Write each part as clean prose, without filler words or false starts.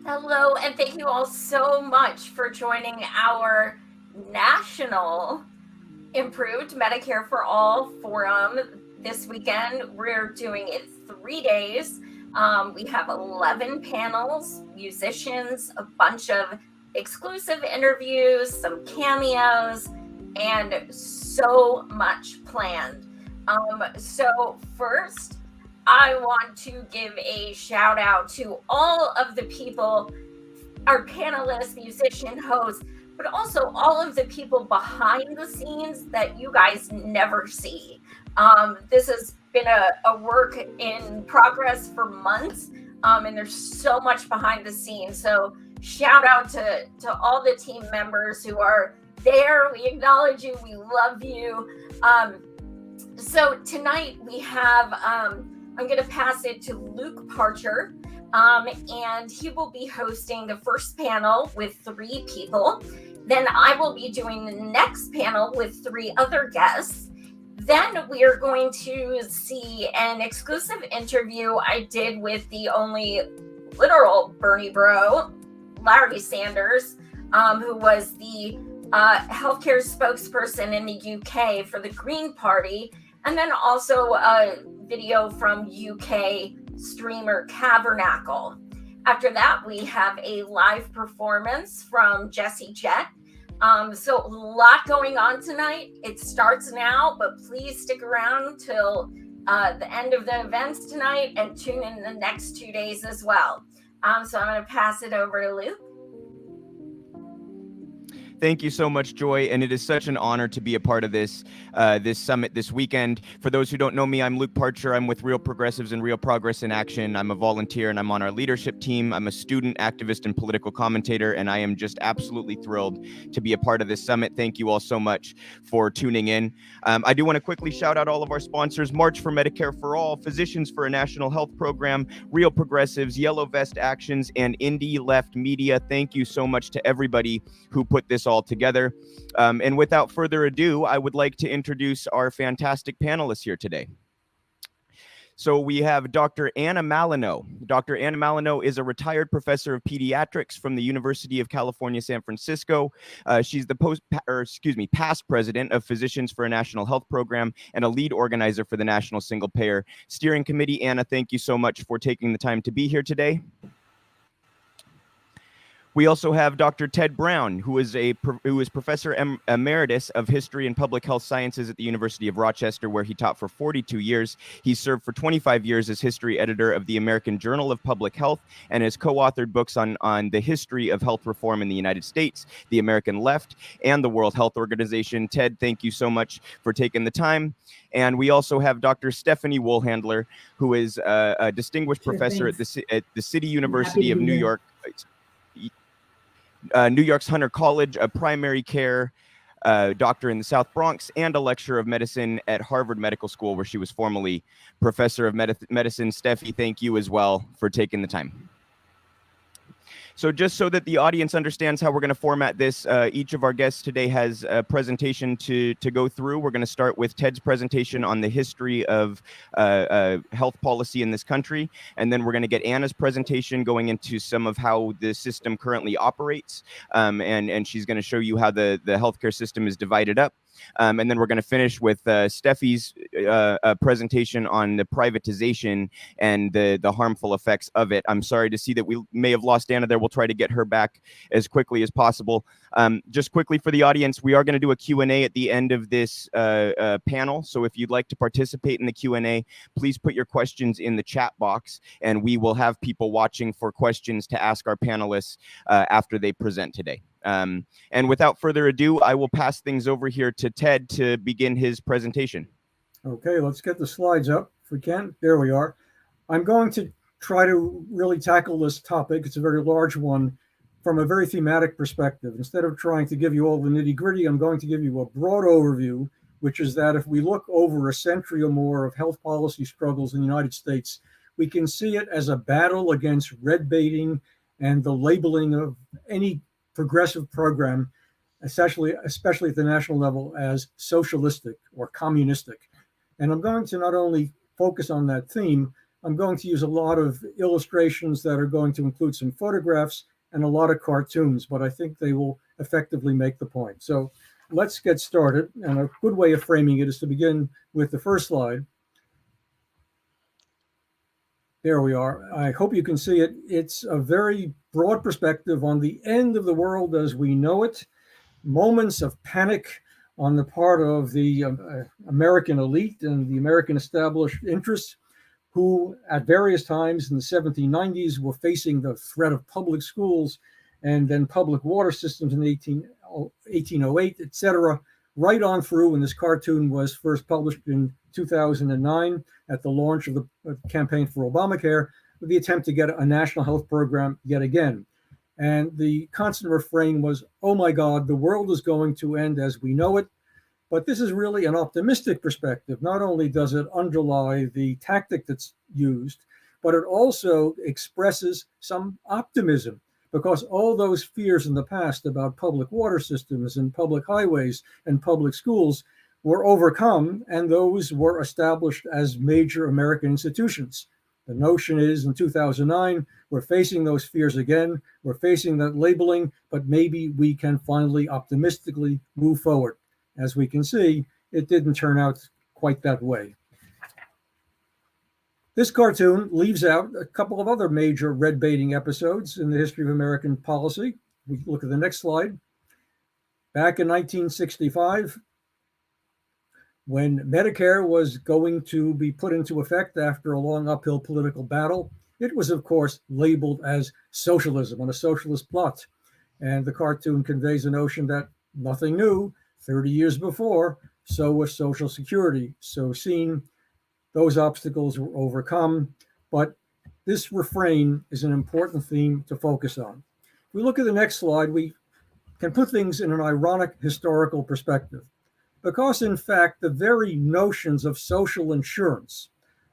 Hello, and thank you all so much for joining our national Improved Medicare for All forum this weekend. We're doing it 3 days. We have 11 panels, musicians, a bunch of exclusive interviews, some cameos, and so much planned. So first, I want to give a shout out to all of the people, our panelists, musician, hosts, but also all of the people behind the scenes that you guys never see. This has been a work in progress for months, and there's so much behind the scenes. So shout out to all the team members who are there. We acknowledge you. We love you. So tonight we have, I'm going to pass it to Luke Parcher, and he will be hosting the first panel with 3 people. Then I will be doing the next panel with 3 other guests. Then we are going to see an exclusive interview I did with the only literal Bernie bro, Larry Sanders, who was the healthcare spokesperson in the UK for the Green Party, and then also a video from UK streamer Cavernacle. After that, we have a live performance from Jessie Jett. So a lot going on tonight. It starts now, but please stick around till the end of the events tonight and tune in the next 2 days as well. So I'm going to pass it over to Luke. Thank you so much, Joy, and it is such an honor to be a part of this summit this weekend. For those who don't know me, I'm Luke Parcher. I'm with Real Progressives and Real Progress in Action. I'm a volunteer, and I'm on our leadership team. I'm a student, activist, and political commentator, and I am just absolutely thrilled to be a part of this summit. Thank you all so much for tuning in. I do want to quickly shout out all of our sponsors: March for Medicare for All, Physicians for a National Health Program, Real Progressives, Yellow Vest Actions, and Indie Left Media. Thank you so much to everybody who put this all together. And without further ado, I would like to introduce our fantastic panelists here today. So we have Dr. Anna Malino. Dr. Anna Malino is a retired professor of pediatrics from the University of California, San Francisco. She's the past president of Physicians for a National Health Program and a lead organizer for the National Single Payer Steering Committee. Anna, thank you so much for taking the time to be here today. We also have Dr. Ted Brown, who is Professor Emeritus of History and Public Health Sciences at the University of Rochester, where he taught for 42 years. He served for 25 years as history editor of the American Journal of Public Health and has co-authored books on the history of health reform in the United States, the American left, and the World Health Organization. Ted, thank you so much for taking the time. And we also have Dr. Stephanie Woolhandler, who is a distinguished professor at the City University of New York. New York's Hunter College, a primary care doctor in the South Bronx, and a lecturer of medicine at Harvard Medical School, where she was formerly professor of medicine. Steffi, thank you as well for taking the time. So just so that the audience understands how we're going to format this, each of our guests today has a presentation to go through. We're going to start with Ted's presentation on the history of health policy in this country, and then we're going to get Anna's presentation going into some of how the system currently operates, and she's going to show you how the healthcare system is divided up. And then we're going to finish with Steffi's presentation on the privatization and the harmful effects of it. I'm sorry to see that we may have lost Anna there. We'll try to get her back as quickly as possible. Just quickly for the audience, we are going to do a Q&A at the end of this panel. So if you'd like to participate in the Q&A, please put your questions in the chat box, and we will have people watching for questions to ask our panelists after they present today. And without further ado, I will pass things over here to Ted to begin his presentation. Okay, let's get the slides up if we can. There we are. I'm going to try to really tackle this topic. It's a very large one from a very thematic perspective. Instead of trying to give you all the nitty-gritty, I'm going to give you a broad overview, which is that if we look over a century or more of health policy struggles in the United States, we can see it as a battle against red baiting and the labeling of any progressive program, especially at the national level, as socialistic or communistic. And I'm going to not only focus on that theme, I'm going to use a lot of illustrations that are going to include some photographs and a lot of cartoons, but I think they will effectively make the point. So let's get started. And a good way of framing it is to begin with the first slide. There we are. I hope you can see it. It's a very broad perspective on the end of the world as we know it. Moments of panic on the part of the American elite and the American established interests, who at various times in the 1790s were facing the threat of public schools and then public water systems in 1808, etc., right on through. And this cartoon was first published in 2009 at the launch of the campaign for Obamacare, with the attempt to get a national health program yet again. And the constant refrain was, oh my God, the world is going to end as we know it. But this is really an optimistic perspective. Not only does it underlie the tactic that's used, but it also expresses some optimism, because all those fears in the past about public water systems and public highways and public schools were overcome, and those were established as major American institutions. The notion is in 2009, we're facing those fears again, we're facing that labeling, but maybe we can finally optimistically move forward. As we can see, it didn't turn out quite that way. This cartoon leaves out a couple of other major red baiting episodes in the history of American policy. We look at the next slide. Back in 1965, when Medicare was going to be put into effect after a long uphill political battle, it was, of course, labeled as socialism on a socialist plot. And the cartoon conveys the notion that nothing new, 30 years before, so was Social Security. So seen, those obstacles were overcome. But this refrain is an important theme to focus on. If we look at the next slide, we can put things in an ironic historical perspective. Because, in fact, the very notions of social insurance,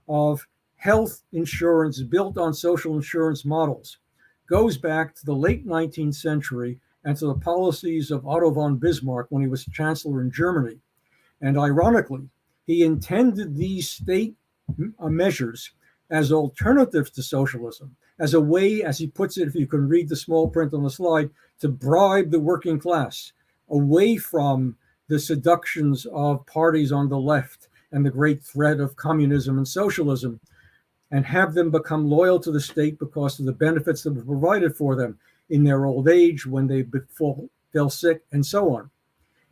of health insurance built on social insurance models, goes back to the late 19th century and to the policies of Otto von Bismarck when he was chancellor in Germany. And ironically, he intended these state measures as alternatives to socialism, as a way, as he puts it, if you can read the small print on the slide, to bribe the working class away from the seductions of parties on the left and the great threat of communism and socialism, and have them become loyal to the state because of the benefits that were provided for them in their old age, when they fell sick, and so on.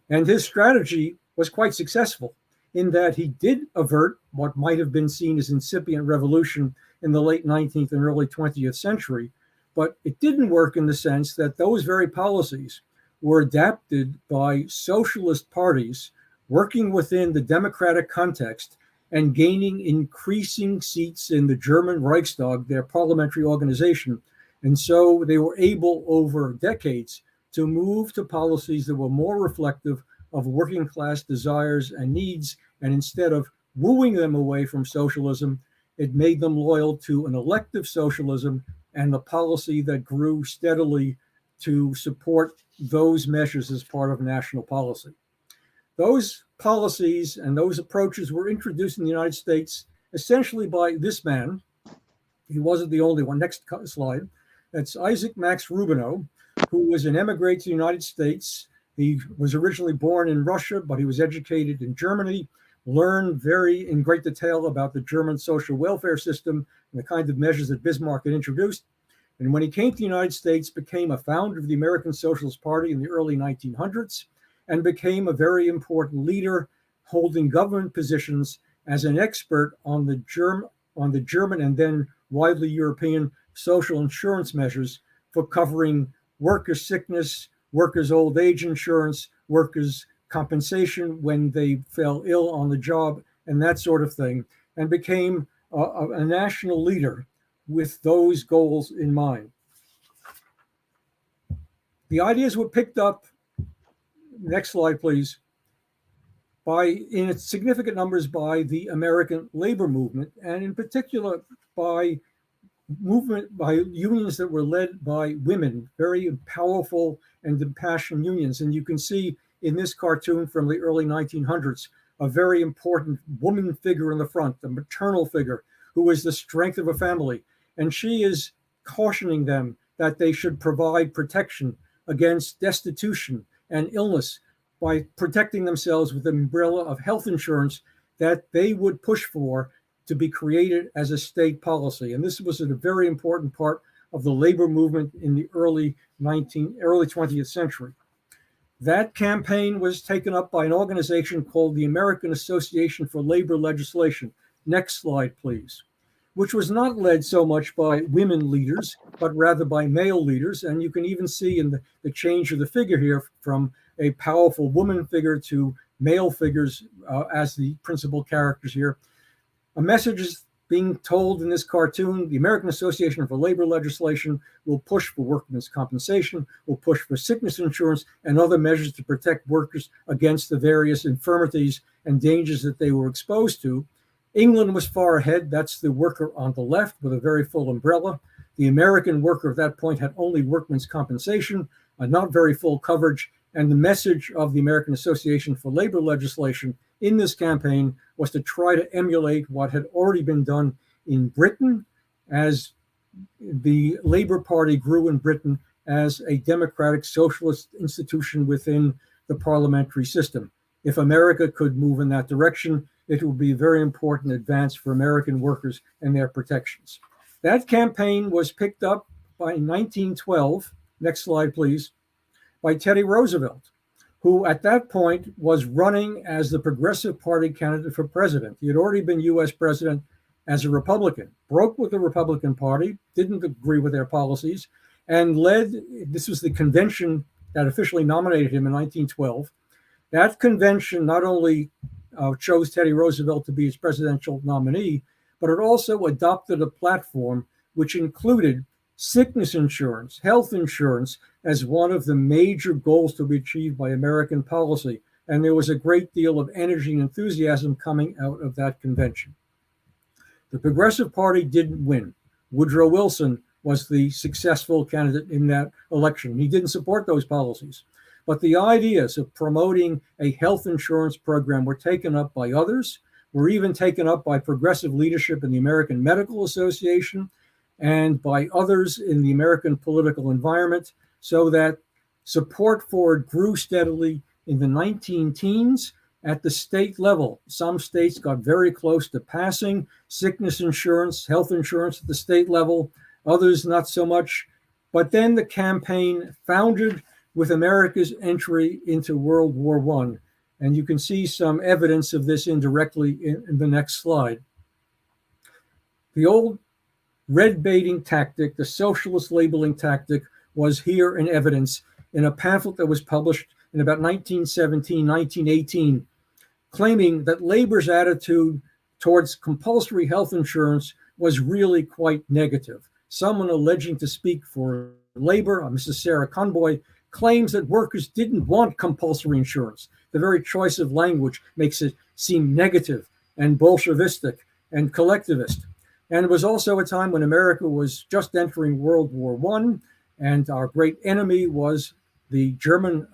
And his strategy was quite successful in that he did avert what might have been seen as incipient revolution in the late 19th and early 20th century, but it didn't work in the sense that those very policies were adapted by socialist parties working within the democratic context and gaining increasing seats in the German Reichstag, their parliamentary organization. And so they were able over decades to move to policies that were more reflective of working class desires and needs. And instead of wooing them away from socialism, it made them loyal to an elective socialism and the policy that grew steadily to support those measures as part of national policy. Those policies and those approaches were introduced in the United States essentially by this man. He wasn't the only one. Next slide. That's Isaac Max Rubino, who was an immigrant to the United States. He was originally born in Russia, but he was educated in Germany, learned in great detail about the German social welfare system and the kind of measures that Bismarck had introduced. And when he came to the United States, became a founder of the American Socialist Party in the early 1900s, and became a very important leader, holding government positions as an expert on the German and then widely European social insurance measures for covering workers' sickness, workers' old age insurance, workers' compensation when they fell ill on the job, and that sort of thing, and became a national leader with those goals in mind. The ideas were picked up, next slide please, in its significant numbers by the American labor movement, and in particular by unions that were led by women, very powerful and impassioned unions. And you can see in this cartoon from the early 1900s, a very important woman figure in the front, the maternal figure, who is the strength of a family. And she is cautioning them that they should provide protection against destitution and illness by protecting themselves with the umbrella of health insurance that they would push for to be created as a state policy. And this was a very important part of the labor movement in the early 20th century. That campaign was taken up by an organization called the American Association for Labor Legislation. Next slide, please. Which was not led so much by women leaders, but rather by male leaders. And you can even see in the change of the figure here from a powerful woman figure to male figures as the principal characters here. A message is being told in this cartoon. The American Association for Labor Legislation will push for workmen's compensation, will push for sickness insurance and other measures to protect workers against the various infirmities and dangers that they were exposed to. England was far ahead. That's the worker on the left with a very full umbrella. The American worker at that point had only workmen's compensation, not very full coverage. And the message of the American Association for Labor Legislation in this campaign was to try to emulate what had already been done in Britain as the Labour Party grew in Britain as a democratic socialist institution within the parliamentary system. If America could move in that direction, it would be a very important advance for American workers and their protections. That campaign was picked up by 1912, next slide please, by Teddy Roosevelt, who at that point was running as the Progressive Party candidate for president. He had already been US president as a Republican, broke with the Republican Party, didn't agree with their policies, and this was the convention that officially nominated him in 1912. That convention not only chose Teddy Roosevelt to be his presidential nominee, but it also adopted a platform which included sickness insurance, health insurance as one of the major goals to be achieved by American policy. And there was a great deal of energy and enthusiasm coming out of that convention. The Progressive Party didn't win. Woodrow Wilson was the successful candidate in that election. He didn't support those policies. But the ideas of promoting a health insurance program were taken up by others, were even taken up by progressive leadership in the American Medical Association and by others in the American political environment, so that support for it grew steadily in the 19-teens at the state level. Some states got very close to passing sickness insurance, health insurance at the state level, others not so much. But then the campaign founded with America's entry into World War I. And you can see some evidence of this indirectly in the next slide. The old red baiting tactic, the socialist labeling tactic, was here in evidence in a pamphlet that was published in about 1917, 1918, claiming that labor's attitude towards compulsory health insurance was really quite negative. Someone alleging to speak for labor, Mrs. Sarah Conboy, claims that workers didn't want compulsory insurance. The very choice of language makes it seem negative and Bolshevistic and collectivist. And it was also a time when America was just entering World War I, and our great enemy was Germany.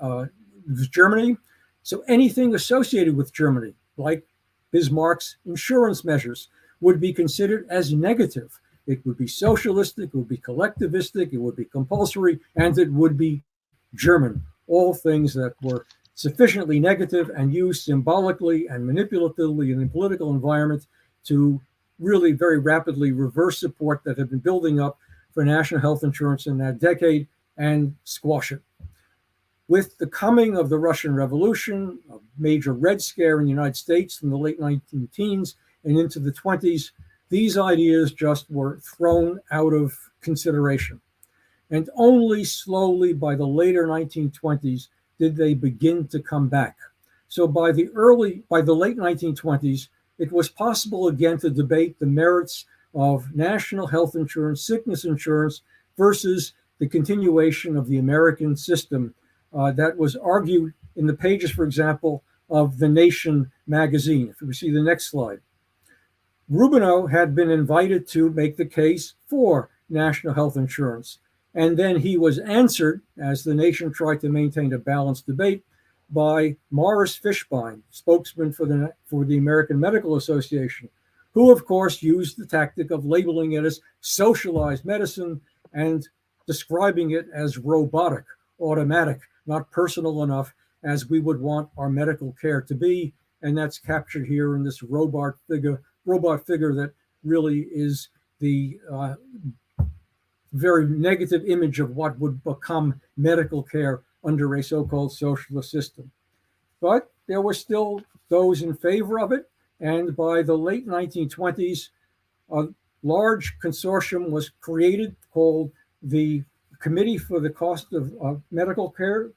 So anything associated with Germany, like Bismarck's insurance measures, would be considered as negative. It would be socialistic, it would be collectivistic, it would be compulsory, and it would be German, all things that were sufficiently negative and used symbolically and manipulatively in the political environment to really very rapidly reverse support that had been building up for national health insurance in that decade and squash it. With the coming of the Russian Revolution, a major Red Scare in the United States in the late 19-teens and into the 20s, these ideas just were thrown out of consideration. And only slowly by the later 1920s did they begin to come back. So by the late 1920s, it was possible again to debate the merits of national health insurance, sickness insurance, versus the continuation of the American system that was argued in the pages, for example, of The Nation magazine. If we see the next slide. Rubino had been invited to make the case for national health insurance. And then he was answered, as The Nation tried to maintain a balanced debate, by Morris Fishbein, spokesman for the American Medical Association, who, of course, used the tactic of labeling it as socialized medicine and describing it as robotic, automatic, not personal enough as we would want our medical care to be. And that's captured here in this robot figure that really is the very negative image of what would become medical care under a so-called socialist system. But there were still those in favor of it. And by the late 1920s, a large consortium was created called the Committee for the Cost of Medical Care.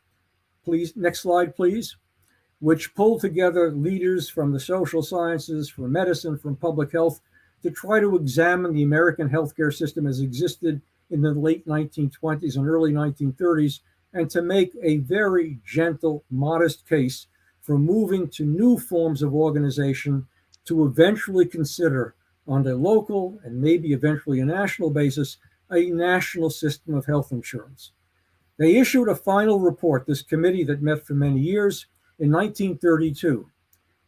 Please, next slide, please. Which pulled together leaders from the social sciences, from medicine, from public health, to try to examine the American healthcare system as existed in the late 1920s and early 1930s, and to make a very gentle, modest case for moving to new forms of organization to eventually consider, on a local and maybe eventually a national basis, a national system of health insurance. They issued a final report, this committee that met for many years, in 1932.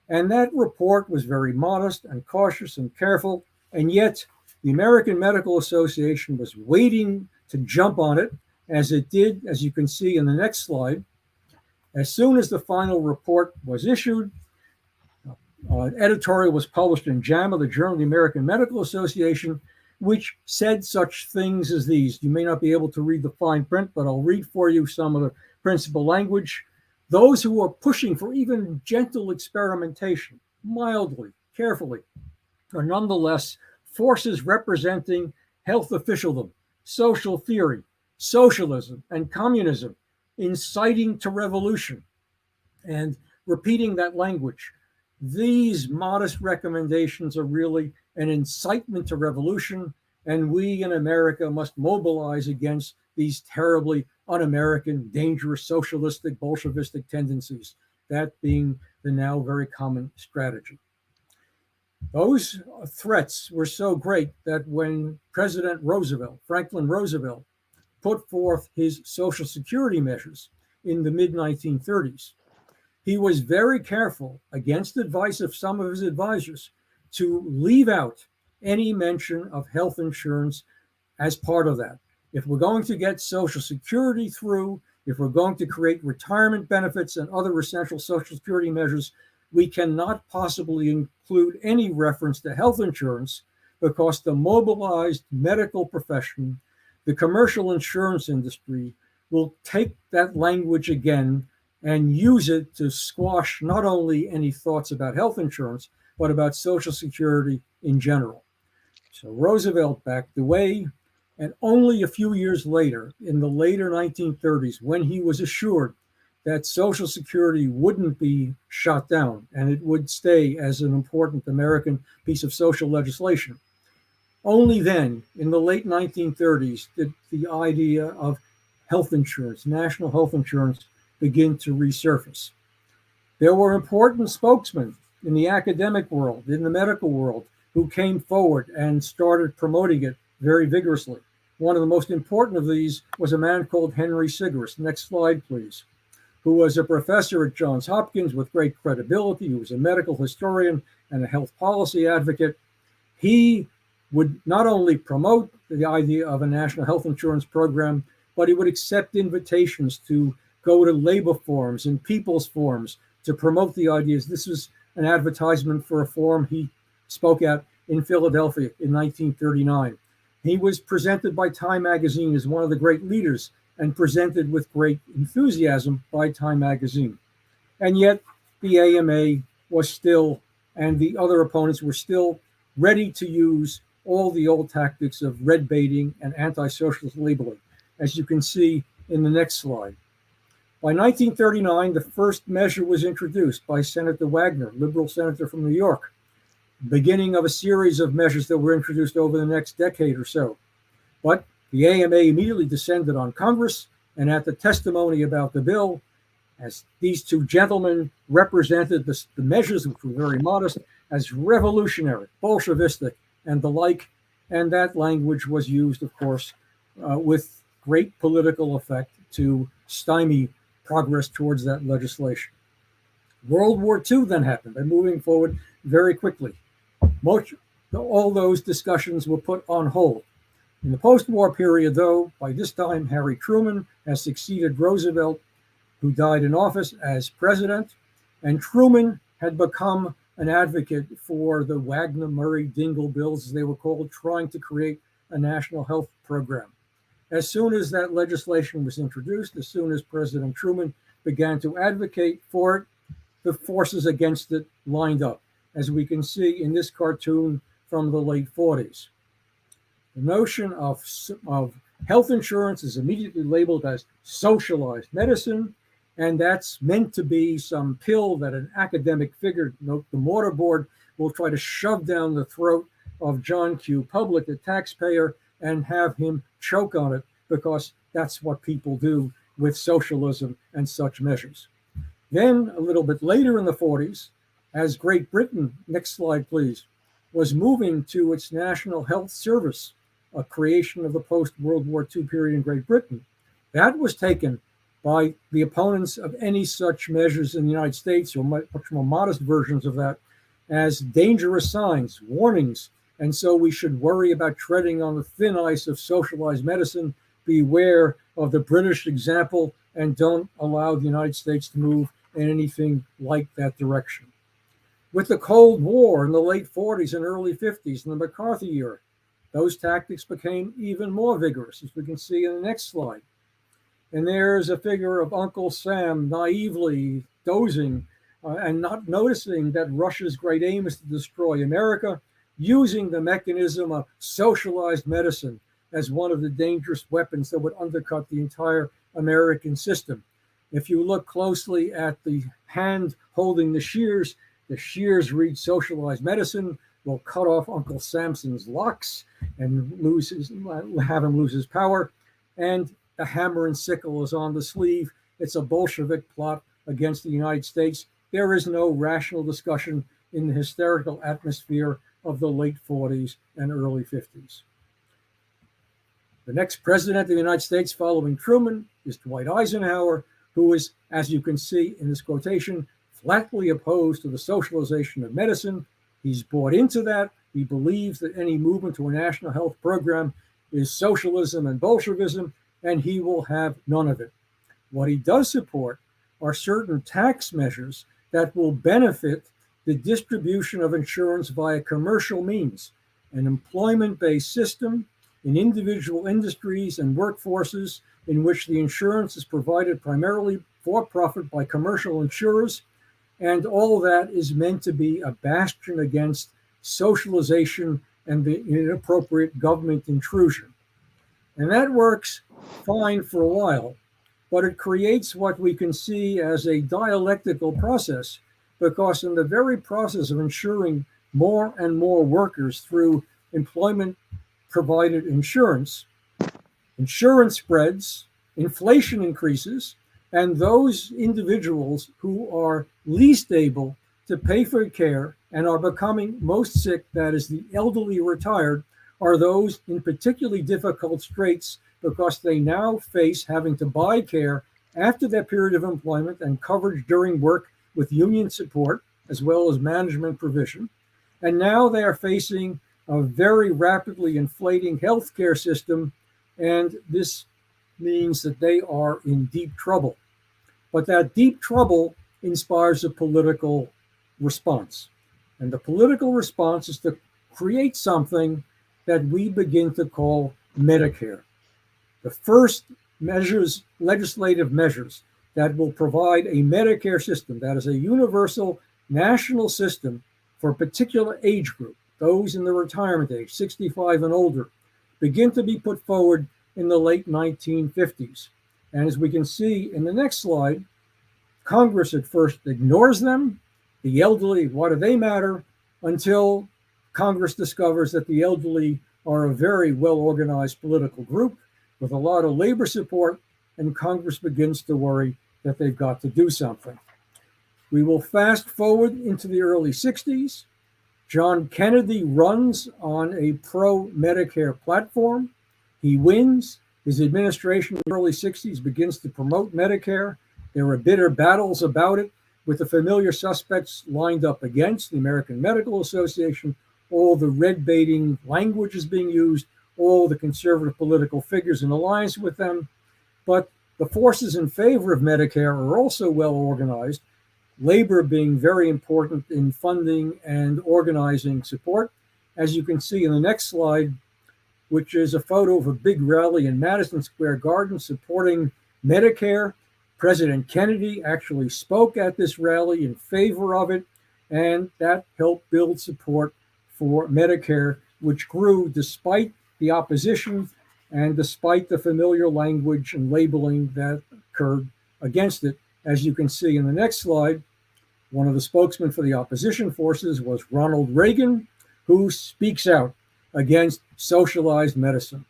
And that report was very modest and cautious and careful, and yet the American Medical Association was waiting to jump on it, as it did, as you can see in the next slide. As soon as the final report was issued, an editorial was published in JAMA, the Journal of the American Medical Association, which said such things as these. You may not be able to read the fine print, but I'll read for you some of the principal language. Those who are pushing for even gentle experimentation, mildly, carefully, are nonetheless forces representing health officialdom, social theory, socialism, and communism, inciting to revolution. And repeating that language, these modest recommendations are really an incitement to revolution, and we in America must mobilize against these terribly un-American, dangerous, socialistic, Bolshevistic tendencies, that being the now very common strategy. Those threats were so great that when President Roosevelt, Franklin Roosevelt, put forth his Social Security measures in the mid-1930s, he was very careful, against advice of some of his advisors, to leave out any mention of health insurance as part of that. If we're going to get Social Security through, if we're going to create retirement benefits and other essential Social Security measures, we cannot possibly include any reference to health insurance, because the mobilized medical profession, the commercial insurance industry, will take that language again and use it to squash not only any thoughts about health insurance, but about Social Security in general. So Roosevelt backed away, and only a few years later, in the later 1930s, when he was assured that Social Security wouldn't be shot down and it would stay as an important American piece of social legislation, only then, in the late 1930s, did the idea of health insurance, national health insurance, begin to resurface. There were important spokesmen in the academic world, in the medical world, who came forward and started promoting it very vigorously. One of the most important of these was a man called Henry Sigrist. Next slide, please. Who was a professor at Johns Hopkins with great credibility, who was a medical historian and a health policy advocate. He would not only promote the idea of a national health insurance program, but he would accept invitations to go to labor forums and people's forums to promote the ideas. This was an advertisement for a forum he spoke at in Philadelphia in 1939. He was presented by Time magazine as one of the great leaders and presented with great enthusiasm by Time magazine. And yet the AMA was still, and the other opponents were still ready to use all the old tactics of red baiting and anti-socialist labeling, as you can see in the next slide. By 1939, the first measure was introduced by Senator Wagner, liberal senator from New York, beginning of a series of measures that were introduced over the next decade or so. But the AMA immediately descended on Congress, and at the testimony about the bill, as these two gentlemen represented the measures, which were very modest, as revolutionary, Bolshevistic, and the like, and that language was used, of course, with great political effect to stymie progress towards that legislation. World War II then happened, and moving forward very quickly. all those discussions were put on hold. In the post-war period, though, by this time, Harry Truman has succeeded Roosevelt, who died in office, as president, and Truman had become an advocate for the Wagner-Murray-Dingle bills, as they were called, trying to create a national health program. As soon as that legislation was introduced, as soon as President Truman began to advocate for it, the forces against it lined up, as we can see in this cartoon from the late 40s. The notion of health insurance is immediately labeled as socialized medicine, and that's meant to be some pill that an academic figure, the mortarboard, will try to shove down the throat of John Q. Public, the taxpayer, and have him choke on it, because that's what people do with socialism and such measures. Then, a little bit later in the 40s, as Great Britain, next slide please, was moving to its National Health Service, a creation of the post-World War II period in Great Britain, that was taken by the opponents of any such measures in the United States, or much more modest versions of that, as dangerous signs, warnings, and so we should worry about treading on the thin ice of socialized medicine, beware of the British example, and don't allow the United States to move in anything like that direction. With the Cold War in the late 40s and early 50s, in the McCarthy era, those tactics became even more vigorous, as we can see in the next slide. And there's a figure of Uncle Sam naively dozing and not noticing that Russia's great aim is to destroy America, using the mechanism of socialized medicine as one of the dangerous weapons that would undercut the entire American system. If you look closely at the hand holding the shears read socialized medicine, will cut off Uncle Samson's locks and have him lose his power. And the hammer and sickle is on the sleeve. It's a Bolshevik plot against the United States. There is no rational discussion in the hysterical atmosphere of the late 40s and early 50s. The next president of the United States following Truman is Dwight Eisenhower, who is, as you can see in this quotation, flatly opposed to the socialization of medicine. He's bought into that. He believes that any movement to a national health program is socialism and Bolshevism, and he will have none of it. What he does support are certain tax measures that will benefit the distribution of insurance via commercial means, an employment-based system in individual industries and workforces in which the insurance is provided primarily for profit by commercial insurers, and all that is meant to be a bastion against socialization and the inappropriate government intrusion. And that works fine for a while, but it creates what we can see as a dialectical process, because in the very process of ensuring more and more workers through employment-provided insurance, insurance spreads, inflation increases, and those individuals who are least able to pay for care and are becoming most sick, that is the elderly retired, are those in particularly difficult straits, because they now face having to buy care after their period of employment and coverage during work with union support, as well as management provision. And now they are facing a very rapidly inflating healthcare system, and this means that they are in deep trouble. But that deep trouble inspires a political response. And the political response is to create something that we begin to call Medicare. The first measures, legislative measures, that will provide a Medicare system that is a universal national system for a particular age group, those in the retirement age, 65 and older, begin to be put forward in the late 1950s. And as we can see in the next slide, Congress at first ignores them. The elderly, why do they matter? Until Congress discovers that the elderly are a very well-organized political group with a lot of labor support, and Congress begins to worry that they've got to do something. We will fast forward into the early 60s. John Kennedy runs on a pro-Medicare platform. He wins. His administration in the early 60s begins to promote Medicare. There are bitter battles about it, with the familiar suspects lined up against the American Medical Association, all the red baiting language is being used, all the conservative political figures in alliance with them. But the forces in favor of Medicare are also well organized, labor being very important in funding and organizing support. As you can see in the next slide, which is a photo of a big rally in Madison Square Garden supporting Medicare. President Kennedy actually spoke at this rally in favor of it, and that helped build support for Medicare, which grew despite the opposition and despite the familiar language and labeling that occurred against it. As you can see in the next slide, one of the spokesmen for the opposition forces was Ronald Reagan, who speaks out against socialized medicine.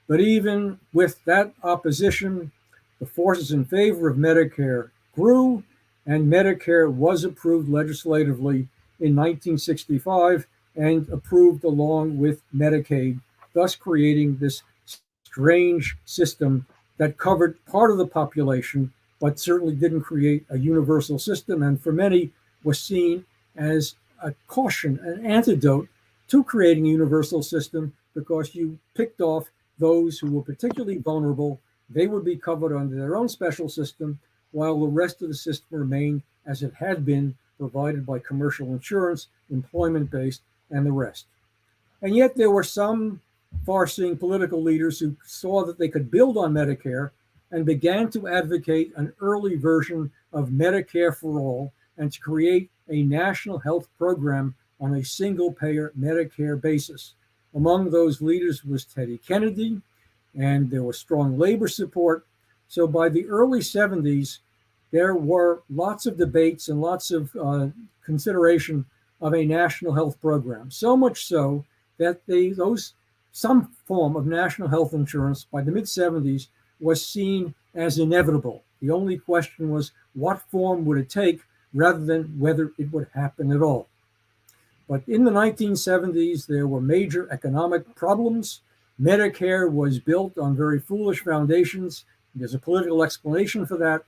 But even with that opposition, the forces in favor of Medicare grew, and Medicare was approved legislatively in 1965 and approved along with Medicaid, thus creating this strange system that covered part of the population, but certainly didn't create a universal system, and for many was seen as a caution, an antidote to creating a universal system, because you picked off those who were particularly vulnerable. They would be covered under their own special system, while the rest of the system remained as it had been, provided by commercial insurance, employment-based, and the rest. And yet there were some far-seeing political leaders who saw that they could build on Medicare and began to advocate an early version of Medicare for all and to create a national health program on a single-payer Medicare basis. Among those leaders was Teddy Kennedy, and there was strong labor support. So by the early 70s, there were lots of debates and lots of consideration of a national health program. So much so that some form of national health insurance by the mid-70s was seen as inevitable. The only question was what form would it take rather than whether it would happen at all. But in the 1970s, there were major economic problems. Medicare was built on very foolish foundations. There's a political explanation for that.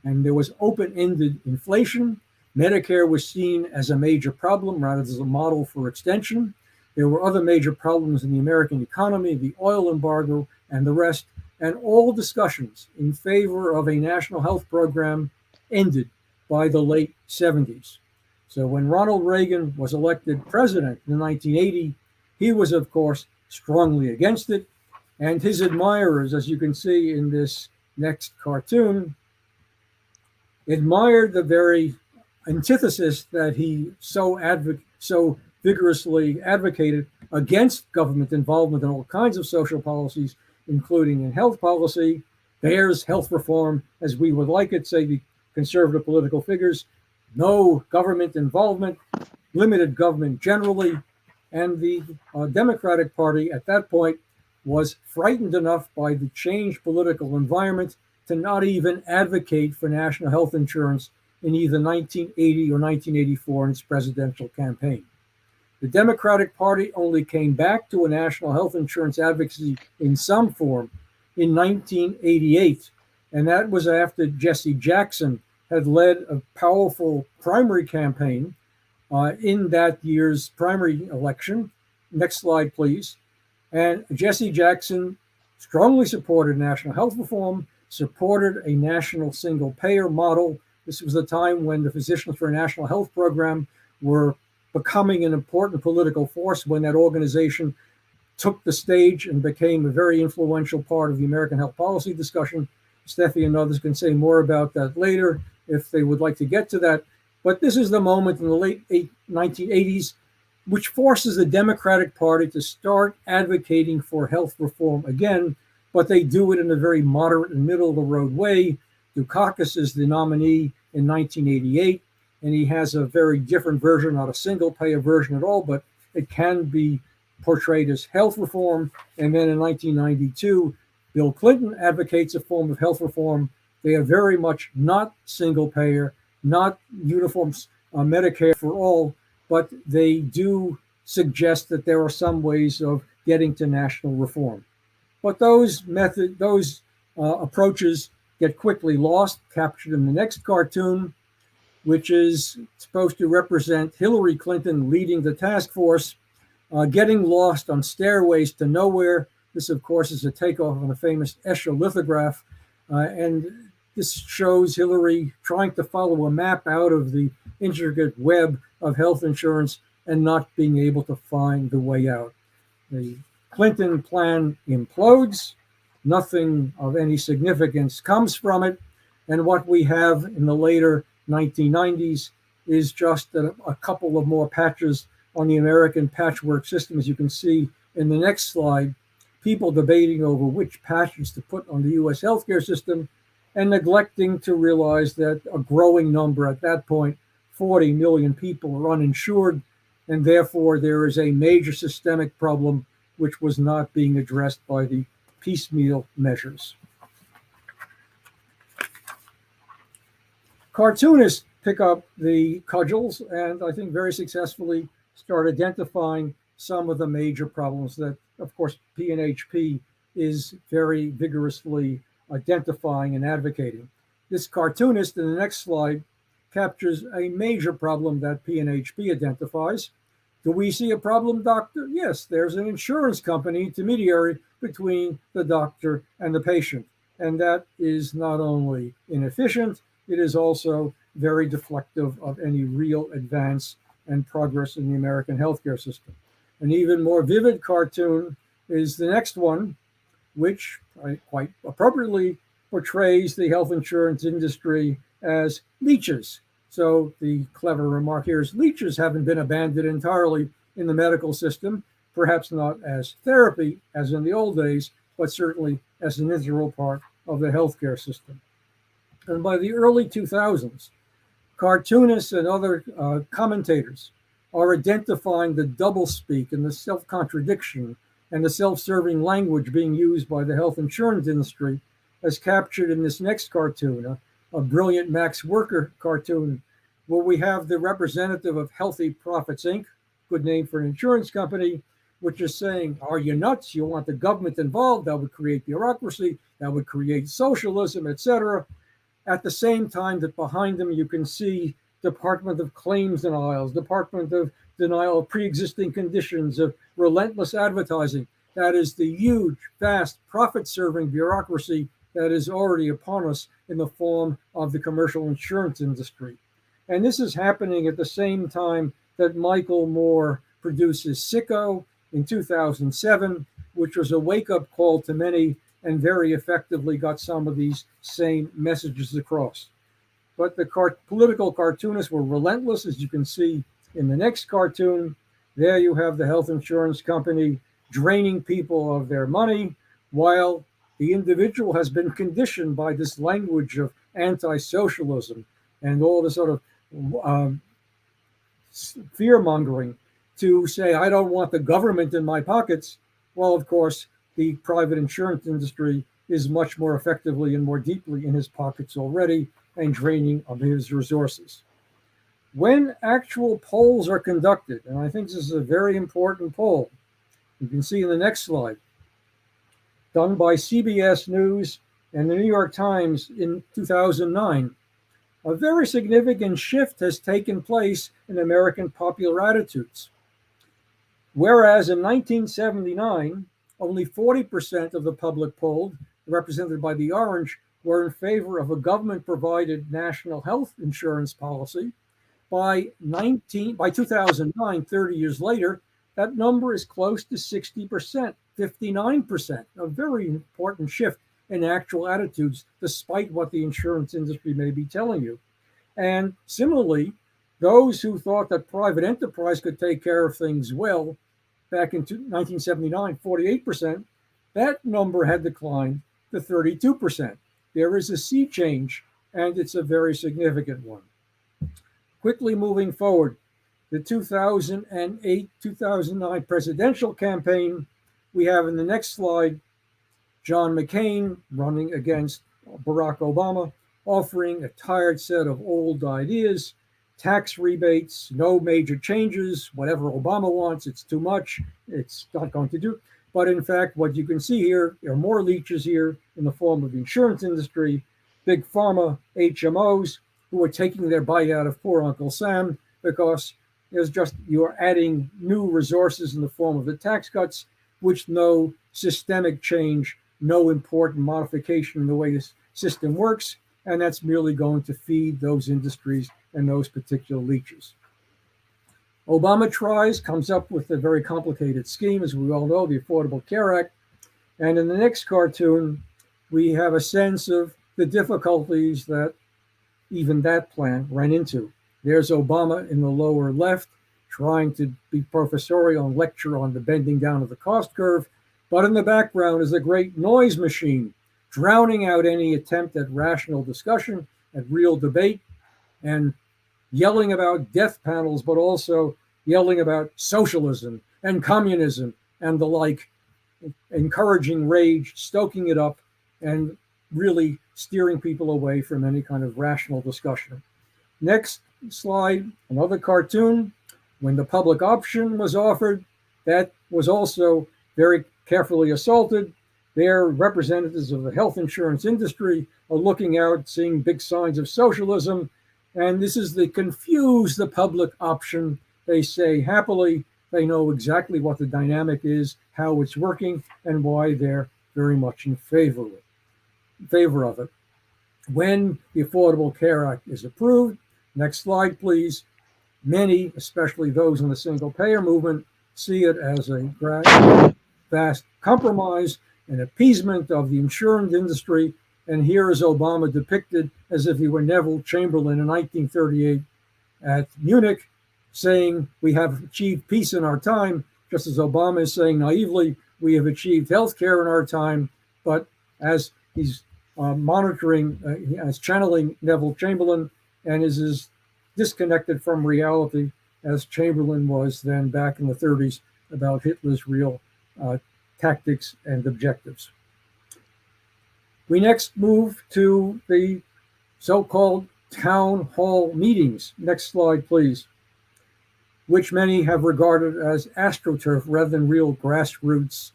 And there was open-ended inflation. Medicare was seen as a major problem rather than as a model for extension. There were other major problems in the American economy, the oil embargo, and the rest. And all discussions in favor of a national health program ended by the late 70s. So when Ronald Reagan was elected president in 1980, he was, of course, strongly against it. And his admirers, as you can see in this next cartoon, admired the very antithesis that he so vigorously advocated against government involvement in all kinds of social policies, including in health policy. There's health reform as we would like it, say the conservative political figures. No government involvement, limited government generally. And the Democratic Party at that point was frightened enough by the changed political environment to not even advocate for national health insurance in either 1980 or 1984 in its presidential campaign. The Democratic Party only came back to a national health insurance advocacy in some form in 1988, and that was after Jesse Jackson had led a powerful primary campaign in that year's primary election. Next slide, please. And Jesse Jackson strongly supported national health reform, supported a national single-payer model. This was the time when the Physicians for a National Health Program were becoming an important political force, when that organization took the stage and became a very influential part of the American health policy discussion. Steffi and others can say more about that later if they would like to get to that. But this is the moment in the late 1980s which forces the Democratic Party to start advocating for health reform again, but they do it in a very moderate and middle-of-the-road way. Dukakis is the nominee in 1988, and he has a very different version, not a single-payer version at all, but it can be portrayed as health reform. And then in 1992, Bill Clinton advocates a form of health reform. They are very much not single-payer, not uniform Medicare for all, but they do suggest that there are some ways of getting to national reform. But those approaches get quickly lost, captured in the next cartoon, which is supposed to represent Hillary Clinton leading the task force. getting lost on stairways to nowhere. This, of course, is a takeoff on the famous Escher lithograph. And this shows Hillary trying to follow a map out of the intricate web of health insurance and not being able to find the way out. The Clinton plan implodes. Nothing of any significance comes from it. And what we have in the later 1990s is just a couple of more patches on the American patchwork system, as you can see in the next slide. People debating over which patches to put on the US healthcare system and neglecting to realize that a growing number at that point, 40 million people, are uninsured, and therefore there is a major systemic problem which was not being addressed by the piecemeal measures. Cartoonists pick up the cudgels and I think very successfully start identifying some of the major problems that, of course, P&HP is very vigorously identifying and advocating. This cartoonist in the next slide captures a major problem that P&HP identifies. Do we see a problem, doctor? Yes, there's an insurance company intermediary between the doctor and the patient. And that is not only inefficient, it is also very deflective of any real advance and progress in the American healthcare system. An even more vivid cartoon is the next one, which quite appropriately portrays the health insurance industry as leeches. So the clever remark here is leeches haven't been abandoned entirely in the medical system, perhaps not as therapy as in the old days, but certainly as an integral part of the healthcare system. And by the early 2000s, cartoonists and other commentators are identifying the doublespeak and the self-contradiction and the self-serving language being used by the health insurance industry as captured in this next cartoon, a brilliant Max Worker cartoon, where we have the representative of Healthy Profits, Inc., good name for an insurance company, which is saying, are you nuts? You want the government involved? That would create bureaucracy, that would create socialism, etc. At the same time that behind them you can see Department of Claims denials, Department of Denial of Pre-Existing Conditions, of relentless advertising. That is the huge, vast, profit-serving bureaucracy that is already upon us in the form of the commercial insurance industry. And this is happening at the same time that Michael Moore produces Sicko in 2007, which was a wake-up call to many and very effectively got some of these same messages across. But the political cartoonists were relentless, as you can see in the next cartoon. There you have the health insurance company draining people of their money, while the individual has been conditioned by this language of anti-socialism and all this sort of fear-mongering to say, I don't want the government in my pockets. Well, of course, the private insurance industry is much more effectively and more deeply in his pockets already and draining of his resources. When actual polls are conducted, and I think this is a very important poll, you can see in the next slide, done by CBS News and the New York Times in 2009, a very significant shift has taken place in American popular attitudes. Whereas in 1979, only 40% of the public polled, represented by the orange, were in favor of a government-provided national health insurance policy. By 2009, 30 years later, that number is close to 60%, 59%, a very important shift in actual attitudes, despite what the insurance industry may be telling you. And similarly, those who thought that private enterprise could take care of things well, back in 1979, 48%, that number had declined to 32%. There is a sea change, and it's a very significant one. Quickly moving forward, the 2008-2009 presidential campaign, we have in the next slide, John McCain running against Barack Obama, offering a tired set of old ideas, tax rebates, no major changes, whatever Obama wants, it's too much, it's not going to do. But in fact, what you can see here, there are more leeches here in the form of the insurance industry, big pharma, HMOs, who are taking their bite out of poor Uncle Sam because There's just, you are adding new resources in the form of the tax cuts, which no systemic change, no important modification in the way this system works, and that's merely going to feed those industries and those particular leeches. Obama comes up with a very complicated scheme, as we all know, the Affordable Care Act. And in the next cartoon, we have a sense of the difficulties that even that plan ran into. There's Obama in the lower left, trying to be professorial and lecture on the bending down of the cost curve. But in the background is a great noise machine, drowning out any attempt at rational discussion, at real debate, and yelling about death panels, but also yelling about socialism and communism and the like, encouraging rage, stoking it up, and really steering people away from any kind of rational discussion. Next slide, another cartoon. When the public option was offered, that was also very carefully assaulted. Their representatives of the health insurance industry are looking out, seeing big signs of socialism. And this is the confuse the public option. They say happily, they know exactly what the dynamic is, how it's working, and why they're very much in favor of it. When the Affordable Care Act is approved, next slide, please, many, especially those in the single payer movement, see it as a vast compromise and appeasement of the insurance industry. And here is Obama depicted as if he were Neville Chamberlain in 1938 at Munich, saying, we have achieved peace in our time, just as Obama is saying naively, we have achieved health care in our time. But as he's as channeling Neville Chamberlain, and is as disconnected from reality as Chamberlain was then back in the 30s about Hitler's real tactics and objectives. We next move to the so-called town hall meetings. Next slide, please, which many have regarded as astroturf rather than real grassroots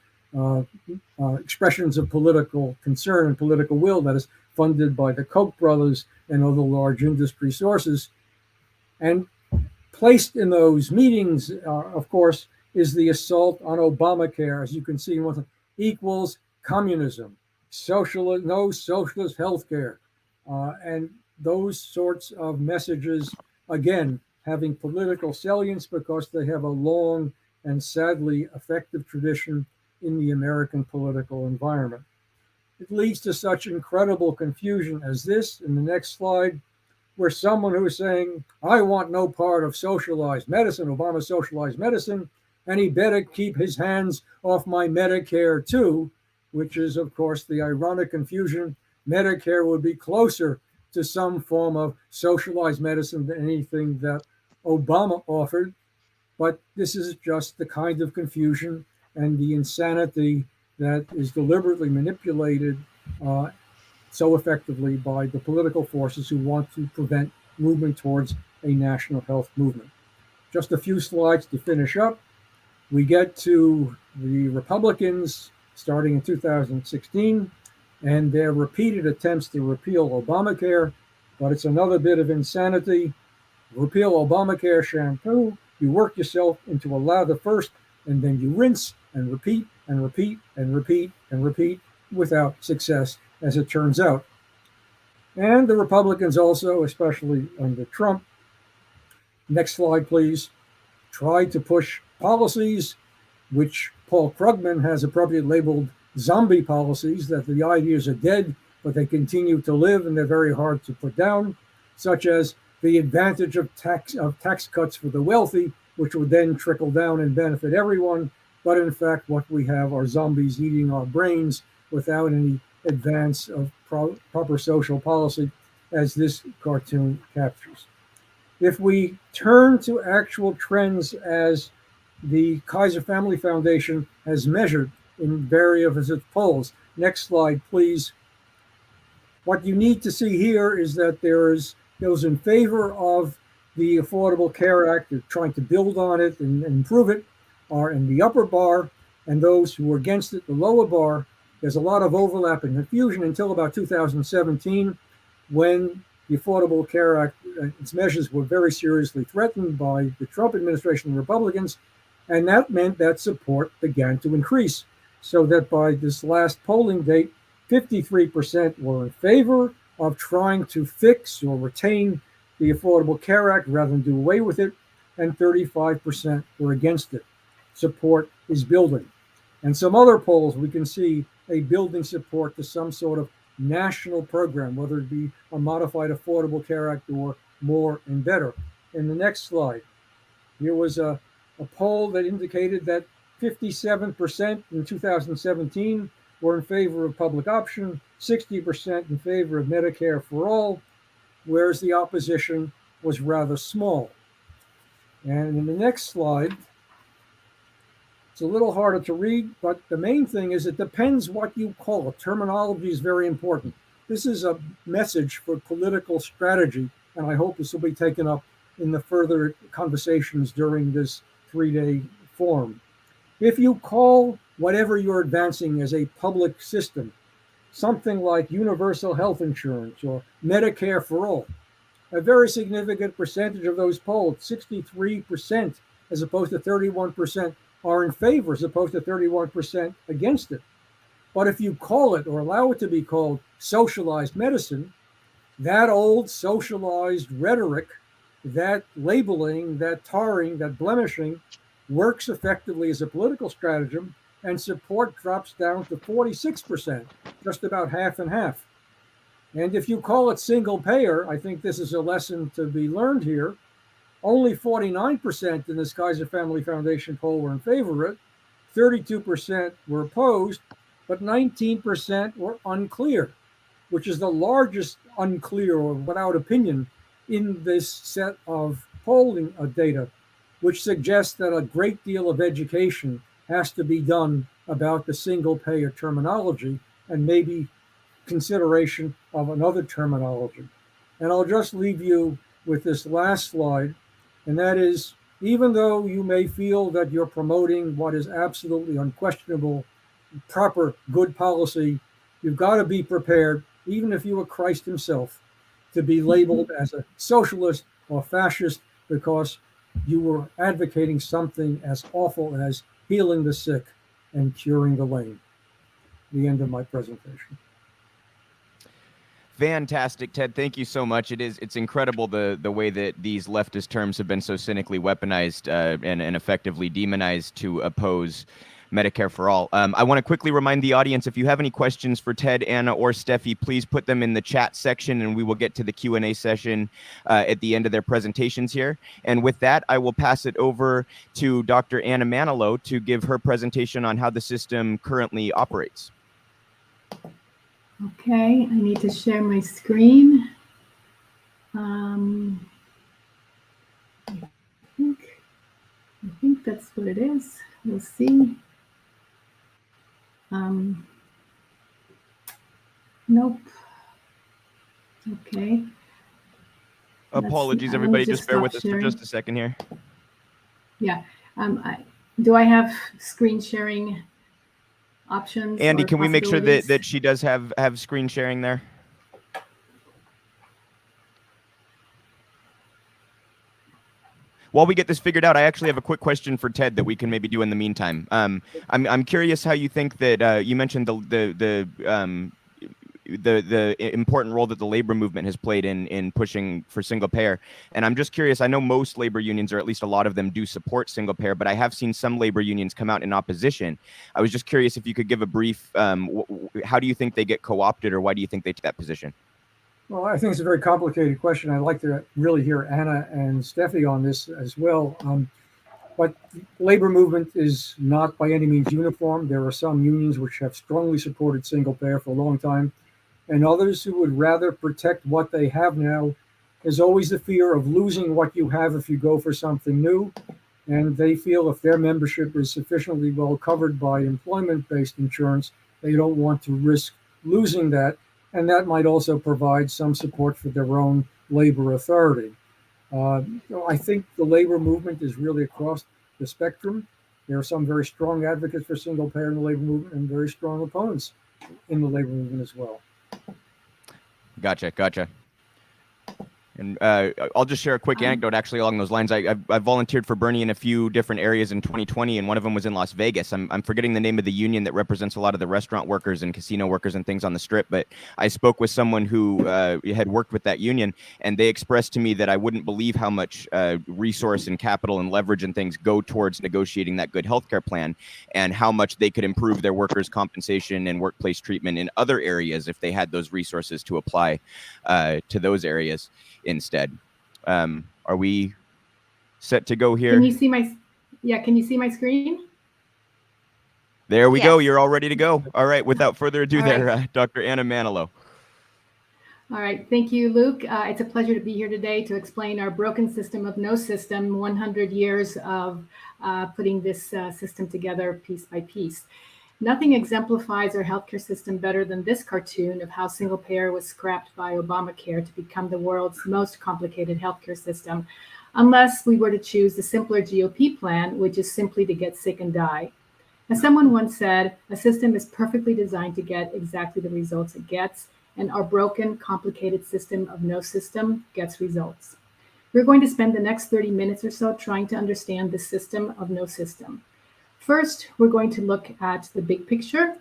expressions of political concern and political will that is funded by the Koch brothers and other large industry sources. And placed in those meetings, of course, is the assault on Obamacare, as you can see, equals communism, no socialist healthcare, and those sorts of messages, again, having political salience because they have a long and sadly effective tradition in the American political environment. It leads to such incredible confusion as this in the next slide, where someone who is saying, I want no part of socialized medicine, Obama socialized medicine, and he better keep his hands off my Medicare too, which is, of course, the ironic confusion. Medicare would be closer to some form of socialized medicine than anything that Obama offered. But this is just the kind of confusion and the insanity that is deliberately manipulated so effectively by the political forces who want to prevent movement towards a national health movement. Just a few slides to finish up. We get to the Republicans starting in 2016 and their repeated attempts to repeal Obamacare, but it's another bit of insanity. Repeal Obamacare shampoo, you work yourself into a lather first, and then you rinse and repeat and repeat and repeat and repeat without success, as it turns out. And the Republicans also, especially under Trump, next slide, please, tried to push policies which Paul Krugman has appropriately labeled zombie policies, that the ideas are dead, but they continue to live and they're very hard to put down, such as the advantage of tax cuts for the wealthy, which would then trickle down and benefit everyone. But in fact, what we have are zombies eating our brains without any advance of proper social policy, as this cartoon captures. If we turn to actual trends as the Kaiser Family Foundation has measured in various of its polls, next slide, please. What you need to see here is that those in favor of the Affordable Care Act, are trying to build on it and improve it, are in the upper bar, and those who are against it, the lower bar. There's a lot of overlap and confusion until about 2017, when the Affordable Care Act, its measures were very seriously threatened by the Trump administration and Republicans, and that meant that support began to increase, so that by this last polling date, 53% were in favor of trying to fix or retain the Affordable Care Act rather than do away with it, and 35% were against it. Support is building. And some other polls, we can see a building support to some sort of national program, whether it be a modified Affordable Care Act or more and better. In the next slide, here was a poll that indicated that 57% in 2017 were in favor of public option, 60% in favor of Medicare for all, whereas the opposition was rather small. And in the next slide, it's a little harder to read, but the main thing is it depends what you call it. Terminology is very important. This is a message for political strategy, and I hope this will be taken up in the further conversations during this 3-day forum. If you call whatever you're advancing as a public system, something like universal health insurance or Medicare for all, a very significant percentage of those polled, 63% as opposed to 31%, are in favor as opposed to 31% against it. But if you call it or allow it to be called socialized medicine, that old socialized rhetoric, that labeling, that tarring, that blemishing works effectively as a political stratagem, and support drops down to 46%, just about half and half. And if you call it single payer, I think this is a lesson to be learned here. Only 49% in this Kaiser Family Foundation poll were in favor of it, 32% were opposed, but 19% were unclear, which is the largest unclear or without opinion in this set of polling data, which suggests that a great deal of education has to be done about the single payer terminology and maybe consideration of another terminology. And I'll just leave you with this last slide, and that is, even though you may feel that you're promoting what is absolutely unquestionable, proper, good policy, you've got to be prepared, even if you were Christ himself, to be labeled as a socialist or fascist because you were advocating something as awful as healing the sick and curing the lame. The end of my presentation. Fantastic, Ted. Thank you so much. It's incredible the way that these leftist terms have been so cynically weaponized and effectively demonized to oppose Medicare for all. I want to quickly remind the audience, if you have any questions for Ted, Anna, or Steffi, please put them in the chat section and we will get to the Q&A session at the end of their presentations here. And with that, I will pass it over to Dr. Anna Malino to give her presentation on how the system currently operates. Okay, I need to share my screen. I think that's what it is. We'll see. Nope. Okay. Apologies, everybody. Just bear with us for just a second here. Yeah. Do I have screen sharing options? Andy, can we make sure that she does have screen sharing there? While we get this figured out, I actually have a quick question for Ted that we can maybe do in the meantime. I'm curious how you think that you mentioned the important role that the labor movement has played in pushing for single payer. And I'm just curious, I know most labor unions, or at least a lot of them, do support single payer, but I have seen some labor unions come out in opposition. I was just curious if you could give a brief, how do you think they get co-opted, or why do you think they take that position? Well, I think it's a very complicated question. I'd like to really hear Anna and Steffi on this as well. But labor movement is not by any means uniform. There are some unions which have strongly supported single payer for a long time, and others who would rather protect what they have now. There's always the fear of losing what you have if you go for something new. And they feel if their membership is sufficiently well covered by employment-based insurance, they don't want to risk losing that. And that might also provide some support for their own labor authority. I think the labor movement is really across the spectrum. There are some very strong advocates for single payer in the labor movement and very strong opponents in the labor movement as well. Gotcha. And I'll just share a quick anecdote actually along those lines. I volunteered for Bernie in a few different areas in 2020, and one of them was in Las Vegas. I'm forgetting the name of the union that represents a lot of the restaurant workers and casino workers and things on the Strip, but I spoke with someone who had worked with that union, and they expressed to me that I wouldn't believe how much resource and capital and leverage and things go towards negotiating that good healthcare plan, and how much they could improve their workers' compensation and workplace treatment in other areas if they had those resources to apply to those areas instead. Are we set to go here? Can you see my screen? There we Yes. go. You're all ready to go. All right. Without further ado, All right. Dr. Anna Malino. All right. Thank you, Luke. It's a pleasure to be here today to explain our broken system of no system, 100 years of putting this system together piece by piece. Nothing exemplifies our healthcare system better than this cartoon of how single payer was scrapped by Obamacare to become the world's most complicated healthcare system, unless we were to choose the simpler GOP plan, which is simply to get sick and die. As someone once said, a system is perfectly designed to get exactly the results it gets, and our broken, complicated system of no system gets results. We're going to spend the next 30 minutes or so trying to understand the system of no system. First, we're going to look at the big picture,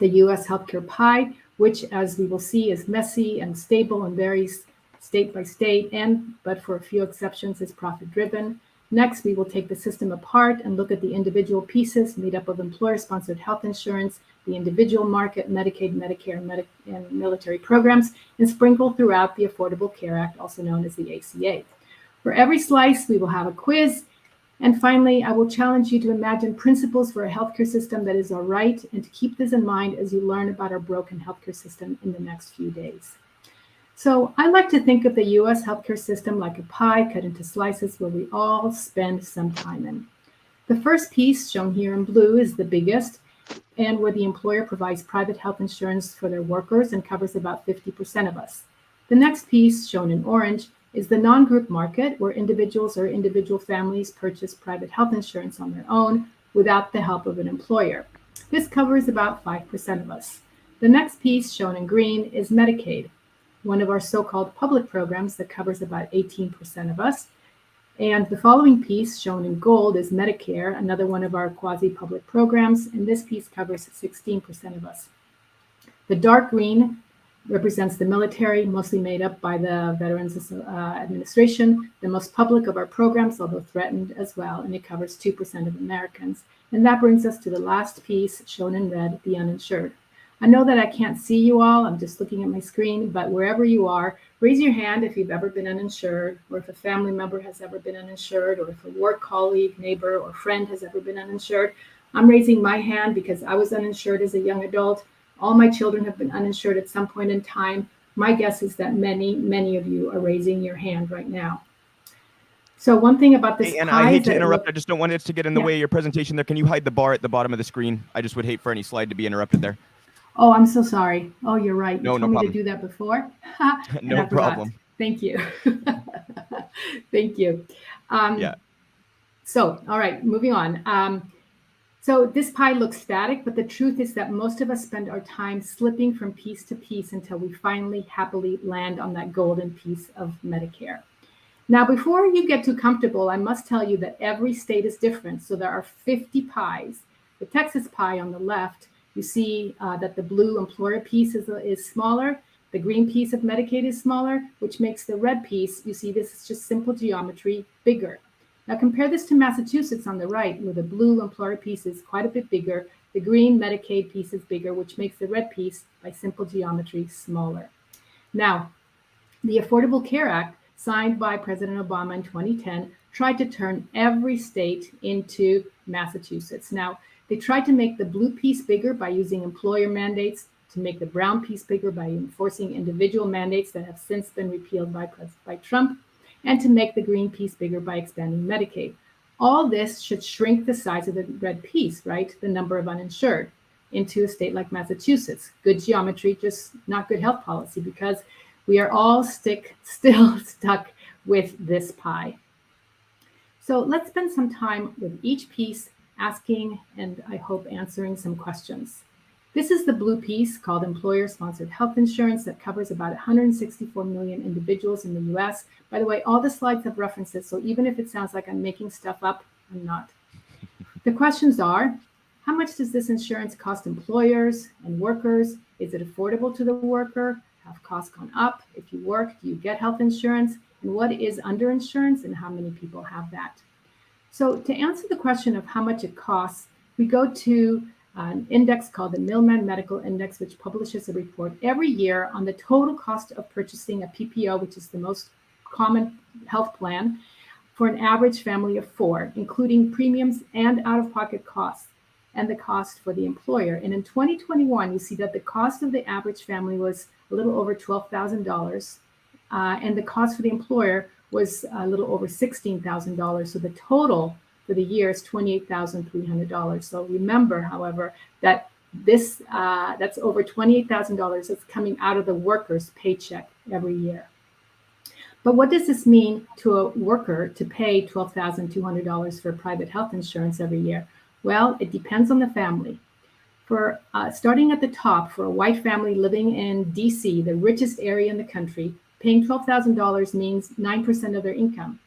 the US healthcare pie, which, as we will see, is messy and stable and varies state by state, but for a few exceptions, is profit-driven. Next, we will take the system apart and look at the individual pieces made up of employer-sponsored health insurance, the individual market, Medicaid, Medicare, and military programs, and sprinkle throughout the Affordable Care Act, also known as the ACA. For every slice, we will have a quiz. And finally, I will challenge you to imagine principles for a healthcare system that is all right, and to keep this in mind as you learn about our broken healthcare system in the next few days. So I like to think of the US healthcare system like a pie cut into slices where we all spend some time in. The first piece, shown here in blue, is the biggest, and where the employer provides private health insurance for their workers and covers about 50% of us. The next piece, shown in orange, is the non-group market, where individuals or individual families purchase private health insurance on their own without the help of an employer. This covers about 5% of us. The next piece, shown in green, is Medicaid, one of our so-called public programs that covers about 18% of us. And the following piece, shown in gold, is Medicare, another one of our quasi-public programs, and this piece covers 16% of us. The dark green represents the military, mostly made up by the Veterans Administration, the most public of our programs, although threatened as well, and it covers 2% of Americans. And that brings us to the last piece, shown in red, the uninsured. I know that I can't see you all, I'm just looking at my screen, but wherever you are, raise your hand if you've ever been uninsured, or if a family member has ever been uninsured, or if a work colleague, neighbor, or friend has ever been uninsured. I'm raising my hand because I was uninsured as a young adult. All my children have been uninsured at some point in time. My guess is that many, many of you are raising your hand right now. So one thing about this Anna, pie I hate is to that interrupt. I just don't want it to get in the way of your presentation there. Can you hide the bar at the bottom of the screen? I just would hate for any slide to be interrupted there. Oh, I'm so sorry. Oh, you're right. You No told me problem. to do that before. No problem. Thank you. Thank you. Yeah. So, all right, moving on. So this pie looks static, but the truth is that most of us spend our time slipping from piece to piece until we finally happily land on that golden piece of Medicare. Now, before you get too comfortable, I must tell you that every state is different. So there are 50 pies. The Texas pie on the left, you see that the blue employer piece is smaller. The green piece of Medicaid is smaller, which makes the red piece, you see this is just simple geometry, bigger. Now compare this to Massachusetts on the right, where the blue employer piece is quite a bit bigger. The green Medicaid piece is bigger, which makes the red piece, by simple geometry, smaller. Now, the Affordable Care Act, signed by President Obama in 2010, tried to turn every state into Massachusetts. Now, they tried to make the blue piece bigger by using employer mandates, to make the brown piece bigger by enforcing individual mandates that have since been repealed by Trump, and to make the green piece bigger by expanding Medicaid. All this should shrink the size of the red piece, right? The number of uninsured, into a state like Massachusetts. Good geometry, just not good health policy, because we are all still stuck with this pie. So let's spend some time with each piece asking, and I hope answering, some questions. This is the blue piece called employer-sponsored health insurance that covers about 164 million individuals in the US. By the way, all the slides have references, so even if it sounds like I'm making stuff up, I'm not. The questions are, how much does this insurance cost employers and workers? Is it affordable to the worker? Have costs gone up? If you work, do you get health insurance? And what is underinsurance and how many people have that? So to answer the question of how much it costs, we go to an index called the Millman Medical Index, which publishes a report every year on the total cost of purchasing a PPO, which is the most common health plan, for an average family of 4, including premiums and out-of-pocket costs, and the cost for the employer. And in 2021, you see that the cost of the average family was a little over $12,000, and the cost for the employer was a little over $16,000. So the total for the year is $28,300. So remember, however, that this that's over $28,000 that's coming out of the worker's paycheck every year. But what does this mean to a worker to pay $12,200 for private health insurance every year? Well, it depends on the family. For starting at the top, for a white family living in DC, the richest area in the country, paying $12,000 means 9% of their income.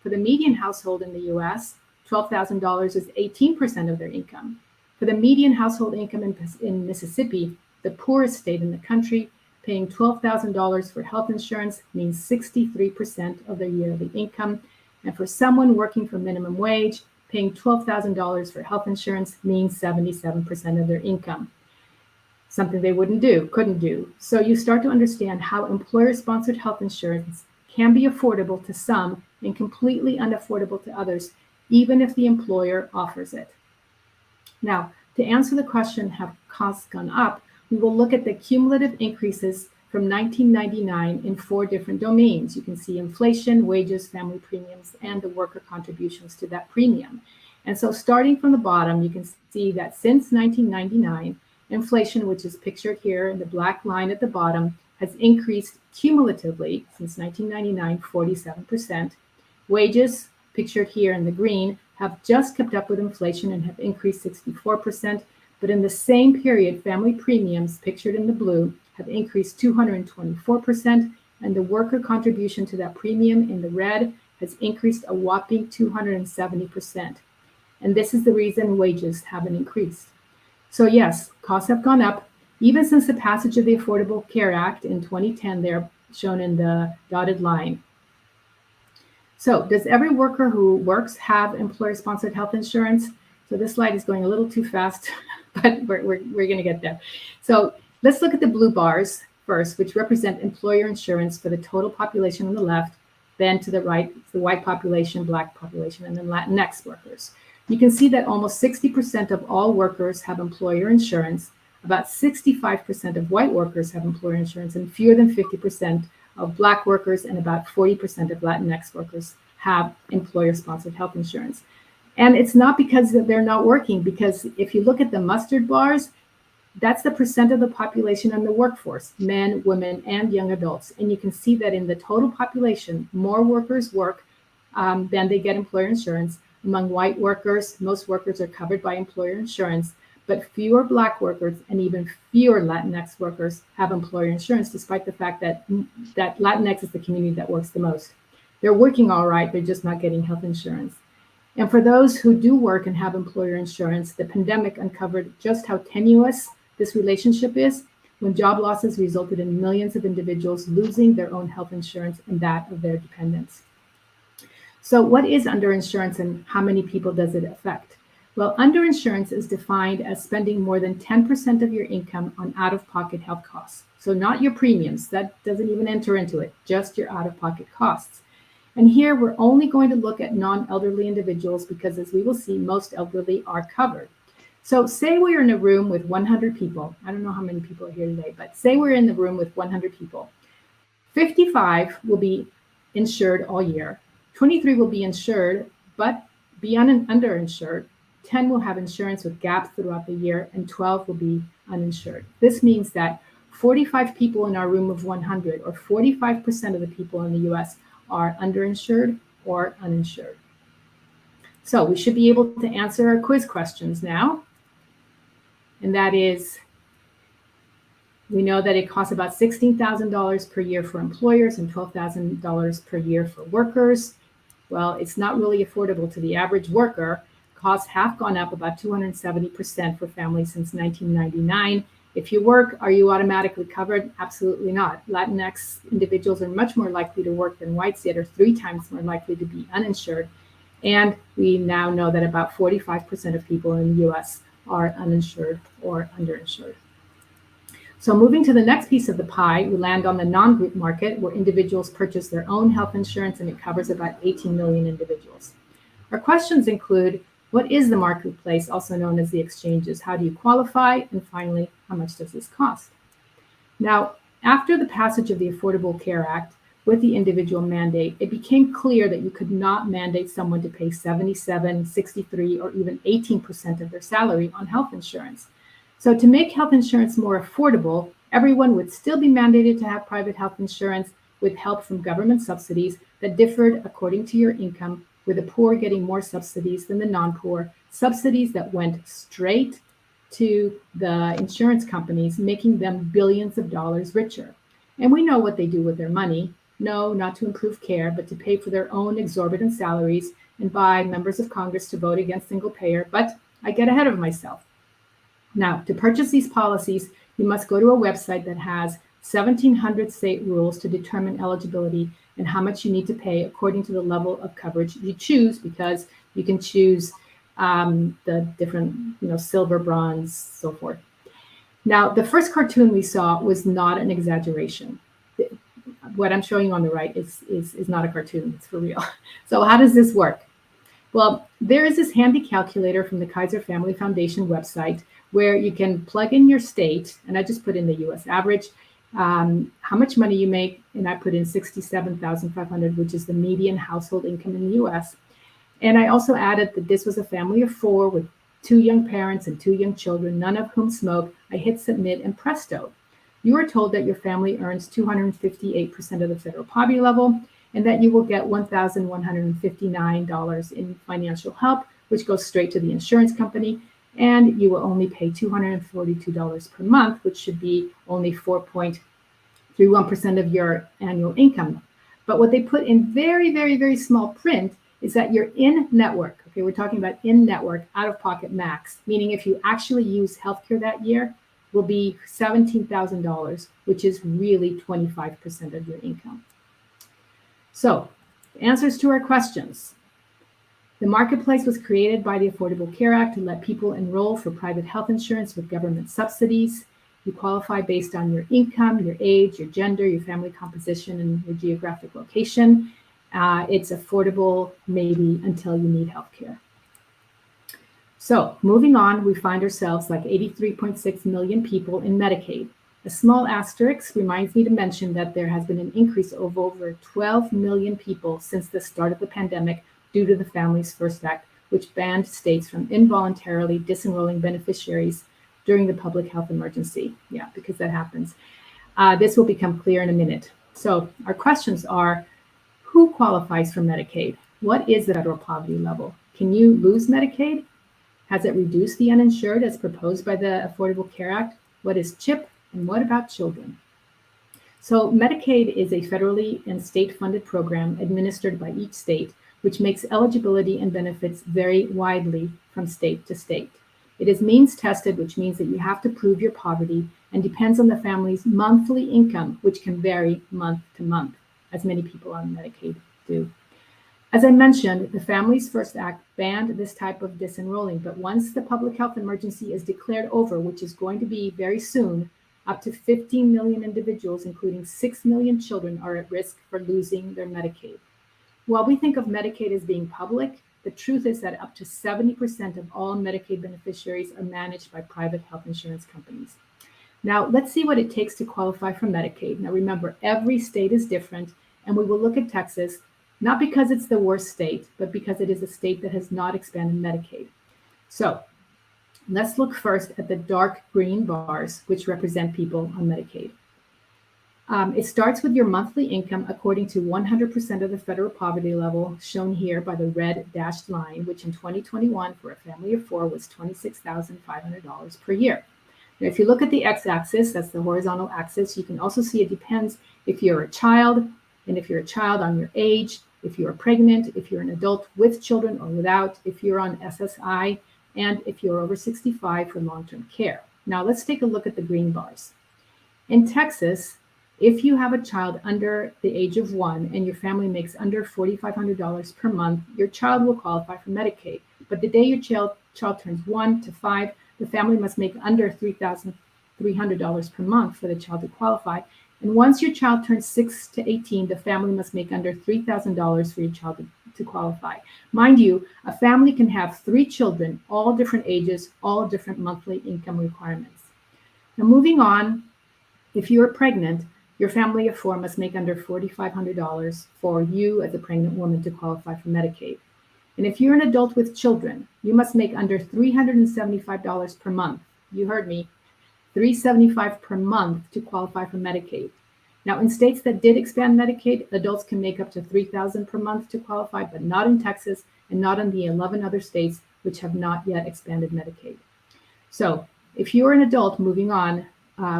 For the median household in the US, $12,000 is 18% of their income. For the median household income in Mississippi, the poorest state in the country, paying $12,000 for health insurance means 63% of their yearly income. And for someone working for minimum wage, paying $12,000 for health insurance means 77% of their income. Something they couldn't do. So you start to understand how employer-sponsored health insurance can be affordable to some and completely unaffordable to others, even if the employer offers it. Now, to answer the question, have costs gone up, we will look at the cumulative increases from 1999 in 4 different domains. You can see inflation, wages, family premiums, and the worker contributions to that premium. And so starting from the bottom, you can see that since 1999, inflation, which is pictured here in the black line at the bottom, has increased cumulatively since 1999, 47%. Wages, pictured here in the green, have just kept up with inflation and have increased 64%. But in the same period, family premiums, pictured in the blue, have increased 224%, and the worker contribution to that premium in the red has increased a whopping 270%. And this is the reason wages haven't increased. So yes, costs have gone up, even since the passage of the Affordable Care Act in 2010, there shown in the dotted line. So does every worker who works have employer-sponsored health insurance? So this slide is going a little too fast, but we're going to get there. So let's look at the blue bars first, which represent employer insurance for the total population on the left, then to the right, the white population, black population, and then Latinx workers. You can see that almost 60% of all workers have employer insurance, about 65% of white workers have employer insurance, and fewer than 50% of black workers and about 40% of Latinx workers have employer-sponsored health insurance. And it's not because they're not working, because if you look at the mustard bars, that's the percent of the population in the workforce, men, women, and young adults. And you can see that in the total population, more workers work than they get employer insurance. Among white workers, most workers are covered by employer insurance, but fewer black workers and even fewer Latinx workers have employer insurance, despite the fact that Latinx is the community that works the most. They're working all right, they're just not getting health insurance. And for those who do work and have employer insurance, the pandemic uncovered just how tenuous this relationship is, when job losses resulted in millions of individuals losing their own health insurance and that of their dependents. So what is underinsurance and how many people does it affect? Well, underinsurance is defined as spending more than 10% of your income on out-of-pocket health costs. So not your premiums, that doesn't even enter into it, just your out-of-pocket costs. And here we're only going to look at non-elderly individuals because, as we will see, most elderly are covered. So say we're in a room with 100 people. I don't know how many people are here today, but say we're in the room with 100 people. 55 will be insured all year. 23 will be insured, but be underinsured. 10 will have insurance with gaps throughout the year, and 12 will be uninsured. This means that 45 people in our room of 100, or 45% of the people in the US, are underinsured or uninsured. So we should be able to answer our quiz questions now. And that is, We know that it costs about $16,000 per year for employers and $12,000 per year for workers. Well, it's not really affordable to the average worker. Costs have gone up about 270% for families since 1999. If you work, are you automatically covered? Absolutely not. Latinx individuals are much more likely to work than whites, yet are 3 times more likely to be uninsured. And we now know that about 45% of people in the US are uninsured or underinsured. So moving to the next piece of the pie, we land on the non-group market, where individuals purchase their own health insurance, and it covers about 18 million individuals. Our questions include, what is the marketplace, also known as the exchanges? How do you qualify? And finally, how much does this cost? Now, after the passage of the Affordable Care Act with the individual mandate, it became clear that you could not mandate someone to pay 77, 63, or even 18% of their salary on health insurance. So to make health insurance more affordable, everyone would still be mandated to have private health insurance with help from government subsidies that differed according to your income, with the poor getting more subsidies than the non-poor, subsidies that went straight to the insurance companies, making them billions of dollars richer. And we know what they do with their money. No, not to improve care, but to pay for their own exorbitant salaries and buy members of Congress to vote against single payer. But I get ahead of myself. Now, to purchase these policies, you must go to a website that has 1,700 state rules to determine eligibility and how much you need to pay according to the level of coverage you choose, because you can choose the different, silver, bronze, so forth. Now, the first cartoon we saw was not an exaggeration. What I'm showing you on the right is not a cartoon, it's for real. So how does this work? Well, there is this handy calculator from the Kaiser Family Foundation website where you can plug in your state, and I just put in the US average, how much money you make, and I put in $67,500, which is the median household income in the US. And I also added that this was a family of 4 with 2 young parents and 2 young children, none of whom smoke. I hit submit, and presto. You are told that your family earns 258% of the federal poverty level, and that you will get $1,159 in financial help, which goes straight to the insurance company, and you will only pay $242 per month, which should be only 4.31% of your annual income. But what they put in very, very, very small print is that you're in network. Okay, we're talking about in network, out of pocket max, meaning if you actually use healthcare that year, will be $17,000, which is really 25% of your income. So, answers to our questions. The marketplace was created by the Affordable Care Act to let people enroll for private health insurance with government subsidies. You qualify based on your income, your age, your gender, your family composition, and your geographic location. It's affordable maybe until you need health care. So moving on, we find ourselves like 83.6 million people in Medicaid. A small asterisk reminds me to mention that there has been an increase of over 12 million people since the start of the pandemic due to the Families First Act, which banned states from involuntarily disenrolling beneficiaries during the public health emergency. Yeah, because that happens. This will become clear in a minute. So our questions are, who qualifies for Medicaid? What is the federal poverty level? Can you lose Medicaid? Has it reduced the uninsured as proposed by the Affordable Care Act? What is CHIP? And what about children? So Medicaid is a federally and state-funded program administered by each state, which makes eligibility and benefits vary widely from state to state. It is means tested, which means that you have to prove your poverty, and depends on the family's monthly income, which can vary month to month, as many people on Medicaid do. As I mentioned, the Families First Act banned this type of disenrolling, but once the public health emergency is declared over, which is going to be very soon, up to 15 million individuals, including 6 million children, are at risk for losing their Medicaid. While we think of Medicaid as being public, the truth is that up to 70% of all Medicaid beneficiaries are managed by private health insurance companies. Now, let's see what it takes to qualify for Medicaid. Now, remember, every state is different, and we will look at Texas, not because it's the worst state, but because it is a state that has not expanded Medicaid. So let's look first at the dark green bars, which represent people on Medicaid. It starts with your monthly income according to 100% of the federal poverty level, shown here by the red dashed line, which in 2021 for a family of 4 was $26,500 per year. Now, if you look at the x-axis, that's the horizontal axis, you can also see it depends if you're a child, and if you're a child on your age, if you're pregnant, if you're an adult with children or without, if you're on SSI, and if you're over 65 for long-term care. Now, let's take a look at the green bars. In Texas, if you have a child under the age of 1 and your family makes under $4,500 per month, your child will qualify for Medicaid. But the day your child turns 1 to 5, the family must make under $3,300 per month for the child to qualify. And once your child turns 6 to 18, the family must make under $3,000 for your child to qualify. Mind you, a family can have 3 children, all different ages, all different monthly income requirements. Now, moving on, if you are pregnant, your family of 4 must make under $4,500 for you as a pregnant woman to qualify for Medicaid. And if you're an adult with children, you must make under $375 per month. You heard me, $375 per month to qualify for Medicaid. Now, in states that did expand Medicaid, adults can make up to $3,000 per month to qualify, but not in Texas and not in the 11 other states which have not yet expanded Medicaid. So if you're an adult moving on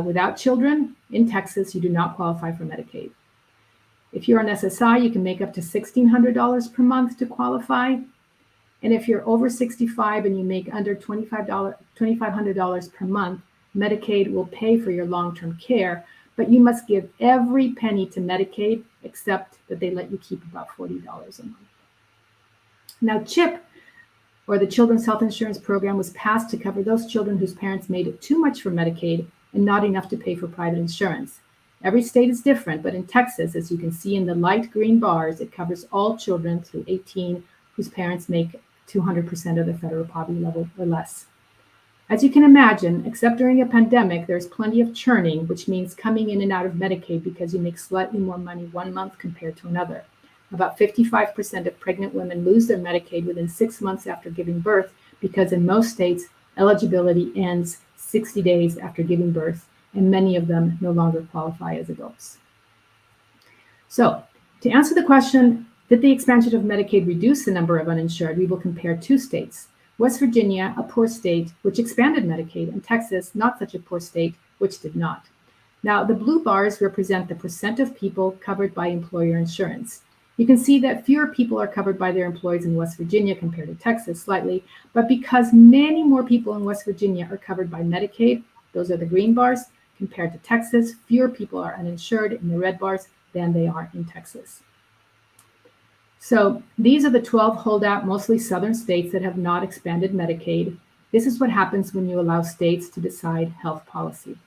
without children in Texas, you do not qualify for Medicaid. If you're on SSI, you can make up to $1,600 per month to qualify. And if you're over 65 and you make under $2,500 per month, Medicaid will pay for your long-term care, but you must give every penny to Medicaid except that they let you keep about $40 a month. Now, CHIP, or the Children's Health Insurance Program, was passed to cover those children whose parents made it too much for Medicaid and not enough to pay for private insurance. Every state is different, but in Texas, as you can see in the light green bars, it covers all children through 18 whose parents make 200% of the federal poverty level or less. As you can imagine, except during a pandemic, there's plenty of churning, which means coming in and out of Medicaid because you make slightly more money one month compared to another. About 55% of pregnant women lose their Medicaid within 6 months after giving birth because in most states, eligibility ends 60 days after giving birth, and many of them no longer qualify as adults. So, to answer the question, did the expansion of Medicaid reduce the number of uninsured? We will compare 2 states. West Virginia, a poor state, which expanded Medicaid, and Texas, not such a poor state, which did not. Now, the blue bars represent the percent of people covered by employer insurance. You can see that fewer people are covered by their employees in West Virginia compared to Texas slightly, but because many more people in West Virginia are covered by Medicaid, those are the green bars, compared to Texas, fewer people are uninsured in the red bars than they are in Texas. So these are the 12 holdout, mostly southern states that have not expanded Medicaid. This is what happens when you allow states to decide health policy.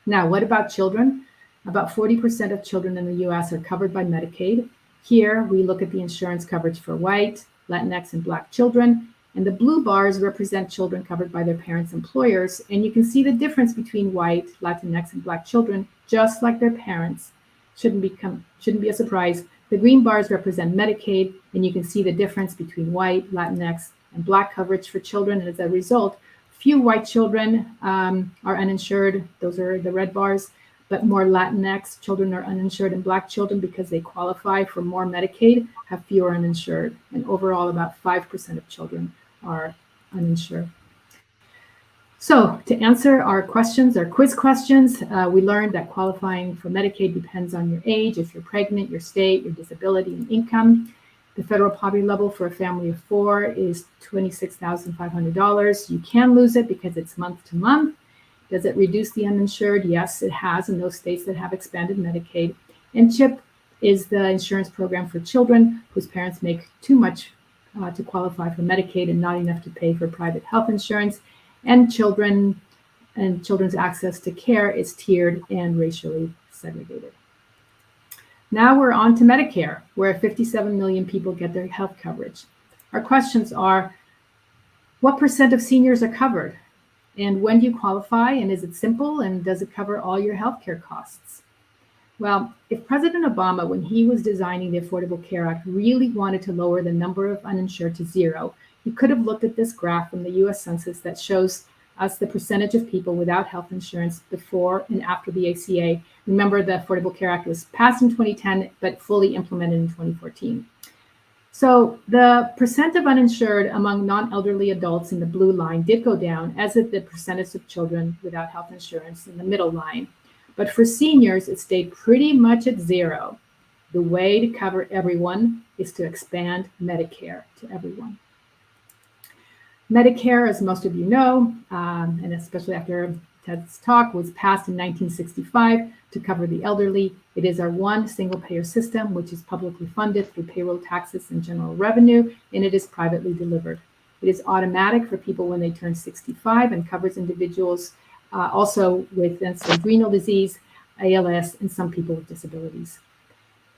Now, what about children? About 40% of children in the US are covered by Medicaid. Here, we look at the insurance coverage for white, Latinx, and Black children, and the blue bars represent children covered by their parents' employers, and you can see the difference between white, Latinx, and Black children, just like their parents. Shouldn't be a surprise. The green bars represent Medicaid, and you can see the difference between white, Latinx, and Black coverage for children, and as a result, few white children are uninsured. Those are the red bars. But more Latinx children are uninsured, and Black children, because they qualify for more Medicaid, have fewer uninsured. And overall, about 5% of children are uninsured. So to answer our questions, our quiz questions, we learned that qualifying for Medicaid depends on your age, if you're pregnant, your state, your disability, and income. The federal poverty level for a family of 4 is $26,500. You can lose it because it's month to month. Does it reduce the uninsured? Yes, it has in those states that have expanded Medicaid. And CHIP is the insurance program for children whose parents make too much to qualify for Medicaid and not enough to pay for private health insurance. And children's access to care is tiered and racially segregated. Now we're on to Medicare, where 57 million people get their health coverage. Our questions are, what percent of seniors are covered? And when do you qualify? And is it simple? And does it cover all your healthcare costs? Well, if President Obama, when he was designing the Affordable Care Act, really wanted to lower the number of uninsured to 0, he could have looked at this graph from the US Census that shows us the percentage of people without health insurance before and after the ACA. Remember, the Affordable Care Act was passed in 2010, but fully implemented in 2014. So the percent of uninsured among non-elderly adults in the blue line did go down, as did the percentage of children without health insurance in the middle line. But for seniors, it stayed pretty much at zero. The way to cover everyone is to expand Medicare to everyone. Medicare, as most of you know, and especially after Ted's talk, was passed in 1965 to cover the elderly. It is our one single-payer system, which is publicly funded through payroll taxes and general revenue, and it is privately delivered. It is automatic for people when they turn 65 and covers individuals also with end-stage renal disease, ALS, and some people with disabilities.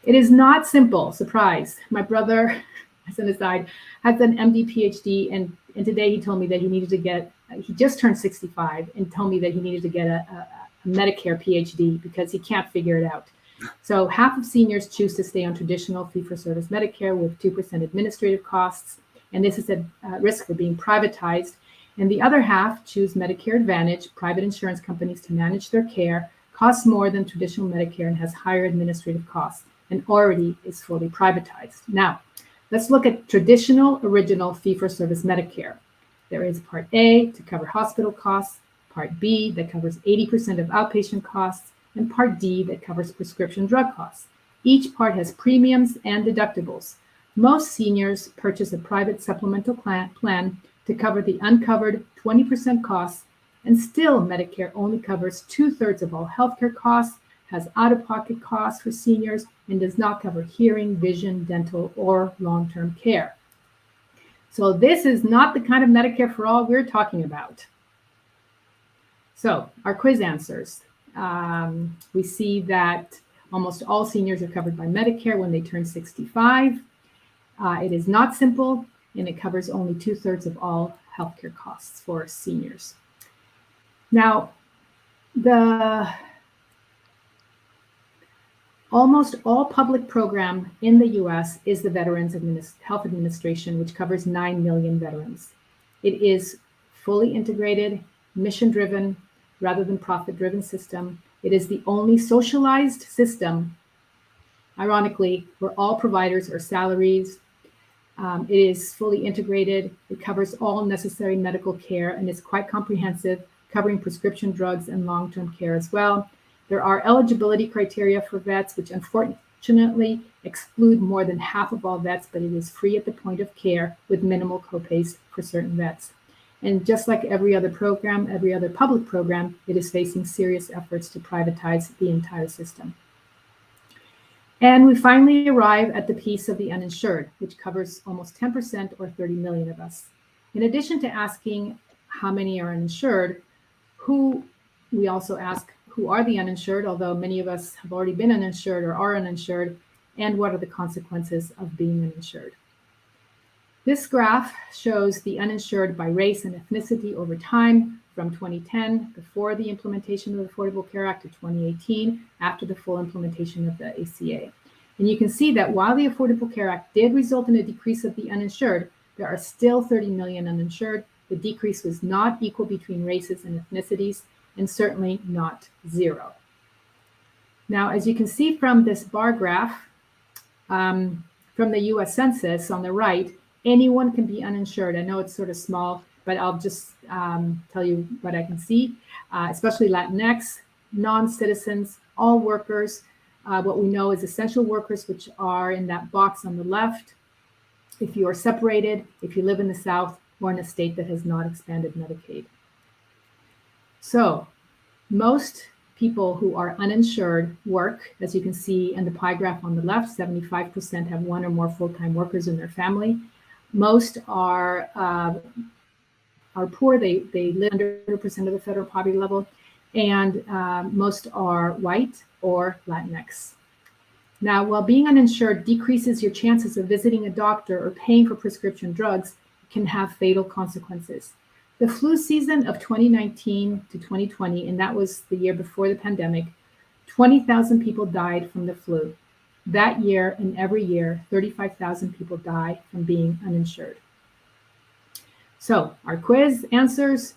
It is not simple. Surprise. My brother, as an aside, has an MD PhD, and today he told me that he needed to get, he just turned 65 and told me that he needed to get a Medicare PhD because he can't figure it out. So half of seniors choose to stay on traditional fee-for-service Medicare with 2% administrative costs, and this is at risk for being privatized. And the other half choose Medicare Advantage, private insurance companies to manage their care, costs more than traditional Medicare and has higher administrative costs, and already is fully privatized. Now, let's look at traditional original fee-for-service Medicare. There is Part A to cover hospital costs, Part B that covers 80% of outpatient costs, and Part D that covers prescription drug costs. Each part has premiums and deductibles. Most seniors purchase a private supplemental plan to cover the uncovered 20% costs, and still Medicare only covers 2/3 of all healthcare costs, has out-of-pocket costs for seniors, and does not cover hearing, vision, dental, or long-term care. So this is not the kind of Medicare for all we're talking about. So our quiz answers. We see that almost all seniors are covered by Medicare when they turn 65. It is not simple, and it covers only 2/3 of all healthcare costs for seniors. Now, almost all public program in the US is the Veterans Health Administration, which covers 9 million veterans. It is fully integrated, mission-driven, rather than profit-driven system. It is the only socialized system, ironically, where all providers are salaries. It is fully integrated. It covers all necessary medical care and is quite comprehensive, covering prescription drugs and long-term care as well. There are eligibility criteria for vets, which unfortunately exclude more than half of all vets, but it is free at the point of care with minimal copays for certain vets. And just like every other program, every other public program, it is facing serious efforts to privatize the entire system. And we finally arrive at the piece of the uninsured, which covers almost 10% or 30 million of us. In addition to asking how many are uninsured, we also ask who are the uninsured, although many of us have already been uninsured or are uninsured, and what are the consequences of being uninsured. This graph shows the uninsured by race and ethnicity over time from 2010, before the implementation of the Affordable Care Act, to 2018, after the full implementation of the ACA. And you can see that while the Affordable Care Act did result in a decrease of the uninsured, there are still 30 million uninsured. The decrease was not equal between races and ethnicities, and certainly not zero. Now, as you can see from this bar graph, from the US Census on the right, anyone can be uninsured. I know it's sort of small, but I'll just tell you what I can see, especially Latinx, non-citizens, all workers. What we know is essential workers, which are in that box on the left. If you are separated, if you live in the South, or in a state that has not expanded Medicaid. So most people who are uninsured work, as you can see in the pie graph on the left. 75% have one or more full-time workers in their family. Most are poor. They live under 100% of the federal poverty level, and most are white or Latinx. Now, while being uninsured decreases your chances of visiting a doctor or paying for prescription drugs, it can have fatal consequences. The flu season of 2019 to 2020, and that was the year before the pandemic, 20,000 people died from the flu. That year and every year, 35,000 people die from being uninsured. So our quiz answers,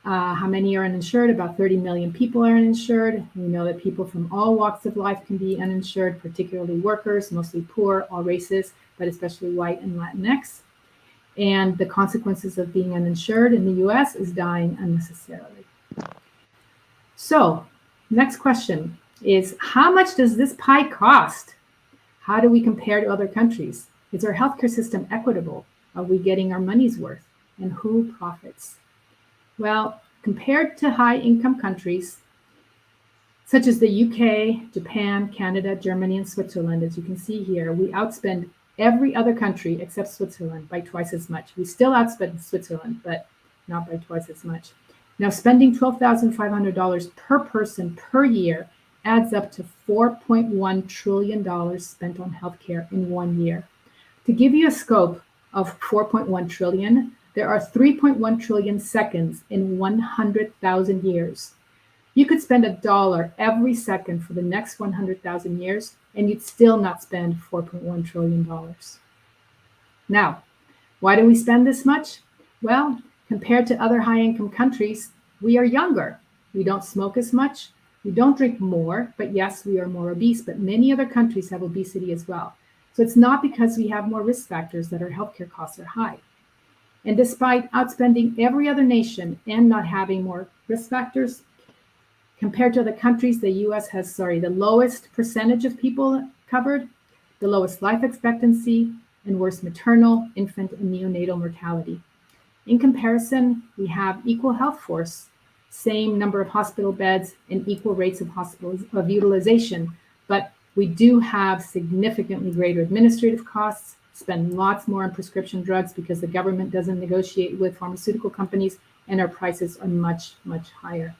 How many are uninsured? About 30 million people are uninsured. We know that people from all walks of life can be uninsured, particularly workers, mostly poor, all races, but especially white and Latinx. And the consequences of being uninsured in the US is dying unnecessarily. So, next question is, how much does this pie cost? How do we compare to other countries? Is our healthcare system equitable? Are we getting our money's worth? And who profits? Well, compared to high-income countries, such as the UK, Japan, Canada, Germany, and Switzerland, as you can see here, we outspend every other country except Switzerland by twice as much. We still outspend Switzerland, but not by twice as much. Now, spending $12,500 per person per year adds up to $4.1 trillion spent on healthcare in 1 year. To give you a scope of 4.1 trillion, there are 3.1 trillion seconds in 100,000 years. You could spend $1 every second for the next 100,000 years, and you'd still not spend $4.1 trillion. Now, why do we spend this much? Well, compared to other high-income countries, we are younger. We don't smoke as much. We don't drink more, but yes, we are more obese, but many other countries have obesity as well. So it's not because we have more risk factors that our healthcare costs are high. And despite outspending every other nation and not having more risk factors, compared to other countries, the US has, the lowest percentage of people covered, the lowest life expectancy, and worst maternal, infant, and neonatal mortality. In comparison, we have equal health force, same number of hospital beds, and equal rates of utilization, but we do have significantly greater administrative costs, spend lots more on prescription drugs because the government doesn't negotiate with pharmaceutical companies, and our prices are much, much higher.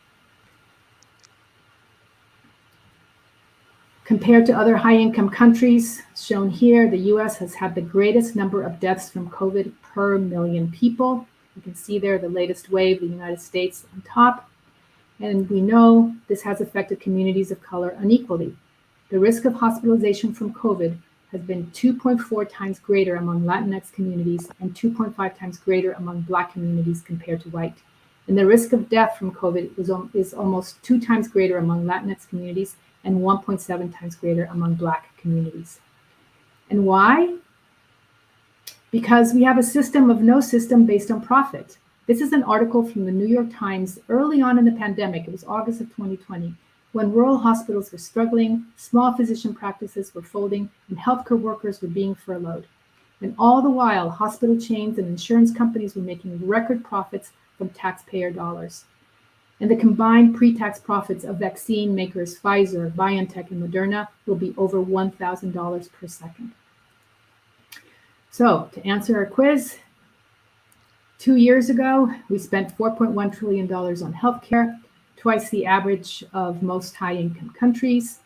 Compared to other high-income countries, shown here, the US has had the greatest number of deaths from COVID per million people. You can see there the latest wave, the United States on top. And we know this has affected communities of color unequally. The risk of hospitalization from COVID has been 2.4 times greater among Latinx communities and 2.5 times greater among Black communities compared to white. And the risk of death from COVID is almost 2 times greater among Latinx communities and 1.7 times greater among Black communities. And why? Because we have a system of no system based on profit. This is an article from the New York Times early on in the pandemic. It was August of 2020, when rural hospitals were struggling, small physician practices were folding, and healthcare workers were being furloughed. And all the while, hospital chains and insurance companies were making record profits from taxpayer dollars. And the combined pre-tax profits of vaccine makers Pfizer, BioNTech, and Moderna will be over $1,000 per second. So to answer our quiz, 2 years ago, we spent $4.1 trillion on healthcare, twice the average of most high-income countries.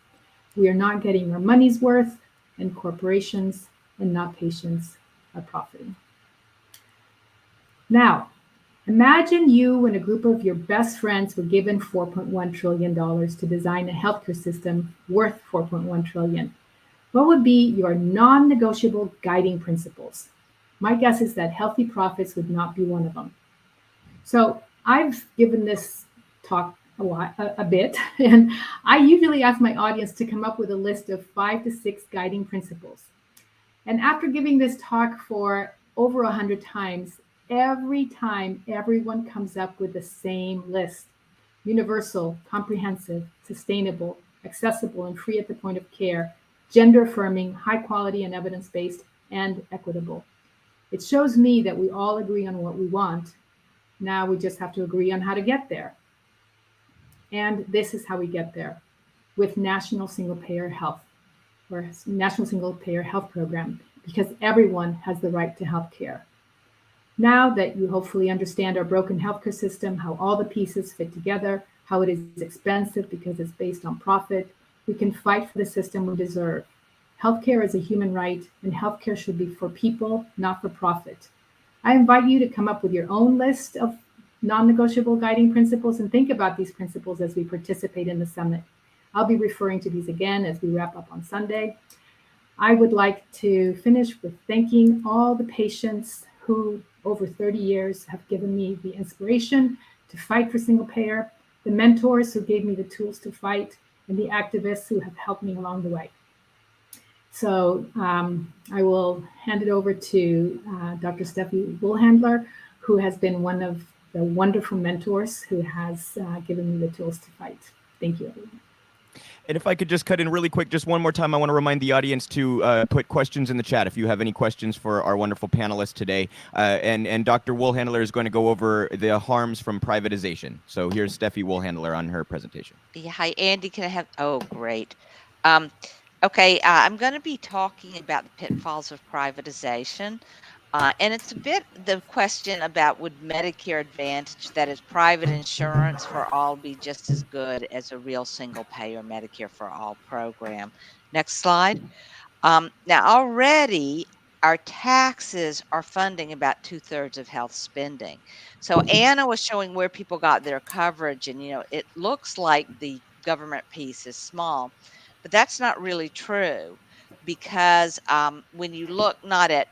We are not getting our money's worth, and corporations and not patients are profiting. Now, imagine you and a group of your best friends were given $4.1 trillion to design a healthcare system worth $4.1 trillion. What would be your non-negotiable guiding principles? My guess is that healthy profits would not be one of them. So I've given this talk a bit, and I usually ask my audience to come up with a list of 5 to 6 guiding principles. And after giving this talk for over 100 times, every time everyone comes up with the same list: universal, comprehensive, sustainable, accessible, and free at the point of care, gender affirming, high quality and evidence-based, and equitable. It shows me that we all agree on what we want. Now we just have to agree on how to get there. And this is how we get there, with National Single Payer Health, or National Single Payer Health Program, because everyone has the right to health care. Now that you hopefully understand our broken healthcare system, how all the pieces fit together, how it is expensive because it's based on profit, we can fight for the system we deserve. Healthcare is a human right, and healthcare should be for people, not for profit. I invite you to come up with your own list of non-negotiable guiding principles and think about these principles as we participate in the summit. I'll be referring to these again as we wrap up on Sunday. I would like to finish with thanking all the patients who over 30 years have given me the inspiration to fight for single payer, the mentors who gave me the tools to fight, and the activists who have helped me along the way. So I will hand it over to Dr. Steffi Woolhandler, who has been one of the wonderful mentors who has given me the tools to fight. Thank you, everyone. And if I could just cut in really quick, just one more time, I want to remind the audience to put questions in the chat if you have any questions for our wonderful panelists today. And Dr. Woolhandler is going to go over the harms from privatization. So here's Steffi Woolhandler on her presentation. Yeah, hi, Andy. Can I have? Oh, great. Okay, I'm going to be talking about the pitfalls of privatization. And it's a bit the question about would Medicare Advantage, that is private insurance for all, be just as good as a real single payer Medicare for all program? Next slide. Now, already our taxes are funding about 2/3 of health spending. So Anna was showing where people got their coverage, and it looks like the government piece is small, but that's not really true, because when you look not at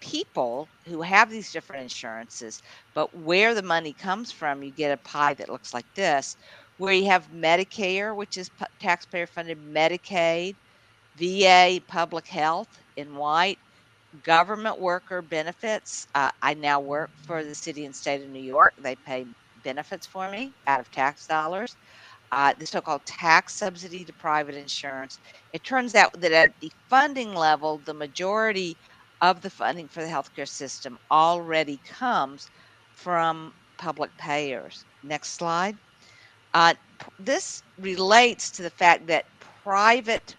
people who have these different insurances, but where the money comes from, you get a pie that looks like this, where you have Medicare, which is taxpayer funded, Medicaid, VA, public health in white, government worker benefits. I now work for the city and state of New York. They pay benefits for me out of tax dollars. The so-called tax subsidy to private insurance. It turns out that at the funding level, the majority of the funding for the healthcare system already comes from public payers. Next slide. This relates to the fact that private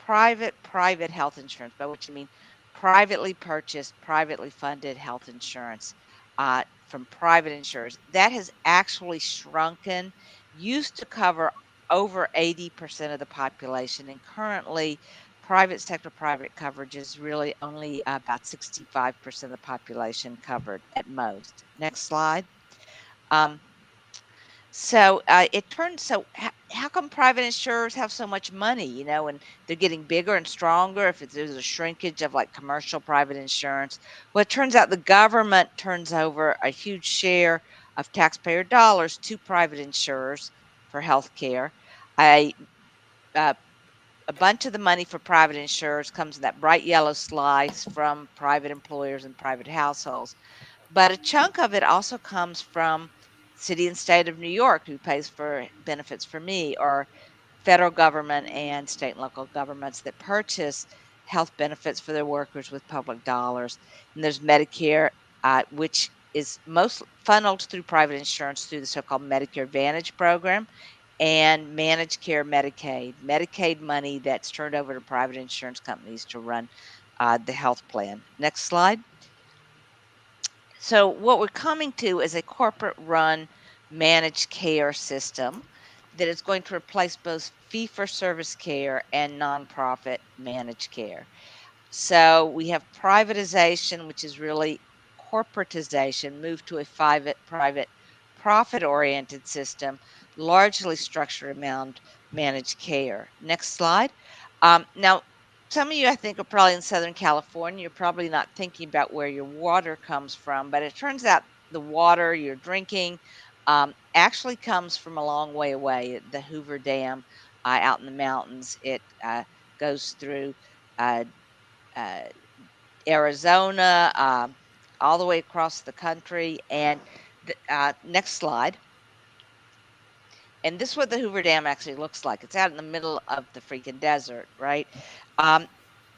health insurance, by which I mean privately purchased, privately funded health insurance from private insurers, that has actually shrunken, used to cover over 80% of the population, and currently private sector private coverage is really only about 65% of the population covered at most. Next slide. So how come private insurers have so much money, and they're getting bigger and stronger if there's a shrinkage of like commercial private insurance? Well, it turns out the government turns over a huge share of taxpayer dollars to private insurers for healthcare. A bunch of the money for private insurers comes in that bright yellow slice from private employers and private households. But a chunk of it also comes from city and state of New York, who pays for benefits for me, or federal government and state and local governments that purchase health benefits for their workers with public dollars. And there's Medicare, which is most funneled through private insurance through the so-called Medicare Advantage program, and managed care Medicaid money that's turned over to private insurance companies to run the health plan. Next slide. So what we're coming to is a corporate-run managed care system that is going to replace both fee-for-service care and nonprofit managed care. So we have privatization, which is really corporatization, moved to a private profit-oriented system, largely structured around managed care. Next slide. Now, some of you, I think, are probably in Southern California. You're probably not thinking about where your water comes from, but it turns out the water you're drinking actually comes from a long way away. The Hoover Dam out in the mountains. It goes through Arizona, all the way across the country. And next slide. And this is what the Hoover Dam actually looks like. It's out in the middle of the freaking desert, right?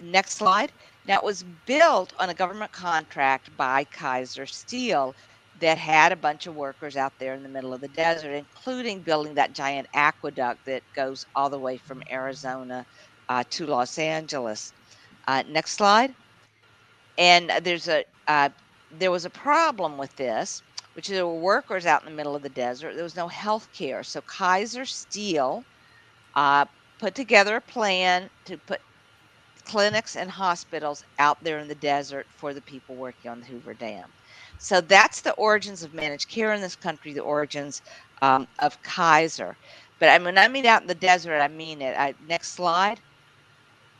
Next slide. Now, it was built on a government contract by Kaiser Steel that had a bunch of workers out there in the middle of the desert, including building that giant aqueduct that goes all the way from Arizona to Los Angeles. Next slide. And there was a problem with this, which there were workers out in the middle of the desert. There was no health care. So Kaiser Steel put together a plan to put clinics and hospitals out there in the desert for the people working on the Hoover Dam. So that's the origins of managed care in this country, the origins of Kaiser. But when I mean out in the desert, I mean it. Next slide.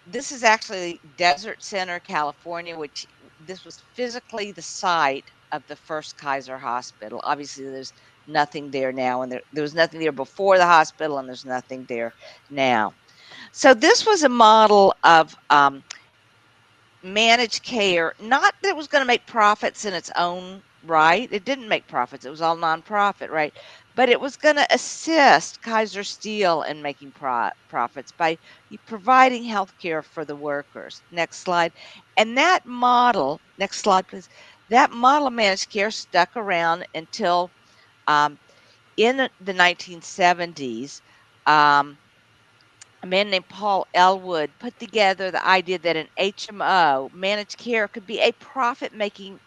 This is actually Desert Center, California, which this was physically the site of the first Kaiser Hospital. Obviously, there's nothing there now, and there was nothing there before the hospital, and there's nothing there now. So this was a model of managed care, not that it was going to make profits in its own right. It didn't make profits. It was all nonprofit, right? But it was going to assist Kaiser Steel in making profits by providing health care for the workers. Next slide. And that model, next slide, please. That model of managed care stuck around until in the 1970s. A man named Paul Elwood put together the idea that an HMO, managed care, could be a profit making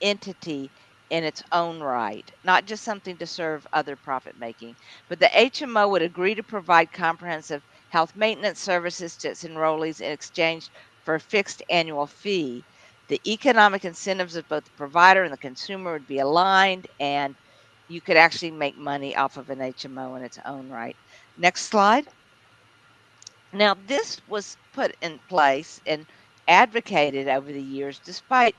entity in its own right, not just something to serve other profit making. But the HMO would agree to provide comprehensive health maintenance services to its enrollees in exchange for a fixed annual fee. The economic incentives of both the provider and the consumer would be aligned, and you could actually make money off of an HMO in its own right. Next slide. Now, this was put in place and advocated over the years despite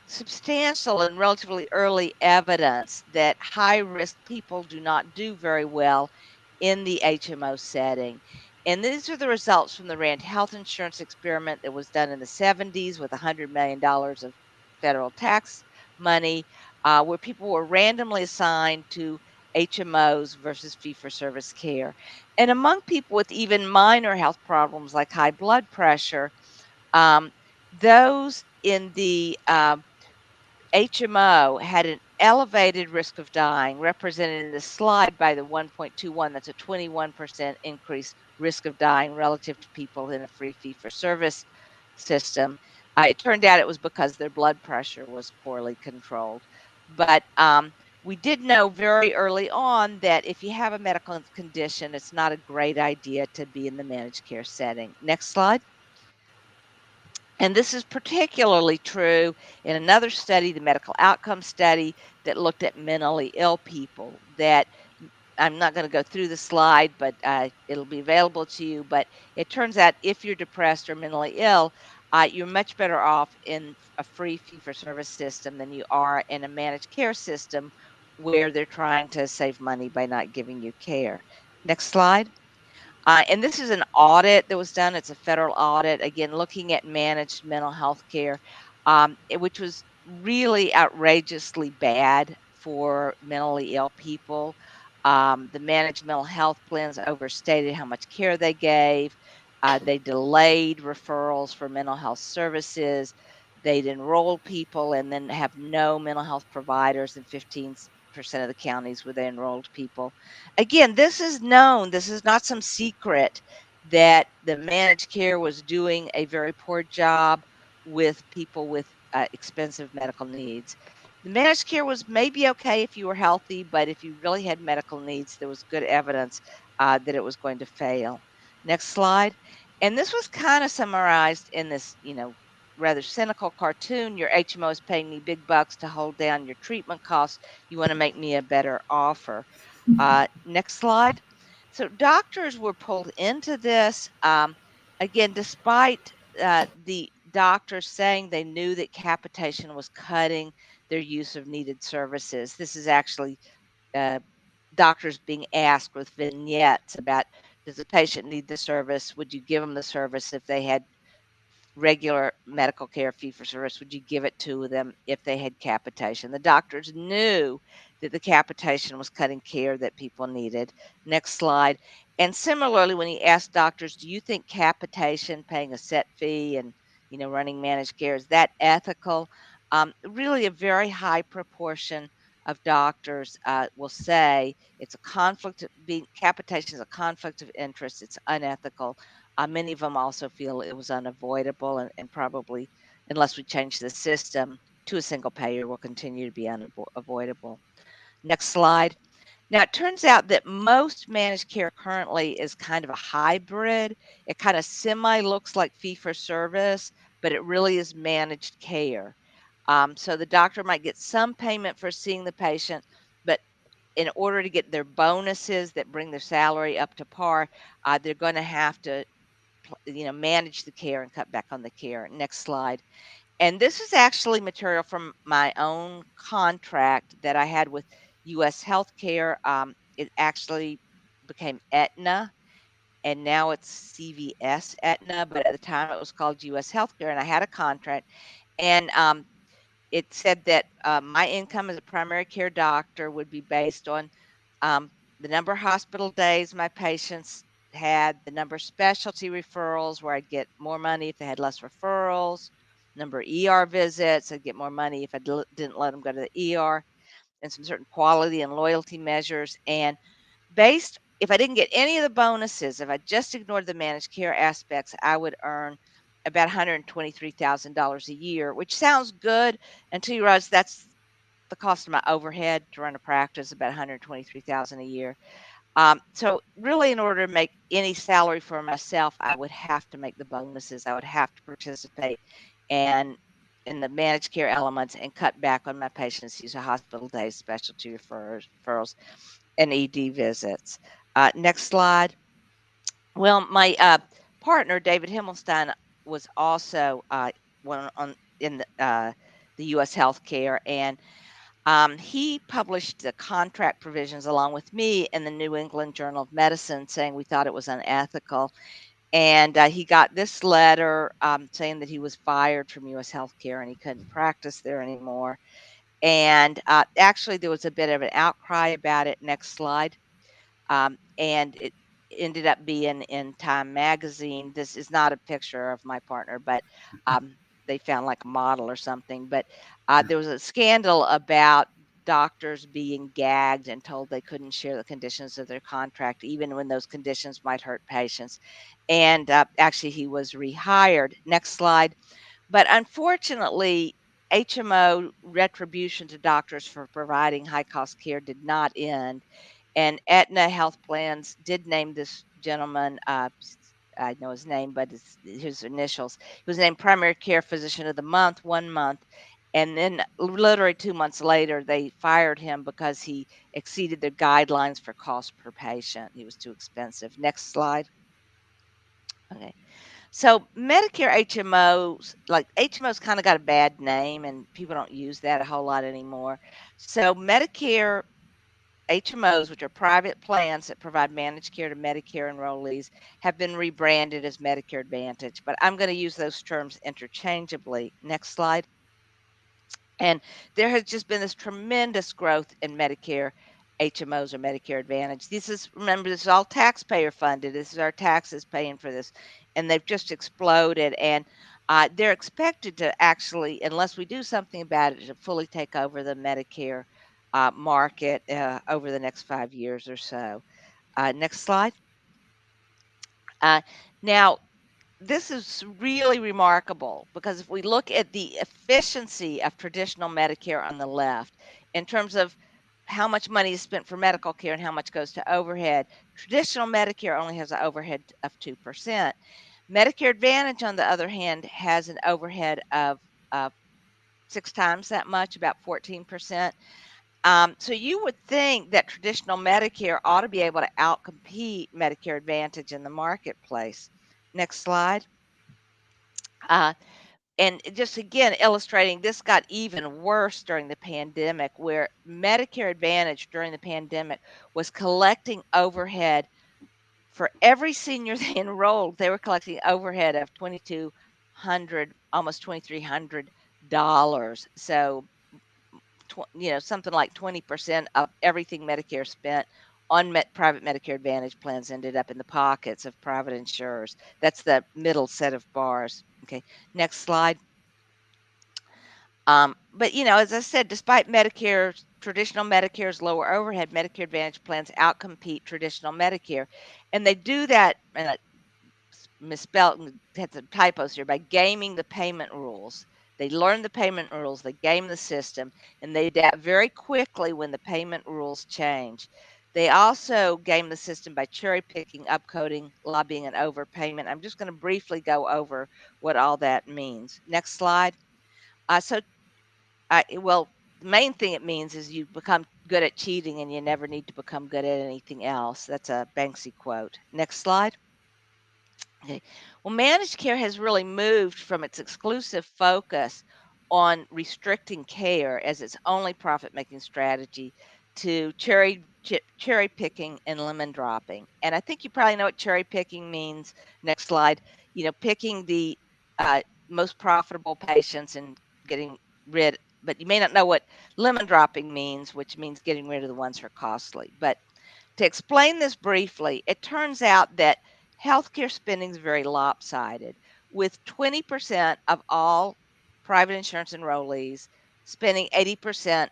substantial and relatively early evidence that high risk people do not do very well in the HMO setting. And these are the results from the Rand health insurance experiment that was done in the 70s with $100 million of federal tax money, where people were randomly assigned to HMOs versus fee for service care. And among people with even minor health problems like high blood pressure, um, those in the HMO had an elevated risk of dying, represented in this slide by the 1.21. That's a 21% increase risk of dying relative to people in a free fee for service system. It turned out it was because their blood pressure was poorly controlled. But we did know very early on that if you have a medical condition, it's not a great idea to be in the managed care setting. Next slide. And this is particularly true in another study, the medical outcome study, that looked at mentally ill people. That I'm not going to go through the slide, but it'll be available to you. But it turns out if you're depressed or mentally ill, you're much better off in a free fee for service system than you are in a managed care system where they're trying to save money by not giving you care. Next slide. And this is an audit that was done. It's a federal audit, again, looking at managed mental health care, which was really outrageously bad for mentally ill people. The managed mental health plans overstated how much care they gave. They delayed referrals for mental health services. They'd enroll people and then have no mental health providers in 15% of the counties where they enrolled people. Again, this is known. This is not some secret that the managed care was doing a very poor job with people with expensive medical needs. The managed care was maybe okay if you were healthy, but if you really had medical needs, there was good evidence that it was going to fail. Next slide. And this was kind of summarized in this, rather cynical cartoon. Your HMO is paying me big bucks to hold down your treatment costs. You want to make me a better offer. Next slide. So doctors were pulled into this. Again, despite the doctors saying they knew that capitation was cutting their use of needed services. This is actually uh, doctors being asked with vignettes about, does the patient need the service? Would you give them the service if they had regular medical care fee for service? Would you give it to them if they had capitation? The doctors knew that the capitation was cutting care that people needed. Next slide. And similarly, when he asked doctors, do you think capitation, paying a set fee and running managed care, is that ethical? Really a very high proportion of doctors will say it's a conflict. Being capitation is a conflict of interest. It's unethical. Many of them also feel it was unavoidable, and probably, unless we change the system to a single payer, will continue to be unavoidable. Next slide. Now, it turns out that most managed care currently is kind of a hybrid. It kind of semi looks like fee for service, but it really is managed care. So the doctor might get some payment for seeing the patient, but in order to get their bonuses that bring their salary up to par, they're going to have to manage the care and cut back on the care. Next slide. And this is actually material from my own contract that I had with U.S. Healthcare. It actually became Aetna, and now it's CVS Aetna, but at the time it was called U.S. Healthcare, and I had a contract, and it said that my income as a primary care doctor would be based on the number of hospital days my patients had, the number of specialty referrals where I'd get more money if they had less referrals, number of ER visits, I'd get more money if I didn't let them go to the ER, and some certain quality and loyalty measures. And based, if I didn't get any of the bonuses, if I just ignored the managed care aspects, I would earn about $123,000 a year, which sounds good until you realize that's the cost of my overhead to run a practice, about $123,000 a year. So really, in order to make any salary for myself, I would have to make the bonuses. I would have to participate and in the managed care elements and cut back on my patients' use of hospital days, specialty referrals, and ED visits. Next slide. Well, my partner, David Himmelstein, was also one on in the U.S. healthcare, and he published the contract provisions along with me in the New England Journal of Medicine, saying we thought it was unethical. And he got this letter saying that he was fired from U.S. healthcare and he couldn't practice there anymore. And actually, there was a bit of an outcry about it. Next slide. And it ended up being in Time magazine. This is not a picture of my partner, but they found like a model or something. But there was a scandal about doctors being gagged and told they couldn't share the conditions of their contract, even when those conditions might hurt patients. And actually, he was rehired. Next slide. But unfortunately, HMO retribution to doctors for providing high cost care did not end. And Aetna Health Plans did name this gentleman, I know his name, but it's his initials. He was named Primary Care Physician of the Month 1 month. And then literally 2 months later, they fired him because he exceeded the guidelines for cost per patient. He was too expensive. Next slide. Okay. So Medicare HMOs, like HMOs kind of got a bad name and people don't use that a whole lot anymore. So Medicare HMOs, which are private plans that provide managed care to Medicare enrollees, have been rebranded as Medicare Advantage, but I'm going to use those terms interchangeably. Next slide. And there has just been this tremendous growth in Medicare HMOs or Medicare Advantage. Remember, this is all taxpayer funded. This is our taxes paying for this. And they've just exploded. And they're expected to actually, unless we do something about it, to fully take over the Medicare market over the next 5 years or so. Next slide. Now, this is really remarkable because if we look at the efficiency of traditional Medicare on the left, in terms of how much money is spent for medical care and how much goes to overhead, traditional Medicare only has an overhead of 2%. Medicare Advantage, on the other hand, has an overhead of 6 times that much, about 14%. So you would think that traditional Medicare ought to be able to outcompete Medicare Advantage in the marketplace. Next slide. And just again illustrating this got even worse during the pandemic, where Medicare Advantage during the pandemic was collecting overhead for every senior they enrolled. They were collecting overhead of $2,200, almost $2,300. So something like 20% of everything Medicare spent on private Medicare Advantage plans ended up in the pockets of private insurers. That's the middle set of bars. Okay, next slide. But as I said, despite traditional Medicare's lower overhead, Medicare Advantage plans outcompete traditional Medicare, and they do that. And I misspelled and had some typos here, by gaming the payment rules. They learn the payment rules, they game the system, and they adapt very quickly when the payment rules change. They also game the system by cherry picking, upcoding, lobbying, and overpayment. I'm just going to briefly go over what all that means. Next slide. The main thing it means is you become good at cheating and you never need to become good at anything else. That's a Banksy quote. Next slide. Okay. Well, managed care has really moved from its exclusive focus on restricting care as its only profit-making strategy to cherry picking and lemon dropping. And I think you probably know what cherry picking means. Next slide. Picking the uh, most profitable patients and getting rid. But you may not know what lemon dropping means, which means getting rid of the ones who are costly. But to explain this briefly, it turns out that healthcare spending is very lopsided, with 20% of all private insurance enrollees spending 80%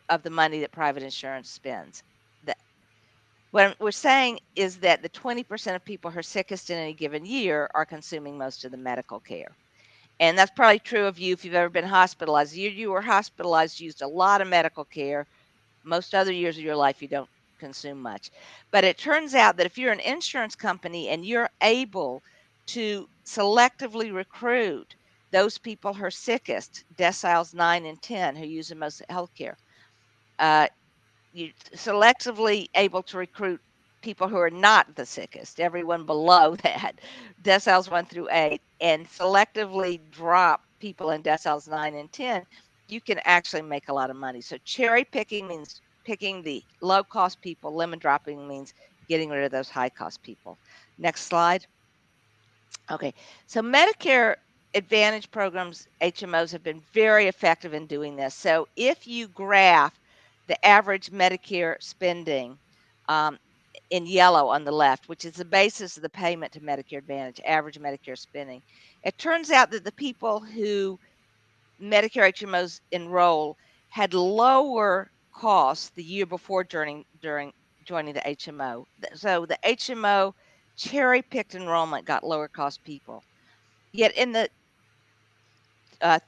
of the money that private insurance spends. What we're saying is that the 20% of people who are sickest in any given year are consuming most of the medical care. And that's probably true of you if you've ever been hospitalized. You were hospitalized, used a lot of medical care. Most other years of your life, you don't consume much. But it turns out that if you're an insurance company and you're able to selectively recruit those people who are sickest, deciles 9 and 10, who use the most healthcare, uh, you selectively able to recruit people who are not the sickest, everyone below that, deciles 1 through 8, and selectively drop people in deciles 9 and 10, you can actually make a lot of money. So cherry picking means picking the low cost people, lemon dropping means getting rid of those high cost people. Next slide. Okay, so Medicare Advantage programs, HMOs, have been very effective in doing this. So if you graph the average Medicare spending um, in yellow on the left, which is the basis of the payment to Medicare Advantage, average Medicare spending, it turns out that the people who Medicare HMOs enroll had lower costs the year before during joining the HMO. So the HMO cherry picked enrollment got lower cost people. Yet in the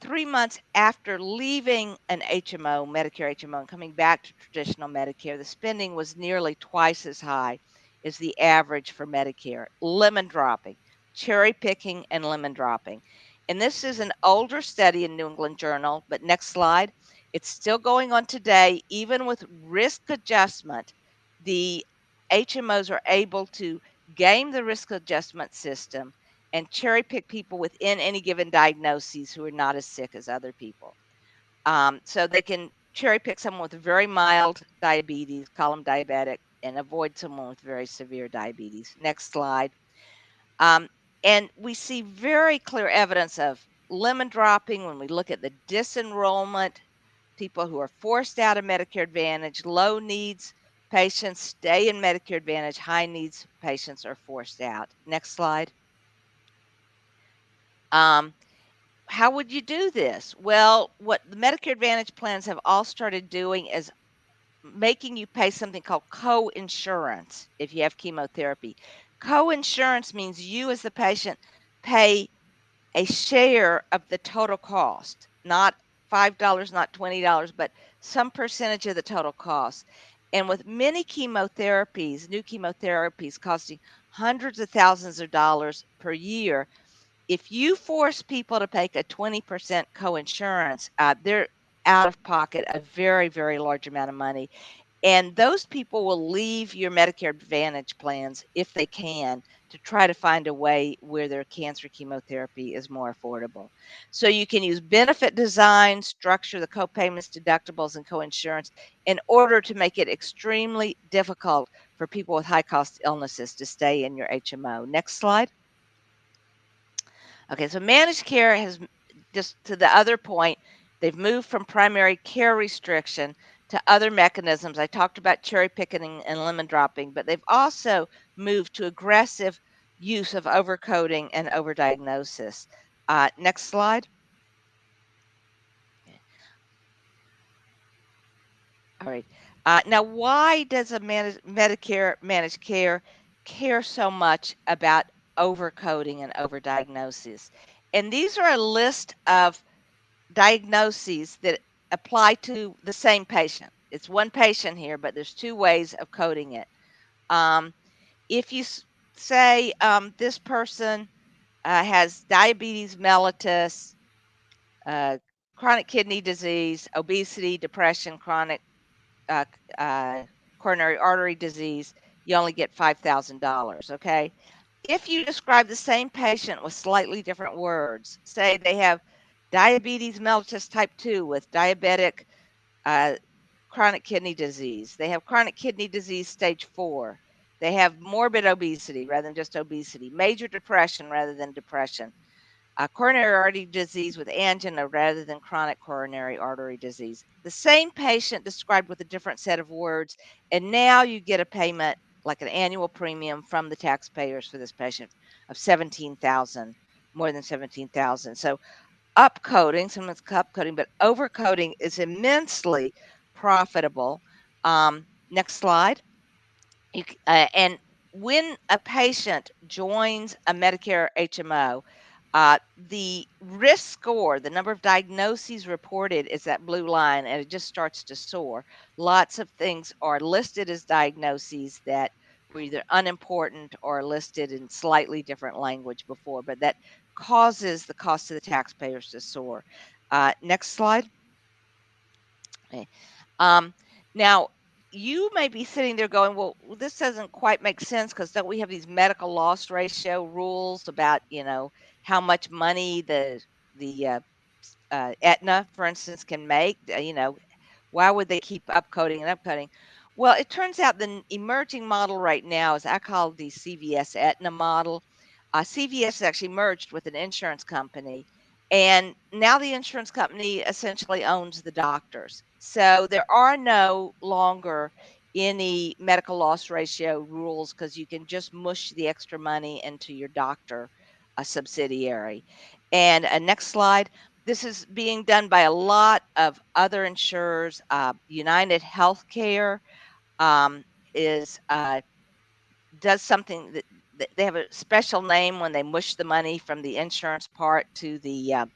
3 months after leaving an HMO, Medicare HMO, and coming back to traditional Medicare, the spending was nearly twice as high as the average for Medicare. Lemon dropping, cherry picking, and lemon dropping. And this is an older study in New England Journal, but next slide. It's still going on today. Even with risk adjustment, the HMOs are able to game the risk adjustment system and cherry pick people within any given diagnoses who are not as sick as other people. So they can cherry pick someone with very mild diabetes, call them diabetic, and avoid someone with very severe diabetes. Next slide. And we see very clear evidence of lemon dropping when we look at the disenrollment, people who are forced out of Medicare Advantage, low needs patients stay in Medicare Advantage, high needs patients are forced out. Next slide. Um, how would you do this? Well, what the Medicare Advantage plans have all started doing is making you pay something called co-insurance if you have chemotherapy. Co-insurance means you as the patient pay a share of the total cost, not $5, not $20, but some percentage of the total cost. And with many chemotherapies, new chemotherapies costing hundreds of thousands of dollars per year, if you force people to take a 20% coinsurance, they're out of pocket a very, very large amount of money. And those people will leave your Medicare Advantage plans if they can to try to find a way where their cancer chemotherapy is more affordable. So you can use benefit design, structure the copayments, deductibles, and coinsurance in order to make it extremely difficult for people with high cost illnesses to stay in your HMO. Next slide. Okay, so managed care has, just to the other point, they've moved from primary care restriction to other mechanisms. I talked about cherry picking and lemon dropping, but they've also moved to aggressive use of overcoding and overdiagnosis. Next slide. All right. Now, why does a Medicare managed care so much about overcoding and overdiagnosis? And these are a list of diagnoses that apply to the same patient. It's one patient here, but there's two ways of coding it. If you say this person has diabetes mellitus, chronic kidney disease, obesity, depression, chronic uh, uh, coronary artery disease, you only get $5,000. Okay. if you describe the same patient with slightly different words, say they have diabetes mellitus type 2 with diabetic chronic kidney disease, they have chronic kidney disease stage 4, they have morbid obesity rather than just obesity, major depression rather than depression, coronary artery disease with angina rather than chronic coronary artery disease. The same patient described with a different set of words, and now you get a payment like an annual premium from the taxpayers for this patient of 17,000, more than 17,000. So upcoding, sometimes upcoding, but overcoding is immensely profitable. Next slide. And when a patient joins a Medicare HMO, the risk score, the number of diagnoses reported, is that blue line, and it just starts to soar. Lots of things are listed as diagnoses that were either unimportant or listed in slightly different language before, but that causes the cost to the taxpayers to soar. Next slide. Okay. Now, you may be sitting there going, well, this doesn't quite make sense because don't we have these medical loss ratio rules about, how much money the Aetna, for instance, can make? Why would they keep upcoding and upcoding? Well, it turns out the emerging model right now is I call the CVS Aetna model. CVS actually merged with an insurance company, and now the insurance company essentially owns the doctors. So there are no longer any medical loss ratio rules because you can just mush the extra money into your doctor, a subsidiary. And next slide. This is being done by a lot of other insurers. United Healthcare is does something that they have a special name when they mush the money from the insurance part to the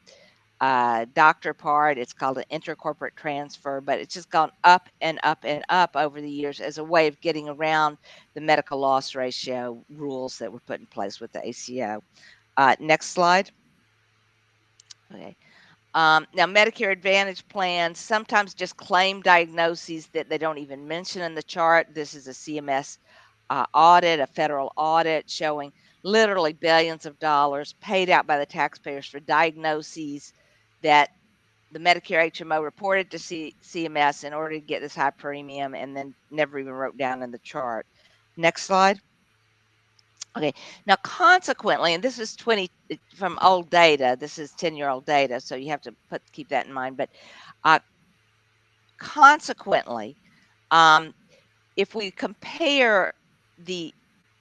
doctor part. It's called an intercorporate transfer, but it's just gone up and up and up over the years as a way of getting around the medical loss ratio rules that were put in place with the ACO. Next slide. Okay. Now, Medicare Advantage plans sometimes just claim diagnoses that they don't even mention in the chart. This is a CMS audit, a federal audit showing literally billions of dollars paid out by the taxpayers for diagnoses that the Medicare HMO reported to CMS in order to get this high premium and then never even wrote down in the chart. Next slide. Okay, now consequently, and this is 20 from old data, this is 10-year-old data, so you have to keep that in mind. But consequently, if we compare the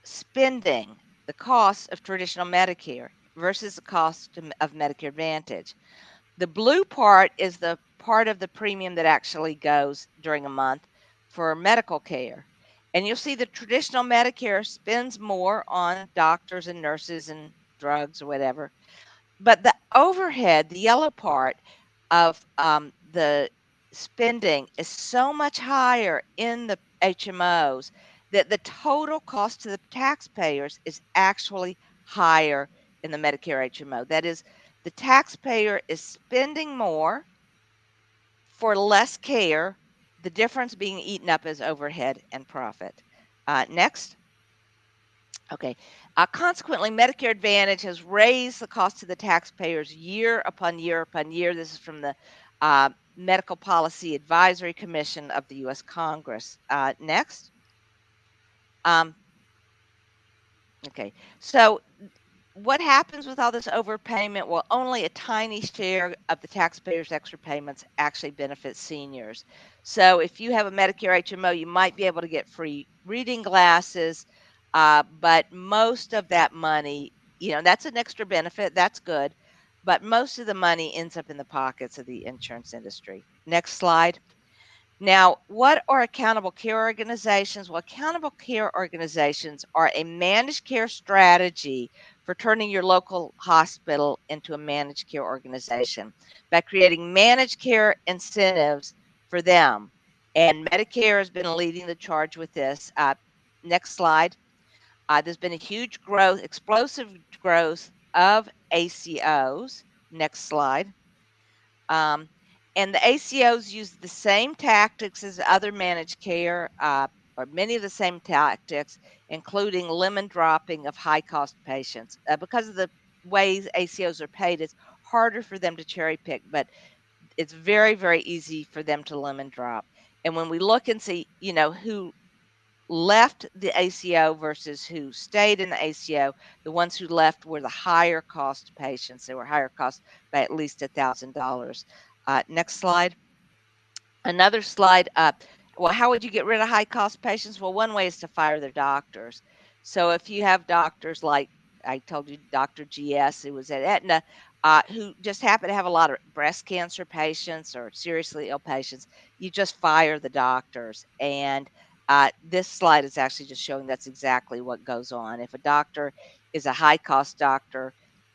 spending, the cost of traditional Medicare versus the cost of Medicare Advantage, the blue part is the part of the premium that actually goes during a month for medical care. And you'll see the traditional Medicare spends more on doctors and nurses and drugs or whatever. But the overhead, the yellow part of the spending is so much higher in the HMOs that the total cost to the taxpayers is actually higher in the Medicare HMO. That is, the taxpayer is spending more for less care, the difference being eaten up as overhead and profit. Next. Okay. Consequently, Medicare Advantage has raised the cost to the taxpayers year upon year upon year. This is from the Medical Policy Advisory Commission of the U.S. Congress. Next. Okay. So what happens with all this overpayment? Well, only a tiny share of the taxpayers' extra payments actually benefit seniors. So if you have a Medicare HMO, you might be able to get free reading glasses, but most of that money, that's an extra benefit. That's good. But most of the money ends up in the pockets of the insurance industry. Next slide. Now, what are accountable care organizations? Well, accountable care organizations are a managed care strategy for turning your local hospital into a managed care organization by creating managed care incentives for them. And Medicare has been leading the charge with this. Next slide. There's been a huge growth, explosive growth of ACOs. Next slide. And the ACOs use the same tactics as other managed care. or many of the same tactics, including lemon dropping of high cost patients. Because of the ways ACOs are paid, it's harder for them to cherry pick, but it's very, very easy for them to lemon drop. And when we look and see, who left the ACO versus who stayed in the ACO, the ones who left were the higher cost patients. They were higher cost by at least $1,000. Next slide. Another slide up. Well, how would you get rid of high cost patients? Well, one way is to fire their doctors. So if you have doctors like I told you, Dr. GS, who was at Aetna, who just happen to have a lot of breast cancer patients or seriously ill patients, you just fire the doctors. And this slide is actually just showing that's exactly what goes on. If a doctor is a high cost doctor,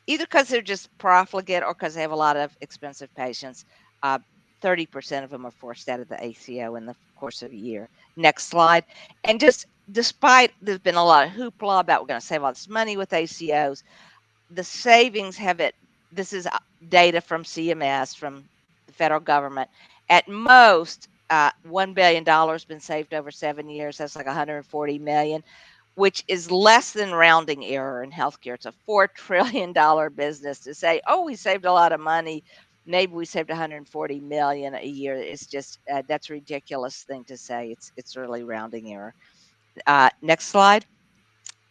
either because they're just profligate or because they have a lot of expensive patients, uh, 30% of them are forced out of the ACO in the course of a year. Next slide. And just despite there's been a lot of hoopla about we're going to save all this money with ACOs, the savings this is data from CMS, from the federal government. At most, $1 billion been saved over 7 years. That's like 140 million, which is less than rounding error in healthcare. It's a $4 trillion business to say, oh, we saved a lot of money. Maybe we saved 140 million a year. It's just that's a ridiculous thing to say. It's really rounding error. Next slide.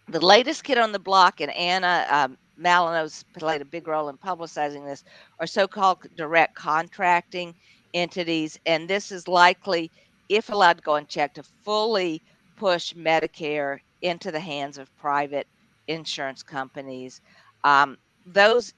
The latest kid on the block, and Anna Malino's played a big role in publicizing this, are so-called direct contracting entities, and this is likely, if allowed to go unchecked, to fully push Medicare into the hands of private insurance companies. Those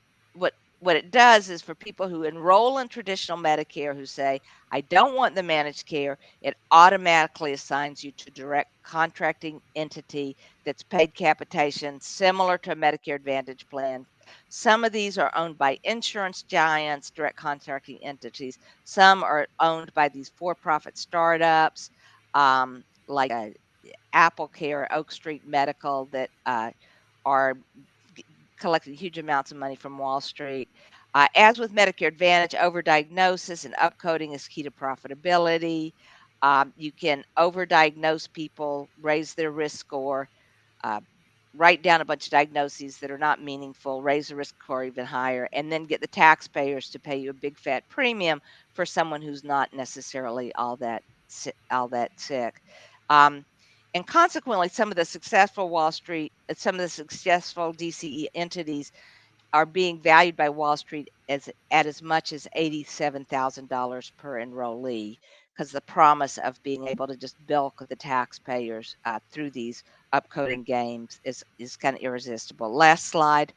what it does is for people who enroll in traditional Medicare who say, I don't want the managed care, it automatically assigns you to direct contracting entity that's paid capitation similar to a Medicare Advantage plan. Some of these are owned by insurance giants, direct contracting entities. Some are owned by these for-profit startups like Apple Care, Oak Street Medical, that are collecting huge amounts of money from Wall Street. As with Medicare Advantage, overdiagnosis and upcoding is key to profitability. You can overdiagnose people, raise their risk score, write down a bunch of diagnoses that are not meaningful, raise the risk score even higher, and then get the taxpayers to pay you a big fat premium for someone who's not necessarily all that sick. And consequently, some of the successful some of the successful DCE entities are being valued by Wall Street at as much as $87,000 per enrollee, because the promise of being able to just bilk the taxpayers through these upcoding games is kind of irresistible. Last slide.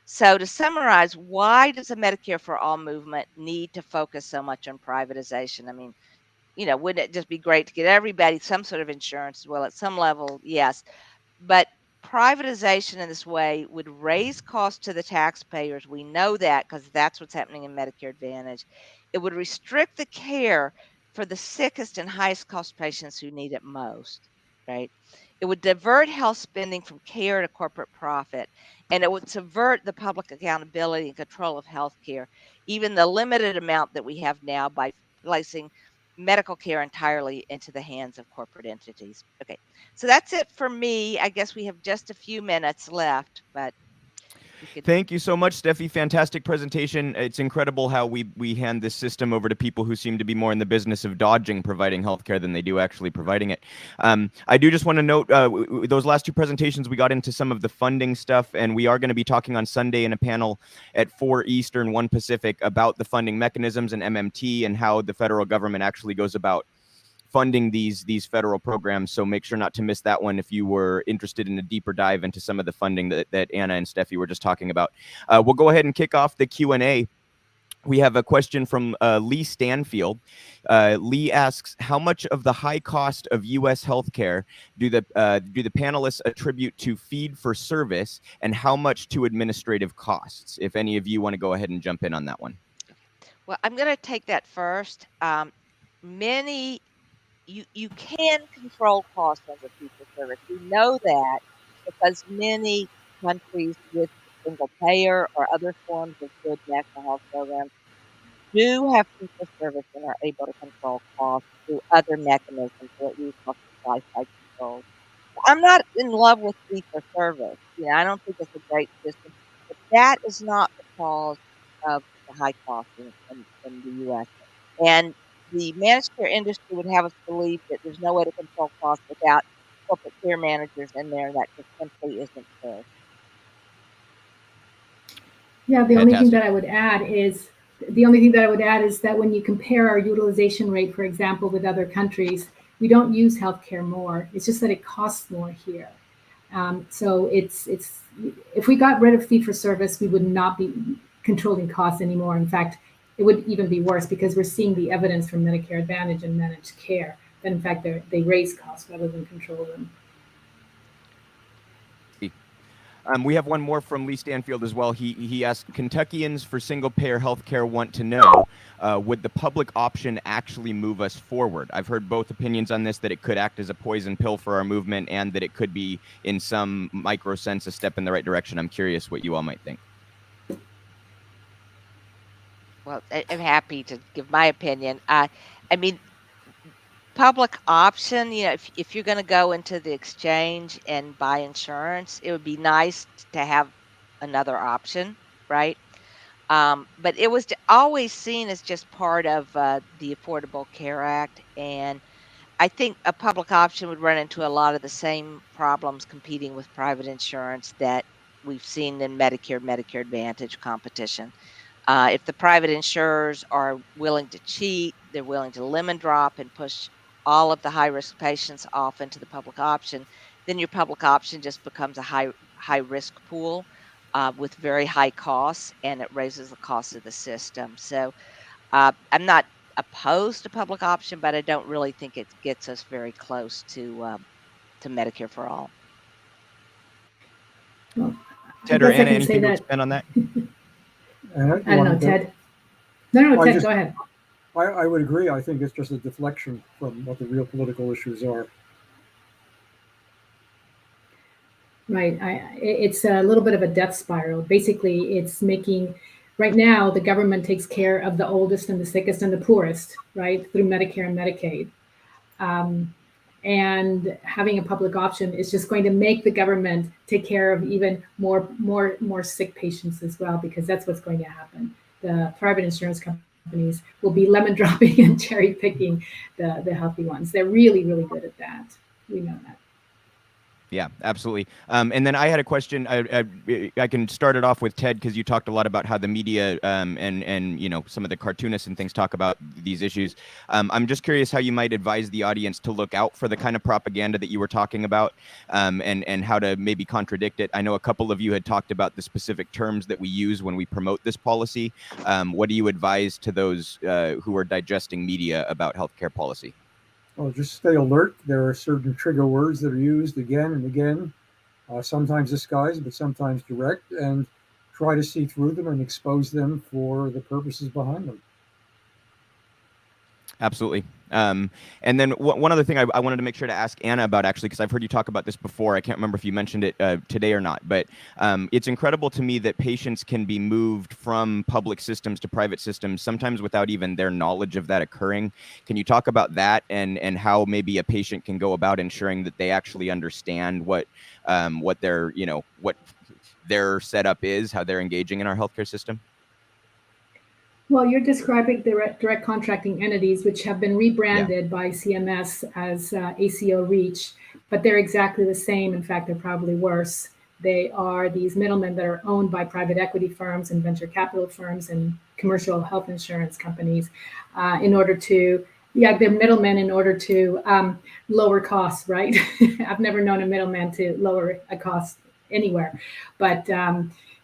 So to summarize, why does the Medicare for All movement need to focus so much on privatization? I mean, wouldn't it just be great to get everybody some sort of insurance? Well, at some level, yes. But privatization in this way would raise costs to the taxpayers. We know that because that's what's happening in Medicare Advantage. It would restrict the care for the sickest and highest cost patients who need it most, right? It would divert health spending from care to corporate profit, and it would subvert the public accountability and control of healthcare, even the limited amount that we have now, by placing medical care entirely into the hands of corporate entities. Okay, so that's it for me. I guess we have just a few minutes left, but we could. Thank you so much, Steffi. Fantastic presentation. It's incredible how we hand this system over to people who seem to be more in the business of dodging providing healthcare than they do actually providing it. I do just want to note those last two presentations, we got into some of the funding stuff, and we are going to be talking on Sunday in a panel at 4 Eastern, 1 Pacific about the funding mechanisms and MMT and how the federal government actually goes about funding these federal programs. So make sure not to miss that one if you were interested in a deeper dive into some of the funding that Anna and Steffi were just talking about. We'll go ahead and kick off the Q&A. We have a question from Lee Stanfield. Lee asks, how much of the high cost of U.S. healthcare do the panelists attribute to feed for service, and how much to administrative costs? If any of you want to go ahead and jump in on that one. Well, I'm going to take that first. You can control costs under fee for service. We know that because many countries with single payer or other forms of good national health programs do have fee for service and are able to control costs through other mechanisms, what we call supply-side controls. I'm not in love with fee-for-service. I don't think it's a great system, but that is not the cause of the high cost in the U.S. And the managed care industry would have us believe that there's no way to control costs without corporate care managers in there. That just simply isn't true. Yeah, the only thing Fantastic. that I would add is that when you compare our utilization rate, for example, with other countries, we don't use healthcare more. It's just that it costs more here. So it's if we got rid of fee for service, we would not be controlling costs anymore. In fact, it would even be worse because we're seeing the evidence from Medicare Advantage and managed care that in fact they raise costs rather than control them. We have one more from Lee Stanfield as well. He asked, Kentuckians for single-payer healthcare want to know, would the public option actually move us forward? I've heard both opinions on this, that it could act as a poison pill for our movement and that it could be, in some micro sense, a step in the right direction. I'm curious what you all might think. Well, I'm happy to give my opinion. I mean, public option, if you're going to go into the exchange and buy insurance, it would be nice to have another option, right? But it was always seen as just part of the Affordable Care Act. And I think a public option would run into a lot of the same problems competing with private insurance that we've seen in Medicare Advantage competition. If the private insurers are willing to cheat, they're willing to lemon drop and push all of the high-risk patients off into the public option, then your public option just becomes a high-risk pool with very high costs, and it raises the cost of the system. So I'm not opposed to public option, but I don't really think it gets us very close to Medicare for all. Well, Ted or Anna, anything to expand on that? Anna, I don't know, Ted. No, Ted, go ahead. I would agree. I think it's just a deflection from what the real political issues are. Right. It's a little bit of a death spiral. Basically, it's making, right now, the government takes care of the oldest and the sickest and the poorest, right, through Medicare and Medicaid. And having a public option is just going to make the government take care of even more sick patients as well, because that's what's going to happen. The private insurance companies will be lemon dropping and cherry picking the healthy ones. They're really, really good at that. We know that. Yeah, absolutely. And then I had a question. I can start it off with Ted, because you talked a lot about how the media and some of the cartoonists and things talk about these issues. I'm just curious how you might advise the audience to look out for the kind of propaganda that you were talking about, and how to maybe contradict it. I know a couple of you had talked about the specific terms that we use when we promote this policy. What do you advise to those who are digesting media about healthcare policy? Well, just stay alert. There are certain trigger words that are used again and again, sometimes disguised, but sometimes direct, and try to see through them and expose them for the purposes behind them. Absolutely. And then one other thing I wanted to make sure to ask Anna about, actually, because I've heard you talk about this before. I can't remember if you mentioned it today or not, but it's incredible to me that patients can be moved from public systems to private systems, sometimes without even their knowledge of that occurring. Can you talk about that and how maybe a patient can go about ensuring that they actually understand what their setup is, how they're engaging in our healthcare system? Well, you're describing direct contracting entities, which have been rebranded by CMS as ACO REACH, but they're exactly the same. In fact, they're probably worse. They are these middlemen that are owned by private equity firms and venture capital firms and commercial health insurance companies they're middlemen in order to lower costs, right? I've never known a middleman to lower a cost anywhere, but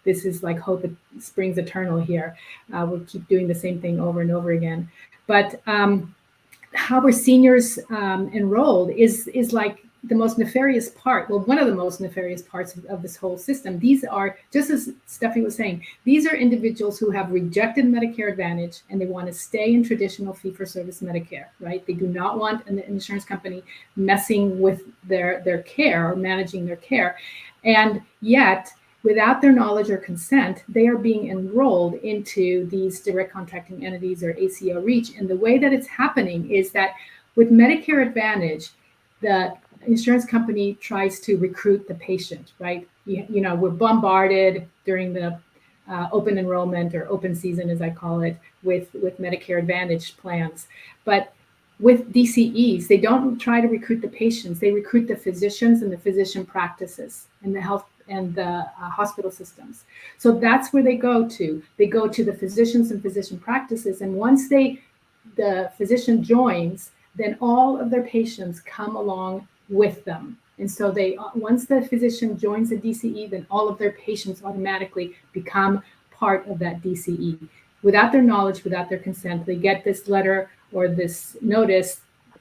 this is like hope it springs eternal here. We'll keep doing the same thing over and over again. But how are seniors enrolled is like the most nefarious part. Well, one of the most nefarious parts of this whole system. These are, just as Steffi was saying, these are individuals who have rejected Medicare Advantage and they want to stay in traditional fee-for-service Medicare, right? They do not want an insurance company messing with their care or managing their care. And yet, without their knowledge or consent, they are being enrolled into these direct contracting entities or ACO REACH. And the way that it's happening is that with Medicare Advantage, the insurance company tries to recruit the patient, right? You know, we're bombarded during the open enrollment or open season, as I call it, with Medicare Advantage plans. But with DCEs, they don't try to recruit the patients. They recruit the physicians and the physician practices and the health and the hospital systems. So that's where they go to. They go to the physicians and physician practices. And once the physician joins, then all of their patients come along with them. And so once the physician joins the DCE, then all of their patients automatically become part of that DCE. Without their knowledge, without their consent, they get this letter or this notice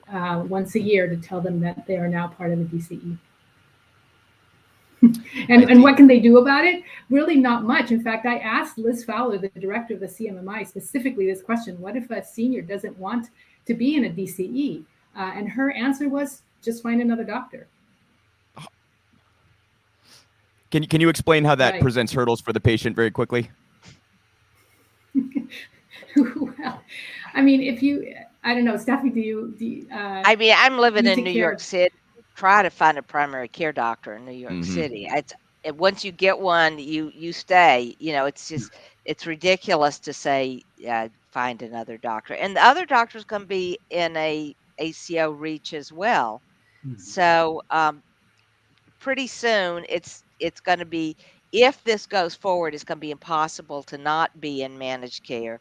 once a year to tell them that they are now part of the DCE. And what can they do about it? Really not much. In fact, I asked Liz Fowler, the director of the CMMI, specifically this question: what if a senior doesn't want to be in a DCE? And her answer was, just find another doctor. Can you explain how that Right. presents hurdles for the patient very quickly? Well, I mean, I don't know, Steffi, do you I mean, I'm living you in take New care York of- City. Try to find a primary care doctor in New York City. Once you get one, you stay. You know, it's ridiculous to say find another doctor. And the other doctor's going to be in a ACO reach as well. So pretty soon it's going to be, if this goes forward, it's going to be impossible to not be in managed care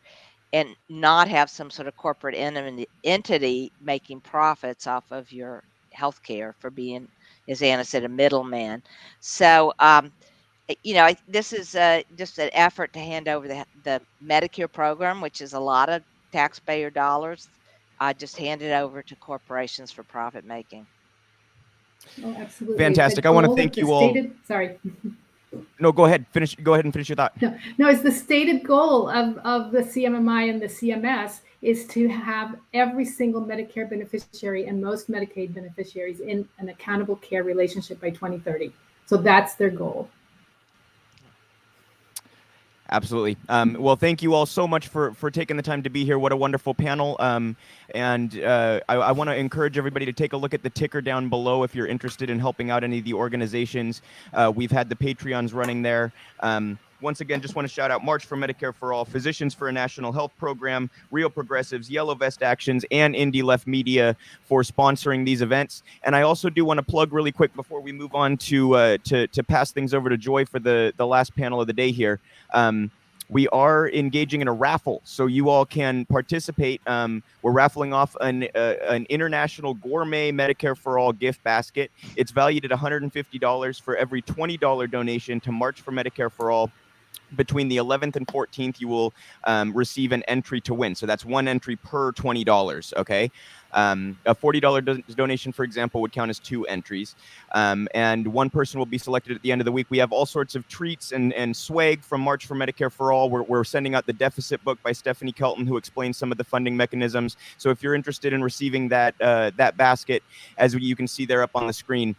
and not have some sort of corporate entity making profits off of your healthcare for being, as Anna said, a middleman. So, you know, this is just an effort to hand over the Medicare program, which is a lot of taxpayer dollars, just hand it over to corporations for profit making. Oh, absolutely. Fantastic. The I want to goal thank of the you all. Sorry. No, go ahead. Go ahead and finish your thought. No, it's the stated goal of the CMMI and the CMS is to have every single Medicare beneficiary and most Medicaid beneficiaries in an accountable care relationship by 2030. So that's their goal. Absolutely. Well, thank you all so much for taking the time to be here. What a wonderful panel. And I want to encourage everybody to take a look at the ticker down below if you're interested in helping out any of the organizations. We've had the Patreons running there. Once again, just want to shout out March for Medicare for All, Physicians for a National Health Program, Real Progressives, Yellow Vest Actions, and Indie Left Media for sponsoring these events. And I also do want to plug really quick before we move on to pass things over to Joy for the last panel of the day here. We are engaging in a raffle, so you all can participate. We're raffling off an international gourmet Medicare for All gift basket. It's valued at $150 for every $20 donation to March for Medicare for All. Between the 11th and 14th, you will receive an entry to win. So that's one entry per $20, okay? A $40 donation, for example, would count as 2 entries. And one person will be selected at the end of the week. We have all sorts of treats and swag from March for Medicare for All. We're sending out the deficit book by Stephanie Kelton, who explains some of the funding mechanisms. So if you're interested in receiving that basket, as you can see there up on the screen,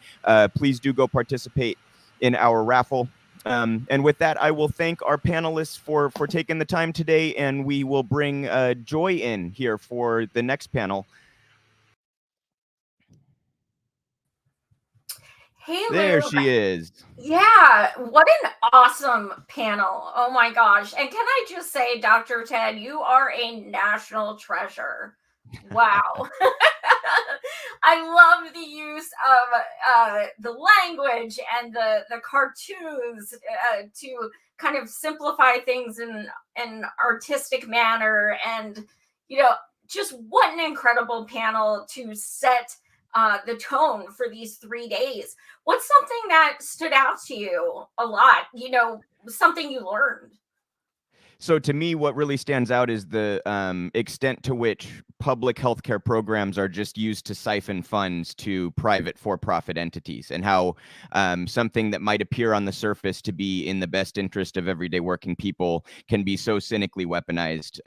please do go participate in our raffle. And with that, I will thank our panelists for taking the time today, and we will bring Joy in here for the next panel. Hey, There Lou. she is. Yeah, what an awesome panel. Oh my gosh. And can I just say, Dr. Ted, you are a national treasure. Wow. I love the use of the language and the cartoons to kind of simplify things in an artistic manner. And, you know, just what an incredible panel to set the tone for these 3 days. What's something that stood out to you a lot? You know, something you learned? So to me, what really stands out is the extent to which public healthcare programs are just used to siphon funds to private for-profit entities, and how something that might appear on the surface to be in the best interest of everyday working people can be so cynically weaponized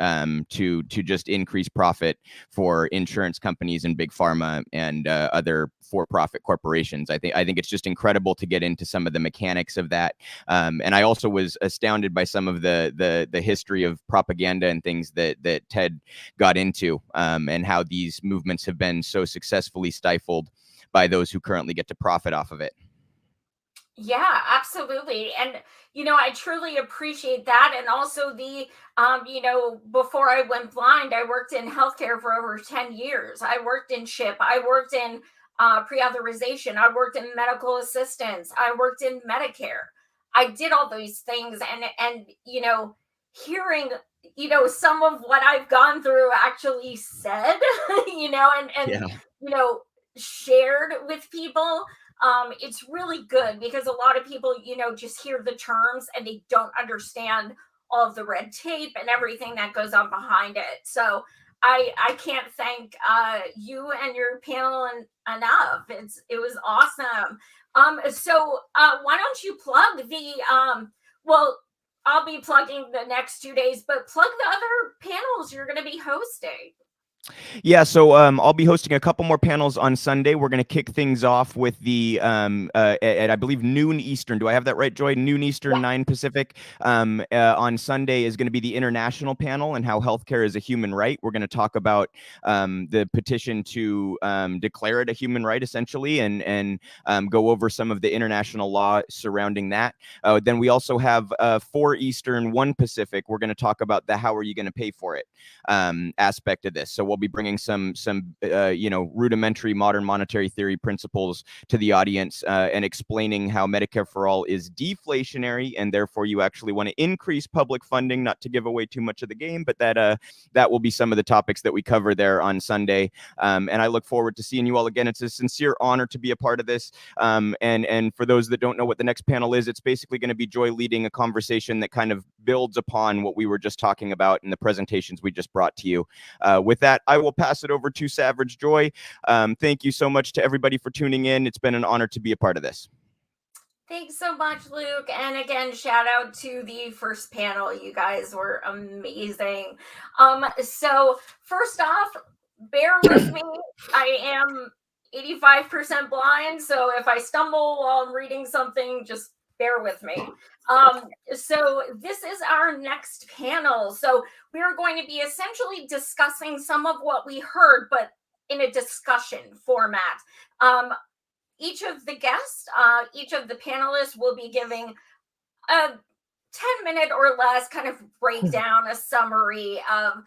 to just increase profit for insurance companies and big pharma and other for-profit corporations. I think it's just incredible to get into some of the mechanics of that. And I also was astounded by some of the history of propaganda and things that Ted got into, and how these movements have been so successfully stifled by those who currently get to profit off of it. Yeah, absolutely. And, I truly appreciate that. And also before I went blind, I worked in healthcare for over 10 years. I worked in CHIP. I worked in pre-authorization. I worked in medical assistance. I worked in Medicare. I did all these things, and hearing, some of what I've gone through actually said, Yeah. shared with people. It's really good because a lot of people, just hear the terms and they don't understand all of the red tape and everything that goes on behind it. So I can't thank you and your panel enough. It was awesome. So why don't you plug well, I'll be plugging the next 2 days, but plug the other panels you're going to be hosting. Yeah, so I'll be hosting a couple more panels on Sunday. We're going to kick things off with the at I believe noon Eastern. Do I have that right, Joy? Noon Eastern, Yeah. 9 Pacific. On Sunday is going to be the international panel and how healthcare is a human right. We're going to talk about the petition to declare it a human right, essentially, and go over some of the international law surrounding that. Then we also have 4 Eastern, 1 Pacific. We're going to talk about the how are you going to pay for it aspect of this. So we'll be bringing some rudimentary modern monetary theory principles to the audience and explaining how Medicare for All is deflationary, and therefore you actually want to increase public funding, not to give away too much of the game, but that will be some of the topics that we cover there on Sunday. And I look forward to seeing you all again. It's a sincere honor to be a part of this. And for those that don't know what the next panel is, it's basically going to be Joy leading a conversation that kind of builds upon what we were just talking about in the presentations we just brought to you. With that, I will pass it over to Savage Joy. Thank you so much to everybody for tuning in. It's been an honor to be a part of this. Thanks so much, Luke. And again, shout out to the first panel. You guys were amazing. So first off, bear with me. I am 85% blind, so if I stumble while I'm reading something, just bear with me. So this is our next panel. So we are going to be essentially discussing some of what we heard, but in a discussion format. Each of the guests, each of the panelists will be giving a 10-minute or less kind of breakdown, a summary of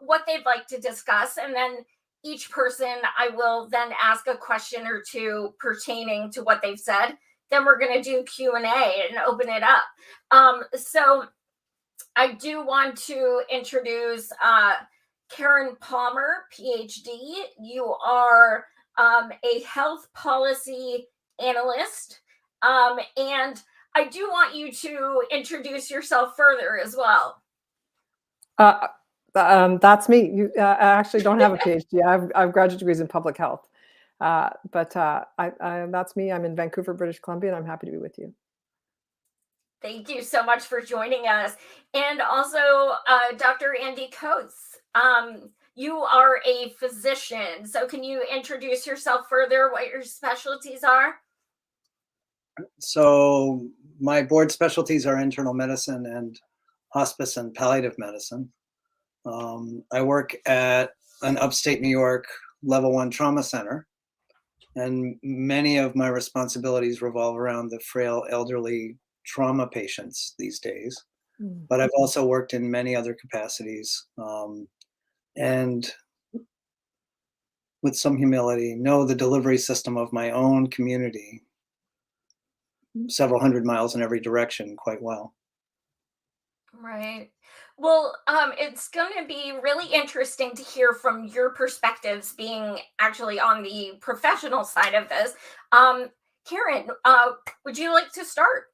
what they'd like to discuss. And then each person, I will then ask a question or two pertaining to what they've said. Then we're going to do Q&A and open it up. So I do want to introduce Karen Palmer, PhD. You are a health policy analyst. And I do want you to introduce yourself further as well. That's me. I actually don't have a PhD. I have graduate degrees in public health. But that's me. I'm in Vancouver, British Columbia, and I'm happy to be with you. Thank you so much for joining us. And also, Dr. Andy Coates, you are a physician. So can you introduce yourself further, what your specialties are? So my board specialties are internal medicine and hospice and palliative medicine. I work at an upstate New York level 1 trauma center, and many of my responsibilities revolve around the frail elderly trauma patients these days. But I've also worked in many other capacities, and with some humility, know the delivery system of my own community, several hundred miles in every direction, quite well. Right. Well, it's going to be really interesting to hear from your perspectives, being actually on the professional side of this. Karen, would you like to start?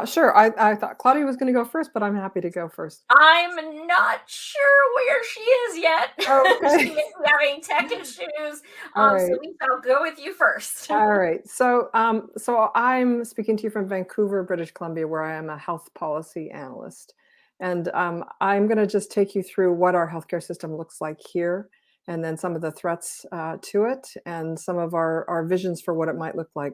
Sure. I thought Claudia was going to go first, but I'm happy to go first. I'm not sure where she is yet. Okay. She may be having tech issues. Right. So I'll go with you first. All right. So I'm speaking to you from Vancouver, British Columbia, where I am a health policy analyst. And I'm going to just take you through what our healthcare system looks like here, and then some of the threats to it, and some of our visions for what it might look like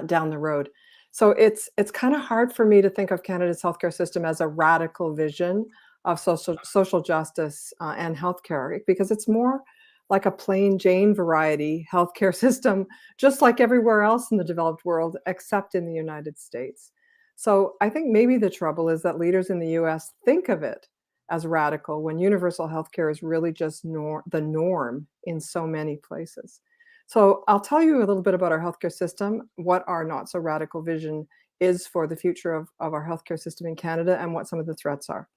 down the road. So it's kind of hard for me to think of Canada's healthcare system as a radical vision of social justice and healthcare, because it's more like a plain Jane variety healthcare system, just like everywhere else in the developed world, except in the United States. So I think maybe the trouble is that leaders in the US think of it as radical when universal healthcare is really just the norm in so many places. So I'll tell you a little bit about our healthcare system, what our not so radical vision is for the future of our healthcare system in Canada, and what some of the threats are.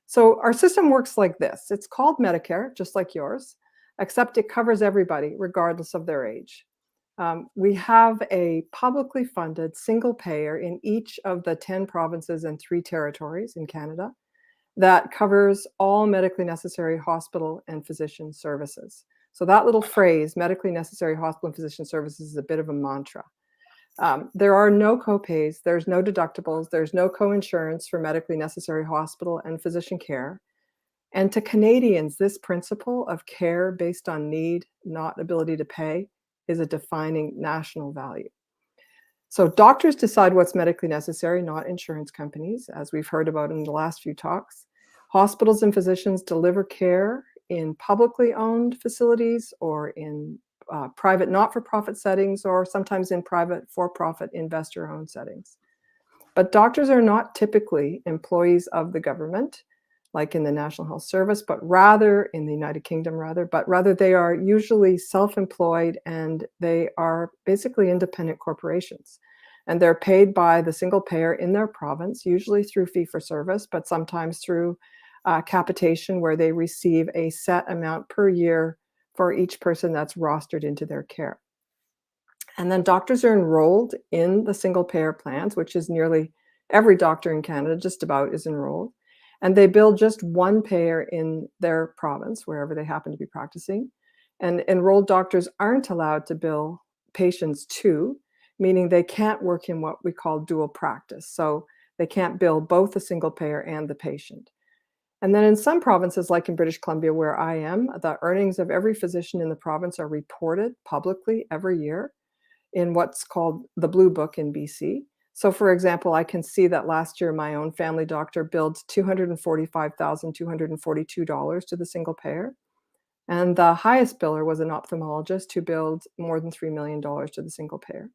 So our system works like this. It's called Medicare, just like yours, except it covers everybody, regardless of their age. We have a publicly funded single payer in each of the 10 provinces and 3 territories in Canada that covers all medically necessary hospital and physician services. So that little phrase, medically necessary hospital and physician services, is a bit of a mantra. There are no copays, there's no deductibles, there's no coinsurance for medically necessary hospital and physician care. And to Canadians, this principle of care based on need, not ability to pay, is a defining national value. So doctors decide what's medically necessary, not insurance companies, as we've heard about in the last few talks. Hospitals and physicians deliver care in publicly owned facilities or in private not-for-profit settings, or sometimes in private for-profit investor-owned settings. But doctors are not typically employees of the government, like in the National Health Service, but rather in the United Kingdom, but rather they are usually self-employed, and they are basically independent corporations. And they're paid by the single payer in their province, usually through fee-for-service, but sometimes through capitation, where they receive a set amount per year for each person that's rostered into their care. And then doctors are enrolled in the single payer plans, which is nearly every doctor in Canada, just about, is enrolled. And they bill just one payer in their province, wherever they happen to be practicing. And enrolled doctors aren't allowed to bill patients too, meaning they can't work in what we call dual practice. So they can't bill both the single payer and the patient. And then in some provinces, like in British Columbia, where I am, the earnings of every physician in the province are reported publicly every year in what's called the Blue Book in BC. So for example, I can see that last year my own family doctor billed $245,242 to the single payer. And the highest biller was an ophthalmologist who billed more than $3 million to the single payer.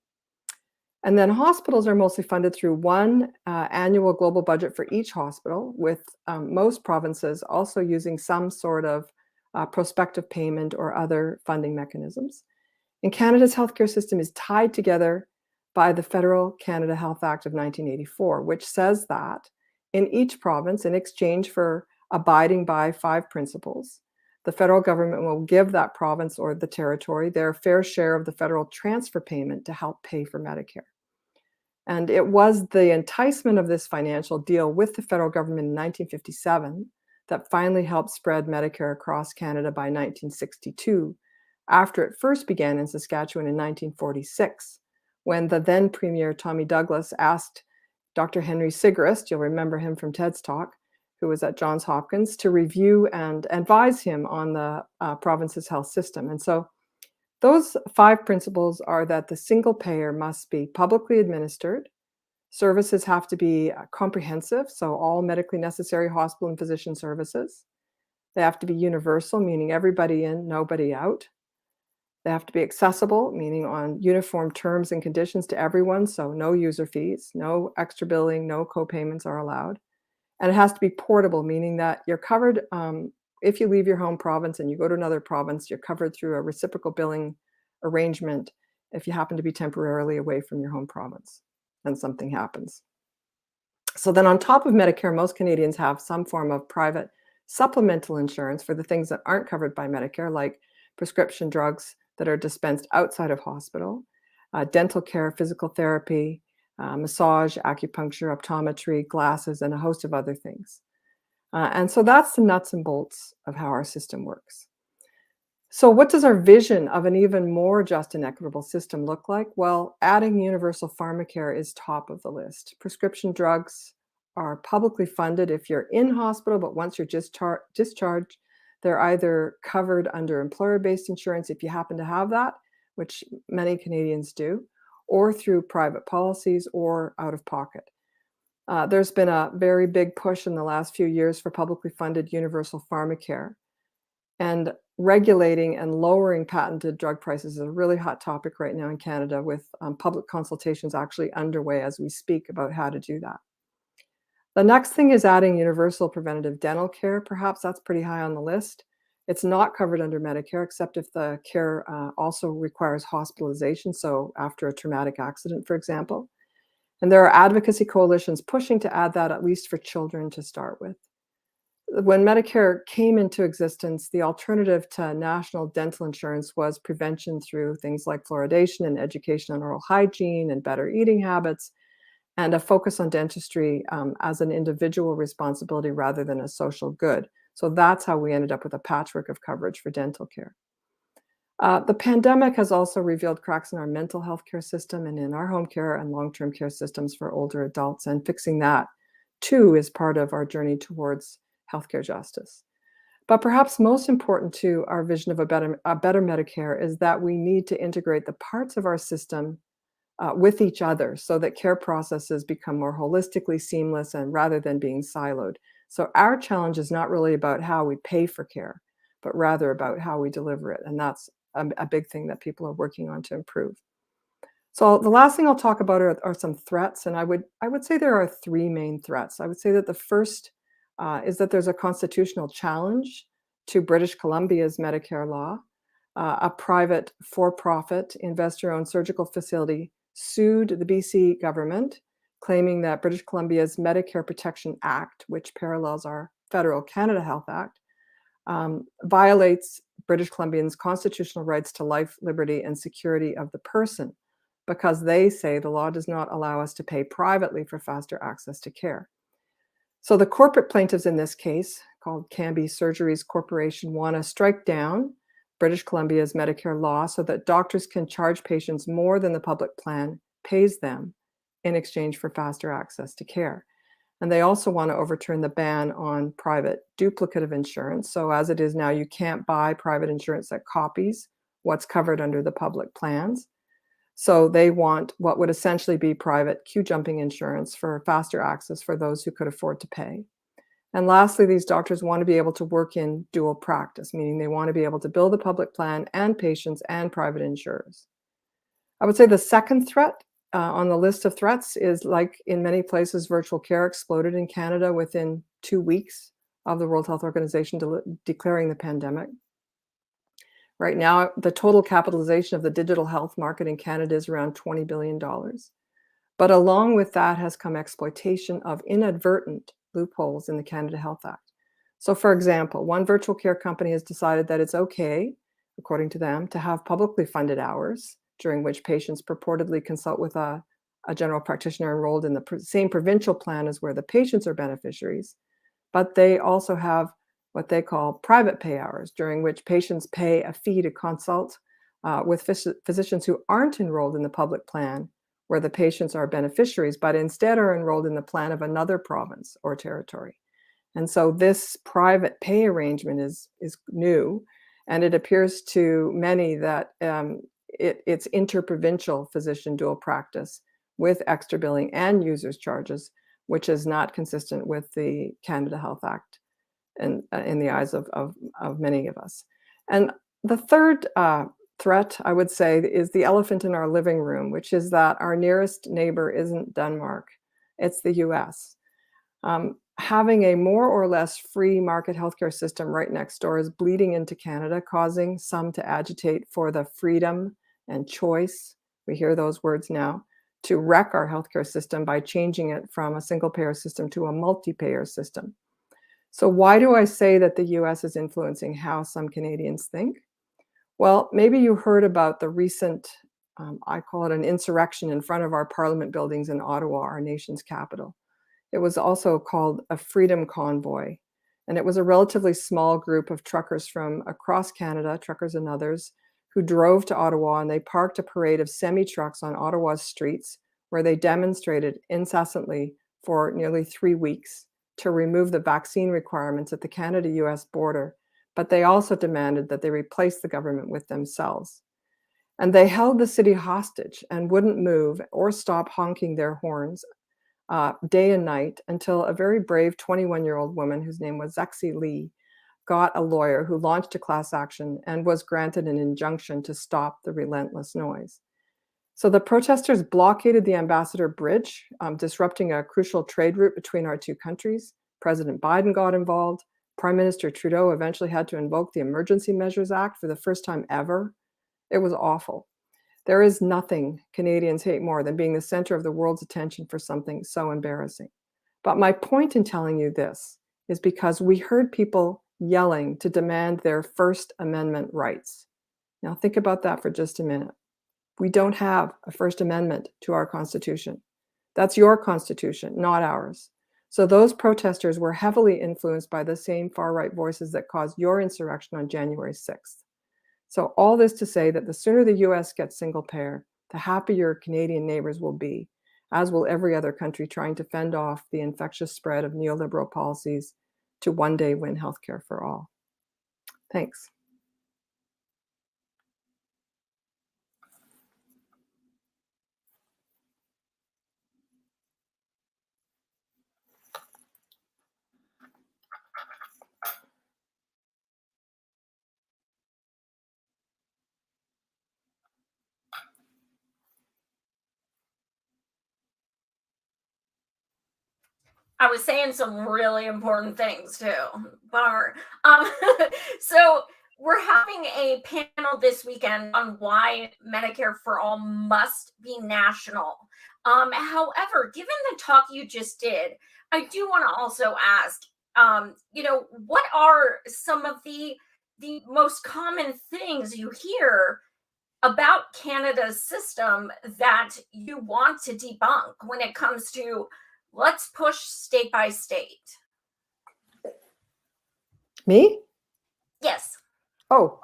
And then hospitals are mostly funded through one annual global budget for each hospital, with most provinces also using some sort of prospective payment or other funding mechanisms. And Canada's healthcare system is tied together by the Federal Canada Health Act of 1984, which says that in each province, in exchange for abiding by 5 principles, the federal government will give that province or the territory their fair share of the federal transfer payment to help pay for Medicare. And it was the enticement of this financial deal with the federal government in 1957 that finally helped spread Medicare across Canada by 1962, after it first began in Saskatchewan in 1946, when the then Premier Tommy Douglas asked Dr. Henry Sigrist, you'll remember him from TED's talk, who was at Johns Hopkins, to review and advise him on the province's health system. And so those 5 principles are that the single payer must be publicly administered, services have to be comprehensive, so all medically necessary hospital and physician services. They have to be universal, meaning everybody in, nobody out. They have to be accessible, meaning on uniform terms and conditions to everyone, so no user fees, no extra billing, no co-payments are allowed. And it has to be portable, meaning that you're covered, if you leave your home province and you go to another province, you're covered through a reciprocal billing arrangement if you happen to be temporarily away from your home province and something happens. So then on top of Medicare, most Canadians have some form of private supplemental insurance for the things that aren't covered by Medicare, like prescription drugs that are dispensed outside of hospital, dental care, physical therapy, massage, acupuncture, optometry, glasses, and a host of other things. And so that's the nuts and bolts of how our system works. So what does our vision of an even more just and equitable system look like? Well, adding universal pharmacare is top of the list. Prescription drugs are publicly funded if you're in hospital, but once you're discharged, they're either covered under employer-based insurance if you happen to have that, which many Canadians do, or through private policies or out of pocket. There's been a very big push in the last few years for publicly funded universal pharmacare. And regulating and lowering patented drug prices is a really hot topic right now in Canada, with public consultations actually underway as we speak about how to do that. The next thing is adding universal preventative dental care. Perhaps that's pretty high on the list. It's not covered under Medicare, except if the care also requires hospitalization, so after a traumatic accident, for example. And there are advocacy coalitions pushing to add that, at least for children to start with. When Medicare came into existence, the alternative to national dental insurance was prevention through things like fluoridation and education on oral hygiene and better eating habits, and a focus on dentistry as an individual responsibility rather than a social good. So that's how we ended up with a patchwork of coverage for dental care. The pandemic has also revealed cracks in our mental health care system and in our home care and long-term care systems for older adults, and fixing that too is part of our journey towards healthcare justice. But perhaps most important to our vision of a better Medicare is that we need to integrate the parts of our system with each other so that care processes become more holistically seamless and rather than being siloed. So our challenge is not really about how we pay for care, but rather about how we deliver it. And that's a big thing that people are working on to improve. So the last thing I'll talk about are some threats. And I would say there are three main threats. I would say that the first is that there's a constitutional challenge to British Columbia's Medicare law. A private for-profit investor-owned surgical facility sued the BC government, claiming that British Columbia's Medicare Protection Act, which parallels our federal Canada Health Act, violates British Columbians' constitutional rights to life, liberty, and security of the person, because they say the law does not allow us to pay privately for faster access to care. So the corporate plaintiffs in this case, called Canby Surgeries Corporation, want to strike down British Columbia's Medicare law so that doctors can charge patients more than the public plan pays them in exchange for faster access to care. And they also want to overturn the ban on private duplicative insurance. So as it is now, you can't buy private insurance that copies what's covered under the public plans. So they want what would essentially be private queue jumping insurance for faster access for those who could afford to pay. And lastly, these doctors want to be able to work in dual practice, meaning they want to be able to bill the public plan and patients and private insurers. I would say the second threat on the list of threats is, like in many places, virtual care exploded in Canada within 2 weeks of the World Health Organization declaring the pandemic. Right now, the total capitalization of the digital health market in Canada is around $20 billion. But along with that has come exploitation of inadvertent loopholes in the Canada Health Act. So for example, one virtual care company has decided that it's okay, according to them, to have publicly funded hours during which patients purportedly consult with a general practitioner enrolled in the same provincial plan as where the patients are beneficiaries. But they also have what they call private pay hours, during which patients pay a fee to consult with physicians who aren't enrolled in the public plan where the patients are beneficiaries, but instead are enrolled in the plan of another province or territory. And so this private pay arrangement is new, and it appears to many that it's interprovincial physician dual practice with extra billing and users charges, which is not consistent with the Canada Health Act and in the eyes of many of us. And the third threat, I would say, is the elephant in our living room, which is that our nearest neighbor isn't Denmark, it's the US. Having a more or less free market healthcare system right next door is bleeding into Canada, causing some to agitate for the freedom and choice, we hear those words now, to wreck our healthcare system by changing it from a single payer system to a multi-payer system. So why do I say that the US is influencing how some Canadians think? Well, maybe you heard about the recent, I call it an insurrection in front of our parliament buildings in Ottawa, our nation's capital. It was also called a freedom convoy. And it was a relatively small group of truckers from across Canada, truckers and others, who drove to Ottawa, and they parked a parade of semi-trucks on Ottawa's streets where they demonstrated incessantly for nearly 3 weeks to remove the vaccine requirements at the Canada-US border. But they also demanded that they replace the government with themselves. And they held the city hostage and wouldn't move or stop honking their horns day and night until a very brave 21-year-old woman whose name was Zexi Lee got a lawyer who launched a class action and was granted an injunction to stop the relentless noise. So the protesters blockaded the Ambassador Bridge, disrupting a crucial trade route between our two countries. President Biden got involved. Prime Minister Trudeau eventually had to invoke the Emergency Measures Act for the first time ever. It was awful. There is nothing Canadians hate more than being the center of the world's attention for something so embarrassing. But my point in telling you this is because we heard people yelling to demand their First Amendment rights. Now think about that for just a minute. We don't have a First Amendment to our Constitution. That's your Constitution, not ours. So those protesters were heavily influenced by the same far-right voices that caused your insurrection on January 6th. So all this to say that the sooner the US gets single payer, the happier Canadian neighbors will be, as will every other country trying to fend off the infectious spread of neoliberal policies to one day win healthcare for all. Thanks. I was saying some really important things too. Bummer. So we're having a panel this weekend on why Medicare for All must be national. However, given the talk you just did, I do want to also ask, what are some of the most common things you hear about Canada's system that you want to debunk when it comes to let's push state by state? Me? Yes. Oh,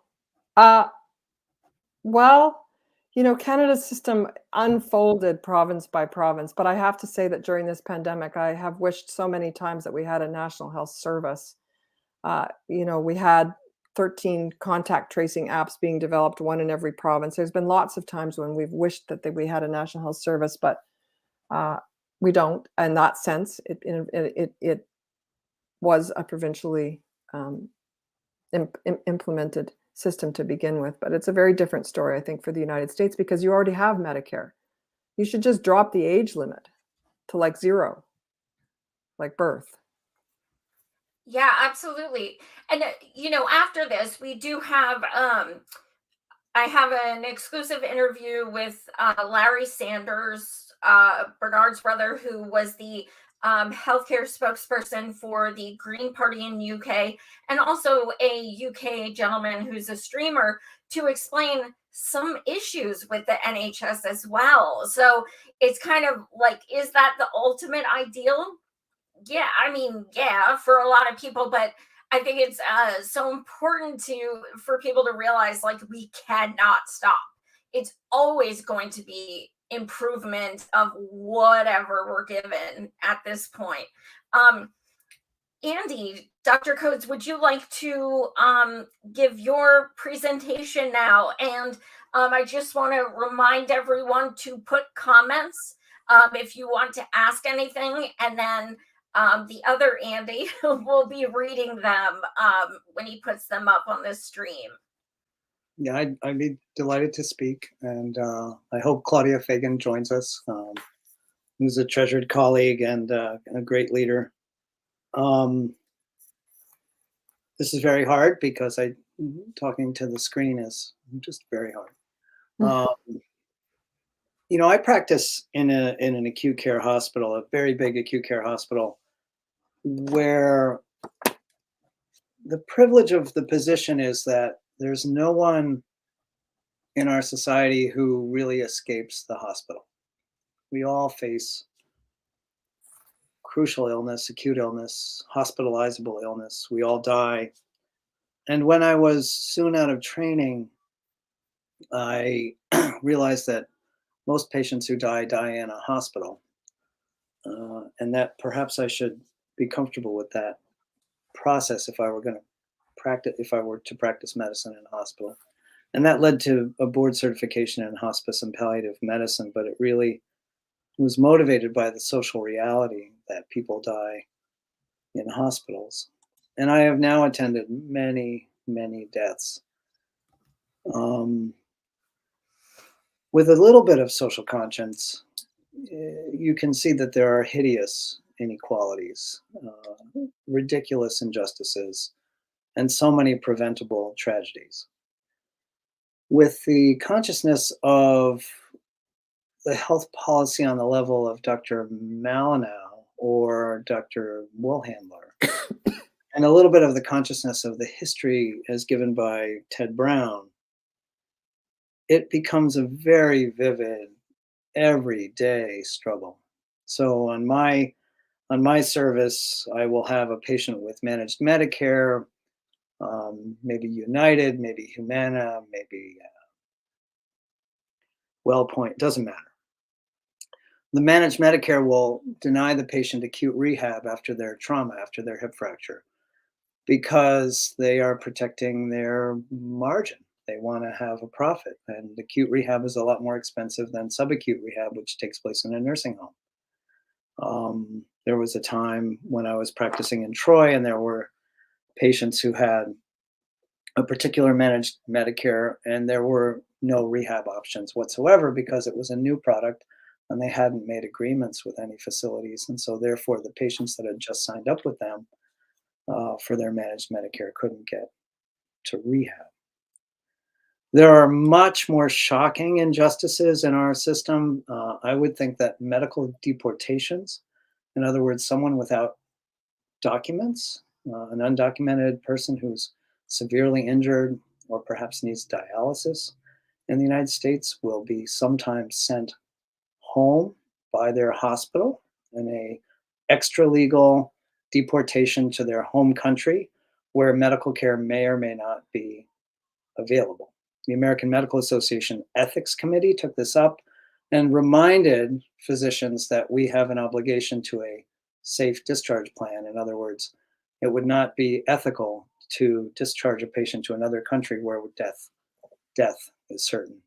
well, Canada's system unfolded province by province, but I have to say that during this pandemic, I have wished so many times that we had a national health service. We had 13 contact tracing apps being developed, one in every province. There's been lots of times when we've wished that we had a national health service, but we don't. In that sense, it was a provincially implemented system to begin with, but it's a very different story, I think, for the United States because you already have Medicare. You should just drop the age limit to like 0, like birth. Yeah, absolutely. And after this, we do have I have an exclusive interview with Larry Sanders, Bernard's brother, who was the healthcare spokesperson for the Green Party in UK, and also a UK gentleman who's a streamer, to explain some issues with the NHS as well. So it's kind of like, is that the ultimate ideal? Yeah, for a lot of people, but I think it's so important for people to realize, like, we cannot stop. It's always going to be improvement of whatever we're given at this point. Andy, Dr. Coates, would you like to give your presentation now? And I just want to remind everyone to put comments if you want to ask anything, and then the other Andy will be reading them when he puts them up on the stream. Yeah, I'd be delighted to speak, and I hope Claudia Fagan joins us, who's a treasured colleague and a great leader. This is very hard because talking to the screen is just very hard. I practice in an acute care hospital, a very big acute care hospital, where the privilege of the position is that there's no one in our society who really escapes the hospital. We all face crucial illness, acute illness, hospitalizable illness. We all die. And when I was soon out of training, I realized that most patients who die in a hospital, and that perhaps I should be comfortable with that process if I were to practice medicine in a hospital. And that led to a board certification in hospice and palliative medicine, but it really was motivated by the social reality that people die in hospitals. And I have now attended many, many deaths. With a little bit of social conscience, you can see that there are hideous inequalities, ridiculous injustices, and so many preventable tragedies. With the consciousness of the health policy on the level of Dr. Malino or Dr. Woolhandler, and a little bit of the consciousness of the history as given by Ted Brown, it becomes a very vivid, everyday struggle. So on my service, I will have a patient with managed Medicare, maybe United, maybe Humana, maybe WellPoint, doesn't matter. The managed Medicare will deny the patient acute rehab after their trauma, after their hip fracture, because they are protecting their margin. They want to have a profit, and acute rehab is a lot more expensive than subacute rehab, which takes place in a nursing home. There was a time when I was practicing in Troy, and there were patients who had a particular managed Medicare, and there were no rehab options whatsoever because it was a new product and they hadn't made agreements with any facilities. And so therefore the patients that had just signed up with them for their managed Medicare couldn't get to rehab. There are much more shocking injustices in our system. I would think that medical deportations, in other words, someone without documents, an undocumented person who's severely injured or perhaps needs dialysis in the United States, will be sometimes sent home by their hospital in a extra legal deportation to their home country where medical care may or may not be available. The American Medical Association Ethics Committee took this up and reminded physicians that we have an obligation to a safe discharge plan. In other words, it would not be ethical to discharge a patient to another country where death is certain.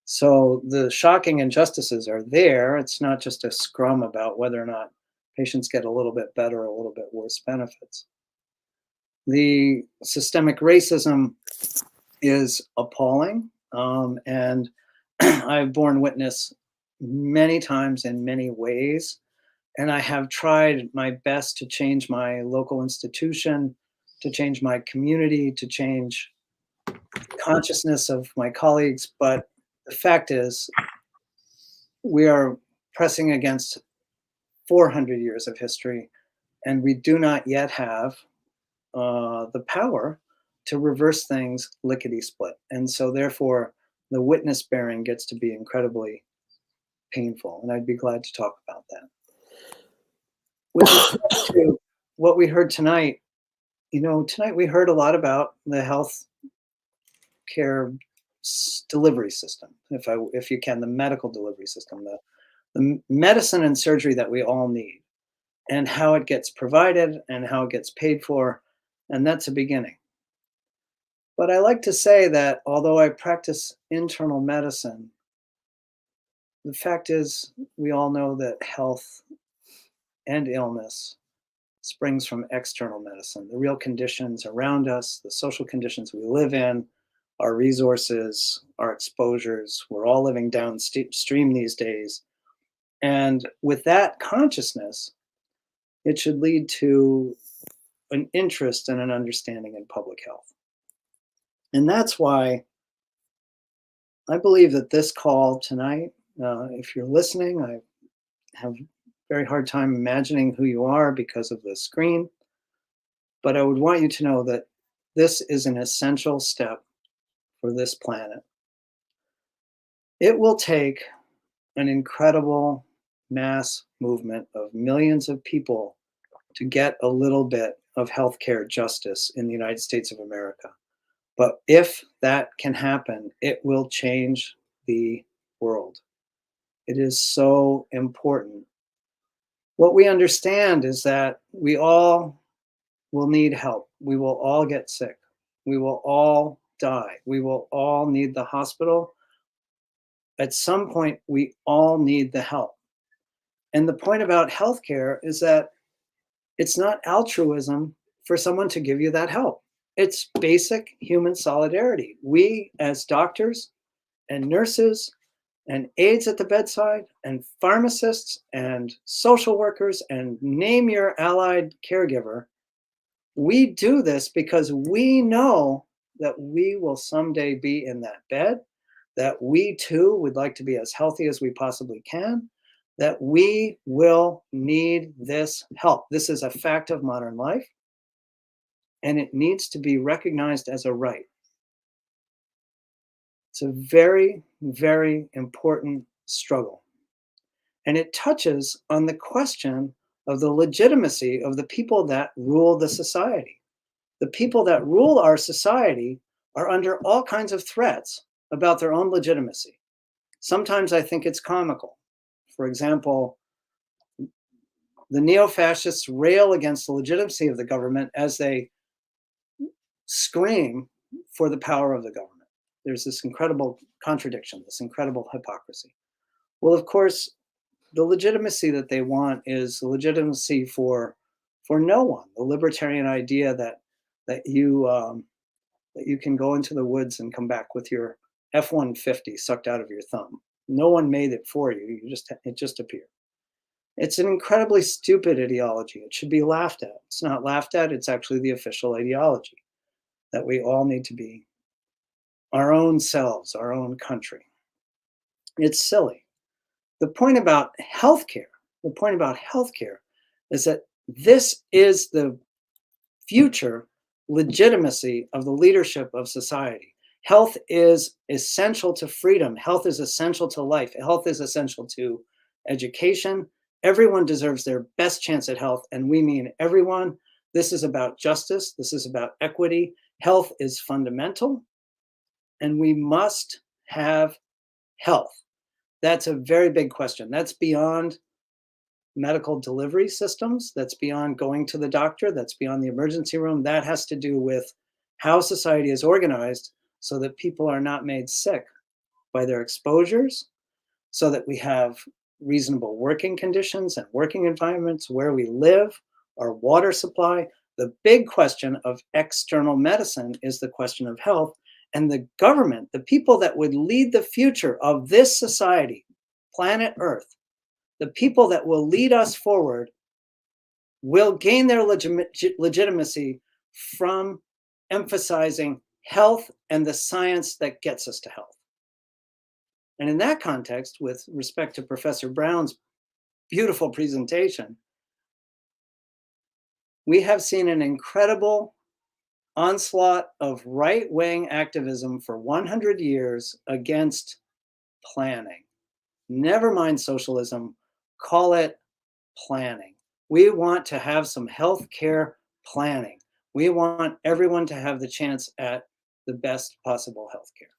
So the shocking injustices are there. It's not just a scrum about whether or not patients get a little bit better or a little bit worse benefits. The systemic racism is appalling, and I've borne witness many times in many ways, and I have tried my best to change my local institution, to change my community, to change consciousness of my colleagues, but the fact is we are pressing against 400 years of history, and we do not yet have the power to reverse things lickety-split. And so therefore, the witness bearing gets to be incredibly painful, and I'd be glad to talk about that. With respect to what we heard tonight, tonight we heard a lot about the health care delivery system, if you can, the medical delivery system, the medicine and surgery that we all need, and how it gets provided and how it gets paid for, and that's a beginning. But I like to say that although I practice internal medicine, the fact is we all know that health and illness springs from external medicine, the real conditions around us, the social conditions we live in, our resources, our exposures. We're all living downstream these days. And with that consciousness, it should lead to an interest and an understanding in public health. And that's why I believe that this call tonight, if you're listening, I have a very hard time imagining who you are because of the screen, but I would want you to know that this is an essential step for this planet. It will take an incredible mass movement of millions of people to get a little bit of healthcare justice in the United States of America. But if that can happen, it will change the world. It is so important. What we understand is that we all will need help. We will all get sick. We will all die. We will all need the hospital. At some point, we all need the help. And the point about healthcare is that it's not altruism for someone to give you that help. It's basic human solidarity. We as doctors and nurses and aides at the bedside and pharmacists and social workers and name your allied caregiver, we do this because we know that we will someday be in that bed, that we too would like to be as healthy as we possibly can, that we will need this help. This is a fact of modern life, and it needs to be recognized as a right. It's a very, very important struggle. And it touches on the question of the legitimacy of the people that rule the society. The people that rule our society are under all kinds of threats about their own legitimacy. Sometimes I think it's comical. For example, the neo-fascists rail against the legitimacy of the government as they scream for the power of the government. There's this incredible contradiction, this incredible hypocrisy. Well, of course, the legitimacy that they want is the legitimacy for no one. The libertarian idea that you can go into the woods and come back with your F-150 sucked out of your thumb. No one made it for you. It just appeared. It's an incredibly stupid ideology. It should be laughed at. It's not laughed at. It's actually the official ideology that we all need to be our own selves, our own country. It's silly. The point about healthcare is that this is the future legitimacy of the leadership of society. Health is essential to freedom. Health is essential to life. Health is essential to education. Everyone deserves their best chance at health, and we mean everyone. This is about justice. This is about equity. Health is fundamental, and we must have health. That's a very big question. That's beyond medical delivery systems. That's beyond going to the doctor. That's beyond the emergency room. That has to do with how society is organized so that people are not made sick by their exposures, so that we have reasonable working conditions and working environments, where we live, our water supply. The big question of external medicine is the question of health. And the government, the people that would lead the future of this society, planet Earth, the people that will lead us forward will gain their legitimacy from emphasizing health and the science that gets us to health. And in that context, with respect to Professor Brown's beautiful presentation, we have seen an incredible onslaught of right-wing activism for 100 years against planning. Never mind socialism, call it planning. We want to have some healthcare planning. We want everyone to have the chance at the best possible healthcare.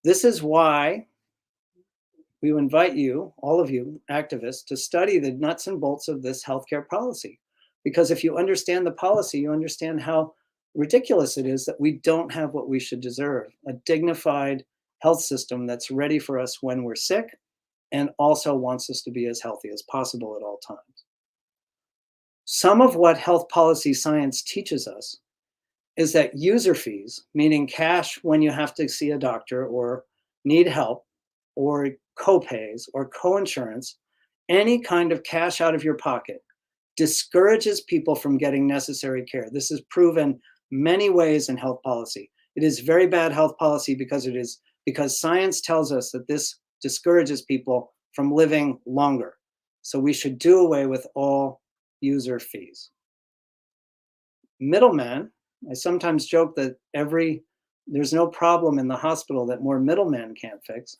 This is why we invite you, all of you activists, to study the nuts and bolts of this healthcare policy. Because if you understand the policy, you understand how ridiculous it is that we don't have what we should deserve, a dignified health system that's ready for us when we're sick and also wants us to be as healthy as possible at all times. Some of what health policy science teaches us is that user fees, meaning cash when you have to see a doctor or need help, or co-pays or co-insurance, any kind of cash out of your pocket, discourages people from getting necessary care. This is proven many ways in health policy. It is very bad health policy because science tells us that this discourages people from living longer. So we should do away with all user fees. Middlemen, I sometimes joke that there's no problem in the hospital that more middlemen can't fix.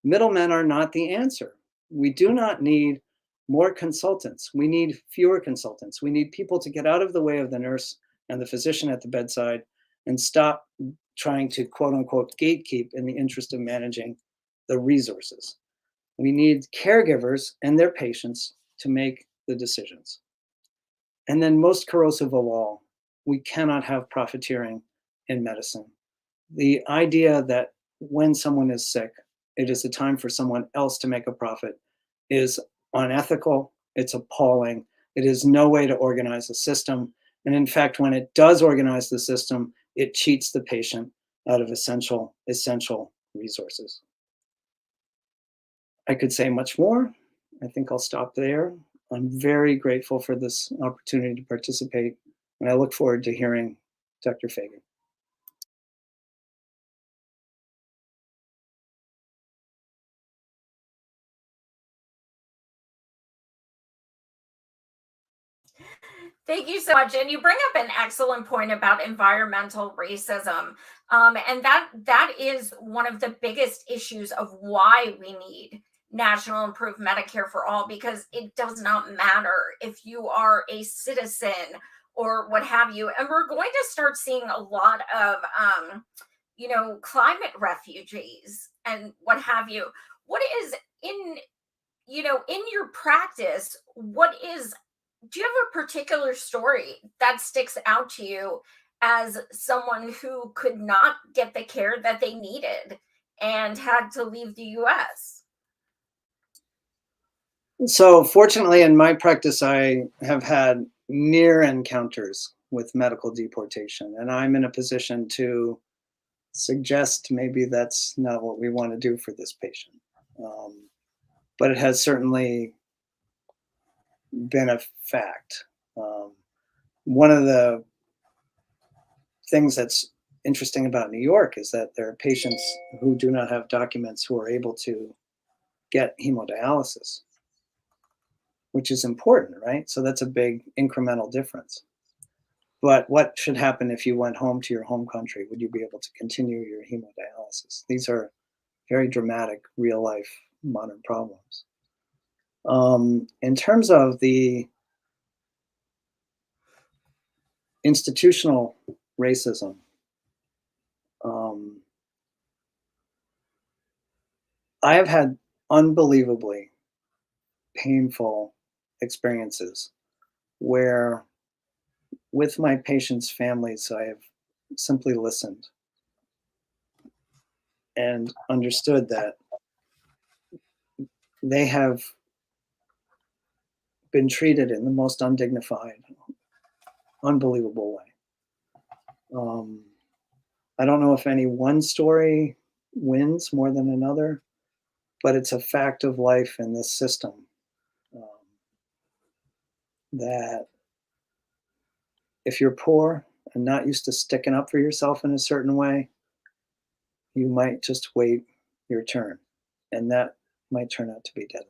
Middlemen are not the answer. We do not need more consultants. We need fewer consultants. We need people to get out of the way of the nurse and the physician at the bedside and stop trying to quote unquote gatekeep in the interest of managing the resources. We need caregivers and their patients to make the decisions. And then most corrosive of all, we cannot have profiteering in medicine. The idea that when someone is sick, it is a time for someone else to make a profit is unethical, it's appalling, It is no way to organize the system. And in fact, when it does organize the system, it cheats the patient out of essential resources. I could say much more. I think I'll stop there. I'm very grateful for this opportunity to participate, and I look forward to hearing Dr. Fagan. Thank you so much. And you bring up an excellent point about environmental racism. And that is one of the biggest issues of why we need national improved Medicare for all, because it does not matter if you are a citizen or what have you. And we're going to start seeing a lot of, climate refugees and what have you. What is in your practice, do you have a particular story that sticks out to you as someone who could not get the care that they needed and had to leave the US? So fortunately, in my practice, I have had near encounters with medical deportation, and I'm in a position to suggest maybe that's not what we want to do for this patient. But it has certainly been a fact. One of the things that's interesting about New York is that there are patients who do not have documents who are able to get hemodialysis, which is important, right? So that's a big incremental difference. But what should happen if you went home to your home country? Would you be able to continue your hemodialysis? These are very dramatic, real life, modern problems. In terms of the institutional racism, I have had unbelievably painful experiences where, with my patients' families, I have simply listened and understood that they have been treated in the most undignified, unbelievable way. I don't know if any one story wins more than another, but it's a fact of life in this system that if you're poor and not used to sticking up for yourself in a certain way, you might just wait your turn, and that might turn out to be deadly.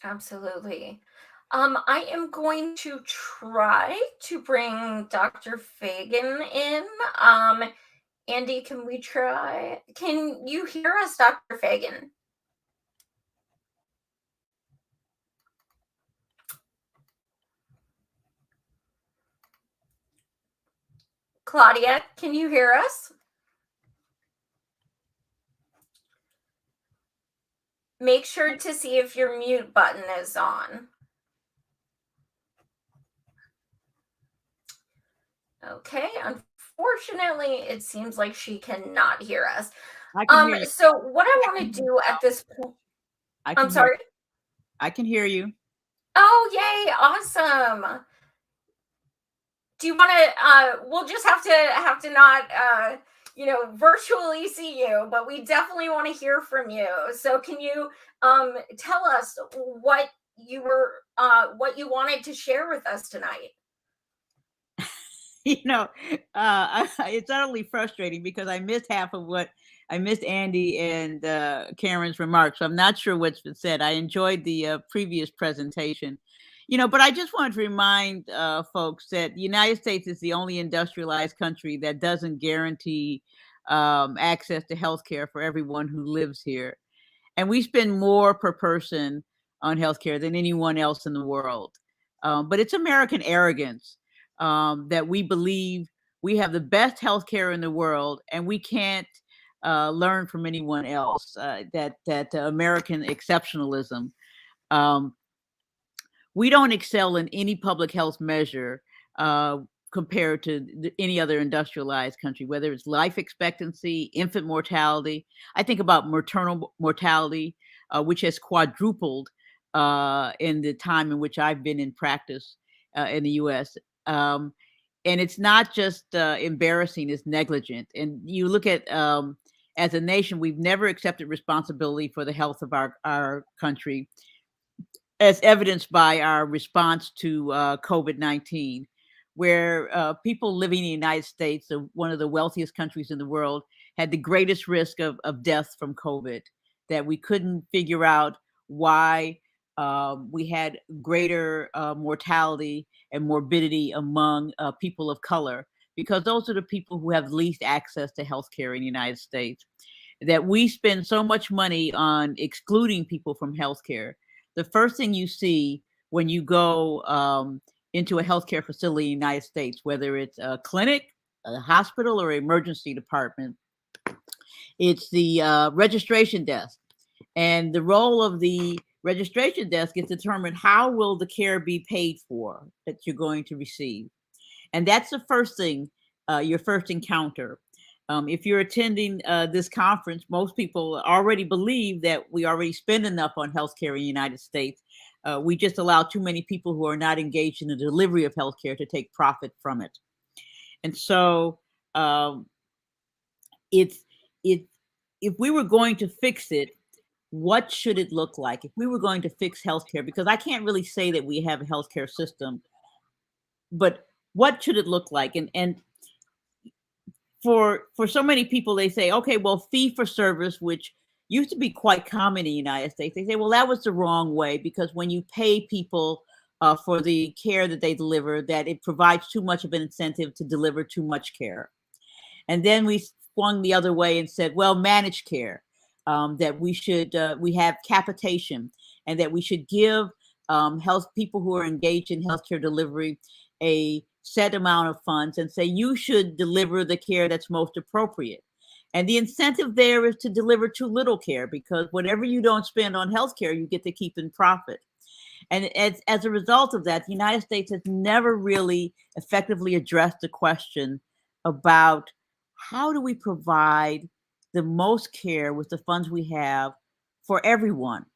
Absolutely. I am going to try to bring Dr. Fagan in. Andy, can we try? Can you hear us, Dr. Fagan? Claudia, can you hear us? Make sure to see if your mute button is on. Okay, unfortunately, it seems like she cannot hear us. I can hear you. So what I want to do at this point, I'm sorry. I can hear you. Oh, yay, awesome. Do you want to, we'll just have to not, virtually see you, but we definitely want to hear from you. So can you tell us what you wanted to share with us tonight? It's utterly frustrating because I missed half of what I missed Andy and Karen's remarks. So I'm not sure what's been said. I enjoyed the previous presentation, but I just wanted to remind folks that the United States is the only industrialized country that doesn't guarantee access to healthcare for everyone who lives here. And we spend more per person on healthcare than anyone else in the world. But it's American arrogance that we believe we have the best healthcare in the world and we can't learn from anyone else. That American exceptionalism. We don't excel in any public health measure compared to any other industrialized country, whether it's life expectancy, infant mortality. I think about maternal mortality. which has quadrupled in the time in which I've been in practice in the U.S. And it's not just embarrassing, it's negligent. And you look at, as a nation, we've never accepted responsibility for the health of our country, as evidenced by our response to COVID-19, where people living in the United States, one of the wealthiest countries in the world, had the greatest risk of death from COVID, that we couldn't figure out why we had greater mortality and morbidity among people of color, because those are the people who have least access to healthcare in the United States. That we spend so much money on excluding people from healthcare. The first thing you see when you go into a healthcare facility in the United States, whether it's a clinic, a hospital, or emergency department, it's the registration desk. And the role of the registration desk is to determine how will the care be paid for that you're going to receive. And that's the first thing, your first encounter. If you're attending this conference, most people already believe that we already spend enough on healthcare in the United States. We just allow too many people who are not engaged in the delivery of healthcare to take profit from it. And so if we were going to fix it, what should it look like? If we were going to fix healthcare, because I can't really say that we have a healthcare system, but what should it look like? And for so many people, they say, okay, well, fee for service, which used to be quite common in the United States. They say, well, that was the wrong way, because when you pay people for the care that they deliver, that it provides too much of an incentive to deliver too much care. And then we swung the other way and said, well, managed care, that we should, we have capitation, and that we should give health people who are engaged in healthcare delivery a set amount of funds and say, you should deliver the care that's most appropriate. And the incentive there is to deliver too little care, because whatever you don't spend on healthcare, you get to keep in profit. And as a result of that, the United States has never really effectively addressed the question about how do we provide the most care with the funds we have for everyone?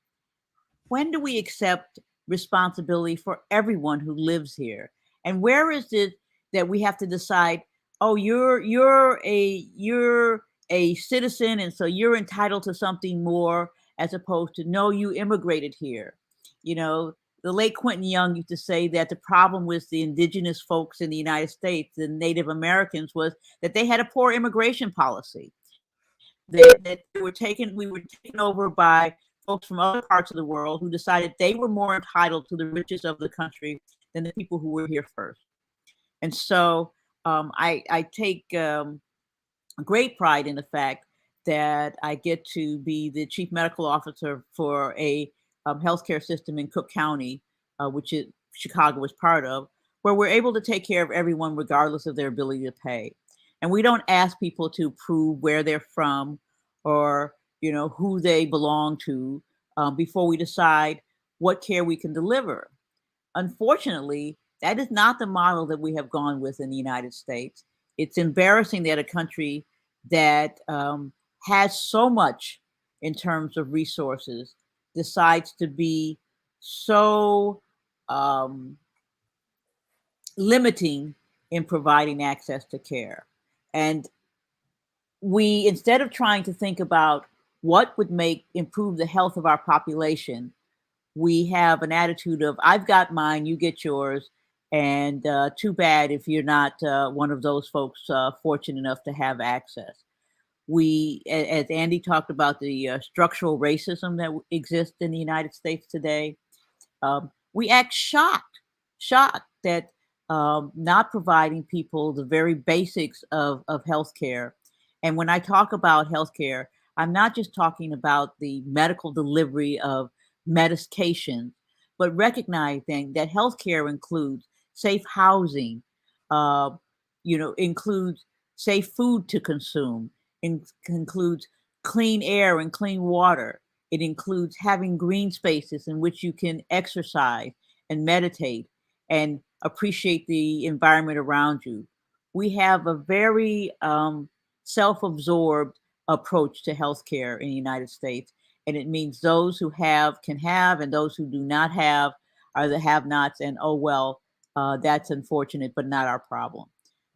When do we accept responsibility for everyone who lives here? And where is it that we have to decide, oh, you're a citizen, and so you're entitled to something more, as opposed to, no, you immigrated here. You know, the late Quentin Young used to say that the problem with the indigenous folks in the United States, the Native Americans, was that they had a poor immigration policy. That we were taken over by folks from other parts of the world who decided they were more entitled to the riches of the country than the people who were here first. And so I take great pride in the fact that I get to be the chief medical officer for a healthcare system in Cook County, which Chicago is part of, where we're able to take care of everyone regardless of their ability to pay. And we don't ask people to prove where they're from or, you know, who they belong to before we decide what care we can deliver. Unfortunately, that is not the model that we have gone with in the United States. It's embarrassing that a country that has so much in terms of resources decides to be so limiting in providing access to care. And we, instead of trying to think about what would improve the health of our population, we have an attitude of, I've got mine, you get yours, and too bad if you're not one of those folks fortunate enough to have access. We, as Andy talked about, the structural racism that exists in the United States today, we act shocked that not providing people the very basics of healthcare. And when I talk about healthcare, I'm not just talking about the medical delivery of medication, but recognizing that healthcare includes safe housing, includes safe food to consume, includes clean air and clean water. It includes having green spaces in which you can exercise and meditate and appreciate the environment around you. We have a very self-absorbed approach to healthcare in the United States. and it means those who have can have, and those who do not have are the have-nots. And oh well, that's unfortunate, but not our problem.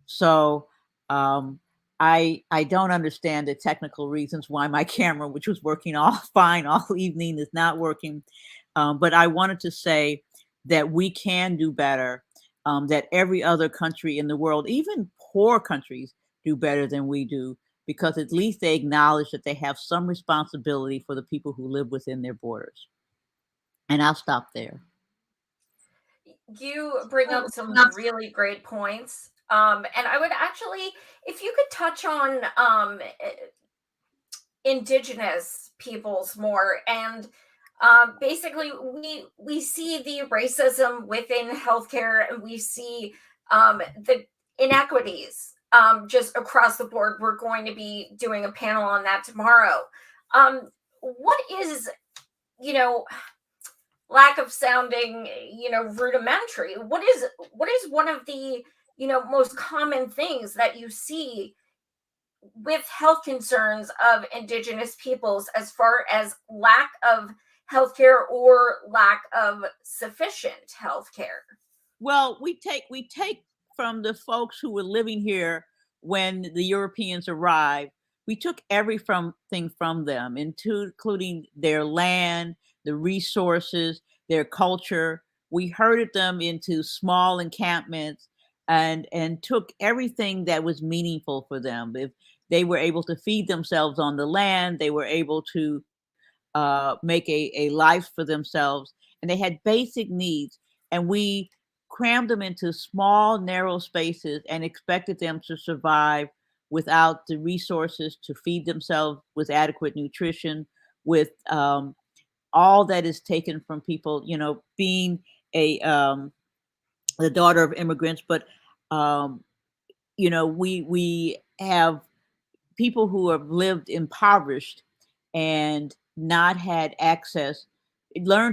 So I don't understand the technical reasons why my camera, which was working all fine all evening, is not working. But I wanted to say that we can do better. That every other country in the world, even poor countries, do better than we do, because at least they acknowledge that they have some responsibility for the people who live within their borders. And I'll stop there. You bring up some really great points. And I would actually, if you could touch on indigenous peoples more, and basically we see the racism within healthcare, and we see the inequities just across the board. We're going to be doing a panel on that tomorrow. What is, lack of sounding, rudimentary, what is one of the, most common things that you see with health concerns of indigenous peoples, as far as lack of healthcare or lack of sufficient healthcare? Well, we take from the folks who were living here when the Europeans arrived. We took everything from them, including their land, the resources, their culture. We herded them into small encampments and took everything that was meaningful for them. If they were able to feed themselves on the land, they were able to make a life for themselves, and they had basic needs. And we crammed them into small, narrow spaces and expected them to survive without the resources to feed themselves with adequate nutrition, with all that is taken from people, being the daughter of immigrants. But we have people who have lived impoverished and not had access, learn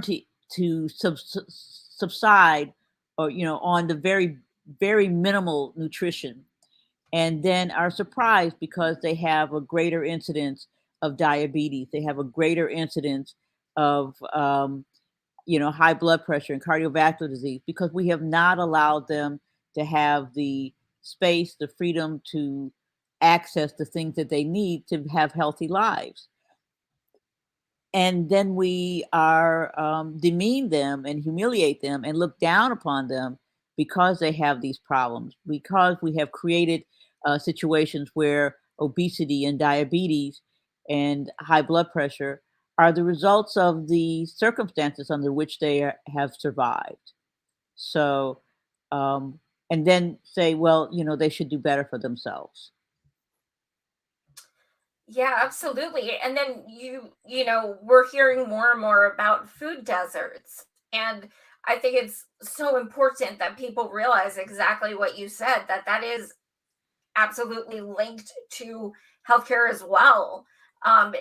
to subside, or on the very, very minimal nutrition, and then are surprised because they have a greater incidence of diabetes. They have a greater incidence of high blood pressure and cardiovascular disease, because we have not allowed them to have the space, the freedom to access the things that they need to have healthy lives. And then we are demean them and humiliate them and look down upon them because they have these problems, because we have created situations where obesity and diabetes and high blood pressure are the results of the circumstances under which they have survived. So, and then say, well, they should do better for themselves. Yeah, absolutely. And then we're hearing more and more about food deserts. And I think it's so important that people realize exactly what you said, that is absolutely linked to healthcare as well.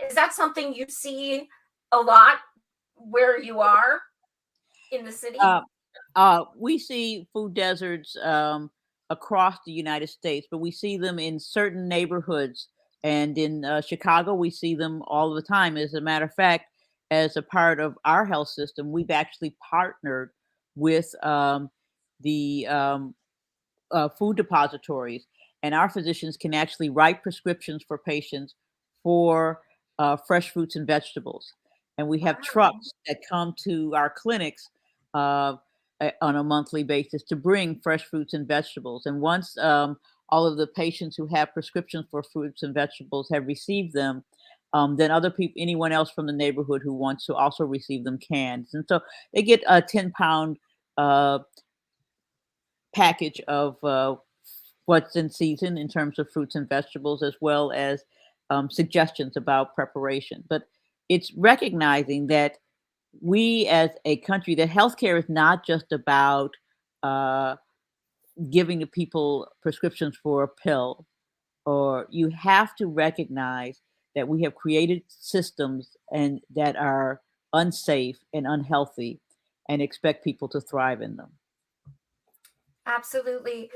Is that something you see a lot where you are in the city? We see food deserts across the United States, but we see them in certain neighborhoods. And in Chicago, we see them all the time. As a matter of fact, as a part of our health system, we've actually partnered with the food depositories, and our physicians can actually write prescriptions for patients for fresh fruits and vegetables. And we have trucks that come to our clinics on a monthly basis to bring fresh fruits and vegetables. And once all of the patients who have prescriptions for fruits and vegetables have received them, then other people, anyone else from the neighborhood who wants to also receive them can. And so they get a 10-pound package of what's in season in terms of fruits and vegetables, as well as suggestions about preparation. But it's recognizing that we as a country, that healthcare is not just about giving the people prescriptions for a pill, or you have to recognize that we have created systems and that are unsafe and unhealthy, and expect people to thrive in them. Absolutely.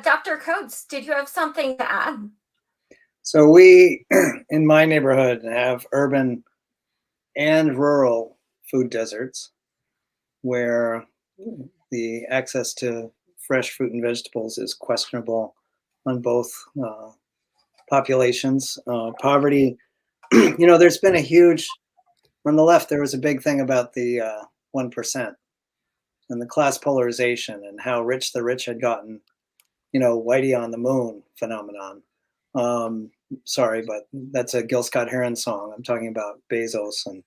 Dr. Coates, did you have something to add? So we, in my neighborhood, have urban and rural food deserts, where the access to fresh fruit and vegetables is questionable on both populations. Poverty, there's been a huge, on the left, there was a big thing about the 1% and the class polarization and how rich the rich had gotten, Whitey on the moon phenomenon. Sorry, but that's a Gil Scott-Heron song. I'm talking about Bezos and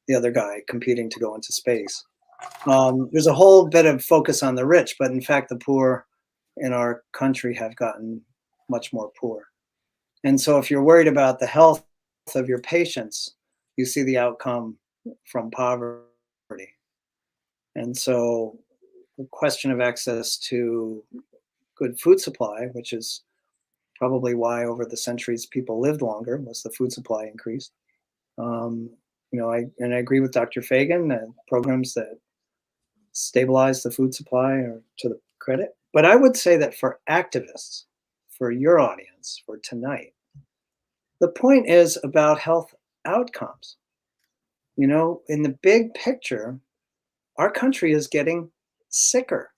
the other guy competing to go into space. There's a whole bit of focus on the rich, but in fact, the poor in our country have gotten much more poor. And so if you're worried about the health of your patients, you see the outcome from poverty. And so the question of access to good food supply, which is probably why over the centuries people lived longer, was the food supply increased. I agree with Dr. Fagan that programs that stabilize the food supply are to the credit. But I would say that for activists, for your audience, for tonight, the point is about health outcomes. In the big picture, our country is getting sicker.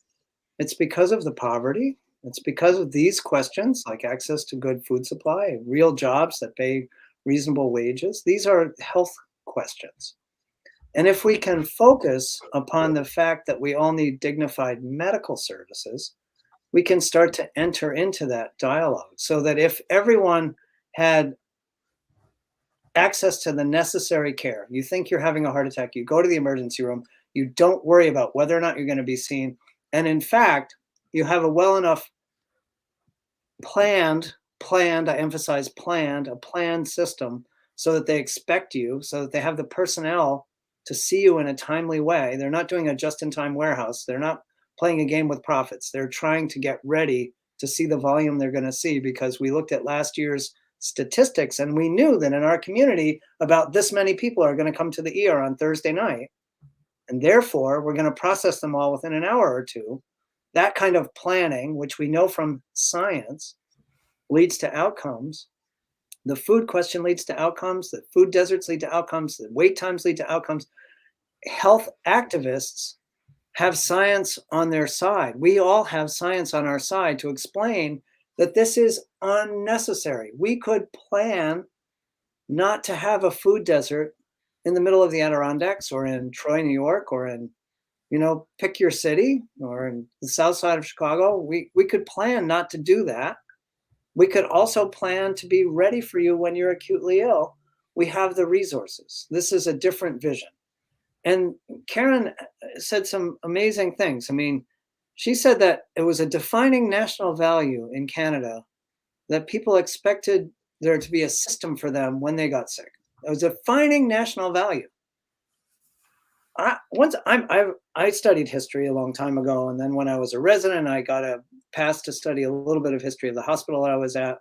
It's because of the poverty. It's because of these questions like access to good food supply, real jobs that pay reasonable wages. These are health questions. And if we can focus upon the fact that we all need dignified medical services, we can start to enter into that dialogue so that if everyone had access to the necessary care, you think you're having a heart attack, you go to the emergency room, you don't worry about whether or not you're going to be seen. And in fact, you have a well enough planned, I emphasize planned, a planned system so that they expect you, so that they have the personnel to see you in a timely way. They're not doing a just-in-time warehouse. They're not playing a game with profits. They're trying to get ready to see the volume they're going to see, because we looked at last year's statistics and we knew that in our community about this many people are going to come to the ER on Thursday night. And therefore, we're going to process them all within an hour or two. That kind of planning, which we know from science, leads to outcomes. The food question leads to outcomes. The food deserts lead to outcomes. The wait times lead to outcomes. Health activists have science on their side. We all have science on our side to explain that this is unnecessary. We could plan not to have a food desert in the middle of the Adirondacks or in Troy, New York, or in, pick your city, or in the south side of Chicago. We could plan not to do that. We could also plan to be ready for you when you're acutely ill. We have the resources. This is a different vision. And Karen said some amazing things. I mean, she said that it was a defining national value in Canada that people expected there to be a system for them when they got sick. It was a defining national value. I studied history a long time ago, and then when I was a resident, I got a pass to study a little bit of history of the hospital I was at.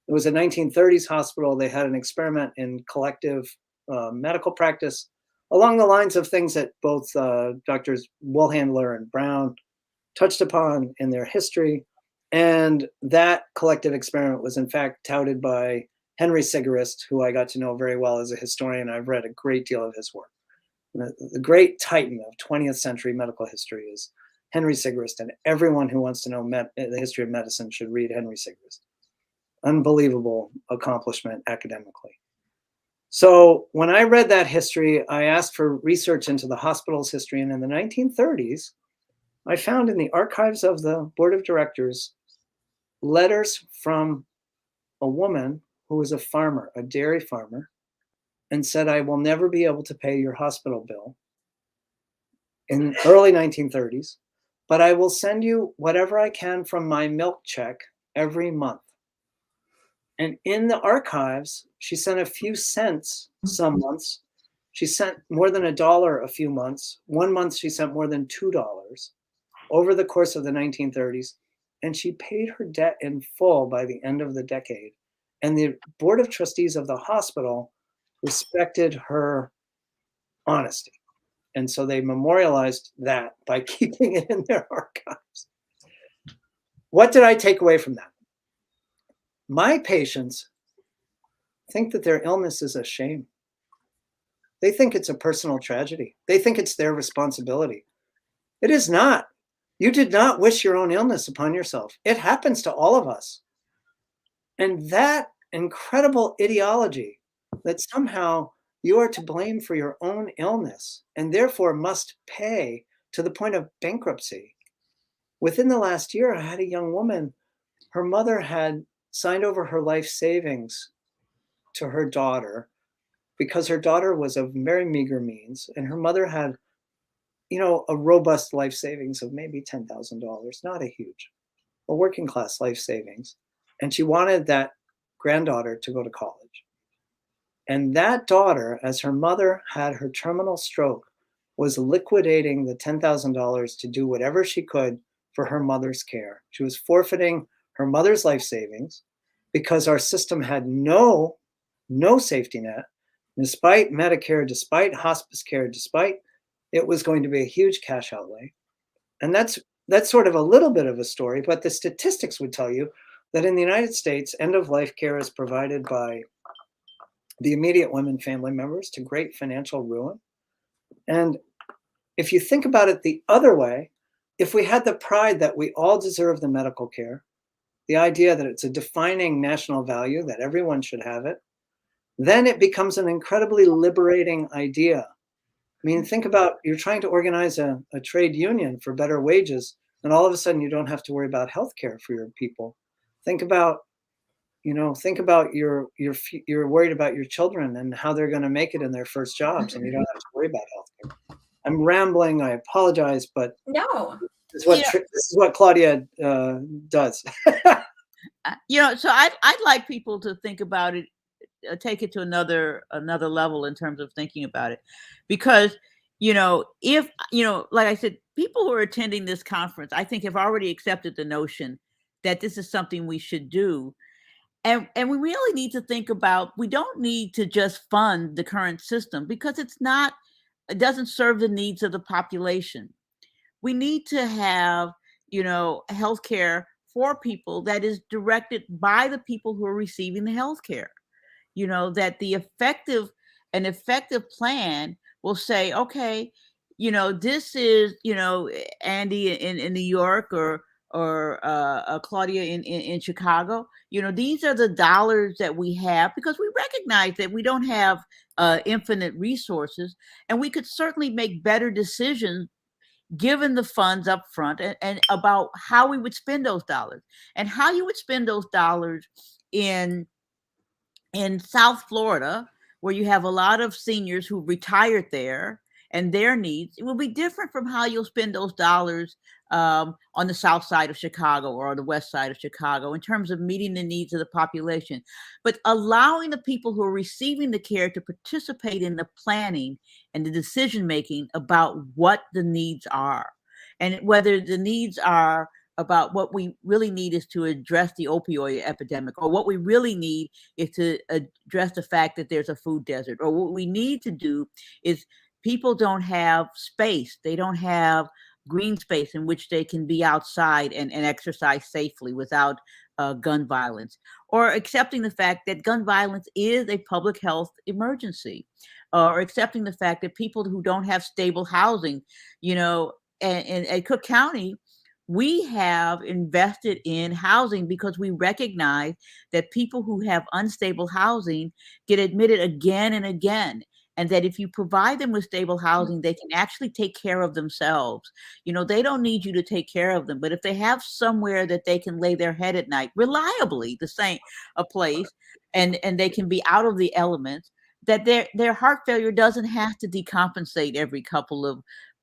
It was a 1930s hospital. They had an experiment in collective medical practice along the lines of things that both Drs. Woolhandler and Brown touched upon in their history. And that collective experiment was in fact touted by Henry Sigerist, who I got to know very well as a historian. I've read a great deal of his work. The great titan of 20th century medical history is Henry Sigerist, and everyone who wants to know the history of medicine should read Henry Sigerist. Unbelievable accomplishment academically. So when I read that history, I asked for research into the hospital's history, and in the 1930s, I found in the archives of the board of directors letters from a woman who was a farmer, a dairy farmer, and said, I will never be able to pay your hospital bill in early 1930s, but I will send you whatever I can from my milk check every month. And in the archives, she sent a few cents some months. She sent more than $1 a few months. One month she sent more than $2 over the course of the 1930s. And she paid her debt in full by the end of the decade. And the board of trustees of the hospital respected her honesty. And so they memorialized that by keeping it in their archives. What did I take away from that? My patients think that their illness is a shame. They think it's a personal tragedy. They think it's their responsibility. It is not. You did not wish your own illness upon yourself. It happens to all of us. And that incredible ideology that somehow you are to blame for your own illness and therefore must pay to the point of bankruptcy. Within the last year, I had a young woman, her mother had signed over her life savings to her daughter because her daughter was of very meager means, and her mother had, a robust life savings of maybe $10,000, not a huge, a working class life savings. And she wanted that granddaughter to go to college. And that daughter, as her mother had her terminal stroke, was liquidating the $10,000 to do whatever she could for her mother's care. She was forfeiting her mother's life savings because our system had no safety net, despite Medicare, despite hospice care, despite it was going to be a huge cash outlay. And that's sort of a little bit of a story, but the statistics would tell you that in the United States, end-of-life care is provided by the immediate women family members to great financial ruin. And if you think about it the other way, if we had the pride that we all deserve the medical care, the idea that it's a defining national value, that everyone should have it, then it becomes an incredibly liberating idea. I mean, think about, you're trying to organize a trade union for better wages, and all of a sudden you don't have to worry about healthcare for your people. Think about, you're worried about your children and how they're going to make it in their first jobs, and you don't have to worry about healthcare. I'm rambling, I apologize, but No. this is what Claudia does. So I'd like people to think about it, take it to another level in terms of thinking about it, because if like I said, people who are attending this conference, I think, have already accepted the notion that this is something we should do, and we really need to think about, we don't need to just fund the current system because it doesn't serve the needs of the population. We need to have healthcare for people that is directed by the people who are receiving the healthcare. That an effective plan will say, okay, this is, Andy in New York or Claudia in Chicago, these are the dollars that we have, because we recognize that we don't have infinite resources, and we could certainly make better decisions given the funds up front and about how we would spend those dollars, and how you would spend those dollars in South Florida, where you have a lot of seniors who retired there and their needs. It will be different from how you'll spend those dollars on the south side of Chicago or on the west side of Chicago in terms of meeting the needs of the population, but allowing the people who are receiving the care to participate in the planning and the decision-making about what the needs are, and whether the needs are about what we really need is to address the opioid epidemic, or what we really need is to address the fact that there's a food desert, or what we need to do is people don't have space. They don't have green space in which they can be outside and exercise safely without gun violence, or accepting the fact that gun violence is a public health emergency, or accepting the fact that people who don't have stable housing, and at Cook County, we have invested in housing because we recognize that people who have unstable housing get admitted again and again. And that if you provide them with stable housing, they can actually take care of themselves. They don't need you to take care of them, but if they have somewhere that they can lay their head at night, reliably, a place, and they can be out of the elements, that their heart failure doesn't have to decompensate every couple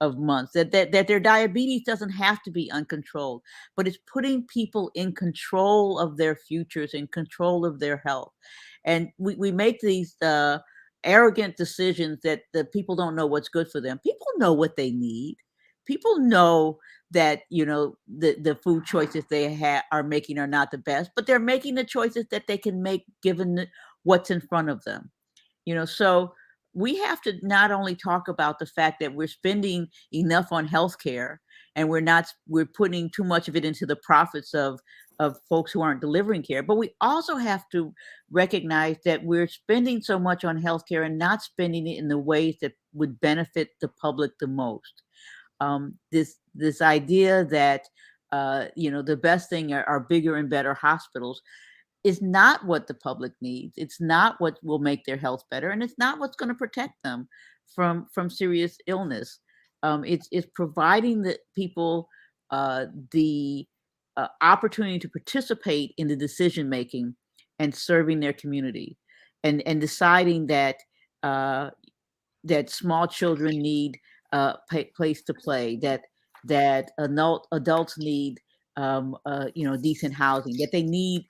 of months, that their diabetes doesn't have to be uncontrolled, but it's putting people in control of their futures, in control of their health. And we make these arrogant decisions that the people don't know what's good for them. People know what they need. People know that the food choices they are making are not the best, but they're making the choices that they can make given what's in front of them. So we have to not only talk about the fact that we're spending enough on healthcare, and we're putting too much of it into the profits of folks who aren't delivering care. But we also have to recognize that we're spending so much on healthcare and not spending it in the ways that would benefit the public the most. This idea that the best thing are bigger and better hospitals is not what the public needs. It's not what will make their health better, and it's not what's going to protect them from serious illness. It's providing the people the opportunity to participate in the decision making and serving their community, and deciding that that small children need a place to play, that adults need decent housing, that they need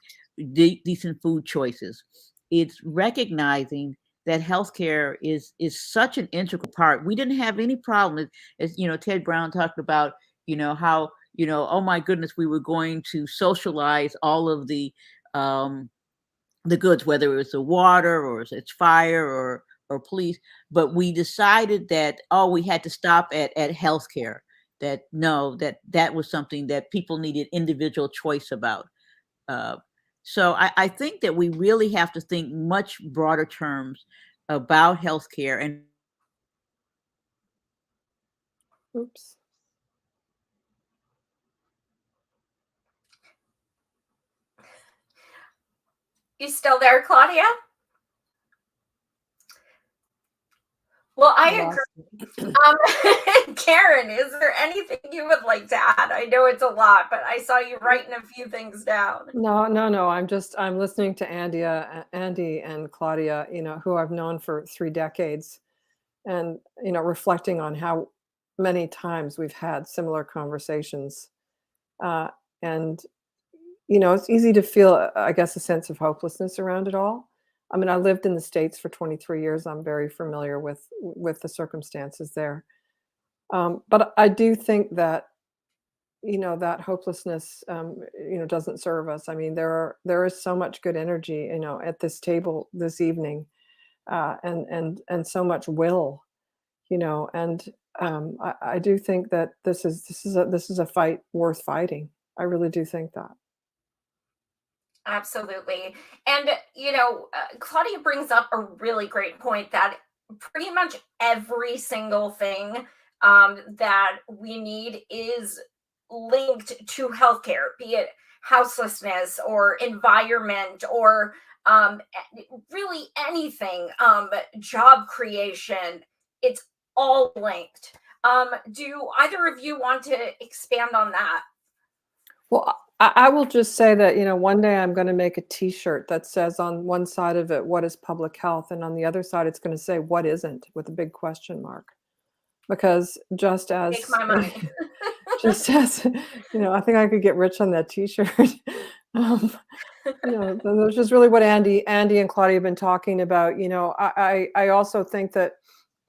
decent food choices. It's recognizing that healthcare is such an integral part. We didn't have any problem, as Ted Brown talked about, how oh my goodness, we were going to socialize all of the goods, whether it was the water or it's fire or police, but we decided that we had to stop at healthcare. That was something that people needed individual choice about. So I think that we really have to think much broader terms about healthcare. And oops. You still there, Claudia? Well, I agree. Karen, is there anything you would like to add? I know it's a lot, but I saw you writing a few things down. No. I'm listening to Andy and Claudia, who I've known for 3 decades, and, reflecting on how many times we've had similar conversations. And, it's easy to feel, I guess, a sense of hopelessness around it all. I mean, I lived in the States for 23 years. I'm very familiar with the circumstances there. But I do think that, that hopelessness, doesn't serve us. I mean, there is so much good energy, at this table this evening, and so much will, and I do think that this is a fight worth fighting. I really do think that. Absolutely. And, Claudia brings up a really great point that pretty much every single thing that we need is linked to healthcare, be it houselessness or environment or really anything, job creation. It's all linked. Do either of you want to expand on that? Well, I will just say that, one day I'm going to make a T-shirt that says on one side of it, what is public health? And on the other side, it's going to say, what isn't, with a big question mark. Because just as, Take my money. just as, I think I could get rich on that T-shirt. That's just really what Andy and Claudia have been talking about. I also think that,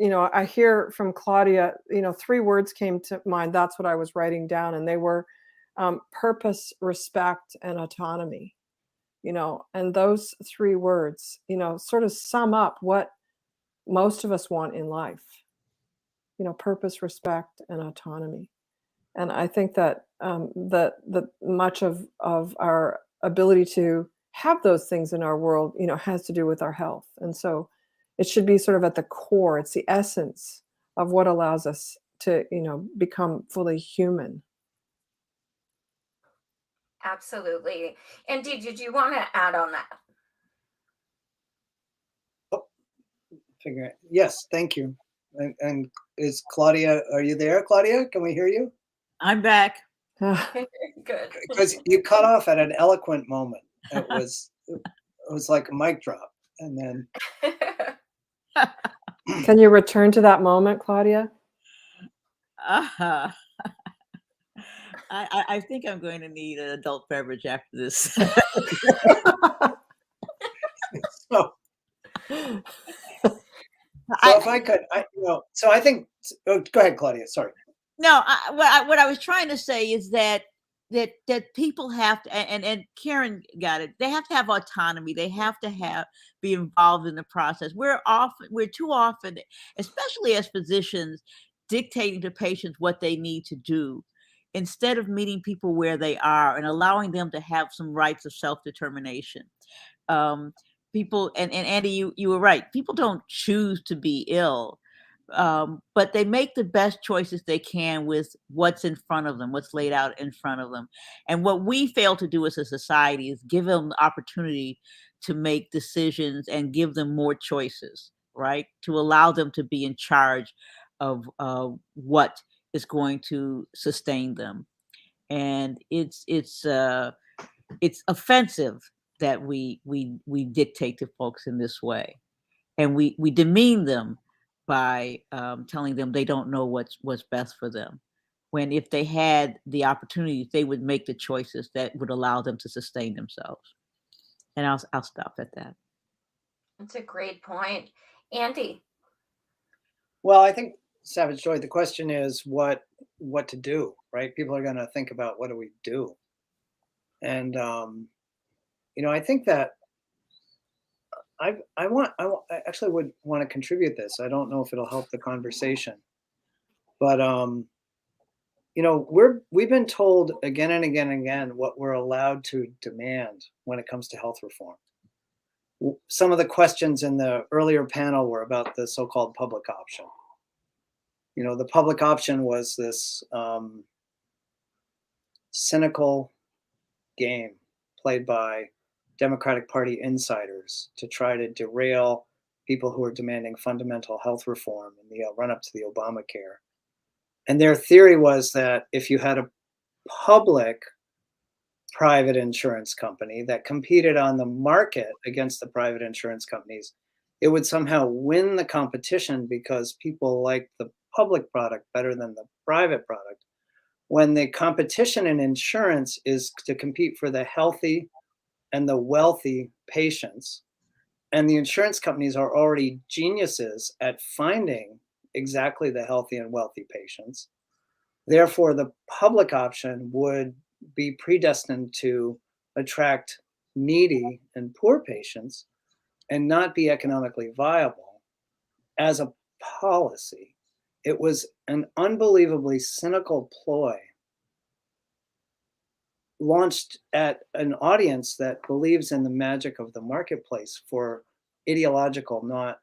I hear from Claudia, 3 words came to mind. That's what I was writing down. And they were purpose, respect, and autonomy, and those 3 words, sort of sum up what most of us want in life, purpose, respect, and autonomy. And I think that that much of our ability to have those things in our world, has to do with our health. And so it should be sort of at the core. It's the essence of what allows us to, become fully human. Absolutely. Andy, did you want to add on that? Yes, thank you. And is Claudia, are you there, Claudia? Can we hear you? I'm back. Good. Because you cut off at an eloquent moment. It was like a mic drop. And then Can you return to that moment, Claudia? I think I'm going to need an adult beverage after this. So if I could, so I think, go ahead, Claudia, sorry. No, what I was trying to say is that people have to, and Karen got it, they have to have autonomy. They have to be involved in the process. We're too often, especially as physicians, dictating to patients what they need to do. instead of meeting people where they are and allowing them to have some rights of self-determination. People, and Andy, you were right. People don't choose to be ill, but they make the best choices they can with what's in front of them, what's laid out in front of them. And what we fail to do as a society is give them the opportunity to make decisions and give them more choices, right? To allow them to be in charge of what is going to sustain them. And it's offensive that we dictate to folks in this way, and we demean them by telling them they don't know what's best for them, when if they had the opportunity, they would make the choices that would allow them to sustain themselves. And I'll stop at that. That's a great point. Andy? Well, I think, Savage Joy, the question is what to do, right? People are going to think about, what do we do? And, I think that I actually would want to contribute this. I don't know if it'll help the conversation, but, we've been told again and again and again what we're allowed to demand when it comes to health reform. Some of the questions in the earlier panel were about the so-called public option. The public option was this cynical game played by Democratic Party insiders to try to derail people who are demanding fundamental health reform in the run-up to the Obamacare. And their theory was that if you had a public private insurance company that competed on the market against the private insurance companies, it would somehow win the competition because people like the public product better than the private product, when the competition in insurance is to compete for the healthy and the wealthy patients. And the insurance companies are already geniuses at finding exactly the healthy and wealthy patients. Therefore, the public option would be predestined to attract needy and poor patients and not be economically viable as a policy. It was an unbelievably cynical ploy launched at an audience that believes in the magic of the marketplace for ideological, not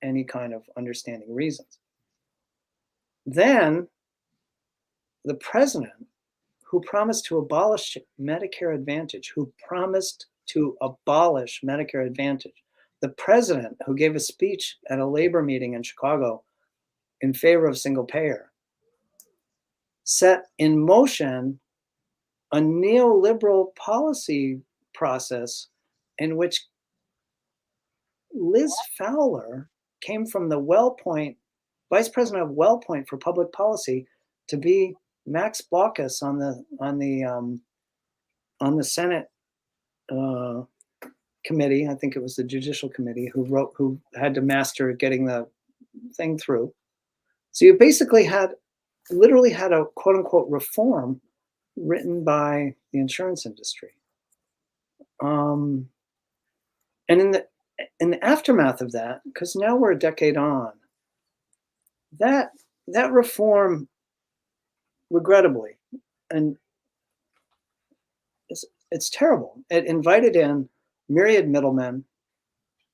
any kind of understanding reasons. Then the president, who promised to abolish Medicare Advantage, the president who gave a speech at a labor meeting in Chicago in favor of single payer, set in motion a neoliberal policy process in which Liz Fowler came from the WellPoint, vice president of WellPoint for public policy, to be Max Baucus on the Senate committee. I think it was the Judicial Committee who had to master getting the thing through. So you basically literally had a quote unquote reform written by the insurance industry. And in the aftermath of that, because now we're a decade on, that reform, regrettably, and it's terrible. It invited in myriad middlemen,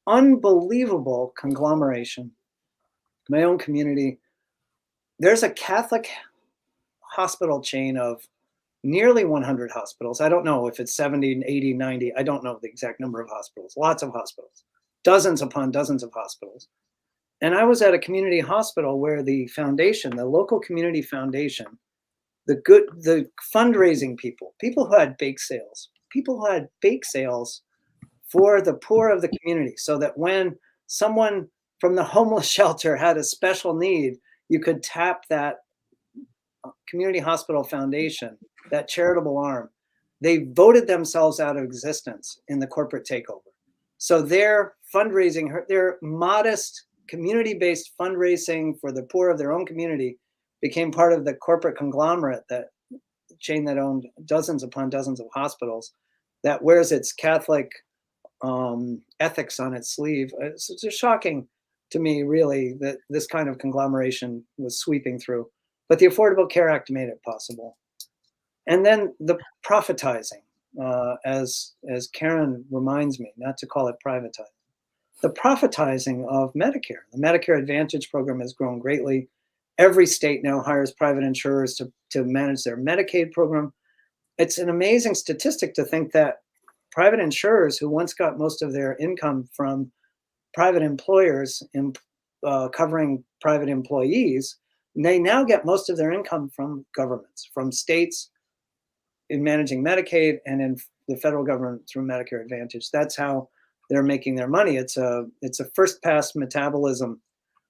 unbelievable conglomeration. My own community, there's a Catholic hospital chain of nearly 100 hospitals. I don't know if it's 70, 80, 90. I don't know the exact number of hospitals. Lots of hospitals, dozens upon dozens of hospitals. And I was at a community hospital where the foundation, the local community foundation, the fundraising people who had bake sales for the poor of the community, so that when someone from the homeless shelter had a special need, you could tap that community hospital foundation, that charitable arm. They voted themselves out of existence in the corporate takeover. So their fundraising, their modest community-based fundraising for the poor of their own community became part of the corporate conglomerate, that chain that owned dozens upon dozens of hospitals, that wears its Catholic ethics on its sleeve. It's just shocking to me, really, that this kind of conglomeration was sweeping through. But the Affordable Care Act made it possible. And then the profitizing, as Karen reminds me, not to call it privatizing. The profitizing of Medicare. The Medicare Advantage program has grown greatly. Every state now hires private insurers to manage their Medicaid program. It's an amazing statistic to think that private insurers who once got most of their income from private employers covering private employees, they now get most of their income from governments, from states in managing Medicaid and in the federal government through Medicare Advantage. That's how they're making their money. It's a first pass metabolism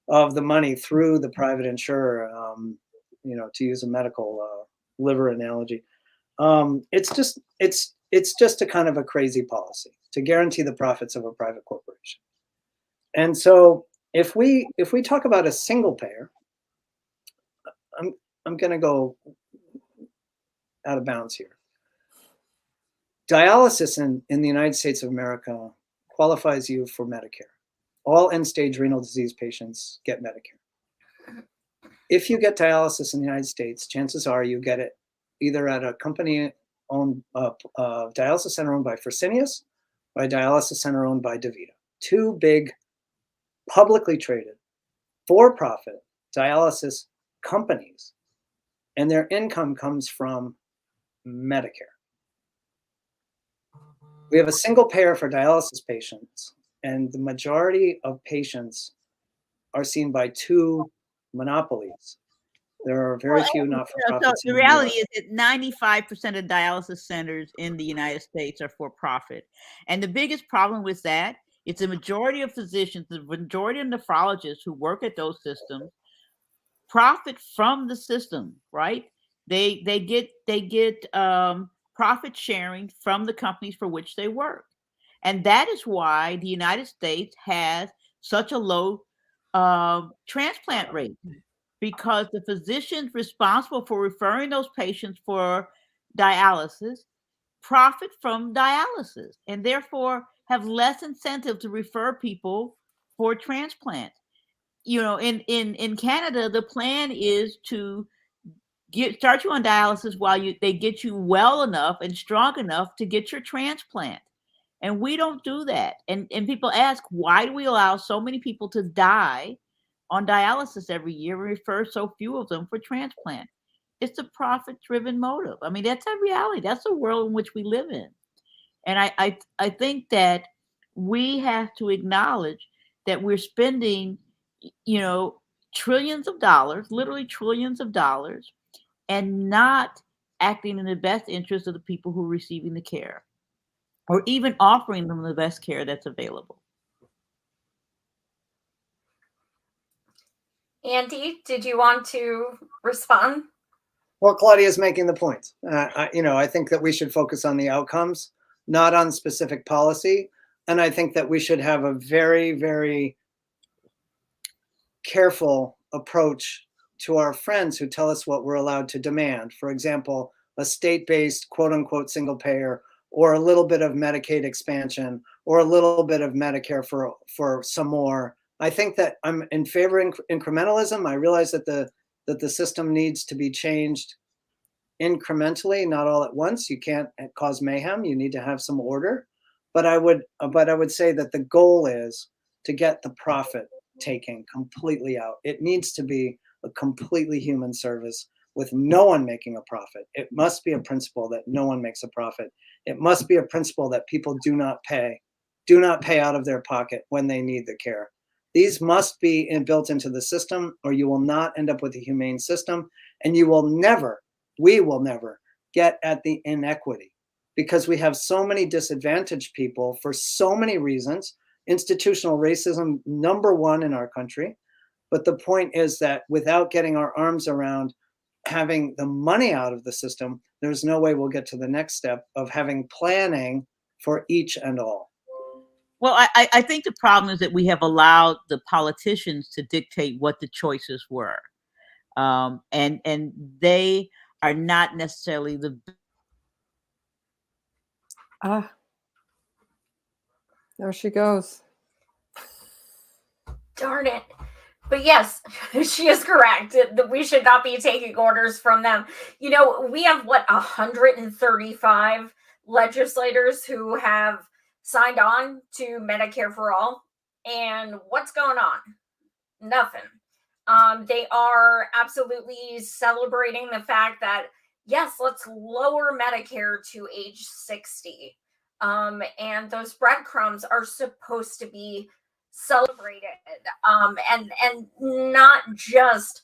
of the money through the private insurer, to use a medical liver analogy. It's just a kind of a crazy policy to guarantee the profits of a private corporation. And so if we talk about a single payer, I'm going to go out of bounds here. Dialysis in the United States of America qualifies you for Medicare. All end-stage renal disease patients get Medicare. If you get dialysis in the United States, chances are you get it either at a company owned, dialysis center owned by Fresenius, or a dialysis center owned by DaVita. Two big, publicly traded, for-profit dialysis companies, and their income comes from Medicare. We have a single payer for dialysis patients, and the majority of patients are seen by two monopolies. There are very few not-for-profits. So the reality is that 95% of dialysis centers in the United States are for profit. And the biggest problem with that, it's a majority of physicians, the majority of nephrologists who work at those systems profit from the system, right? They get profit sharing from the companies for which they work. And that is why the United States has such a low transplant rate, because the physicians responsible for referring those patients for dialysis profit from dialysis and therefore have less incentive to refer people for transplant. In Canada, the plan is to start you on dialysis while they get you well enough and strong enough to get your transplant. And we don't do that. And people ask, why do we allow so many people to die on dialysis every year and refer so few of them for transplant? It's a profit-driven motive. I mean, that's a reality. That's the world in which we live in. And I think that we have to acknowledge that we're spending, trillions of dollars, literally trillions of dollars, and not acting in the best interest of the people who are receiving the care, or even offering them the best care that's available. Andy, did you want to respond? Well, Claudia's making the point. I think that we should focus on the outcomes, not on specific policy. And I think that we should have a very, very careful approach to our friends who tell us what we're allowed to demand. For example, a state-based quote unquote single payer, or a little bit of Medicaid expansion, or a little bit of Medicare for some more. I think that I'm in favor of incrementalism. I realize that the system needs to be changed incrementally, not all at once. You can't cause mayhem. You need to have some order. But I would say that the goal is to get the profit taking completely out. It needs to be a completely human service with no one making a profit. It must be a principle that no one makes a profit. It must be a principle that people do not pay out of their pocket when they need the care. These must be built into the system, or you will not end up with a humane system, and we will never get at the inequity, because we have so many disadvantaged people for so many reasons. Institutional racism, number one in our country. But the point is that without getting our arms around having the money out of the system, there's no way we'll get to the next step of having planning for each and all. Well, I think the problem is that we have allowed the politicians to dictate what the choices were. And they are not necessarily the... There she goes. Darn it. But yes, she is correct that we should not be taking orders from them. You know, we have 135 legislators who have signed on to Medicare for All. And what's going on? Nothing. They are absolutely celebrating the fact that, yes, let's lower Medicare to age 60. And those breadcrumbs are supposed to be celebrated, and not just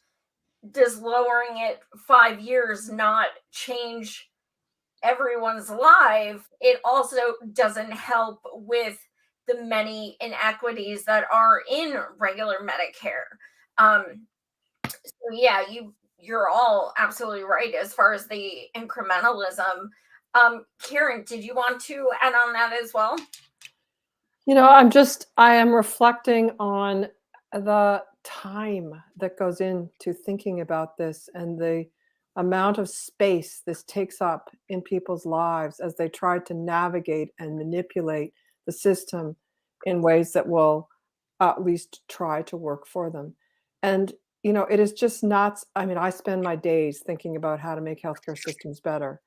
does lowering it 5 years not change everyone's life, it also doesn't help with the many inequities that are in regular Medicare. So yeah, you're all absolutely right as far as the incrementalism. Karen, did you want to add on that as well? You know, I am reflecting on the time that goes into thinking about this and the amount of space this takes up in people's lives as they try to navigate and manipulate the system in ways that will at least try to work for them. And, you know, it is just not, I mean, I spend my days thinking about how to make healthcare systems better,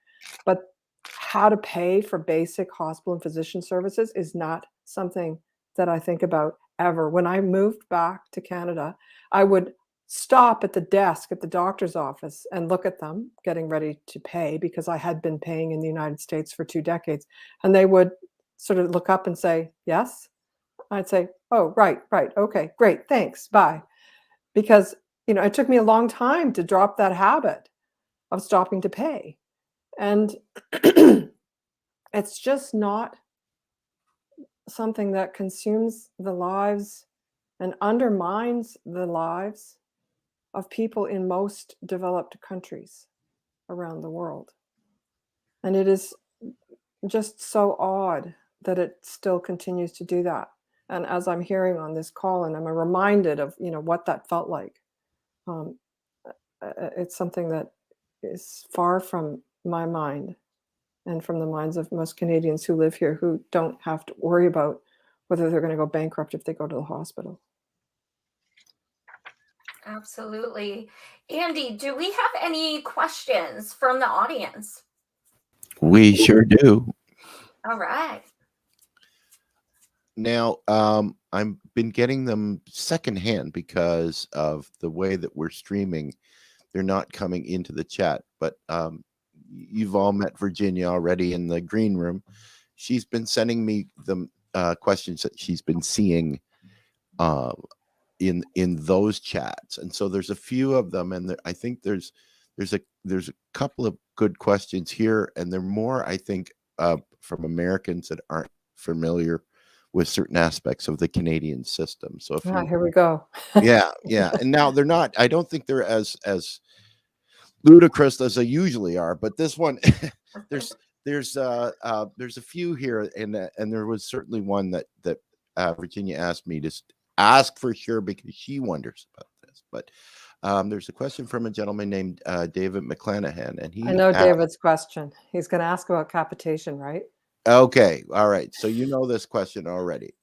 but how to pay for basic hospital and physician services is not something that I think about ever. When I moved back to Canada, I would stop at the desk at the doctor's office and look at them getting ready to pay because I had been paying in the United States for 2 decades. And they would sort of look up and say, yes. I'd say, oh, right, okay, great, thanks, bye. Because, you know, it took me a long time to drop that habit of stopping to pay. And it's just not something that consumes the lives and undermines the lives of people in most developed countries around the world. And it is just so odd that it still continues to do that. And as I'm hearing on this call, and I'm reminded of, you know, what that felt like, it's something that is far from my mind and from the minds of most Canadians who live here, who don't have to worry about whether they're going to go bankrupt if they go to the hospital. Absolutely. Andy, do we have any questions from the audience? We sure do. All right. Now, I've been getting them secondhand because of the way that we're streaming. They're not coming into the chat, but you've all met Virginia already in the green room. She's been sending me the questions that she's been seeing in those chats, and so there's a few of them, and I think there's a couple of good questions here, and they're more, I think, from Americans that aren't familiar with certain aspects of the Canadian system. So if here we go. yeah, and now they're not. I don't think they're as ludicrous as they usually are, but this one, there's a few here, and there was certainly one that Virginia asked me to ask for sure because she wonders about this. But there's a question from a gentleman named David McClanahan, and I know David's question. He's going to ask about capitation, right? Okay, all right. So you know this question already.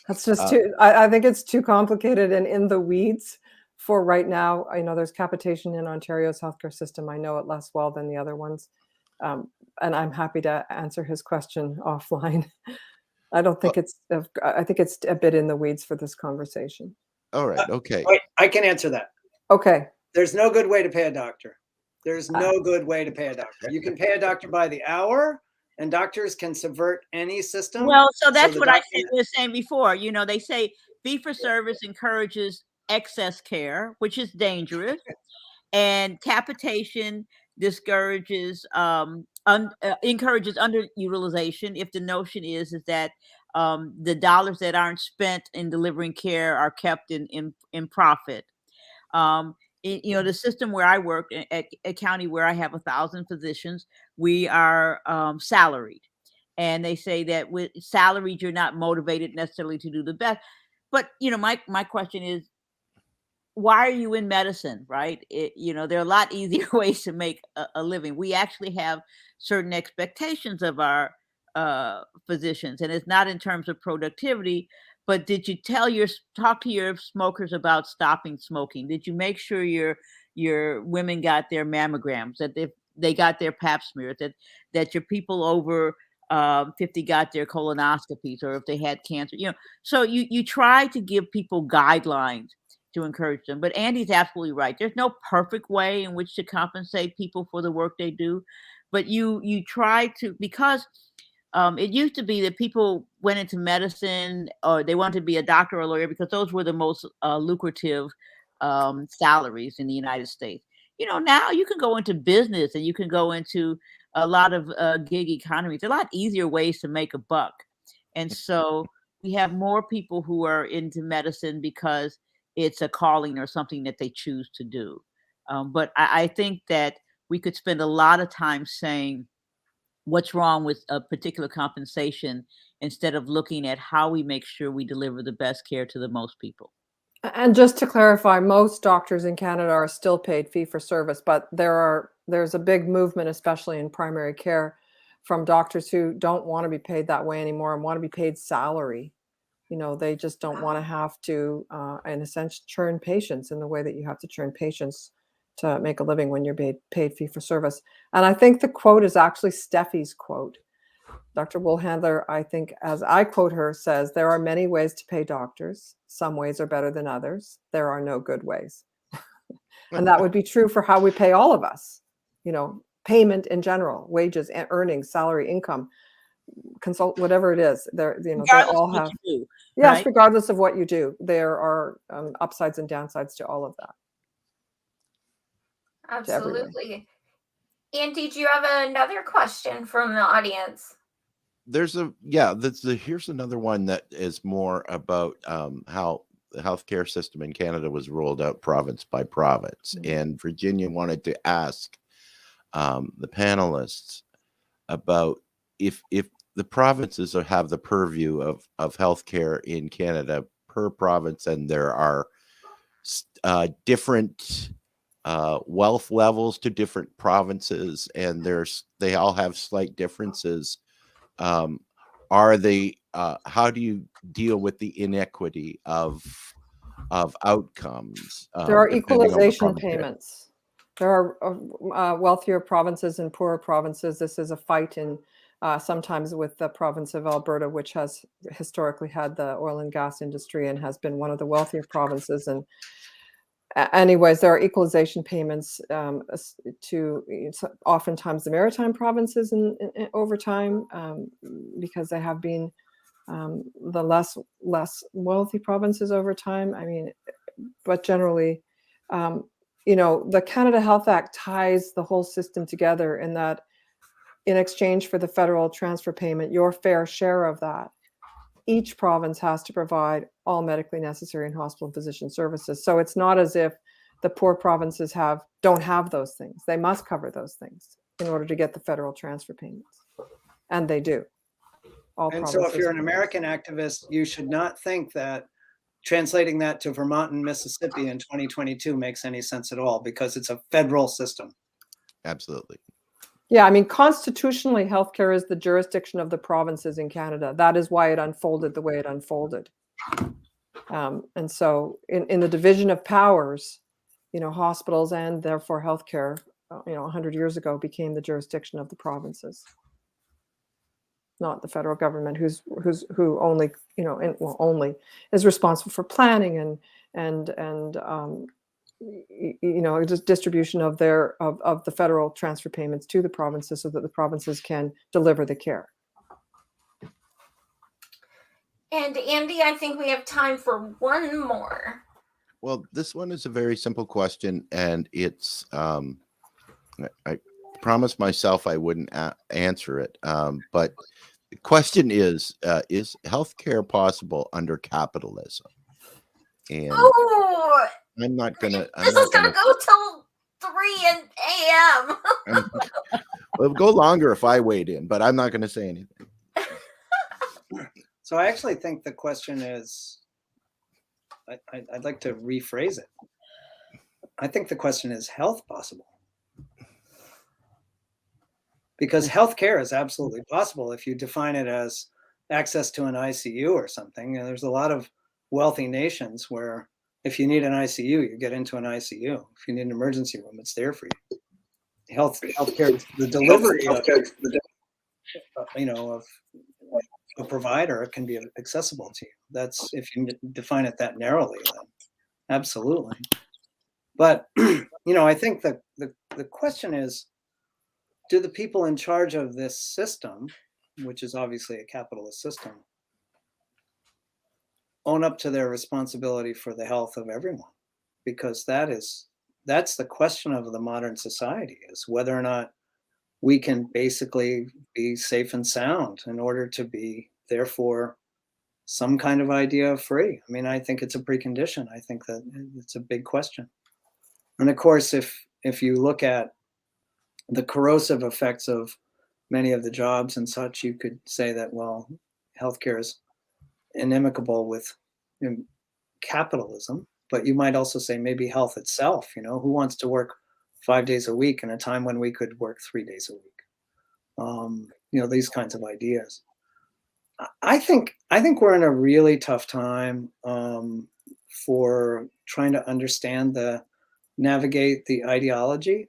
That's just too. I think it's too complicated and in the weeds for right now. I know there's capitation in Ontario's healthcare system. I know it less well than the other ones, and I'm happy to answer his question offline. I don't think I think it's a bit in the weeds for this conversation. All right. Okay. Wait, I can answer that. Okay. There's no good way to pay a doctor. There's no good way to pay a doctor. You can pay a doctor by the hour, and doctors can subvert any system. Well, so that's what I was saying before. You know, they say fee-for-service encourages excess care, which is dangerous, and capitation discourages encourages underutilization. If the notion is that the dollars that aren't spent in delivering care are kept in profit. You know, the system where I work at a county where I have 1,000 physicians, we are salaried. And they say that with salaried, you're not motivated necessarily to do the best. But, you know, my question is, why are you in medicine, right? You know, there are a lot easier ways to make a living. We actually have certain expectations of our physicians, and it's not in terms of productivity, but did you talk to your smokers about stopping smoking? Did you make sure your women got their mammograms, that they got their pap smears, that your people over 50 got their colonoscopies, or if they had cancer, so you try to give people guidelines to encourage them. But Andy's absolutely right. There's no perfect way in which to compensate people for the work they do, but you try to, because it used to be that people went into medicine, or they wanted to be a doctor or a lawyer because those were the most lucrative salaries in the United States. Now you can go into business, and you can go into a lot of gig economies. There are a lot easier ways to make a buck. And so we have more people who are into medicine because it's a calling or something that they choose to do. But I think that we could spend a lot of time saying what's wrong with a particular compensation instead of looking at how we make sure we deliver the best care to the most people. And just to clarify, most doctors in Canada are still paid fee for service, but there's a big movement, especially in primary care, from doctors who don't want to be paid that way anymore and want to be paid salary. They just don't want to have to, in a sense, churn patients in the way that you have to churn patients to make a living when you're paid fee for service. And I think the quote is actually Steffi's quote. Dr. Woolhandler, I think, as I quote her, says, "There are many ways to pay doctors. Some ways are better than others. There are no good ways." And that would be true for how we pay all of us. Payment in general, wages, earnings, salary, income, consult, whatever it is. They all have. Do, yes, right? Regardless of what you do, there are upsides and downsides to all of that. Absolutely. Andy, do you have another question from the audience? Here's another one that is more about how the healthcare system in Canada was rolled out province by province. Mm-hmm. And Virginia wanted to ask the panelists about if the provinces have the purview of healthcare in Canada per province, and there are different wealth levels to different provinces, and they all have slight differences. How do you deal with the inequity of outcomes? There are equalization payments. There are wealthier provinces and poorer provinces. This is a fight in sometimes with the province of Alberta, which has historically had the oil and gas industry and has been one of the wealthier provinces. And anyways, there are equalization payments to oftentimes the maritime provinces over time, because they have been the less wealthy provinces over time. But generally, the Canada Health Act ties the whole system together in that, in exchange for the federal transfer payment, your fair share of that, each province has to provide all medically necessary and hospital and physician services. So it's not as if the poor provinces don't have those things. They must cover those things in order to get the federal transfer payments. And they do. And so if you're an American activist, you should not think that translating that to Vermont and Mississippi in 2022 makes any sense at all, because it's a federal system. Absolutely. Yeah, constitutionally, healthcare is the jurisdiction of the provinces in Canada. That is why it unfolded the way it unfolded. And so in the division of powers, hospitals and therefore healthcare, 100 years ago became the jurisdiction of the provinces, not the federal government, who only, only is responsible for planning and just distribution of the federal transfer payments to the provinces so that the provinces can deliver the care. And Andy, I think we have time for one more. Well, this one is a very simple question, and it's I promised myself I wouldn't answer it, but the question is healthcare possible under capitalism? And I'm not gonna. This is gonna go till 3 a.m. Well, it'll go longer if I weighed in, but I'm not going to say anything. So I actually think the question is, I'd like to rephrase it. I think the question is health possible? Because healthcare is absolutely possible if you define it as access to an ICU or something. And there's a lot of wealthy nations where if you need an ICU, you get into an ICU. If you need an emergency room, it's there for you. Healthcare, the delivery of, of a provider can be accessible to you. That's if you define it that narrowly, then absolutely. But I think that the question is, do the people in charge of this system, which is obviously a capitalist system, own up to their responsibility for the health of everyone? Because that's the question of the modern society, is whether or not we can basically be safe and sound in order to be, therefore, some kind of idea of free. I mean, I think it's a precondition. I think that it's a big question. And of course, if you look at the corrosive effects of many of the jobs and such, you could say that, well, healthcare is inimical with capitalism, but you might also say maybe health itself. Who wants to work 5 days a week in a time when we could work 3 days a week? These kinds of ideas. I think we're in a really tough time for trying to understand navigate the ideology,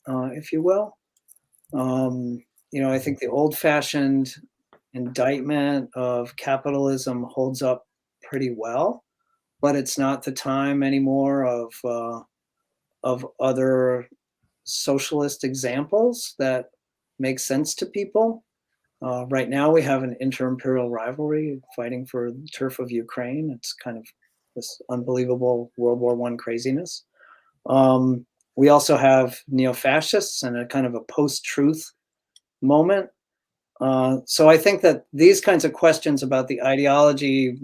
if you will. I think the old-fashioned indictment of capitalism holds up pretty well, but it's not the time anymore of other socialist examples that make sense to people. Right now, we have an inter-imperial rivalry fighting for the turf of Ukraine. It's kind of this unbelievable World War I craziness. We also have neo-fascists and a kind of a post-truth moment. So I think that these kinds of questions about the ideology,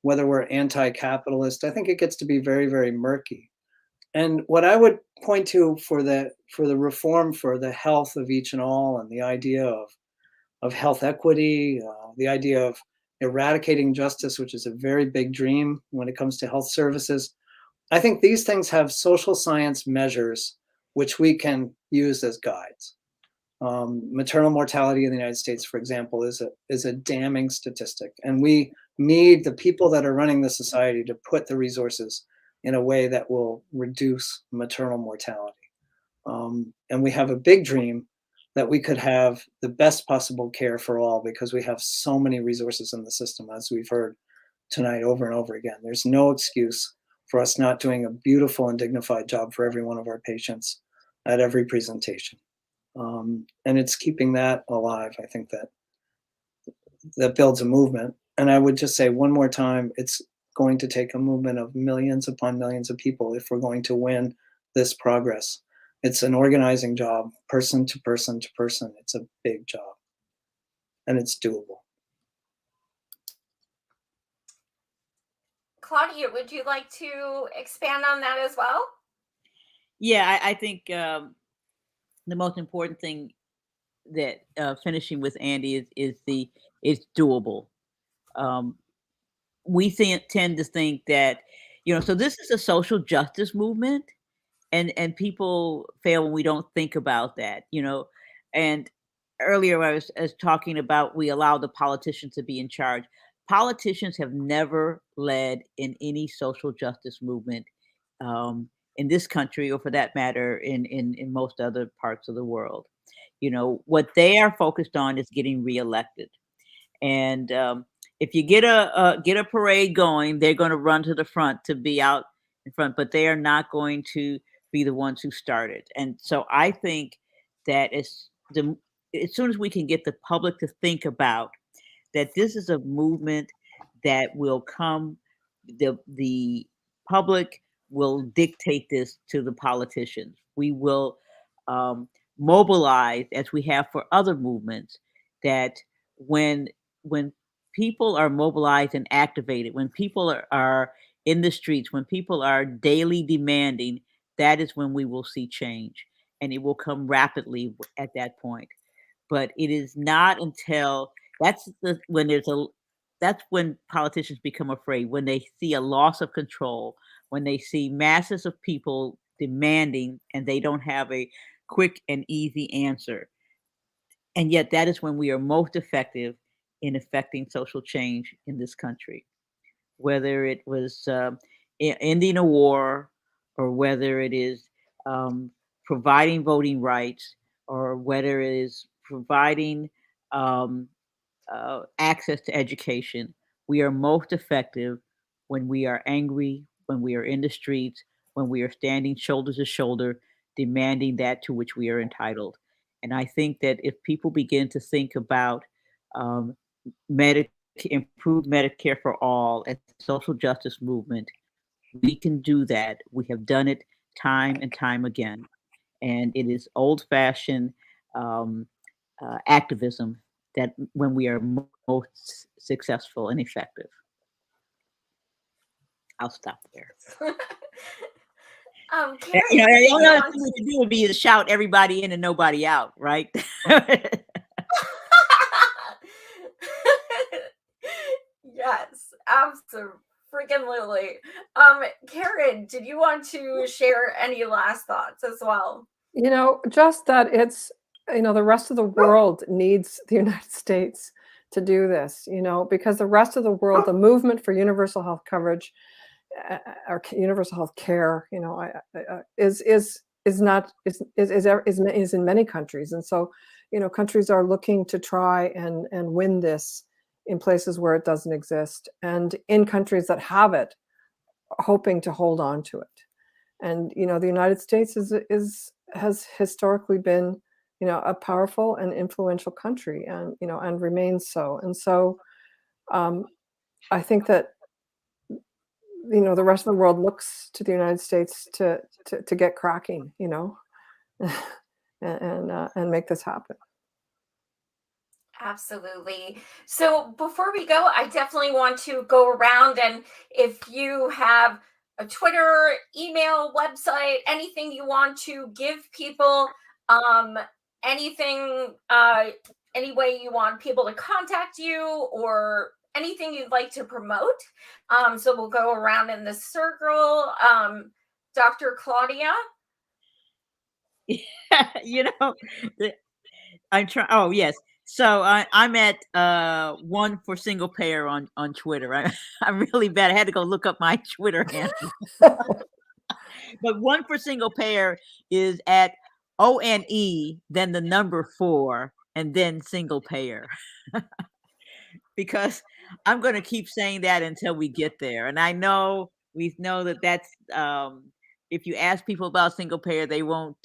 whether we're anti-capitalist, I think it gets to be very, very murky. And what I would point to for the reform for the health of each and all, and the idea of health equity, the idea of eradicating justice, which is a very big dream when it comes to health services, I think these things have social science measures which we can use as guides. Maternal mortality in the United States, for example, is a damning statistic, and we need the people that are running the society to put the resources in a way that will reduce maternal mortality. And we have a big dream that we could have the best possible care for all, because we have so many resources in the system, as we've heard tonight over and over again. There's no excuse for us not doing a beautiful and dignified job for every one of our patients at every presentation. And it's keeping that alive. I think that builds a movement. And I would just say one more time, it's going to take a movement of millions upon millions of people if we're going to win this progress. It's an organizing job, person to person to person. It's a big job, and it's doable. Claudia, would you like to expand on that as well? Yeah, I think the most important thing that finishing with Andy is doable. We tend to think that, so this is a social justice movement, and people fail when we don't think about that, and earlier I was talking about we allow the politicians to be in charge. Politicians have never led in any social justice movement in this country, or for that matter, in most other parts of the world. What they are focused on is getting reelected. And if you get a parade going, they're going to run to the front to be out in front, but they are not going to be the ones who started. And so I think that as soon as we can get the public to think about that this is a movement that will come, the public will dictate this to the politicians. We will mobilize, as we have for other movements, that when people are mobilized and activated, when people are in the streets, when people are daily demanding, that is when we will see change, and it will come rapidly at that point. But it is not until that's when politicians become afraid, when they see a loss of control, when they see masses of people demanding and they don't have a quick and easy answer. And yet that is when we are most effective in affecting social change in this country, whether it was ending a war, or whether it is providing voting rights, or whether it is providing access to education. We are most effective when we are angry, when we are in the streets, when we are standing shoulder to shoulder, demanding that to which we are entitled. And I think that if people begin to think about um, improved Medicare for all as a social justice movement, we can do that. We have done it time and time again. And it is old fashioned activism that when we are most successful and effective. I'll stop there. Karen, You know, do the you only other want thing we can do would be to shout everybody in and nobody out, right? Yes, absolutely. Karen, did you want to share any last thoughts as well? You know, just that it's, you know, the rest of the world needs the United States to do this, you know, because the rest of the world, the movement for universal health coverage or universal health care, you know, is in many countries. And so, you know, countries are looking to try and win this in places where it doesn't exist, and in countries that have it, hoping to hold on to it. And, you know, the United States has historically been, you know, a powerful and influential country, and, you know, and remains so. And so I think that, you know, the rest of the world looks to the United States to get cracking, you know, and make this happen. Absolutely. So before we go, I definitely want to go around, and if you have a Twitter, email, website, anything you want to give people, anything, any way you want people to contact you, or anything you'd like to promote. So we'll go around in this circle. Dr. Claudia. You know, I'm trying. Oh, yes. So I'm at one for single payer on Twitter. I'm really bad. I had to go look up my Twitter handle. But one for single payer is at ONE, then the number 4, and then single payer. Because I'm going to keep saying that until we get there. And I know we know that that's if you ask people about single payer, they won't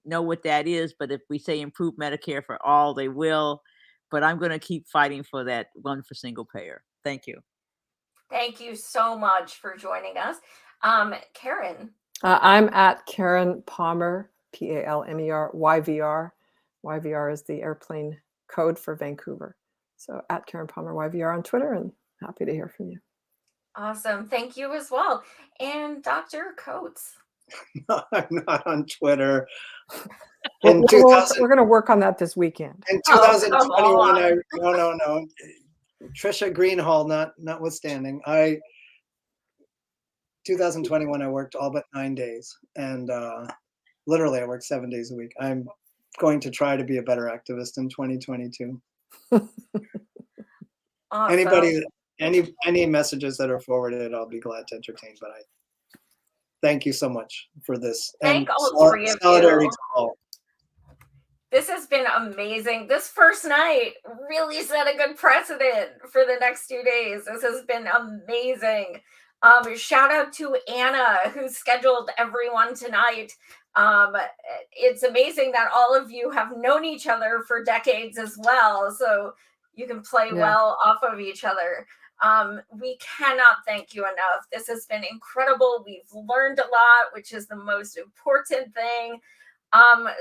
know what that is. But if we say improve Medicare for all, they will. But I'm going to keep fighting for that one for single payer. Thank you. Thank you so much for joining us. Karen. I'm at Karen Palmer, PALMER, YVR. YVR is the airplane code for Vancouver. So at Karen Palmer YVR on Twitter, and happy to hear from you. Awesome. Thank you as well. And Dr. Coates. No, I'm not on Twitter. We're going to work on that this weekend. In 2021, no. Trisha Greenhall notwithstanding, 2021 I worked all but 9 days, and literally I worked 7 days a week. I'm going to try to be a better activist in 2022. Awesome. Any messages that are forwarded, I'll be glad to entertain. But I thank you so much for this. Thank and all three of solidarity you. to all. This has been amazing. This first night really set a good precedent for the next 2 days. This has been amazing. Shout out to Anna, who scheduled everyone tonight. It's amazing that all of you have known each other for decades as well, so you can play well off of each other. We cannot thank you enough. This has been incredible. We've learned a lot, which is the most important thing.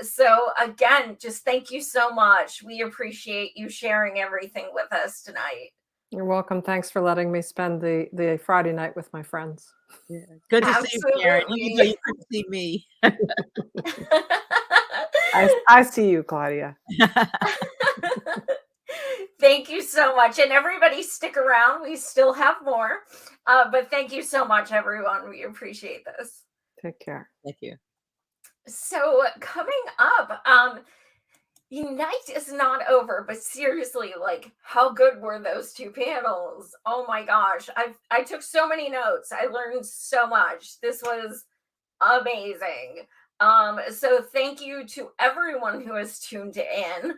So again, just thank you so much. We appreciate you sharing everything with us tonight. You're welcome. Thanks for letting me spend the Friday night with my friends. Yeah. Good to see you, Karen. Even though you couldn't see me. I see you, Claudia. Thank you so much. And everybody stick around. We still have more. But thank you so much, everyone. We appreciate this. Take care. Thank you. So coming up, Unite is not over, but seriously, like, how good were those two panels? Oh my gosh. I took so many notes. I learned so much. This was amazing. So thank you to everyone who has tuned in.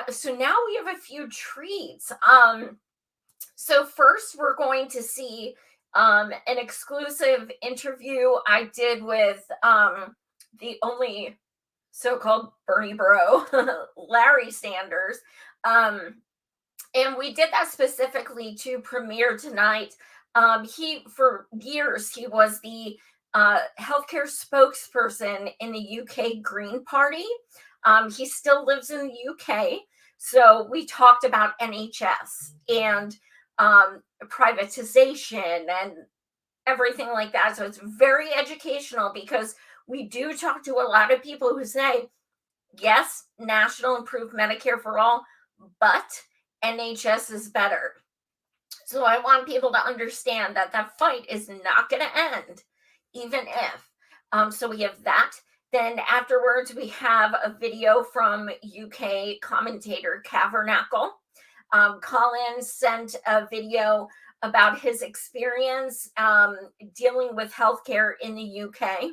So now we have a few treats. So first we're going to see an exclusive interview I did with the only so-called Bernie bro, Larry Sanders. And we did that specifically to premiere tonight. For years, he was the healthcare spokesperson in the UK Green Party. He still lives in the UK. So we talked about NHS and privatization and everything like that. So it's very educational because we do talk to a lot of people who say, yes, national improved Medicare for all, but NHS is better. So I want people to understand that that fight is not going to end, even if. So we have that. Then afterwards, we have a video from UK commentator Cavernacle. Colin sent a video about his experience dealing with healthcare in the UK.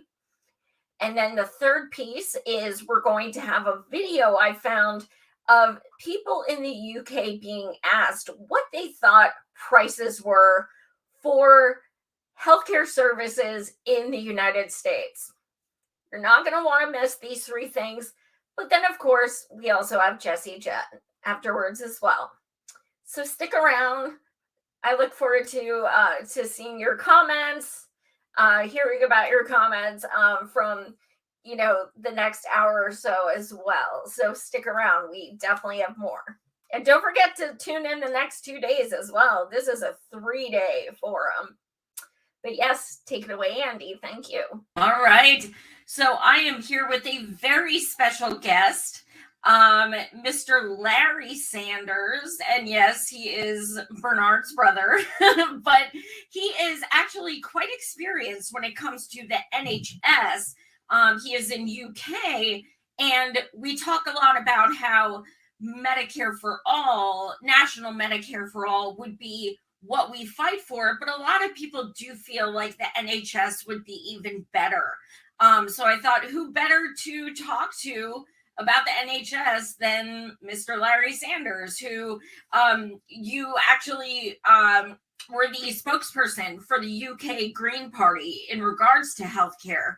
And then the third piece is we're going to have a video I found of people in the UK being asked what they thought prices were for healthcare services in the United States. You're not going to want to miss these three things. But then, of course, we also have Jesse Jett afterwards as well. So stick around. I look forward to seeing your comments, hearing about your comments from, the next hour or so as well. So stick around. We definitely have more. And don't forget to tune in the next 2 days as well. This is a 3-day forum. But yes, take it away, Andy. Thank you. All right. So I am here with a very special guest, Mr. Larry Sanders. And yes, he is Bernard's brother, but he is actually quite experienced when it comes to the NHS. He is in UK, and we talk a lot about how Medicare for all, national Medicare for all, would be what we fight for, but a lot of people do feel like the NHS would be even better. So I thought, who better to talk to about the NHS than Mr. Larry Sanders, who you actually were the spokesperson for the UK Green Party in regards to healthcare.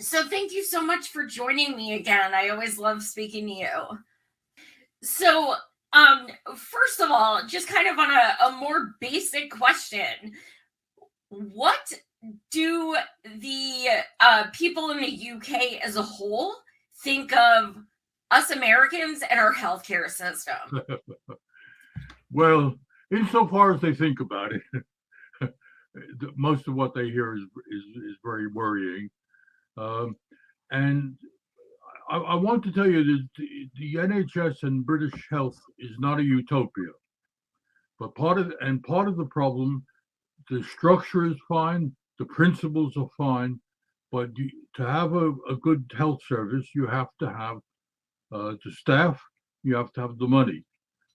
So thank you so much for joining me again. I always love speaking to you. So first of all, just kind of on a more basic question, what do the people in the UK as a whole think of us Americans and our healthcare system? Well, insofar as they think about it, most of what they hear is very worrying. And I want to tell you that the NHS and British health is not a utopia. But part of the problem, the structure is fine, the principles are fine, but to have a good health service, you have to have the staff, you have to have the money.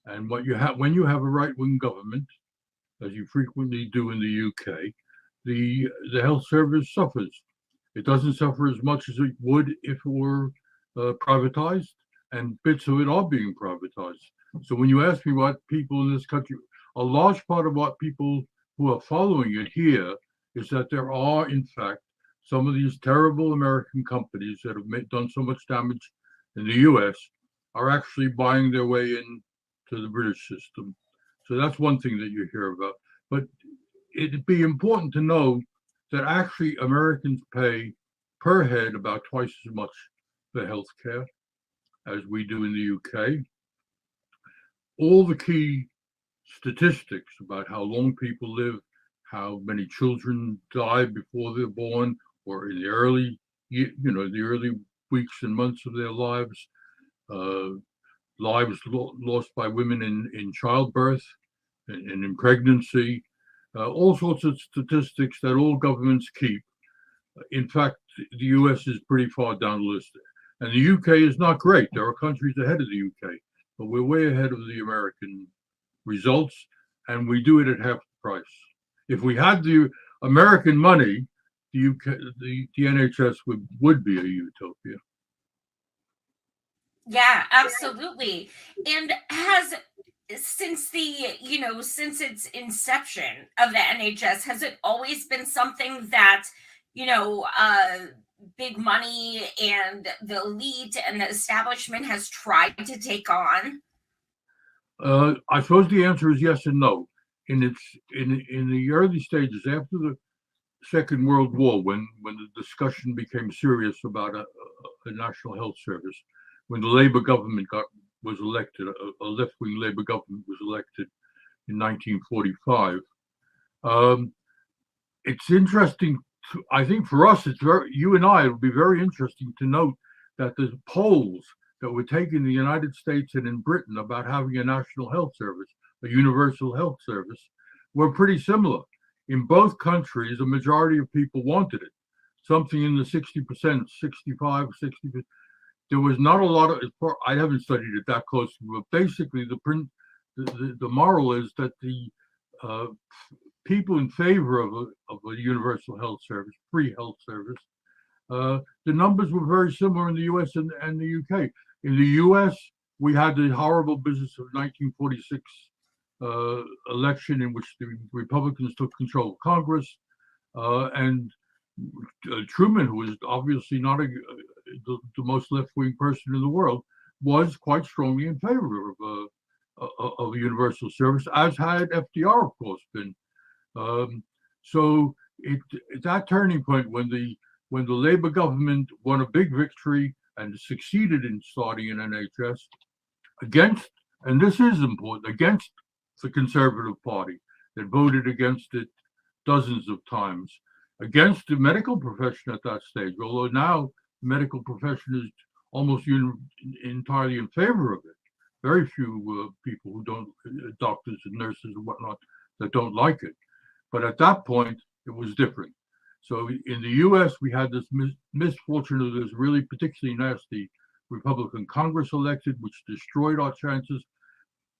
And when you have a right-wing government, as you frequently do in the UK, the health service suffers. It doesn't suffer as much as it would if it were privatized, and bits of it are being privatized. So when you ask me what people in this country, a large part of what people who are following it here is that there are, in fact, some of these terrible American companies that have done so much damage in the US are actually buying their way into the British system. So that's one thing that you hear about. But it'd be important to know that actually Americans pay per head about twice as much for healthcare as we do in the UK. All the key statistics about how long people live, how many children die before they're born, or in the early, the early weeks and months of their lives, lives lost by women in childbirth and in pregnancy, all sorts of statistics that all governments keep. In fact, the US is pretty far down the list. And the UK is not great. There are countries ahead of the UK, but we're way ahead of the American results, and we do it at half the price. If we had the American money, the UK, the NHS would be a utopia. Yeah, absolutely. And since since its inception of the NHS, has it always been something that, big money and the elite and the establishment has tried to take on? I suppose the answer is yes and no. In the early stages after the Second World War, when the discussion became serious about a national health service, when the Labour government was elected, a left-wing Labour government was elected in 1945. It's interesting. I think for us, you and I, it would be very interesting to note that the polls that were taken in the United States and in Britain about having a national health service, a universal health service, were pretty similar. In both countries, a majority of people wanted it, something in the 60%, 65, 60%. There was not a lot of, I haven't studied it that closely, but basically the moral is that the people in favor of a universal health service, free health service, the numbers were very similar in the US and the UK. In the US, we had the horrible business of 1946 election in which the Republicans took control of Congress, and Truman, who was obviously not the most left-wing person in the world, was quite strongly in favor of a universal service, as had FDR, of course, been. So that turning point when the Labour government won a big victory and succeeded in starting an NHS against, and this is important, against the Conservative Party that voted against it dozens of times, against the medical profession at that stage, although now the medical profession is almost entirely in favor of it. Very few people who don't, doctors and nurses and whatnot, that don't like it. But at that point, it was different. So in the US, we had this misfortune of this really particularly nasty Republican Congress elected, which destroyed our chances.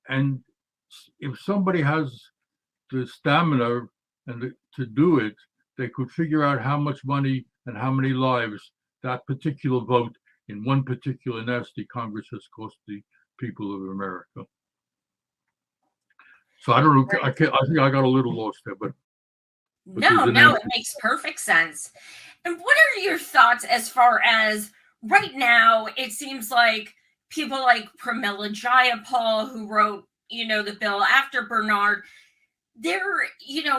And if somebody has the stamina and to do it, they could figure out how much money and how many lives that particular vote in one particular nasty Congress has cost the people of America. So I don't know. I think I got a little lost there, but no, it makes perfect sense. And what are your thoughts as far as right now? It seems like people like Pramila Jayapal, who wrote, the bill after Bernard, they're,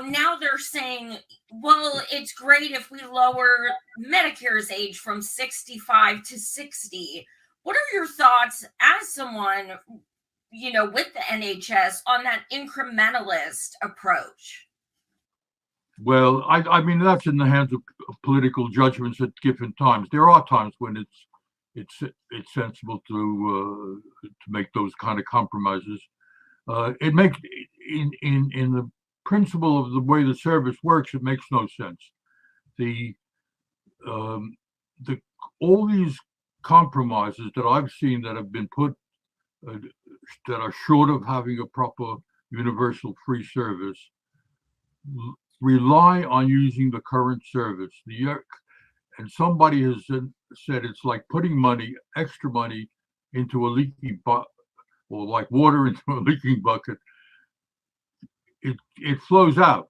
now they're saying, well, it's great if we lower Medicare's age from 65 to 60. What are your thoughts as someone, with the NHS on that incrementalist approach? Well, I mean, that's in the hands of political judgments at given times. There are times when it's sensible to make those kind of compromises. It makes in the principle of the way the service works, it makes no sense. All these compromises that I've seen that have been put that are short of having a proper universal free service rely on using the current service. And somebody has said it's like putting extra money into a leaky bucket, or like water into a leaking bucket. It flows out,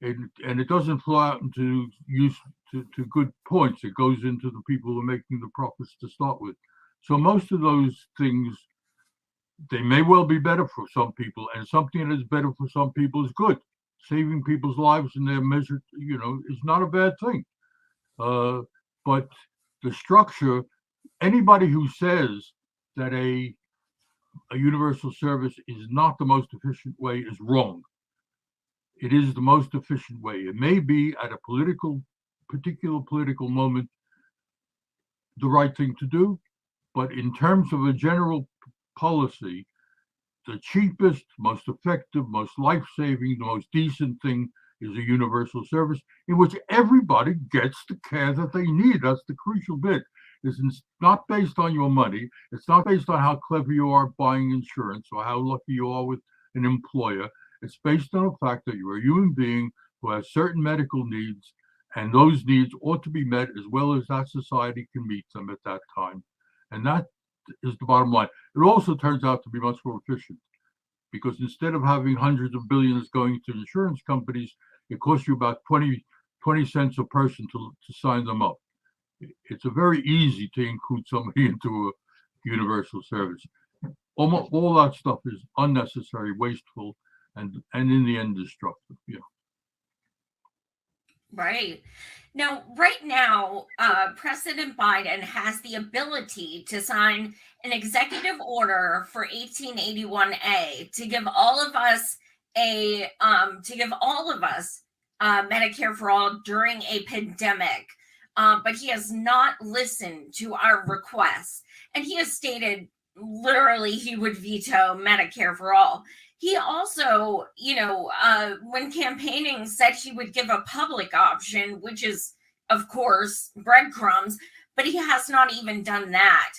and it doesn't flow out into to good points. It goes into the people who are making the profits to start with. So most of those things, they may well be better for some people, and something that is better for some people is good. Saving people's lives in their measure, is not a bad thing. But the structure, anybody who says that a universal service is not the most efficient way is wrong. It is the most efficient way. It may be at a particular political moment, the right thing to do, but in terms of a general policy, the cheapest, most effective, most life-saving, the most decent thing is a universal service in which everybody gets the care that they need. That's the crucial bit. is not based on your money. It's not based on how clever you are buying insurance or how lucky you are with an employer. It's based on the fact that you're a human being who has certain medical needs, and those needs ought to be met as well as that society can meet them at that time. And that is the bottom line. It also turns out to be much more efficient, because instead of having hundreds of billions going to insurance companies, it costs you about 20 cents a person to sign them up. It's a very easy to include somebody into a universal service. Almost all that stuff is unnecessary, wasteful, and in the end destructive. Yeah. Right. Now, right now, President Biden has the ability to sign an executive order for 1881A to give all of us Medicare for all during a pandemic. But he has not listened to our requests. And he has stated literally he would veto Medicare for all. He also, when campaigning, said he would give a public option, which is, of course, breadcrumbs, but he has not even done that.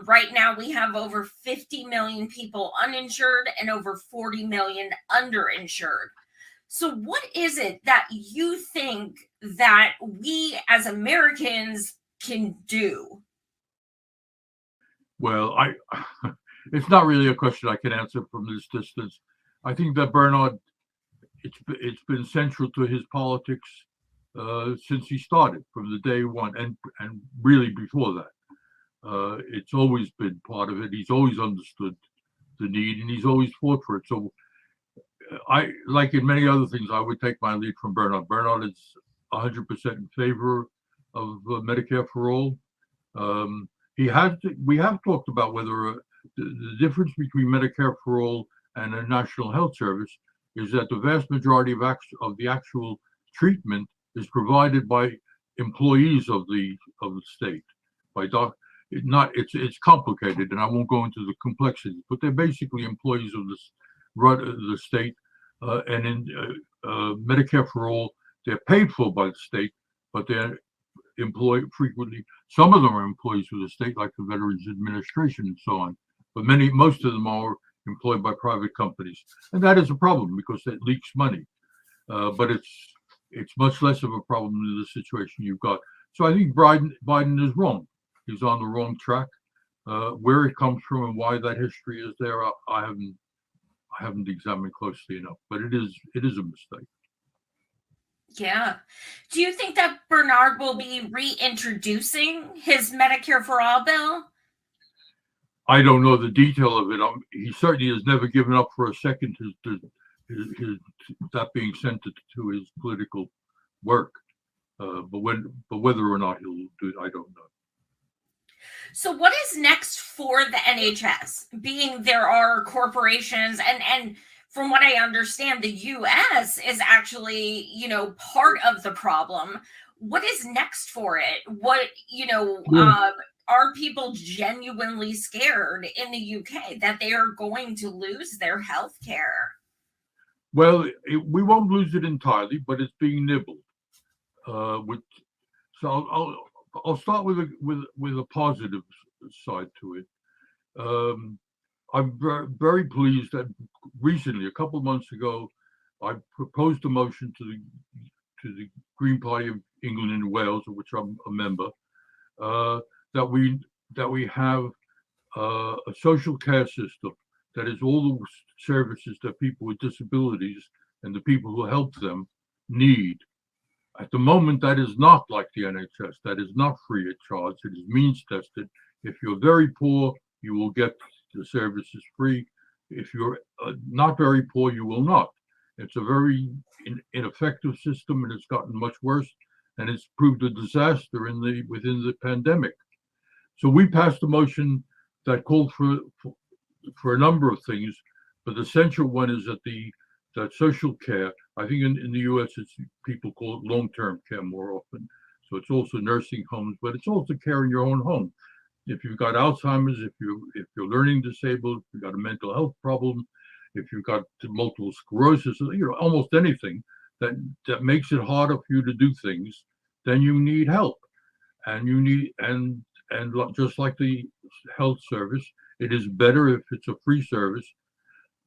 Right now, we have over 50 million people uninsured and over 40 million underinsured. So what is it that you think that we as Americans can do? Well, it's not really a question I can answer from this distance. I think that Bernard, it's been central to his politics since he started, from the day one, and really before that. It's always been part of it. He's always understood the need, and he's always fought for it. So I, like in many other things, I would take my lead from Bernard. Bernard is 100% in favor of Medicare for all. We have talked about whether the difference between Medicare for all and a national health service is that the vast majority of the actual treatment is provided by employees of the state, by it's complicated, and I won't go into the complexities, but they're basically employees of the state, and in Medicare for all, they're paid for by the state, but they're employed frequently. Some of them are employees of the state, like the Veterans Administration and so on, but most of them are employed by private companies, and that is a problem because it leaks money. But it's much less of a problem in the situation you've got. So I think Biden is wrong. He's on the wrong track. Where it comes from and why that history is there, I haven't examined closely enough. But it is a mistake. Yeah. Do you think that Bernard will be reintroducing his Medicare for all bill? I don't know the detail of it. He certainly has never given up for a second that being sent to his political work. But whether or not he'll do it, I don't know. So what is next for the NHS? Being there are corporations, and from what I understand, the U.S. is actually, part of the problem. What is next for it? Are people genuinely scared in the UK that they are going to lose their health care? Well, we won't lose it entirely, but it's being nibbled. So I'll start with a positive side to it. I'm very pleased that recently, a couple of months ago, I proposed a motion to the Green Party of England and Wales, of which I'm a member, that we have a social care system that is all the services that people with disabilities and the people who help them need. At the moment, that is not like the NHS. That is not free of charge. It is means tested. If you're very poor, you will get the services free. If you're not very poor, you will not. It's a very ineffective system, and it's gotten much worse, and it's proved a disaster within the pandemic. So we passed a motion that called for a number of things, but the central one is that social care. I think in the U.S. people call it long-term care more often. So it's also nursing homes, but it's also care in your own home. If you've got Alzheimer's, if you're learning disabled, if you've got a mental health problem, if you've got multiple sclerosis, almost anything that makes it harder for you to do things, then you need help, and just like the health service, it is better if it's a free service.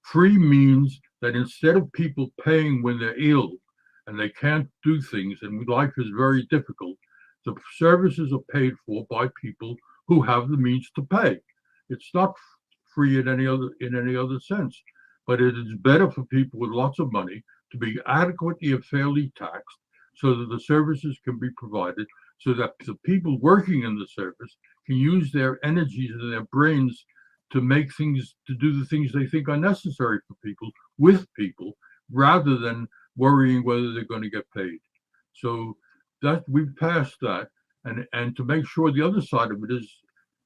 Free means that instead of people paying when they're ill and they can't do things and life is very difficult, the services are paid for by people who have the means to pay. It's not free in any other sense, but it is better for people with lots of money to be adequately and fairly taxed so that the services can be provided, so that the people working in the service can use their energies and their brains to make things, to do the things they think are necessary for people with people, rather than worrying whether they're going to get paid. So that we've passed that, and to make sure the other side of it is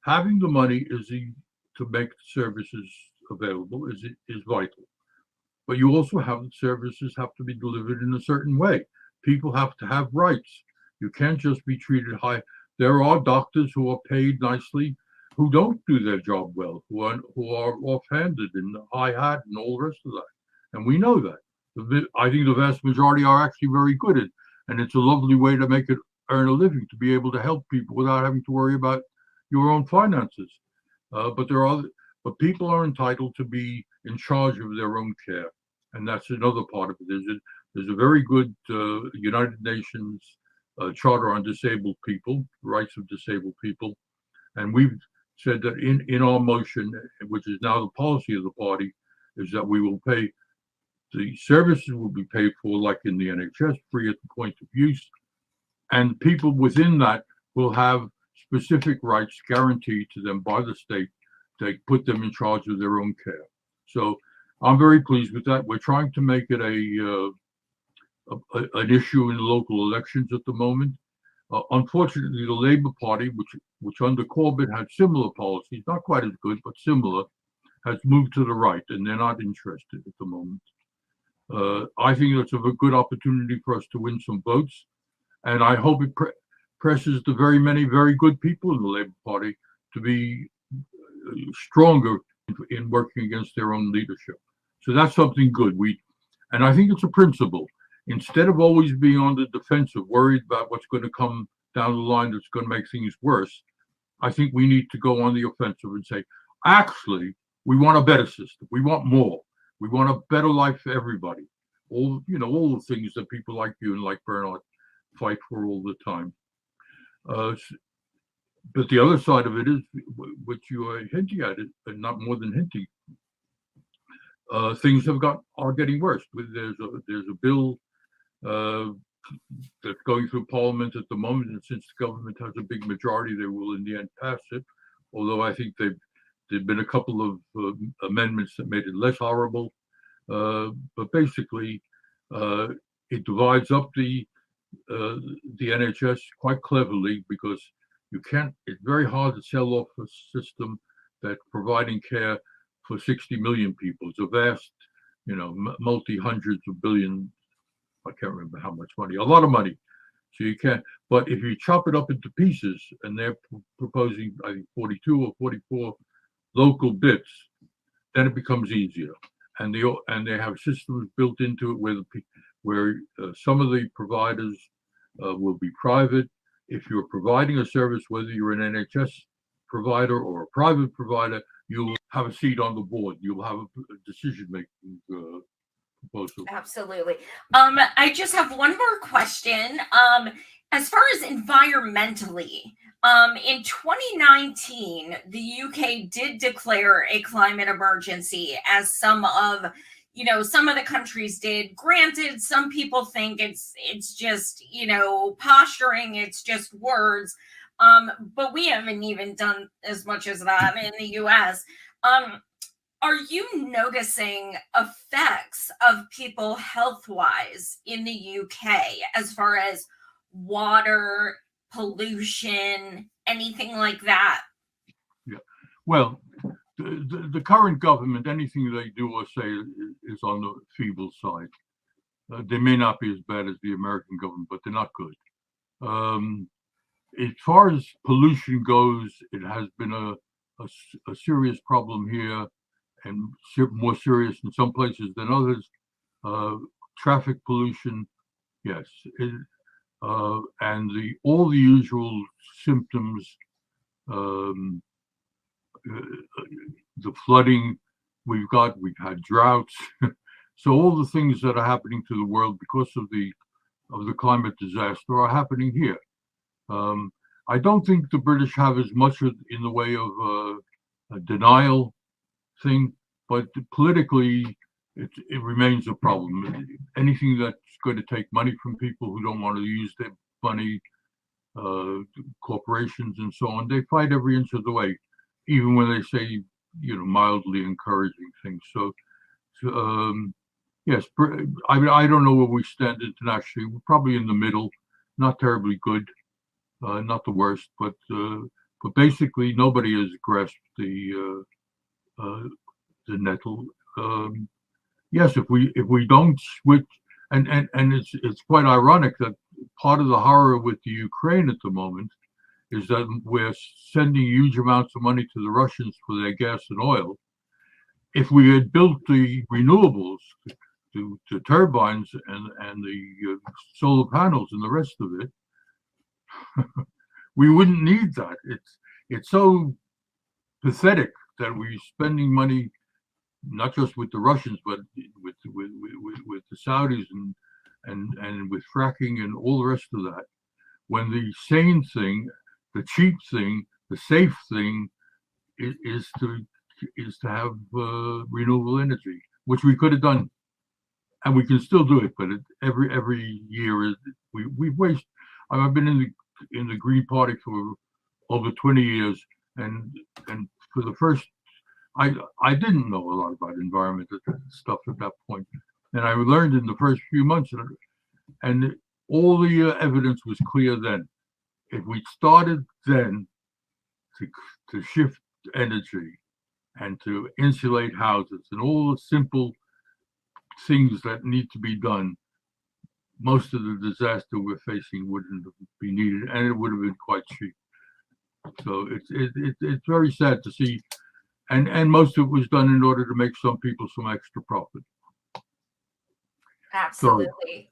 having the money to make the services available is vital. But you also have the services have to be delivered in a certain way. People have to have rights. You can't just be treated high. There are doctors who are paid nicely who don't do their job well, who are offhanded and high hat and all the rest of that. And we know that. I think the vast majority are actually very good at, and it's a lovely way to make it earn a living, to be able to help people without having to worry about your own finances. But people are entitled to be in charge of their own care, and that's another part of it. There's a very good United Nations Charter on Disabled People, rights of disabled people, and we've said that in our motion, which is now the policy of the party, is that we will pay, the services will be paid for like in the NHS, free at the point of use, and people within that will have specific rights guaranteed to them by the state to put them in charge of their own care. So I'm very pleased with that. We're trying to make it an issue in local elections at the moment. Unfortunately, the Labour Party, which under Corbyn had similar policies, not quite as good, but similar, has moved to the right, and they're not interested at the moment. I think that's a good opportunity for us to win some votes, and I hope it presses the very many very good people in the Labour Party to be stronger in working against their own leadership. So that's something good. And I think it's a principle. Instead of always being on the defensive, worried about what's going to come down the line that's going to make things worse, I think we need to go on the offensive and say, actually, we want a better system. We want more. We want a better life for everybody. All the things that people like you and like Bernard fight for all the time. But the other side of it is, what you are hinting at, and not more than hinting, things are getting worse. There's a bill that's going through Parliament at the moment, and since the government has a big majority, they will in the end pass it. Although I think there've been a couple of amendments that made it less horrible. But basically, it divides up the NHS quite cleverly, because it's very hard to sell off a system that's providing care for 60 million people. It's a vast, multi-hundreds of billions, I can't remember how much money, a lot of money. So you can't, but if you chop it up into pieces, and they're proposing, I think, 42 or 44 local bits, then it becomes easier. And they have systems built into it where some of the providers will be private. If you're providing a service, whether you're an NHS provider or a private provider, you'll have a seat on the board. You'll have a decision-making proposal. Absolutely. I just have one more question. As far as environmentally, in 2019, the UK did declare a climate emergency, as some of the countries did. Granted, some people think it's just, posturing, it's just words. But we haven't even done as much as that in the US. Are you noticing effects of people health-wise in the UK as far as water, pollution, anything like that? Yeah. Well, the current government, anything they do or say is on the feeble side. They may not be as bad as the American government, but they're not good. As far as pollution goes, it has been a serious problem here, and more serious in some places than others. Traffic pollution, yes, and all the usual symptoms um, the flooding we've had droughts. So all the things that are happening to the world because of the climate disaster are happening here. I don't think the British have as much in the way of a denial thing, but politically it remains a problem. Anything that's going to take money from people who don't want to use their money, corporations and so on, they fight every inch of the way, even when they say, mildly encouraging things. So yes, I mean, I don't know where we stand internationally. We're probably in the middle, not terribly good, not the worst, but basically nobody has grasped the nettle. Yes, if we don't switch, and it's quite ironic that part of the horror with the Ukraine at the moment is that we're sending huge amounts of money to the Russians for their gas and oil. If we had built the renewables, the turbines and the solar panels and the rest of it, we wouldn't need that. It's so pathetic that we're spending money not just with the Russians, but with the Saudis and with fracking and all the rest of that. When the sane thing, the cheap thing, the safe thing is to have renewable energy, which we could have done, and we can still do it. But every year we waste. I've been in the Green Party for over 20 years, and for the first, I didn't know a lot about environmental stuff at that point, and I learned in the first few months, and all the evidence was clear then. If we started then to shift energy and to insulate houses and all the simple things that need to be done, most of the disaster we're facing wouldn't be needed, and it would have been quite cheap. So it's very sad to see, and most of it was done in order to make some people some extra profit. Absolutely. So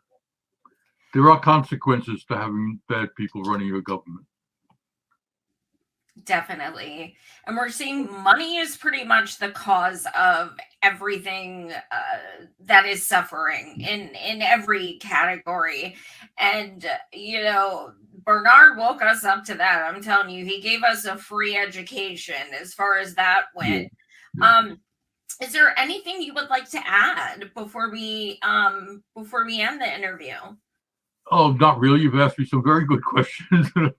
there are consequences to having bad people running your government. Definitely. And we're seeing money is pretty much the cause of everything that is suffering in every category. And, Bernard woke us up to that. I'm telling you, he gave us a free education as far as that went. Yeah. Is there anything you would like to add before we end the interview? Oh, not really. You've asked me some very good questions. You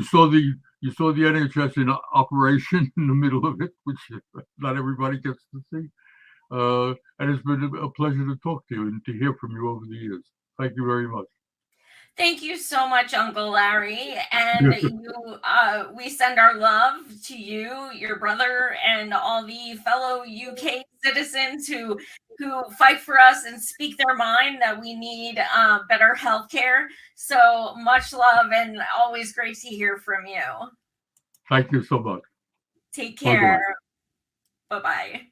saw the NHS in operation in the middle of it, which not everybody gets to see. And it's been a pleasure to talk to you and to hear from you over the years. Thank you very much. Thank you so much, Uncle Larry. And we send our love to you, your brother, and all the fellow UK citizens who fight for us and speak their mind that we need better healthcare. So much love, and always great to hear from you. Thank you so much. Take care. Bye-bye.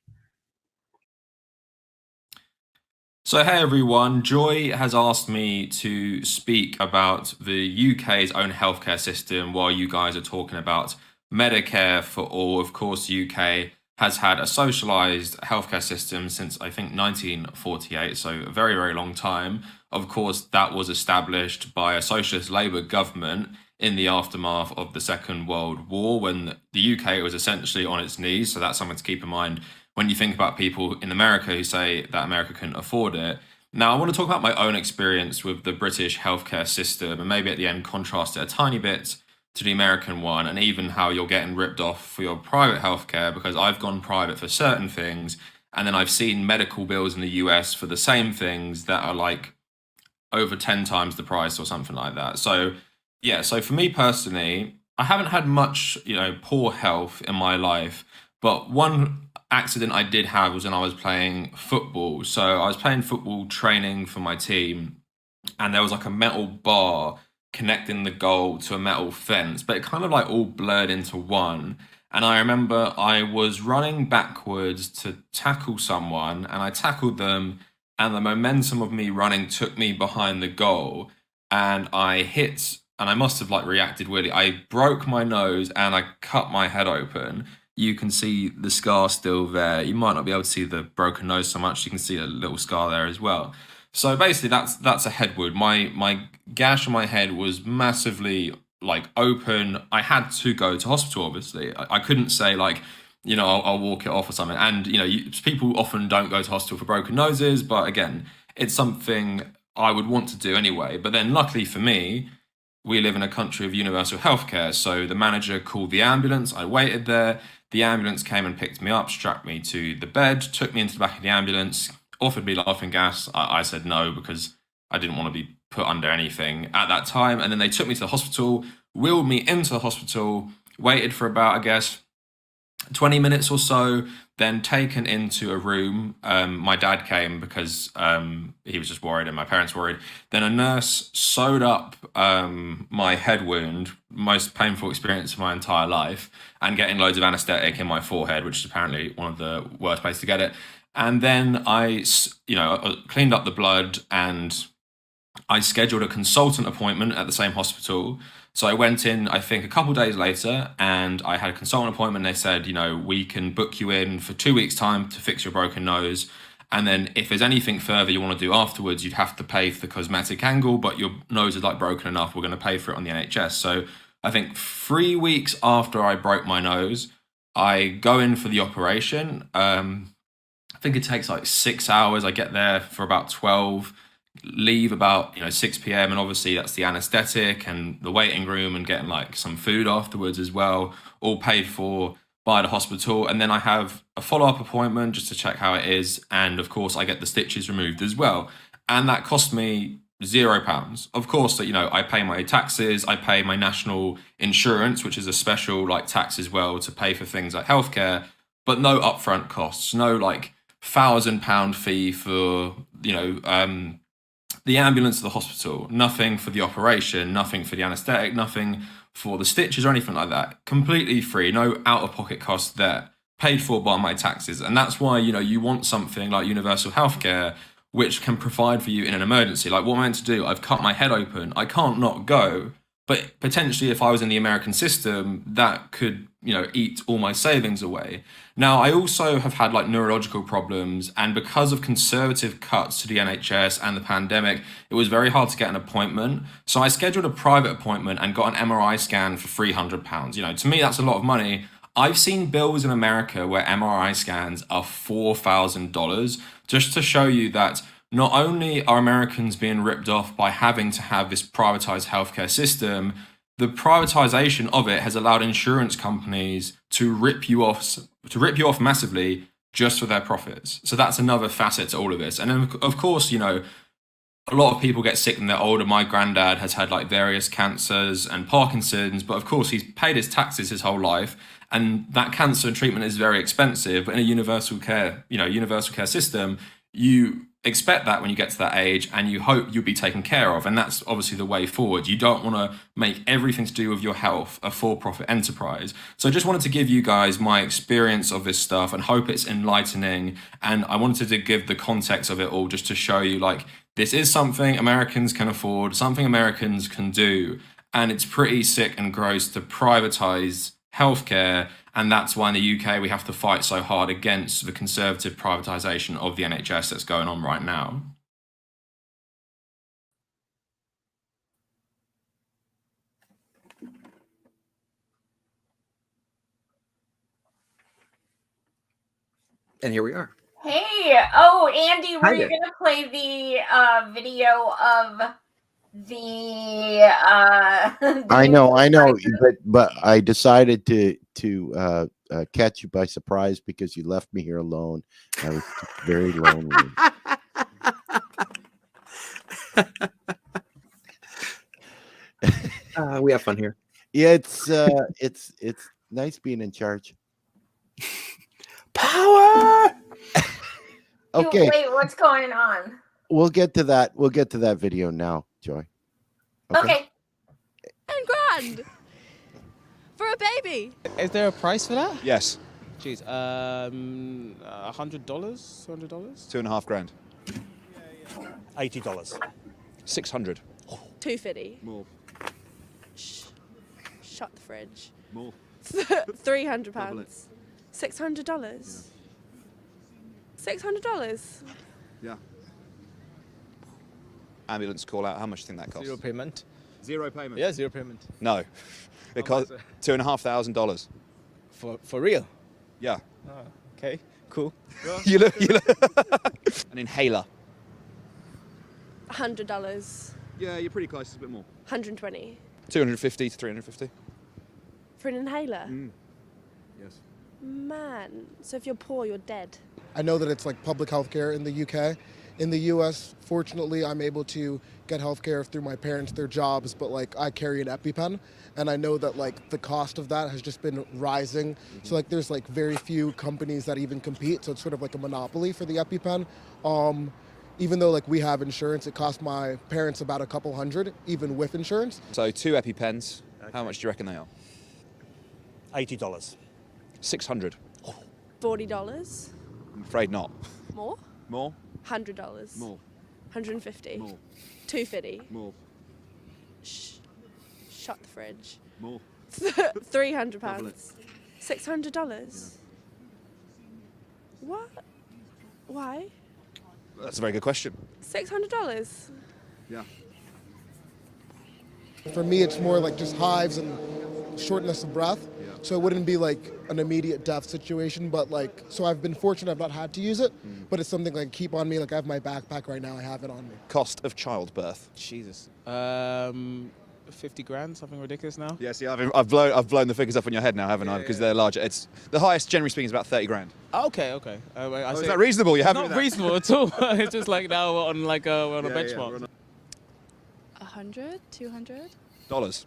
So hey everyone, Joy has asked me to speak about the UK's own healthcare system while you guys are talking about Medicare for all. Of course, the UK has had a socialised healthcare system since I think 1948, so a very, very long time. Of course, that was established by a socialist Labour government in the aftermath of the Second World War, when the UK was essentially on its knees. So that's something to keep in mind when you think about people in America who say that America couldn't afford it. Now, I want to talk about my own experience with the British healthcare system, and maybe at the end contrast it a tiny bit to the American one, and even how you're getting ripped off for your private healthcare, because I've gone private for certain things, and then I've seen medical bills in the US for the same things that are like over 10 times the price or something like that. So yeah, so for me personally, I haven't had much, poor health in my life, but one accident I did have was when I was playing football. So I was playing football training for my team, and there was like a metal bar connecting the goal to a metal fence, but it kind of like all blurred into one. And I remember I was running backwards to tackle someone, and I tackled them, and the momentum of me running took me behind the goal, and I hit and I must have like reacted weirdly. I broke my nose and I cut my head open. You can see the scar still there. You might not be able to see the broken nose so much. You can see a little scar there as well. So basically, that's a head wound. My gash on my head was massively like open. I had to go to hospital. Obviously, I couldn't say like, I'll walk it off or something. And people often don't go to hospital for broken noses, but again, it's something I would want to do anyway. But then, luckily for me, we live in a country of universal healthcare. So the manager called the ambulance. I waited there. The ambulance came and picked me up, strapped me to the bed, took me into the back of the ambulance, offered me laughing gas. I said no because I didn't want to be put under anything at that time. And then they took me to the hospital, wheeled me into the hospital, waited for about, I guess, 20 minutes or so, then taken into a room. My dad came because he was just worried and my parents worried. Then a nurse sewed up my head wound, most painful experience of my entire life, and getting loads of anesthetic in my forehead, which is apparently one of the worst places to get it. And then I cleaned up the blood and I scheduled a consultant appointment at the same hospital. So I went in, I think, a couple of days later, and I had a consultant appointment. They said, we can book you in for 2 weeks' time to fix your broken nose. And then if there's anything further you want to do afterwards, you'd have to pay for the cosmetic angle, but your nose is like broken enough, we're going to pay for it on the NHS. So I think 3 weeks after I broke my nose, I go in for the operation. I think it takes like 6 hours. I get there for about 12, leave about 6 p.m. and obviously that's the anesthetic and the waiting room and getting like some food afterwards as well, all paid for by the hospital. And then I have a follow-up appointment just to check how it is, and of course I get the stitches removed as well, and that cost me £0. Of course, I pay my taxes, I pay my national insurance, which is a special like tax as well to pay for things like healthcare, but no upfront costs, no like £1,000 fee for the ambulance to the hospital, nothing for the operation, nothing for the anesthetic, nothing for the stitches or anything like that. Completely free, no out-of-pocket costs there, paid for by my taxes. And that's why, you want something like universal healthcare, which can provide for you in an emergency. Like, what am I meant to do? I've cut my head open. I can't not go. But potentially, if I was in the American system, that could, eat all my savings away. Now, I also have had like neurological problems, and because of conservative cuts to the NHS and the pandemic, it was very hard to get an appointment. So I scheduled a private appointment and got an MRI scan for £300. To me, that's a lot of money. I've seen bills in America where MRI scans are $4,000, just to show you that not only are Americans being ripped off by having to have this privatized healthcare system, the privatization of it has allowed insurance companies to rip you off massively just for their profits. So that's another facet to all of this. And then, of course, a lot of people get sick when they're older. My granddad has had like various cancers and Parkinson's, but of course he's paid his taxes his whole life. And that cancer treatment is very expensive. But in a universal care system, you expect that when you get to that age and you hope you'll be taken care of. And that's obviously the way forward. You don't want to make everything to do with your health a for-profit enterprise. So I just wanted to give you guys my experience of this stuff and hope it's enlightening. And I wanted to give the context of it all just to show you like, this is something Americans can afford, something Americans can do. And it's pretty sick and gross to privatize healthcare. And that's why in the UK, we have to fight so hard against the conservative privatization of the NHS that's going on right now. And here we are. Hey, oh, Andy, were Hi you there. going to play the video of the I know, but I decided to catch you by surprise because you left me here alone. I was very lonely. We have fun here. Yeah, it's nice being in charge. Power. Okay. Wait, what's going on? We'll get to that. We'll get to that video now, Joy. Okay. 10 grand for a baby. Is there a price for that? Yes. Jeez, $100, $200. $2.5 grand. $80. $600. 250. More. Shut the fridge. More. £300. $600. $600. Yeah. Ambulance call out. How much do you think that costs? Zero payment. Zero payment? Yeah, zero payment. No. It costs $2,500. For real? Yeah. Oh, okay, cool. you look. An inhaler. $100. Yeah, you're pretty close. It's a bit more. 120. 250 to 350. For an inhaler? Yes. Man. So if you're poor, you're dead. I know that it's like public healthcare in the UK. In the US, fortunately, I'm able to get healthcare through my parents, their jobs, but like I carry an EpiPen, and I know that like the cost of that has just been rising. So like there's like very few companies that even compete, so it's sort of like a monopoly for the EpiPen. Even though like we have insurance, it costs my parents about a couple hundred, even with insurance. So 2 EpiPens. How much do you reckon they are? $80. 600. $40. I'm afraid not. More? More? $100. More. 150. More. 250. More. Shut the fridge. More. £300. Double it. $600. What? Why? That's a very good question. $600. Yeah. For me, it's more like just hives and shortness of breath. So it wouldn't be like an immediate death situation, but like, so I've been fortunate I've not had to use it, but it's something like keep on me. Like I have my backpack right now, I have it on me. Cost of childbirth. Jesus. 50 grand, something ridiculous now. Yeah, see, I've blown the figures up on your head now, haven't I? Because they're larger. It's the highest, generally speaking, is about 30 grand. Okay. Is that reasonable? You haven't? Not reasonable at all. It's just like now we're on like we're on a benchmark. 100, 200. Dollars.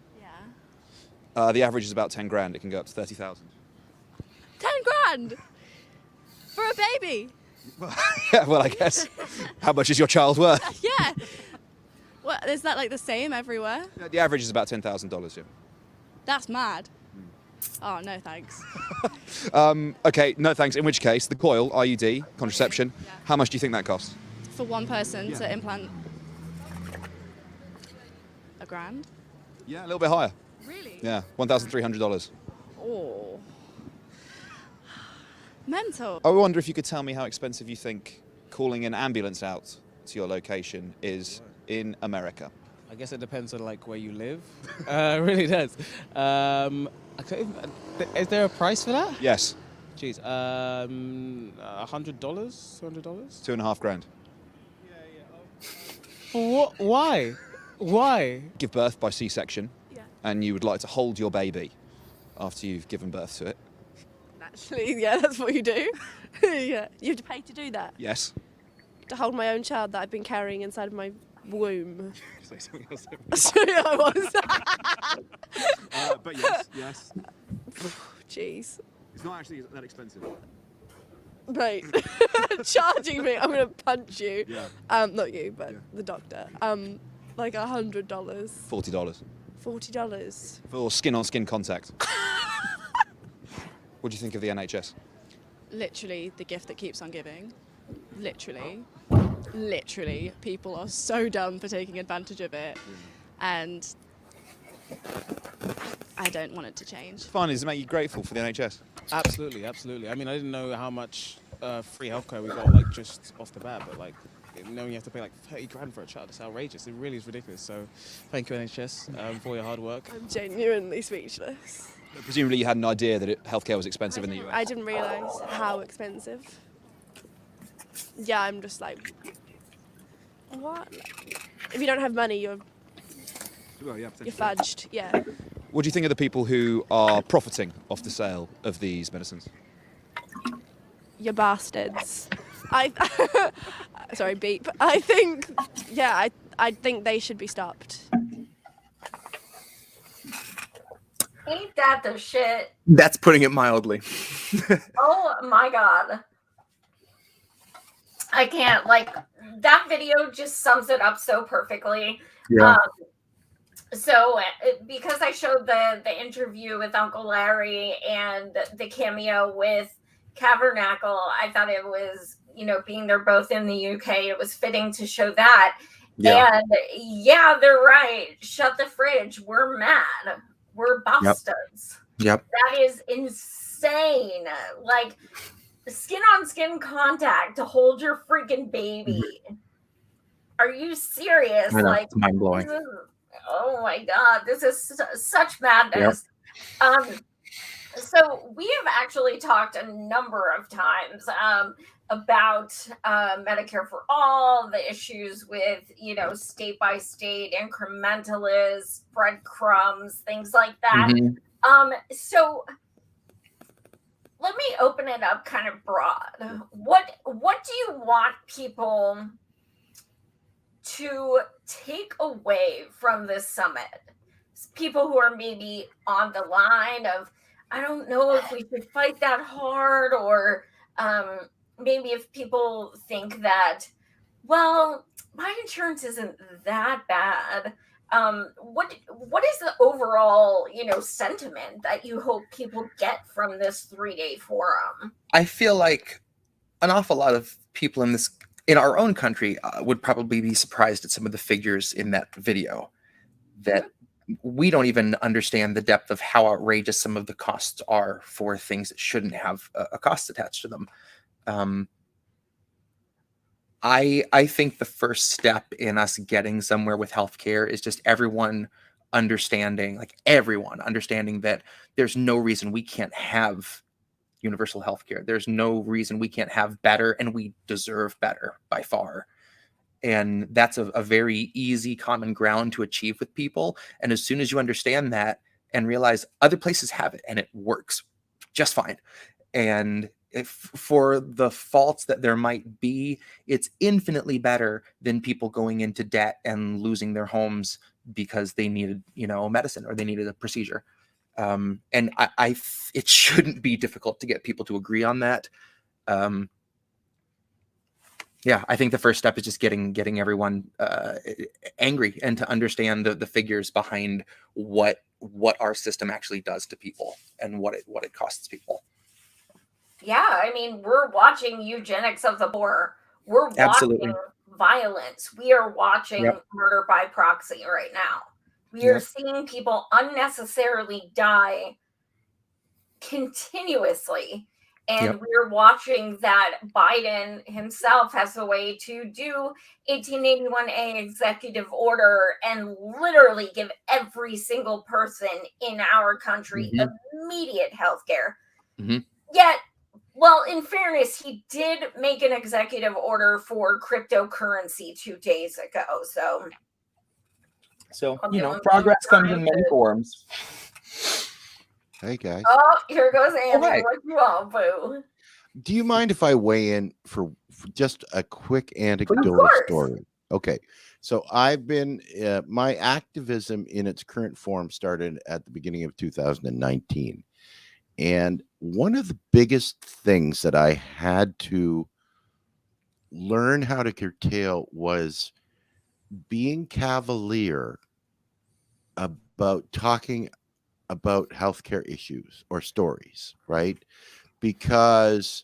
Yeah. The average is about 10 grand. It can go up to 30,000. 10 grand for a baby. Yeah, well, I guess. How much is your child worth? Yeah. Well, is that like the same everywhere? Yeah, the average is about $10,000. Yeah. That's mad. Oh no, thanks. Okay, no thanks. In which case, the coil, IUD, contraception. Yeah. How much do you think that costs? For one person to implant $1,000. Yeah, a little bit higher. Really? Yeah, $1,300. Oh. Mental. I wonder if you could tell me how expensive you think calling an ambulance out to your location is in America. I guess it depends on like where you live. It really does. Is there a price for that? Yes. Jeez. $100, $200. $2.5 grand. For what? Why? Why? Give birth by C-section, Yeah. and you would like to hold your baby after you've given birth to it. Actually, yeah, that's what you do. Yeah. You have to pay to do that. Yes. To hold my own child that I've been carrying inside of my womb. Say something else. Sorry, I was. But yes. Jeez. It's not actually that expensive. Mate, charging me, I'm gonna punch you. Yeah. Not you, but the doctor. Like $100. $40. $40. For skin-on-skin contact. What do you think of the NHS? Literally the gift that keeps on giving. Literally, people are so dumb for taking advantage of it, and I don't want it to change. Fine, does it make you grateful for the NHS? Absolutely. I mean, I didn't know how much free healthcare we got like just off the bat, but like knowing you have to pay like 30 grand for a child, it's outrageous. It really is ridiculous. So thank you, NHS, for your hard work. I'm genuinely speechless. Presumably you had an idea that healthcare was expensive in the US. I didn't realise how expensive. Yeah, I'm just like, what? If you don't have money, you're fudged. Yeah. What do you think of the people who are profiting off the sale of these medicines? You're bastards. Sorry, beep. I think, yeah, I think they should be stopped. Ain't that the shit? That's putting it mildly. Oh my god. I can't, like, that video just sums it up so perfectly. Yeah. So because I showed the interview with Uncle Larry and the cameo with Cavernacle, I thought it was, being they're both in the UK, it was fitting to show that. Yeah. And yeah, they're right. Shut the fridge. We're mad. We're Yep. bastards. Yep. That is insane. Like, skin on skin contact to hold your freaking baby. Are you serious? I know, Like, it's mind blowing. oh my God, this is such madness. So we have actually talked a number of times about Medicare for All, the issues with, state by state, incrementalists, breadcrumbs, things like that. So let me open it up kind of broad. What do you want people to take away from this summit? People who are maybe on the line of, I don't know if we should fight that hard, or maybe if people think that, well, my insurance isn't that bad. What is the overall, sentiment that you hope people get from this 3-day forum? I feel like an awful lot of people in our own country would probably be surprised at some of the figures in that video, that we don't even understand the depth of how outrageous some of the costs are for things that shouldn't have a cost attached to them. I think the first step in us getting somewhere with healthcare is just everyone understanding that there's no reason we can't have universal healthcare. There's no reason we can't have better, and we deserve better by far. And that's a very easy common ground to achieve with people. And as soon as you understand that and realize other places have it and it works just fine. And if for the faults that there might be, it's infinitely better than people going into debt and losing their homes because they needed, medicine or they needed a procedure. And it shouldn't be difficult to get people to agree on that. Yeah, I think the first step is just getting everyone angry and to understand the figures behind what our system actually does to people and what it costs people. Yeah, I mean, we're watching eugenics of the poor. We're Absolutely. watching violence. We are watching murder by proxy right now. We are seeing people unnecessarily die continuously. And we're watching that Biden himself has a way to do 1881A executive order and literally give every single person in our country immediate health care. Yet, well, in fairness, he did make an executive order for cryptocurrency 2 days ago. So progress comes in many forms. Hey, guys. Oh, here goes Andy. Hi. What you want, boo? Do you mind if I weigh in for just a quick anecdotal story? Okay. So I've been, my activism in its current form started at the beginning of 2019. And one of the biggest things that I had to learn how to curtail was being cavalier about talking about healthcare issues or stories, right? Because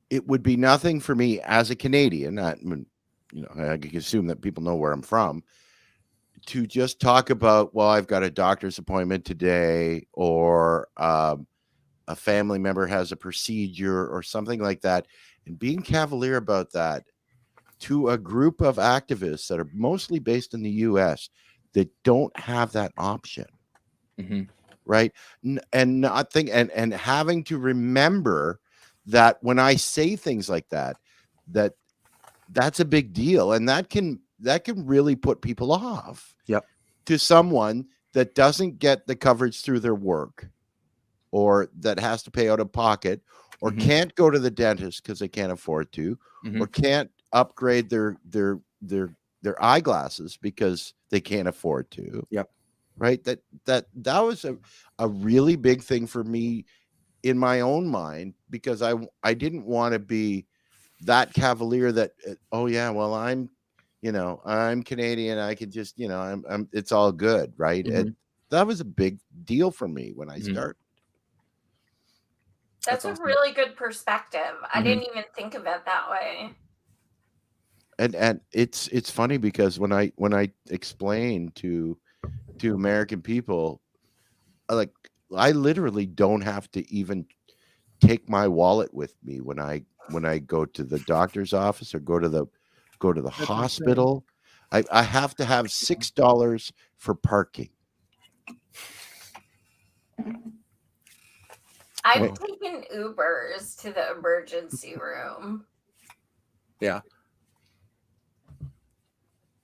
it would be nothing for me as a Canadian, I can assume that people know where I'm from, to just talk about, well, I've got a doctor's appointment today, or a family member has a procedure or something like that, and being cavalier about that to a group of activists that are mostly based in the US that don't have that option. Right. And not think and having to remember that when I say things like that, that's a big deal, and that can really put people off. To someone that doesn't get the coverage through their work, or that has to pay out of pocket, or can't go to the dentist because they can't afford to, or can't upgrade their eyeglasses because they can't afford to. Right. That was a really big thing for me in my own mind, because I didn't want to be that cavalier that, oh yeah, well, I'm Canadian, I could just, I'm it's all good. Right. And that was a big deal for me when I started. That's a really good perspective. I didn't even think of it that way. And it's funny because when I explain to to American people, like I literally don't have to even take my wallet with me when I go to the doctor's office or go to the hospital. I have to have $6 for parking. I've taken Ubers to the emergency room. Yeah.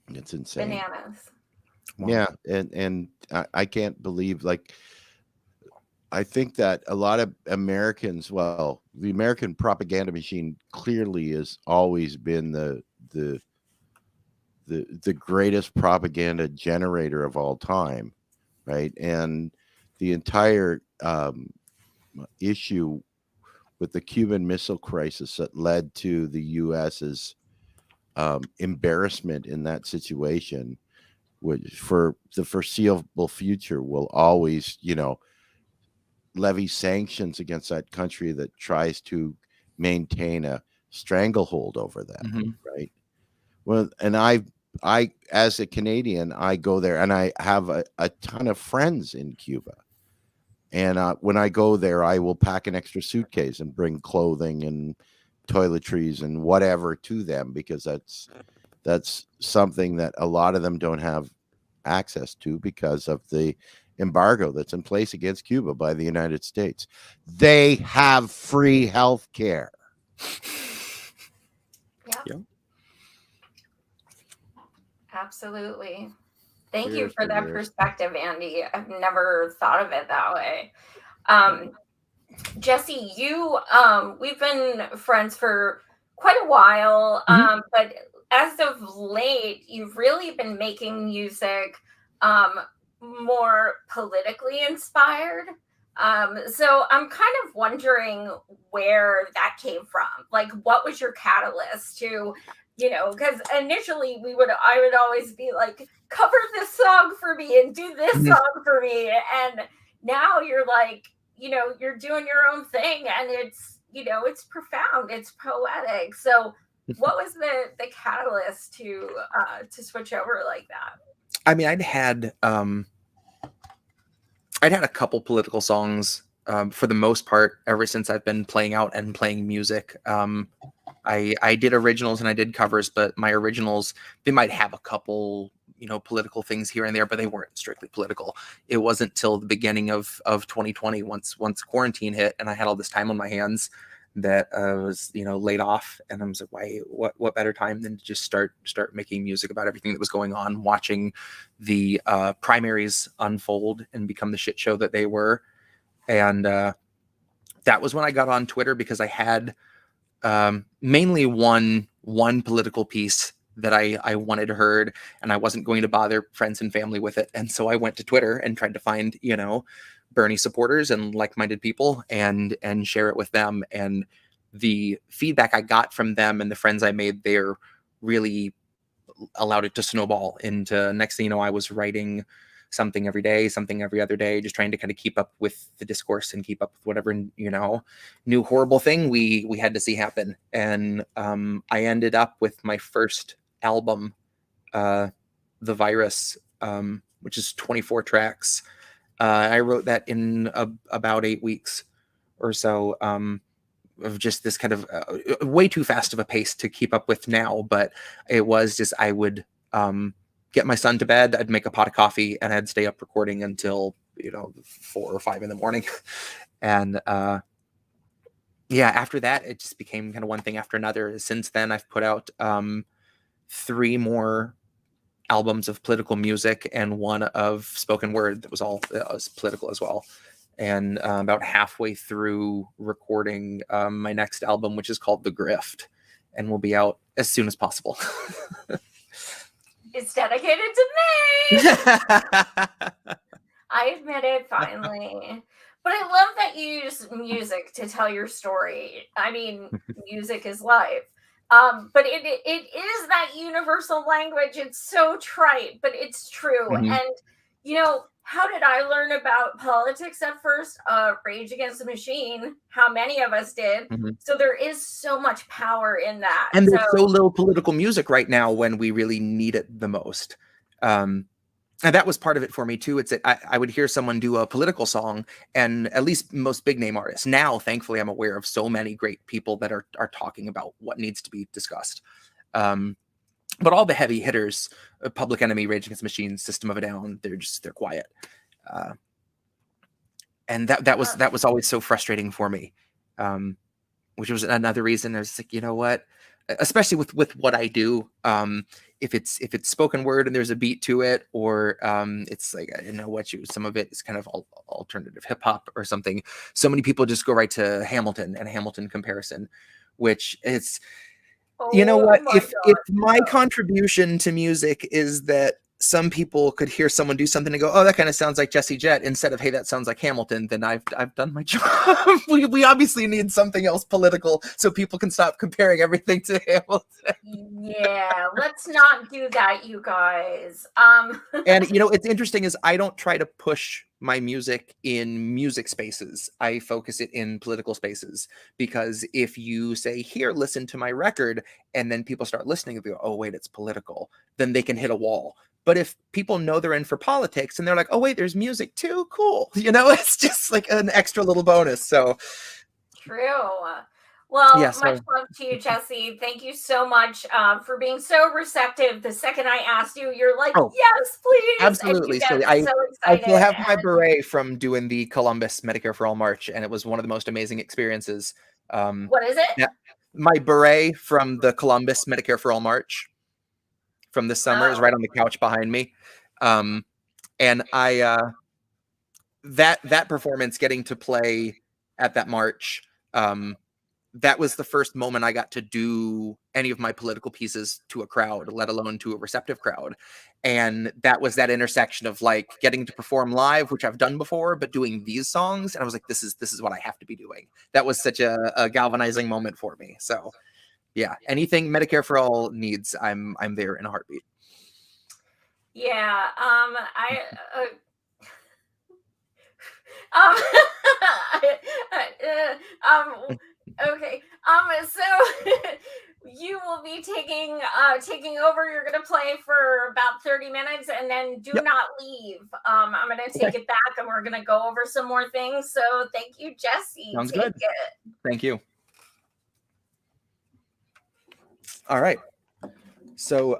It's insane. Bananas. Yeah, and I can't believe, like, I think that a lot of Americans, well, the American propaganda machine clearly has always been the greatest propaganda generator of all time, right? And the entire issue with the Cuban Missile Crisis that led to the U.S.'s embarrassment in that situation, which for the foreseeable future will always, levy sanctions against that country that tries to maintain a stranglehold over them, right? Well, and I as a Canadian, I go there and I have a ton of friends in Cuba. And when I go there, I will pack an extra suitcase and bring clothing and toiletries and whatever to them, because that's something that a lot of them don't have access to because of the embargo that's in place against Cuba by the United States. They have free health care. Yeah. Absolutely. Thank you Cheers for to that yours. perspective, Andy. I've never thought of it that way. Jesse, we've been friends for quite a while, but as of late, you've really been making music more politically inspired. So I'm kind of wondering where that came from. Like, what was your catalyst to, because initially I would always be like, cover this song for me and do this song for me. And now you're like, you're doing your own thing, and it's, it's profound, it's poetic. So what was the catalyst to switch over like that? I mean, I'd had a couple political songs for the most part ever since I've been playing out and playing music. I did originals and I did covers, but my originals, they might have a couple, political things here and there, but they weren't strictly political. It wasn't till the beginning of 2020, once quarantine hit and I had all this time on my hands, that I was, laid off, and I was like, what better time than to just start making music about everything that was going on, watching the primaries unfold and become the shit show that they were. And that was when I got on Twitter, because I had mainly one political piece that I wanted heard, and I wasn't going to bother friends and family with it. And so I went to Twitter and tried to find, Bernie supporters and like-minded people and share it with them. And the feedback I got from them and the friends I made there really allowed it to snowball into, next thing you know, I was writing something every day, something every other day, just trying to kind of keep up with the discourse and keep up with whatever, new horrible thing we had to see happen. And I ended up with my first album, The Virus, which is 24 tracks. I wrote that in about 8 weeks or so, of just this kind of way too fast of a pace to keep up with now. But it was just, I would get my son to bed, I'd make a pot of coffee, and I'd stay up recording until 4 or 5 in the morning. And after that, it just became kind of one thing after another. Since then, I've put out 3 more albums of political music and 1 of spoken word that was all political as well. And about halfway through recording my next album, which is called The Grift, and will be out as soon as possible. It's dedicated to me. I admit it, finally. But I love that you use music to tell your story. I mean, music is life. But it is that universal language. It's so trite, but it's true. Mhm. And, how did I learn about politics at first? Rage Against the Machine. How many of us did? Mhm. So there is so much power in that. And there's so little political music right now when we really need it the most. And that was part of it for me too. It's that I would hear someone do a political song, and at least most big name artists. Now, thankfully, I'm aware of so many great people that are talking about what needs to be discussed. But all the heavy hitters, Public Enemy, Rage Against the Machine, System of a Down, they're quiet. And that was always so frustrating for me, which was another reason I was like, you know what, especially with what I do, if it's spoken word and there's a beat to it, or it's like, I know what some of it is kind of alternative hip hop or something. So many people just go right to Hamilton and Hamilton comparison, which it's, you know what, if my contribution to music is that some people could hear someone do something and go, oh, that kind of sounds like Jesse Jett, instead of, hey, that sounds like Hamilton, then I've done my job. we obviously need something else political so people can stop comparing everything to Hamilton. Yeah, let's not do that, you guys. And you know, it's interesting is I don't try to push my music in music spaces. I focus it in political spaces, because if you say, here, listen to my record, and then people start listening and go, oh, wait, it's political, then they can hit a wall. But if people know they're in for politics and they're like, oh, wait, there's music too, cool. You know, it's just like an extra little bonus. So true. Well, yeah, so, much love to you, Jesse. Thank you so much for being so receptive. The second I asked you, you're like, yes, please. Absolutely. And you So get so excited. I still have my beret from doing the Columbus Medicare for All March, and it was one of the most amazing experiences. What is it? Yeah, my beret from the Columbus Medicare for All March from this summer is right on the couch behind me. And I that performance, getting to play at that march, that was the first moment I got to do any of my political pieces to a crowd, let alone to a receptive crowd. And that was that intersection of like getting to perform live, which I've done before, but doing these songs. And I was like, this is what I have to be doing. That was such a galvanizing moment for me. So yeah, anything Medicare for All needs, I'm there in a heartbeat. Yeah, okay. So you will be taking over. You're gonna play for about 30 minutes and then do not leave. I'm gonna take it back and we're gonna go over some more things. So thank you, Jesse. Sounds good. Thank you. All right. So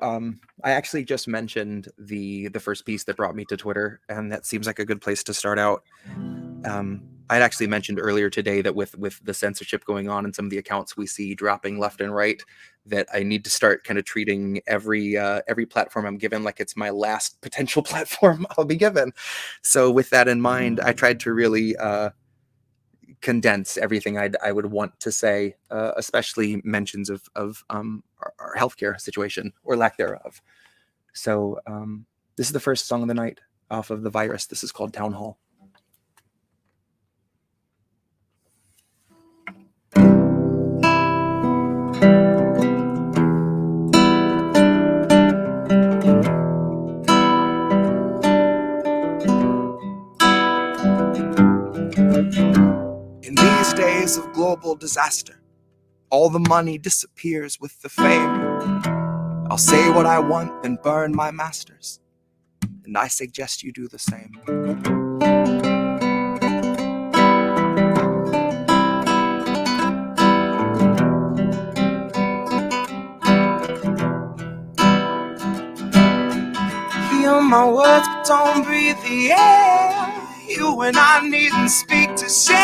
I actually just mentioned the first piece that brought me to Twitter, and that seems like a good place to start out. I'd actually mentioned earlier today that with the censorship going on and some of the accounts we see dropping left and right, that I need to start kind of treating every platform I'm given like it's my last potential platform I'll be given. So with that in mind, I tried to really condense everything I would want to say, especially mentions of our healthcare situation or lack thereof. So this is the first song of the night off of The Virus. This is called Town Hall. In these days of global disaster, all the money disappears with the fame. I'll say what I want and burn my masters, and I suggest you do the same. Hear my words, but don't breathe the air. You and I needn't speak to share.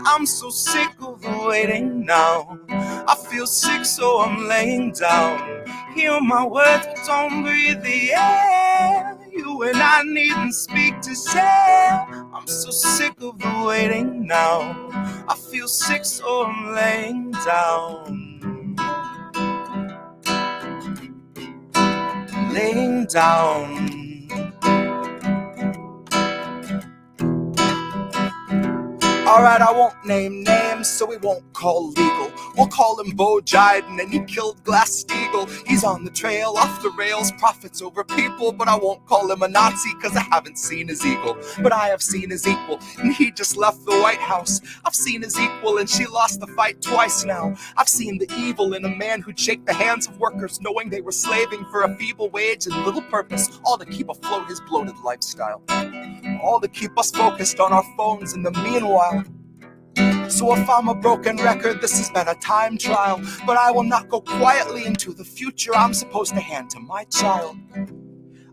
I'm so sick of waiting now. I feel sick, so I'm laying down. Hear my words, but don't breathe the air. You and I needn't speak to share. I'm so sick of waiting now. I feel sick, so I'm laying down. Laying down. Alright, I won't name names. crime, so we won't call legal. We'll call him Bo Jiden, and he killed Glass-Steagall. He's on the trail, off the rails, profits over people, but I won't call him a Nazi, cause I haven't seen his equal. But I have seen his equal, and he just left the White House. I've seen his equal, and she lost the fight twice now. I've seen the evil in a man who'd shake the hands of workers, knowing they were slaving for a feeble wage and little purpose, all to keep afloat his bloated lifestyle. All to keep us focused on our phones in the meanwhile. So if I'm a broken record, this has been a time trial, but I will not go quietly into the future I'm supposed to hand to my child.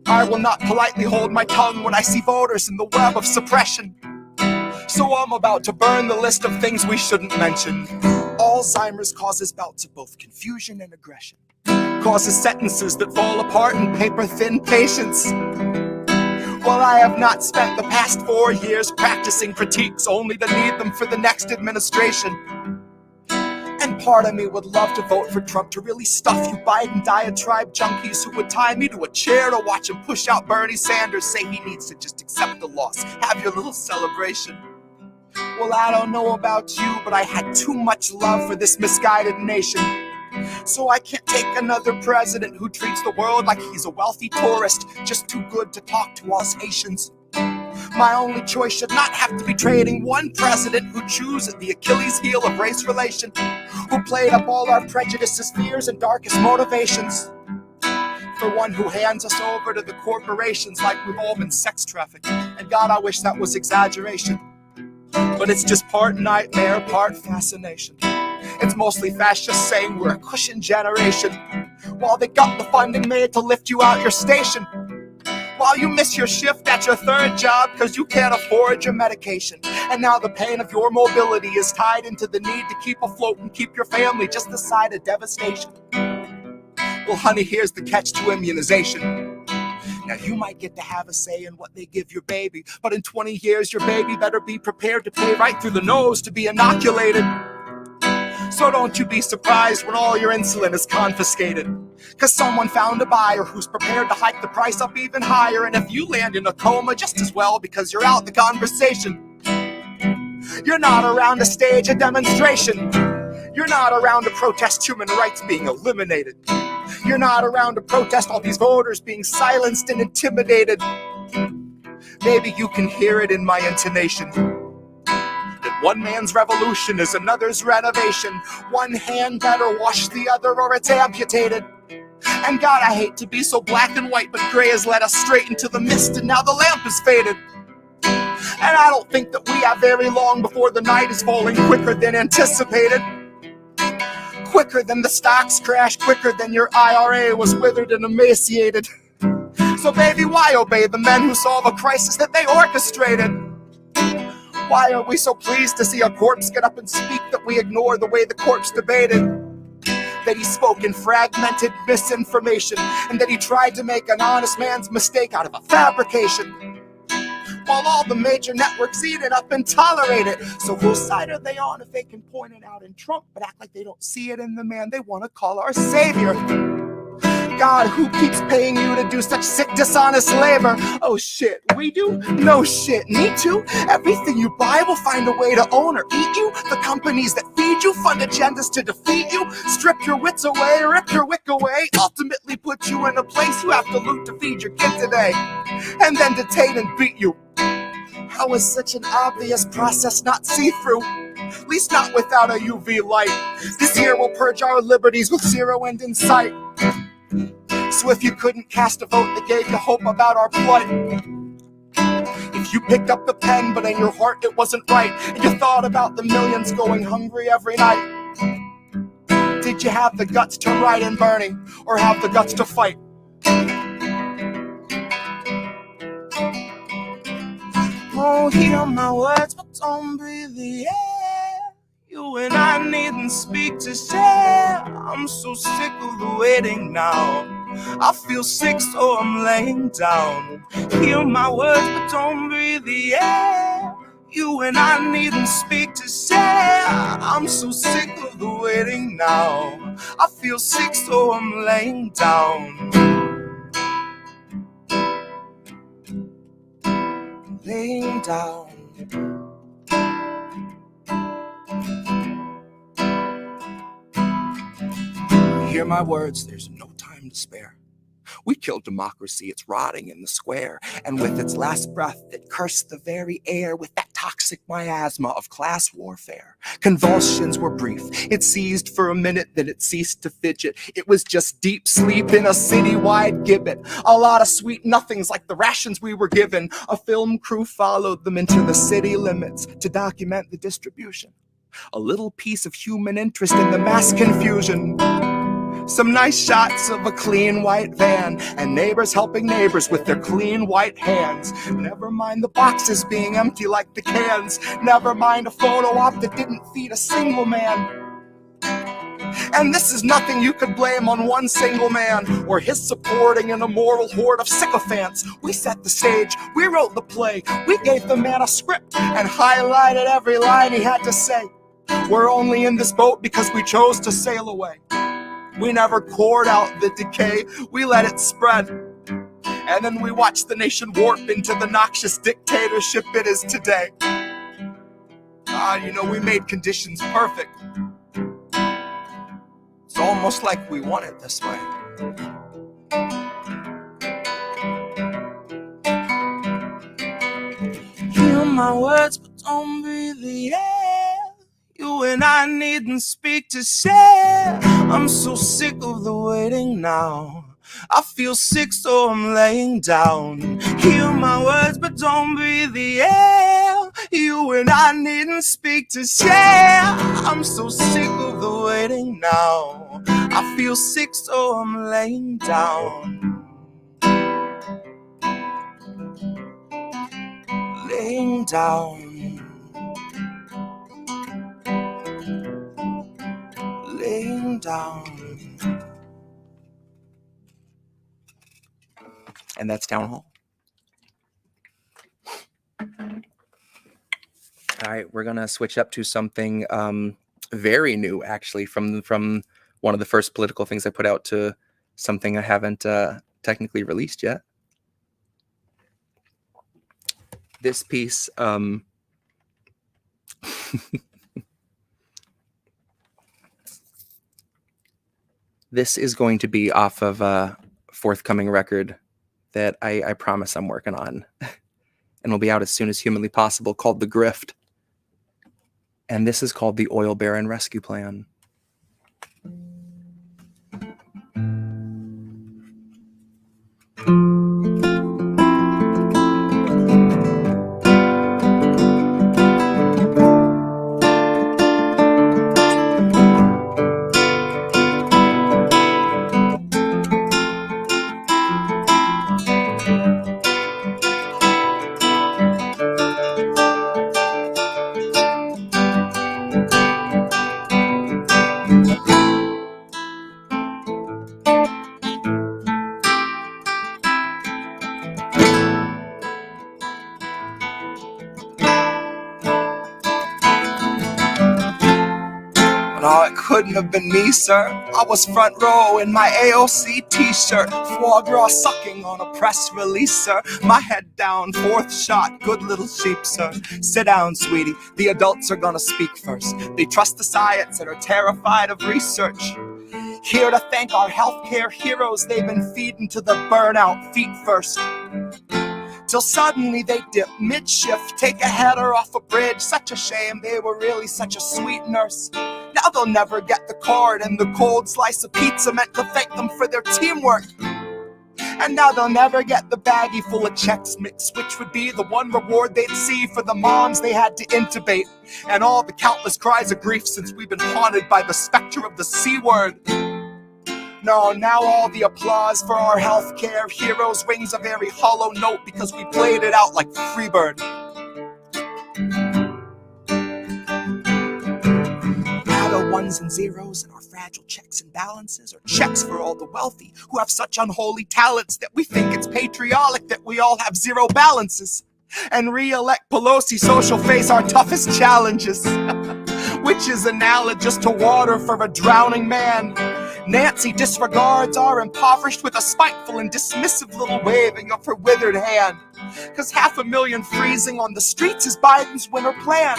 I will not politely hold my tongue when I see voters in the web of suppression. So I'm about to burn the list of things we shouldn't mention. Alzheimer's causes bouts of both confusion and aggression, causes sentences that fall apart in paper-thin patience. Well, I have not spent the past 4 years practicing critiques only to need them for the next administration. And part of me would love to vote for Trump to really stuff you Biden diatribe junkies who would tie me to a chair to watch him push out Bernie Sanders, say he needs to just accept the loss, have your little celebration. Well, I don't know about you, but I had too much love for this misguided nation. So I can't take another president who treats the world like he's a wealthy tourist, just too good to talk to us Haitians. My only choice should not have to be trading one president who chews at the Achilles heel of race relation, who played up all our prejudices, fears, and darkest motivations, for one who hands us over to the corporations like we've all been sex trafficked. And God, I wish that was exaggeration, but it's just part nightmare, part fascination. It's mostly fascists saying we're a cushion generation, while they got the funding made to lift you out your station, while you miss your shift at your third job because you can't afford your medication. And now the pain of your mobility is tied into the need to keep afloat and keep your family just the side of devastation. Well, honey, here's the catch to immunization. Now you might get to have a say in what they give your baby, but in 20 years your baby better be prepared to pay right through the nose to be inoculated. So don't you be surprised when all your insulin is confiscated, cause someone found a buyer who's prepared to hike the price up even higher. And if you land in a coma, just as well, because you're out the conversation. You're not around to stage a demonstration. You're not around to protest human rights being eliminated. You're not around to protest all these voters being silenced and intimidated. Maybe you can hear it in my intonation. One man's revolution is another's renovation. One hand better wash the other or it's amputated. And God, I hate to be so black and white, but gray has led us straight into the mist and now the lamp is faded. And I don't think that we have very long before the night is falling quicker than anticipated. Quicker than the stocks crash, quicker than your IRA was withered and emaciated. So baby, why obey the men who solve a crisis that they orchestrated? Why are we so pleased to see a corpse get up and speak that we ignore the way the corpse debated? That he spoke in fragmented misinformation, and that he tried to make an honest man's mistake out of a fabrication. While all the major networks eat it up and tolerate it. So whose side are they on if they can point it out in Trump, but act like they don't see it in the man they want to call our savior? God, who keeps paying you to do such sick, dishonest labor? Oh shit, we do? No shit, me too? Everything you buy will find a way to own or eat you. The companies that feed you fund agendas to defeat you. Strip your wits away, rip your wick away. Ultimately put you in a place you have to loot to feed your kid today. And then detain and beat you. How is such an obvious process not see-through? At least not without a UV light. This year will purge our liberties with zero end in sight. So if you couldn't cast a vote that gave you hope about our plight, if you picked up the pen but in your heart it wasn't right, and you thought about the millions going hungry every night, did you have the guts to write in Bernie, or have the guts to fight? Oh, hear my words, but don't breathe the air. You and I needn't speak to share. I'm so sick of the waiting now. I feel sick, so I'm laying down. Hear my words, but don't breathe the air. You and I needn't speak to share. I'm so sick of the waiting now. I feel sick, so I'm laying down. Laying down. Hear my words, there's no time to spare. We killed democracy, it's rotting in the square. And with its last breath, it cursed the very air with that toxic miasma of class warfare. Convulsions were brief. It seized for a minute, then it ceased to fidget. It was just deep sleep in a citywide gibbet. A lot of sweet nothings like the rations we were given. A film crew followed them into the city limits to document the distribution. A little piece of human interest in the mass confusion. Some nice shots of a clean white van and neighbors helping neighbors with their clean white hands. Never mind the boxes being empty like the cans. Never mind a photo op that didn't feed a single man. And this is nothing you could blame on one single man or his supporting an immoral horde of sycophants. We set the stage, we wrote the play, we gave the man a script and highlighted every line he had to say. We're only in this boat because we chose to sail away. We never poured out the decay, we let it spread. And then we watched the nation warp into the noxious dictatorship it is today. We made conditions perfect. It's almost like we want it this way. Hear my words, but don't breathe the air. You and I needn't speak to share. I'm so sick of the waiting now. I feel sick, so I'm laying down. Hear my words, but don't breathe the air. You and I needn't speak to share. I'm so sick of the waiting now. I feel sick, so I'm laying down. Laying down. Laying down. And that's Town Hall. All right, we're gonna switch up to something very new, actually, from one of the first political things I put out to something I haven't technically released yet. This piece, this is going to be off of a forthcoming record that I promise I'm working on and will be out as soon as humanly possible, called The Grift. And this is called The Oil Baron Rescue Plan. No, it couldn't have been me, sir. I was front row in my AOC t-shirt, foie gras sucking on a press release, sir. My head down, fourth shot, good little sheep, sir. Sit down, sweetie, the adults are gonna speak first. They trust the science and are terrified of research. Here to thank our healthcare heroes, they've been feeding to the burnout feet first. Till suddenly they dip mid-shift, take a header off a bridge. Such a shame, they were really such a sweet nurse. Now they'll never get the card and the cold slice of pizza meant to thank them for their teamwork. And now they'll never get the baggie full of Chex Mix, which would be the one reward they'd see for the moms they had to intubate, and all the countless cries of grief since we've been haunted by the specter of the C-word. No, now all the applause for our healthcare heroes rings a very hollow note because we played it out like Freebird. The ones and zeros in our fragile checks and balances are checks for all the wealthy who have such unholy talents that we think it's patriotic that we all have zero balances and re-elect Pelosi so she'll face our toughest challenges, which is analogous to water for a drowning man. Nancy disregards our impoverished with a spiteful and dismissive little waving of her withered hand, 'cause 500,000 freezing on the streets is Biden's winter plan.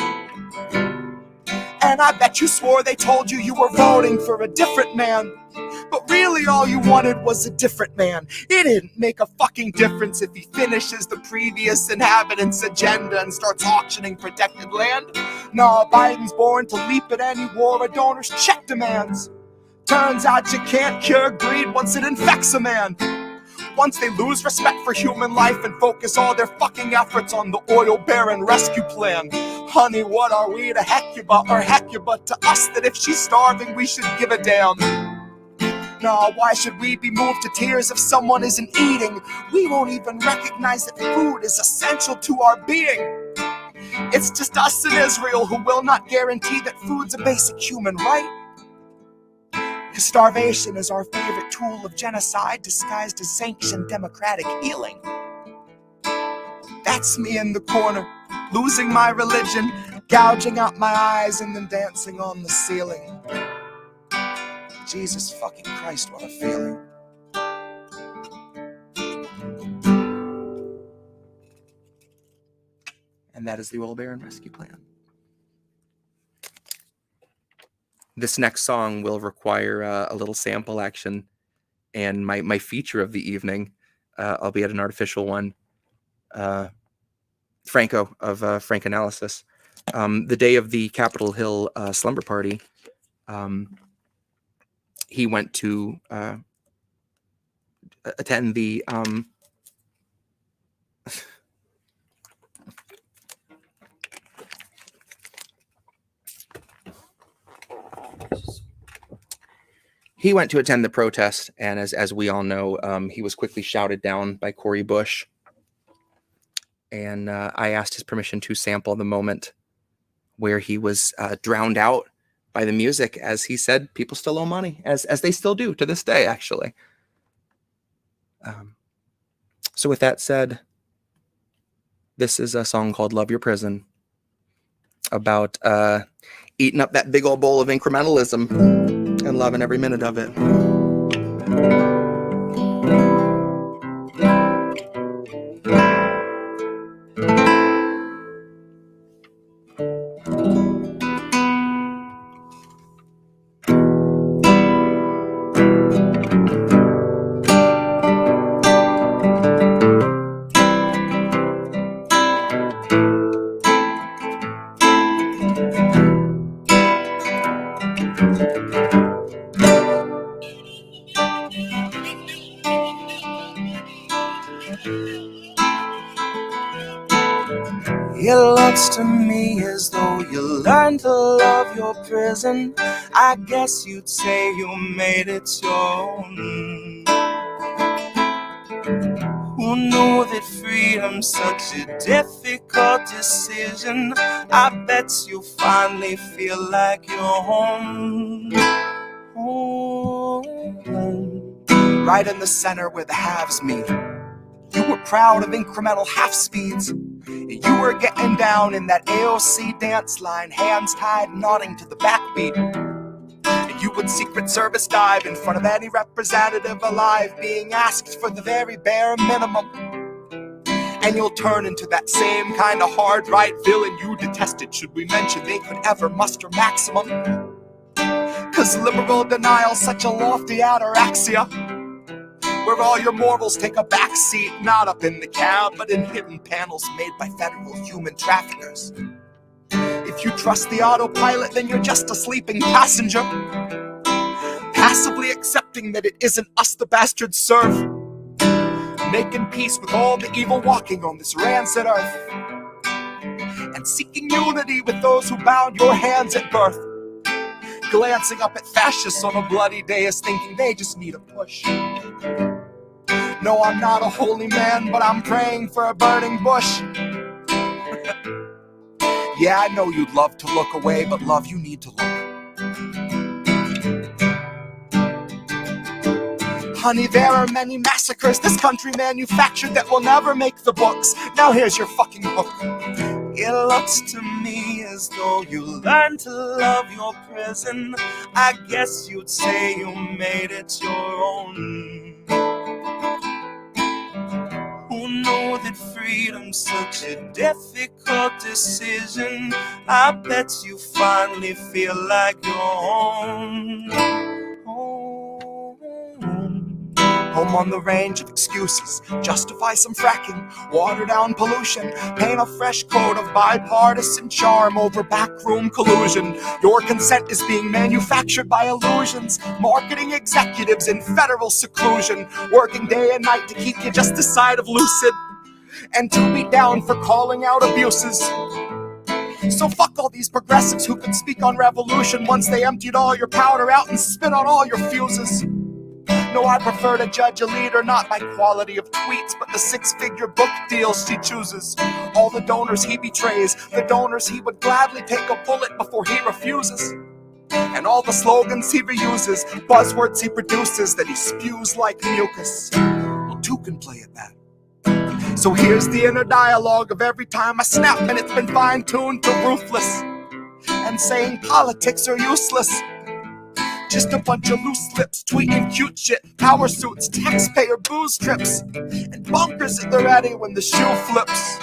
And I bet you swore they told you you were voting for a different man. But really all you wanted was a different man. It didn't make a fucking difference if he finishes the previous inhabitant's agenda and starts auctioning protected land. Nah, Biden's born to leap at any war a donor's check demands. Turns out you can't cure greed once it infects a man. Once they lose respect for human life and focus all their fucking efforts on the oil baron rescue plan. Honey, what are we to Hecuba or Hecuba to us that if she's starving we should give a damn? Nah, why should we be moved to tears if someone isn't eating? We won't even recognize that food is essential to our being. It's just us in Israel who will not guarantee that food's a basic human right. Because starvation is our favorite tool of genocide disguised as sanctioned democratic healing. That's me in the corner, losing my religion, gouging out my eyes and then dancing on the ceiling. Jesus fucking Christ, what a feeling. And that is the Oil Baron Rescue Plan. This next song will require a little sample action, and my feature of the evening, albeit an artificial one, Franco of Frank Analysis. The day of the Capitol Hill slumber party, he went to attend the protest, and as we all know, he was quickly shouted down by Cori Bush. And I asked his permission to sample the moment where he was drowned out by the music, as he said people still owe money, as they still do to this day, actually. So with that said, this is a song called Love Your Prison, about eating up that big old bowl of incrementalism and loving every minute of it. It looks to me as though you learned to love your prison. I guess you'd say you made it your own. Who knew that freedom's such a difficult decision? I bet you finally feel like you're home. Home. Right in the center where the haves meet. You were proud of incremental half speeds. You were getting down in that AOC dance line, hands tied, nodding to the backbeat. And you would Secret Service dive in front of any representative alive, being asked for the very bare minimum. And you'll turn into that same kind of hard right villain you detested, should we mention they could ever muster maximum. Cause liberal denial's such a lofty ataraxia, where all your morals take a backseat, not up in the cab, but in hidden panels made by federal human traffickers. If you trust the autopilot, then you're just a sleeping passenger, passively accepting that it isn't us the bastards serve, making peace with all the evil walking on this rancid earth, and seeking unity with those who bound your hands at birth, glancing up at fascists on a bloody dais, thinking they just need a push. No, I'm not a holy man, but I'm praying for a burning bush. Yeah, I know you'd love to look away, but love, you need to look. Honey, there are many massacres this country manufactured that will never make the books. Now here's your fucking book. It looks to me as though you learned to love your prison. I guess you'd say you made it your own. Who knew that freedom's such a difficult decision? I bet you finally feel like you're home. Home on the range of excuses, justify some fracking, water down pollution, paint a fresh coat of bipartisan charm over backroom collusion. Your consent is being manufactured by illusions, marketing executives in federal seclusion, working day and night to keep you just this side of lucid, and to be down for calling out abuses. So fuck all these progressives who could speak on revolution once they emptied all your powder out and spit on all your fuses. No, I prefer to judge a leader not by quality of tweets, but the six-figure book deals she chooses. All the donors he betrays, the donors he would gladly take a bullet before he refuses. And all the slogans he reuses, buzzwords he produces that he spews like mucus. Well, two can play at that. So here's the inner dialogue of every time I snap, and it's been fine-tuned to ruthless. And saying politics are useless. Just a bunch of loose lips, tweeting cute shit, power suits, taxpayer booze trips, and bumpers at the ready when the shoe flips.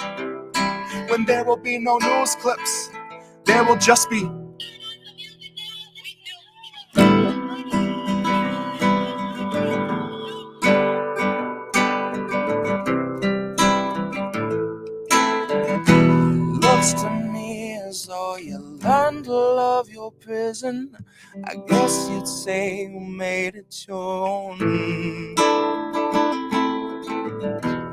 When there will be no news clips, there will just be looks to me as though you learned to love your prison. I guess you'd say you made it your own.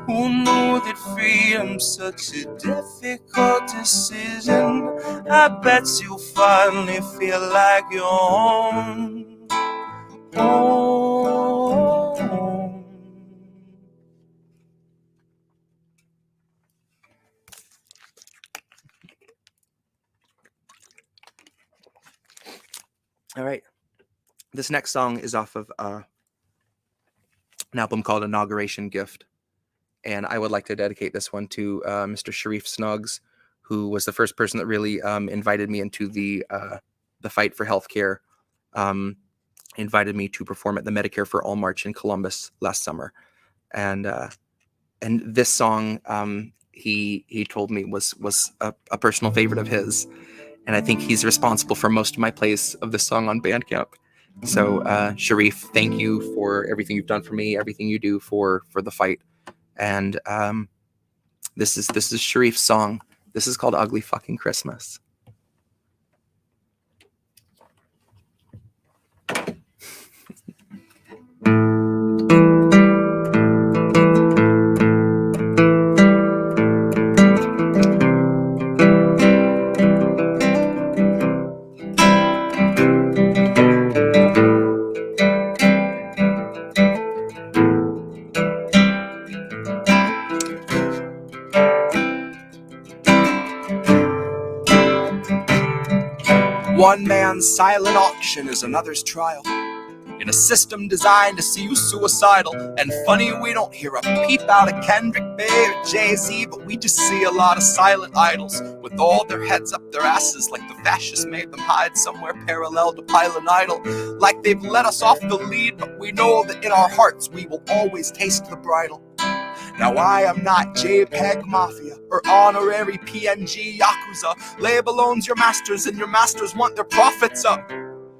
Who knew that freedom's such a difficult decision? I bet you'll finally feel like your own. All right. This next song is off of an album called Inauguration Gift. And I would like to dedicate this one to Mr. Sharif Snuggs, who was the first person that really invited me into the fight for healthcare. Invited me to perform at the Medicare for All March in Columbus last summer. And this song, he told me was a personal favorite of his. And I think he's responsible for most of my plays of this song on Bandcamp. So Sharif, thank you for everything you've done for me, everything you do for the fight. And this is Sharif's song. This is called Ugly Fucking Christmas. One man's silent auction is another's trial, in a system designed to see you suicidal. And funny, we don't hear a peep out of Kendrick Bay or Jay-Z, but we just see a lot of silent idols with all their heads up their asses, like the fascists made them hide somewhere parallel to Pile Idol. Like they've let us off the lead, but we know that in our hearts we will always taste the bridle. Now I am not JPEG Mafia or honorary PNG Yakuza. Label owns your masters and your masters want their profits up.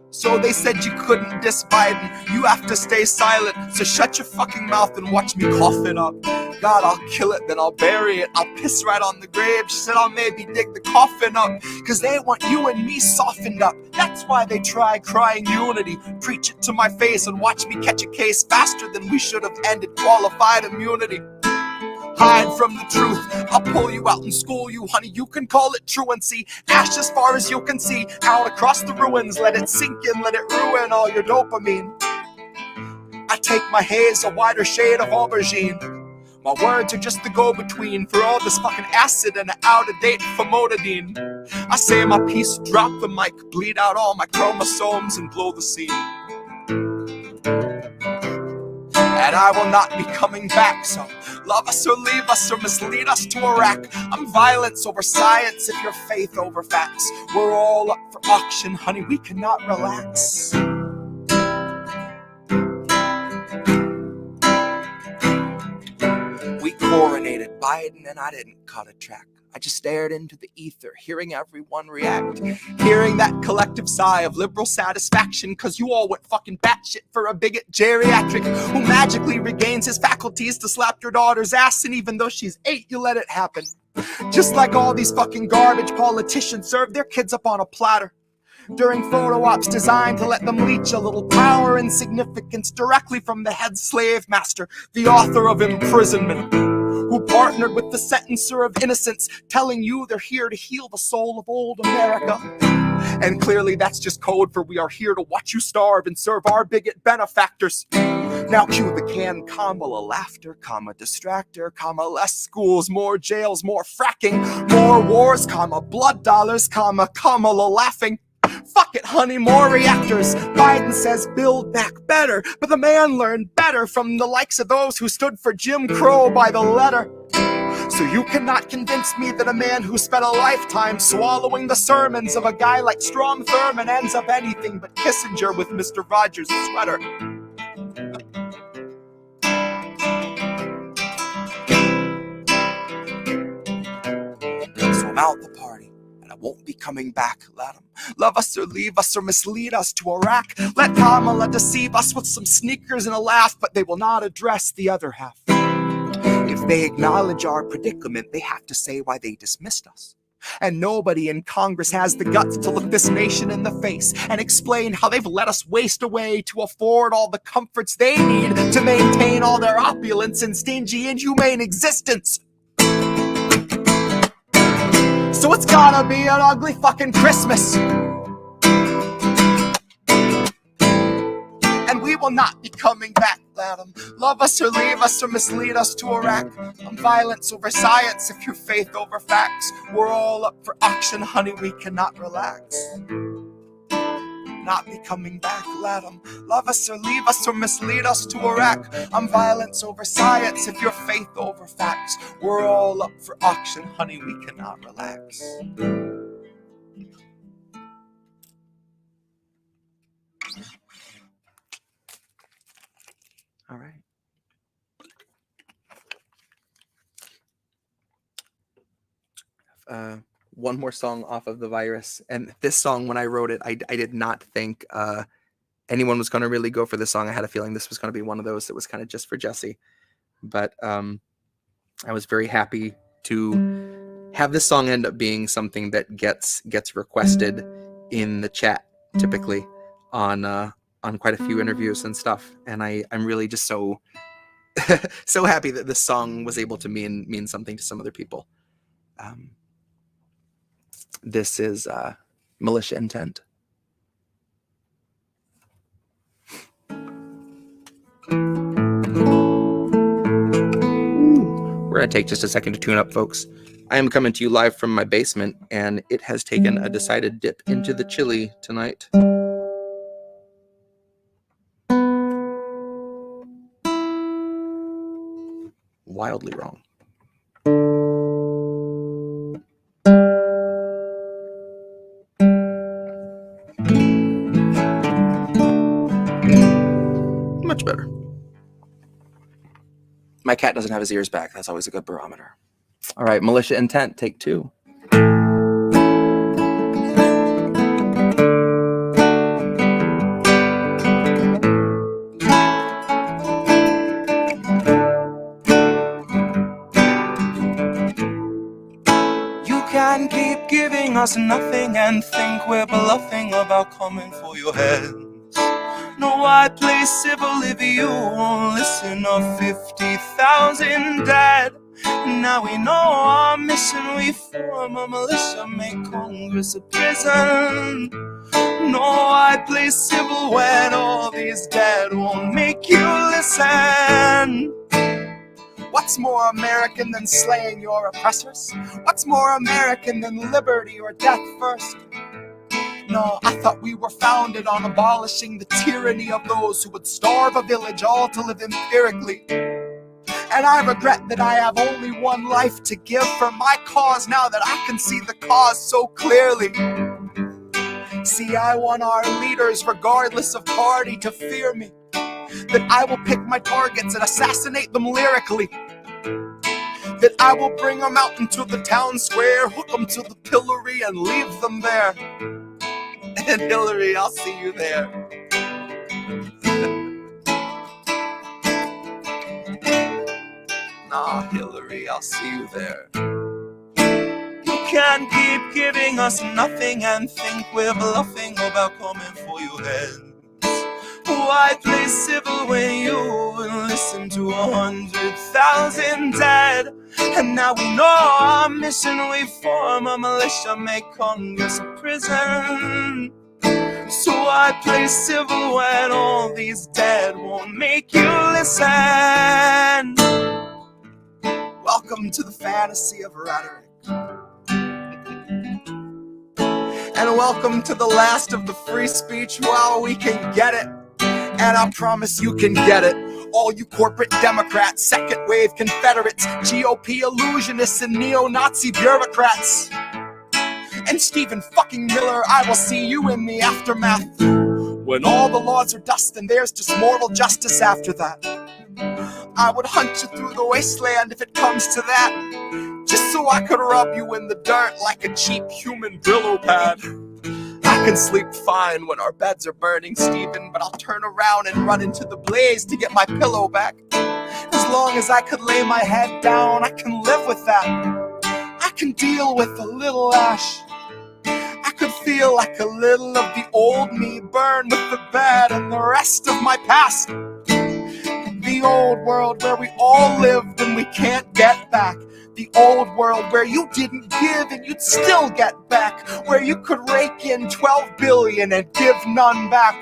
So they said you couldn't diss Biden, you have to stay silent. So shut your fucking mouth and watch me cough it up. God, I'll kill it, then I'll bury it. I'll piss right on the grave, she said I'll maybe dig the coffin up. Cause they want you and me softened up. That's why they try crying unity. Preach it to my face and watch me catch a case faster than we should have ended qualified immunity. Hide from the truth, I'll pull you out and school you, honey, you can call it truancy. Ash as far as you can see, out across the ruins, let it sink in, let it ruin all your dopamine. I take my haze a wider shade of aubergine. My words are just the go-between for all this fucking acid and out-of-date famotidine. I say my piece, drop the mic, bleed out all my chromosomes and blow the scene. And I will not be coming back, so love us or leave us or mislead us to Iraq. I'm violence over science if your faith over facts. We're all up for auction, honey, we cannot relax. We coronated Biden and I didn't cut a track. I just stared into the ether, hearing everyone react, hearing that collective sigh of liberal satisfaction, cause you all went fucking batshit for a bigot geriatric who magically regains his faculties to slap your daughter's ass, and even though she's 8, you let it happen. Just like all these fucking garbage politicians serve their kids up on a platter during photo ops designed to let them leech a little power and significance directly from the head slave master, the author of imprisonment, who partnered with the sentencer of innocence, telling you they're here to heal the soul of old America. And clearly that's just code for we are here to watch you starve and serve our bigot benefactors. Now cue the canned Kamala laughter, comma distractor, comma less schools, more jails, more fracking, more wars, comma blood dollars, comma Kamala laughing. Fuck it, honey, more reactors. Biden says build back better, but the man learned better from the likes of those who stood for Jim Crow by the letter. So you cannot convince me that a man who spent a lifetime swallowing the sermons of a guy like Strom Thurmond ends up anything but Kissinger with Mr. Rogers' sweater. So I'm out the party. I won't be coming back. Let them love us or leave us or mislead us to Iraq. Let Kamala deceive us with some sneakers and a laugh, but they will not address the other half. If they acknowledge our predicament, they have to say why they dismissed us. And nobody in Congress has the guts to look this nation in the face and explain how they've let us waste away to afford all the comforts they need to maintain all their opulence and stingy, inhumane existence. So it's gotta be an ugly fucking Christmas. And we will not be coming back. Let them love us or leave us or mislead us to Iraq. On violence over science, if your faith over facts. We're all up for auction, honey, we cannot relax. Not be coming back. Let them love us or leave us or mislead us to Iraq. On violence over science, if your faith over facts. We're all up for auction, honey, we cannot relax. All right. One more song off of The Virus. And this song, when I wrote it, I did not think anyone was going to really go for this song. I had a feeling this was going to be one of those that was kind of just for Jesse. But I was very happy to have this song end up being something that gets requested in the chat, typically on quite a few interviews and stuff. And I'm really just so so happy that this song was able to mean something to some other people. This is Militia Intent. We're going to take just a second to tune up, folks. I am coming to you live from my basement, and it has taken a decided dip into the chili tonight. Wildly wrong. Much better. My cat doesn't have his ears back. That's always a good barometer. All right, Militia Intent, take 2. You can keep giving us nothing and think we're bluffing about coming for your heads. No, I play civil if you won't listen, or 50,000 dead. Now we know our mission, we form a militia, make Congress a prison. No, I play civil when all these dead won't make you listen. What's more American than slaying your oppressors? What's more American than liberty or death first? No, I thought we were founded on abolishing the tyranny of those who would starve a village all to live empirically. And I regret that I have only one life to give for my cause now that I can see the cause so clearly. See, I want our leaders, regardless of party, to fear me. That I will pick my targets and assassinate them lyrically. that I will bring them out into the town square, hook them to the pillory and leave them there. And Hillary, I'll see you there. Nah, Hillary, I'll see you there. You can't keep giving us nothing and think we're bluffing about coming for your heads. Why play civil when you would listen to 100,000 dead? And now we know our mission, we form a militia, make Congress a prison. So I play civil when all these dead won't make you listen. Welcome to the fantasy of rhetoric. And welcome to the last of the free speech while we can get it. And I promise you can get it. All you corporate Democrats, second wave Confederates, GOP illusionists and neo-Nazi bureaucrats. And Stephen fucking Miller, I will see you in the aftermath. When all the laws are dust and there's just moral justice after that. I would hunt you through the wasteland if it comes to that. Just so I could rub you in the dirt like a cheap human Brillo pad. I can sleep fine when our beds are burning, Stephen, but I'll turn around and run into the blaze to get my pillow back. As long as I could lay my head down, I can live with that. I can deal with a little ash. I could feel like a little of the old me burn with the bed and the rest of my past. The old world where we all lived and we can't get back. The old world where you didn't give and you'd still get back. Where you could rake in 12 billion and give none back.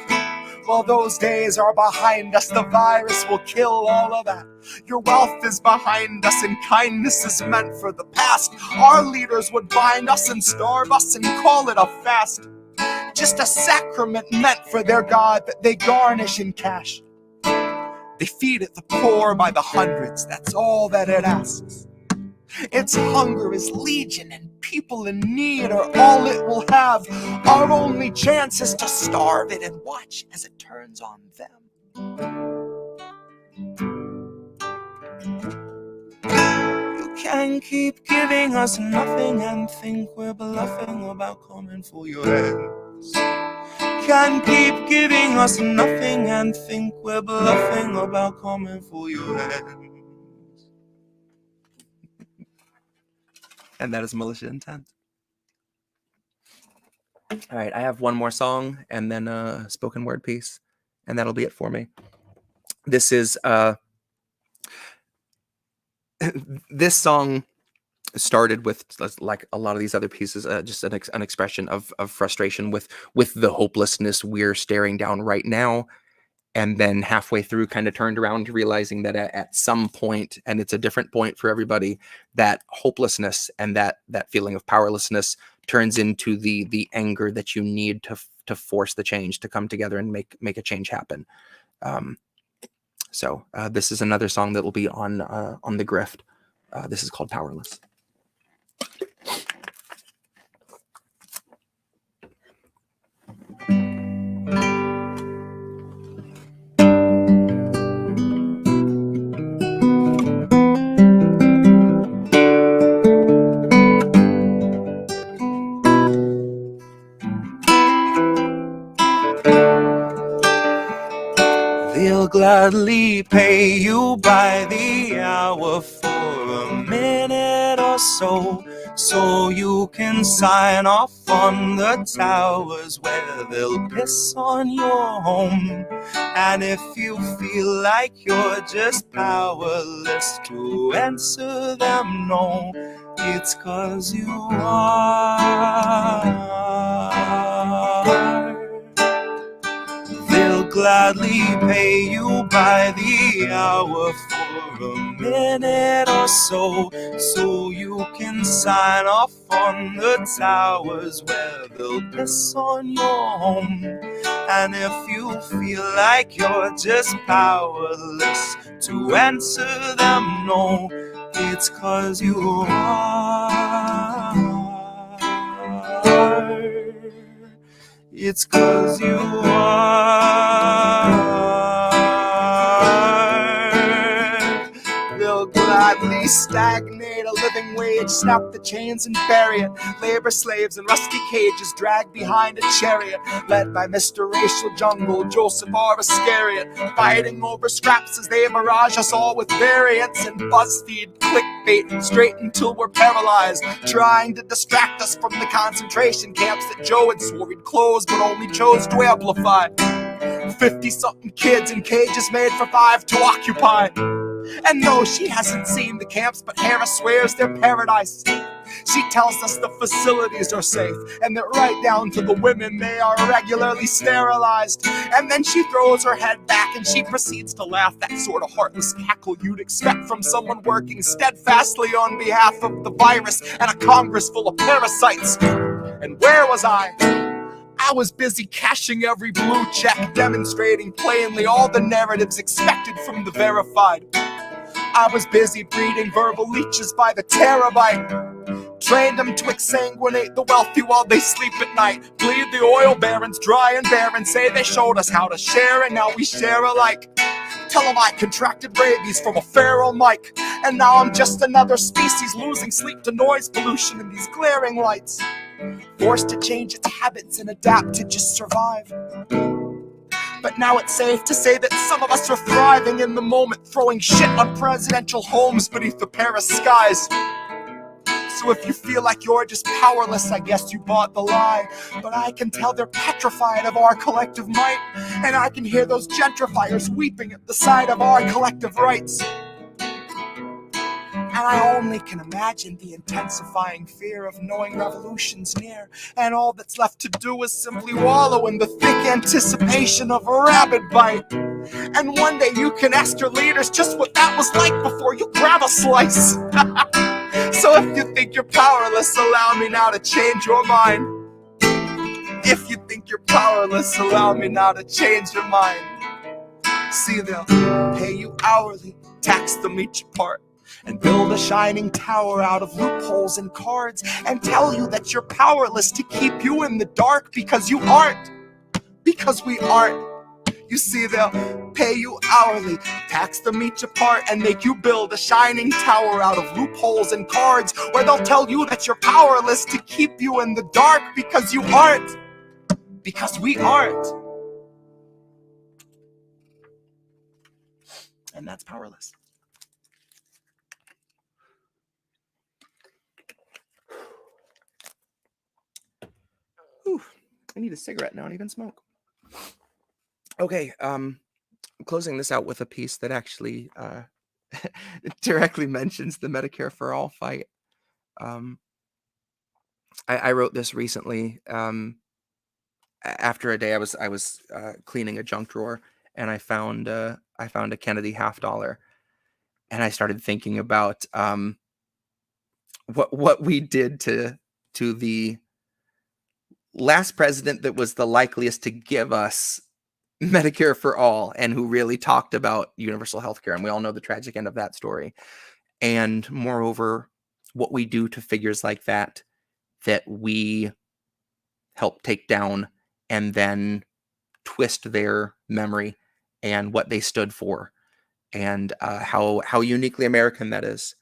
Well, those days are behind us. The virus will kill all of that. Your wealth is behind us and kindness is meant for the past. Our leaders would bind us and starve us and call it a fast. Just a sacrament meant for their God that they garnish in cash. They feed it the poor by the hundreds. That's all that it asks. Its hunger is legion and people in need are all it will have. Our only chance is to starve it and watch as it turns on them. You can keep giving us nothing and think we're bluffing about coming for your heads. Can keep giving us nothing and think we're bluffing about coming for your heads. And that is militia intent. All right, I have one more song and then a spoken word piece, and that'll be it for me. This is this song started with, like a lot of these other pieces, just an expression of frustration with the hopelessness we're staring down right now. And then halfway through kind of turned around to realizing that at some point, and it's a different point for everybody, that hopelessness and that feeling of powerlessness turns into the anger that you need to force the change, to come together and make a change happen. So this is another song that will be on the Grift. This is called Powerless. They'll gladly pay you by the hour for a minute or so, so you can sign off on the towers where they'll piss on your home. And if you feel like you're just powerless to answer them no, it's 'cause you are. They'll gladly pay you by the hour for a minute or so, so you can sign off on the towers where they'll piss on your home. And if you feel like you're just powerless to answer them no, it's 'cause you are. It's 'cause you are. They'll gladly stagnate. A living wage, snap the chains and bury it. Labor slaves in rusty cages dragged behind a chariot, led by Mr. Racial Jungle, Joseph R. Iscariot, fighting over scraps as they barrage us all with variants and BuzzFeed clickbait, straight until we're paralyzed, trying to distract us from the concentration camps that Joe had swore he'd close but only chose to amplify. 50-something kids in cages made for 5 to occupy. And no, she hasn't seen the camps, but Harris swears they're paradise. She tells us the facilities are safe, and that right down to the women, they are regularly sterilized. And then she throws her head back and she proceeds to laugh, that sort of heartless cackle you'd expect from someone working steadfastly on behalf of the virus and a Congress full of parasites. And where was I? I was busy cashing every blue check, demonstrating plainly all the narratives expected from the verified. I was busy breeding verbal leeches by the terabyte, trained them to exsanguinate the wealthy while they sleep at night, bleed the oil barons dry and barren, say they showed us how to share and now we share alike. Tell them I contracted rabies from a feral mic, and now I'm just another species losing sleep to noise pollution in these glaring lights, forced to change its habits and adapt to just survive. But now it's safe to say that some of us are thriving in the moment, throwing shit on presidential homes beneath the Paris skies. So if you feel like you're just powerless, I guess you bought the lie. But I can tell they're petrified of our collective might, and I can hear those gentrifiers weeping at the sight of our collective rights. And I only can imagine the intensifying fear of knowing revolution's near, and all that's left to do is simply wallow in the thick anticipation of a rabid bite. And one day you can ask your leaders just what that was like before you grab a slice. So if you think you're powerless, allow me now to change your mind. If you think you're powerless, allow me now to change your mind. See, they'll pay you hourly, tax them each part, and build a shining tower out of loopholes and cards, and tell you that you're powerless to keep you in the dark because you aren't. Because we aren't. You see, they'll pay you hourly, tax them each apart, and make you build a shining tower out of loopholes and cards, where they'll tell you that you're powerless to keep you in the dark because you aren't. Because we aren't. And that's powerless. Whew, I need a cigarette now, I don't even smoke. Okay, I'm closing this out with a piece that actually directly mentions the Medicare for All fight. I wrote this recently after a day I was cleaning a junk drawer, and I found a Kennedy $50, and I started thinking about what we did to the last president that was the likeliest to give us Medicare for all, and who really talked about universal health care. And we all know the tragic end of that story. And moreover, what we do to figures like that we help take down and then twist their memory and what they stood for, and how uniquely American that is.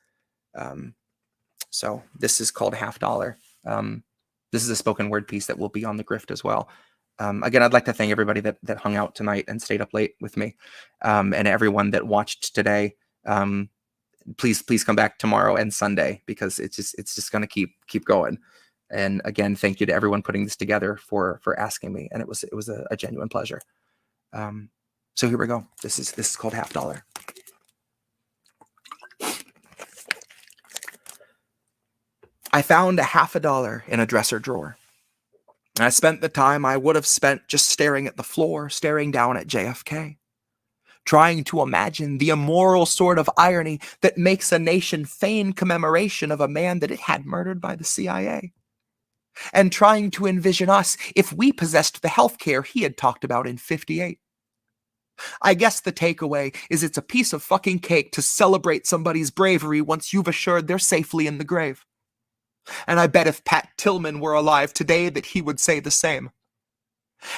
So this is called $50. This is a spoken word piece that will be on the Grift as well. Again, I'd like to thank everybody that hung out tonight and stayed up late with me, and everyone that watched today. Please come back tomorrow and Sunday, because it's just going to keep going. And again, thank you to everyone putting this together for asking me, and it was a genuine pleasure. So here we go. This is called $50. I found $50 in a dresser drawer. I spent the time I would have spent just staring at the floor, staring down at JFK, trying to imagine the immoral sort of irony that makes a nation feign commemoration of a man that it had murdered by the CIA, and trying to envision us if we possessed the health care he had talked about in '58. I guess the takeaway is it's a piece of fucking cake to celebrate somebody's bravery once you've assured they're safely in the grave. And I bet if Pat Tillman were alive today that he would say the same.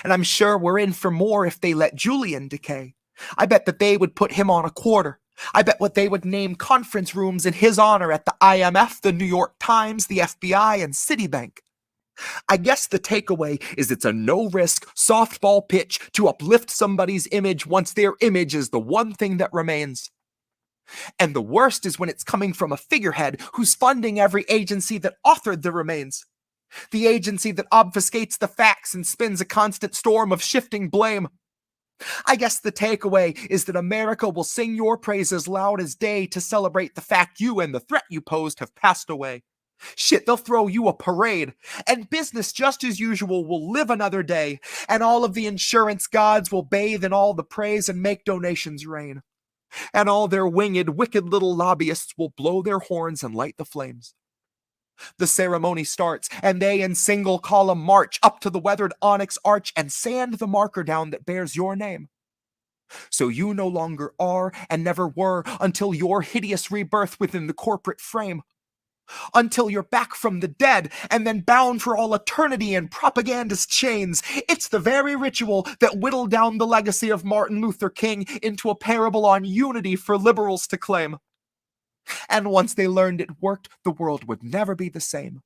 And I'm sure we're in for more if they let Julian decay. I bet that they would put him on a quarter, I bet what they would name conference rooms in his honor at the IMF, the New York Times, the FBI, and Citibank. I guess the takeaway is it's a no-risk softball pitch to uplift somebody's image once their image is the one thing that remains. And the worst is when it's coming from a figurehead who's funding every agency that authored the remains. The agency that obfuscates the facts and spins a constant storm of shifting blame. I guess the takeaway is that America will sing your praises loud as day to celebrate the fact you and the threat you posed have passed away. Shit, they'll throw you a parade, and business just as usual will live another day, and all of the insurance gods will bathe in all the praise and make donations rain. And all their winged, wicked little lobbyists will blow their horns and light the flames. The ceremony starts, and they in single column march up to the weathered onyx arch and sand the marker down that bears your name. So you no longer are and never were until your hideous rebirth within the corporate frame. Until you're back from the dead and then bound for all eternity in propagandist chains. It's the very ritual that whittled down the legacy of Martin Luther King into a parable on unity for liberals to claim. And once they learned it worked, the world would never be the same.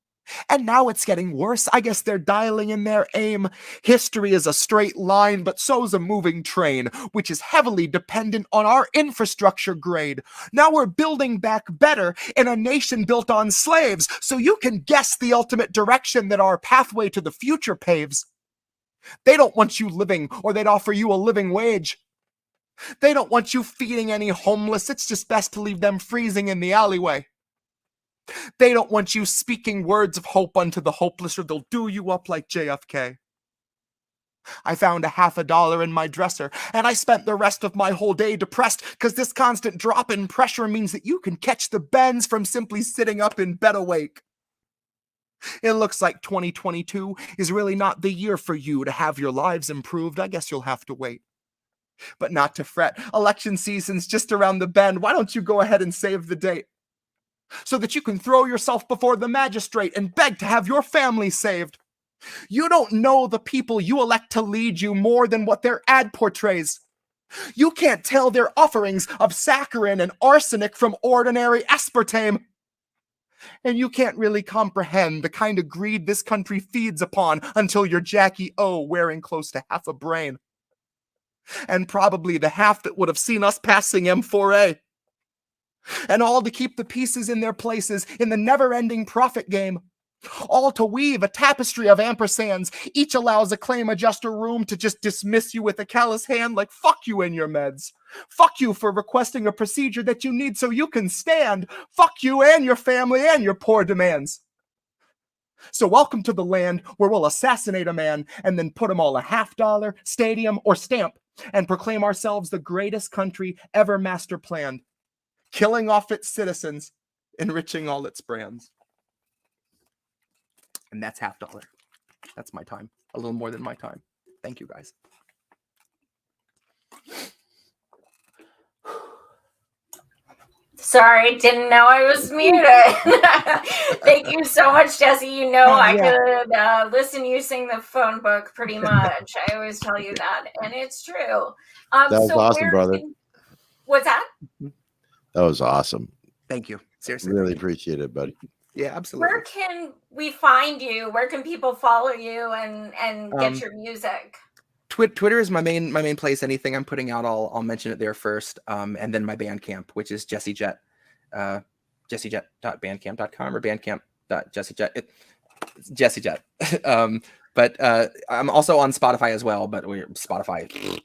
And now it's getting worse. I guess they're dialing in their aim. History is a straight line, but so's a moving train, which is heavily dependent on our infrastructure grade. Now we're building back better in a nation built on slaves, so you can guess the ultimate direction that our pathway to the future paves. They don't want you living, or they'd offer you a living wage. They don't want you feeding any homeless. It's just best to leave them freezing in the alleyway. They don't want you speaking words of hope unto the hopeless, or they'll do you up like JFK. I found $50 in my dresser, and I spent the rest of my whole day depressed, because this constant drop in pressure means that you can catch the bends from simply sitting up in bed awake. It looks like 2022 is really not the year for you to have your lives improved. I guess you'll have to wait. But not to fret. Election season's just around the bend. Why don't you go ahead and save the date? So that you can throw yourself before the magistrate and beg to have your family saved. You don't know the people you elect to lead you more than what their ad portrays. You can't tell their offerings of saccharin and arsenic from ordinary aspartame. And you can't really comprehend the kind of greed this country feeds upon until you're Jackie O wearing close to half a brain. And probably the half that would have seen us passing M4A. And all to keep the pieces in their places in the never-ending profit game. All to weave a tapestry of ampersands. Each allows a claim adjuster room to just dismiss you with a callous hand like fuck you and your meds. Fuck you for requesting a procedure that you need so you can stand. Fuck you and your family and your poor demands. So welcome to the land where we'll assassinate a man and then put him all a $50, stadium, or stamp and proclaim ourselves the greatest country ever master planned. Killing off its citizens, enriching all its brands. And that's $50. That's my time. A little more than my time. Thank you, guys. Sorry, didn't know I was muted. Thank you so much, Jesse. You know I could listen to you sing the phone book pretty much. I always tell you that, and it's true. That was awesome, brother. What's that? That was awesome. Thank you. Seriously. Really appreciate it, buddy. Yeah, absolutely. Where can we find you? Where can people follow you and get your music? Twitter is my main place. Anything I'm putting out, I'll mention it there first. And then my Bandcamp, which is JesseJet, jessejet.bandcamp.com or bandcamp.jessejet. JesseJet. But I'm also on Spotify as well. But we're Spotify.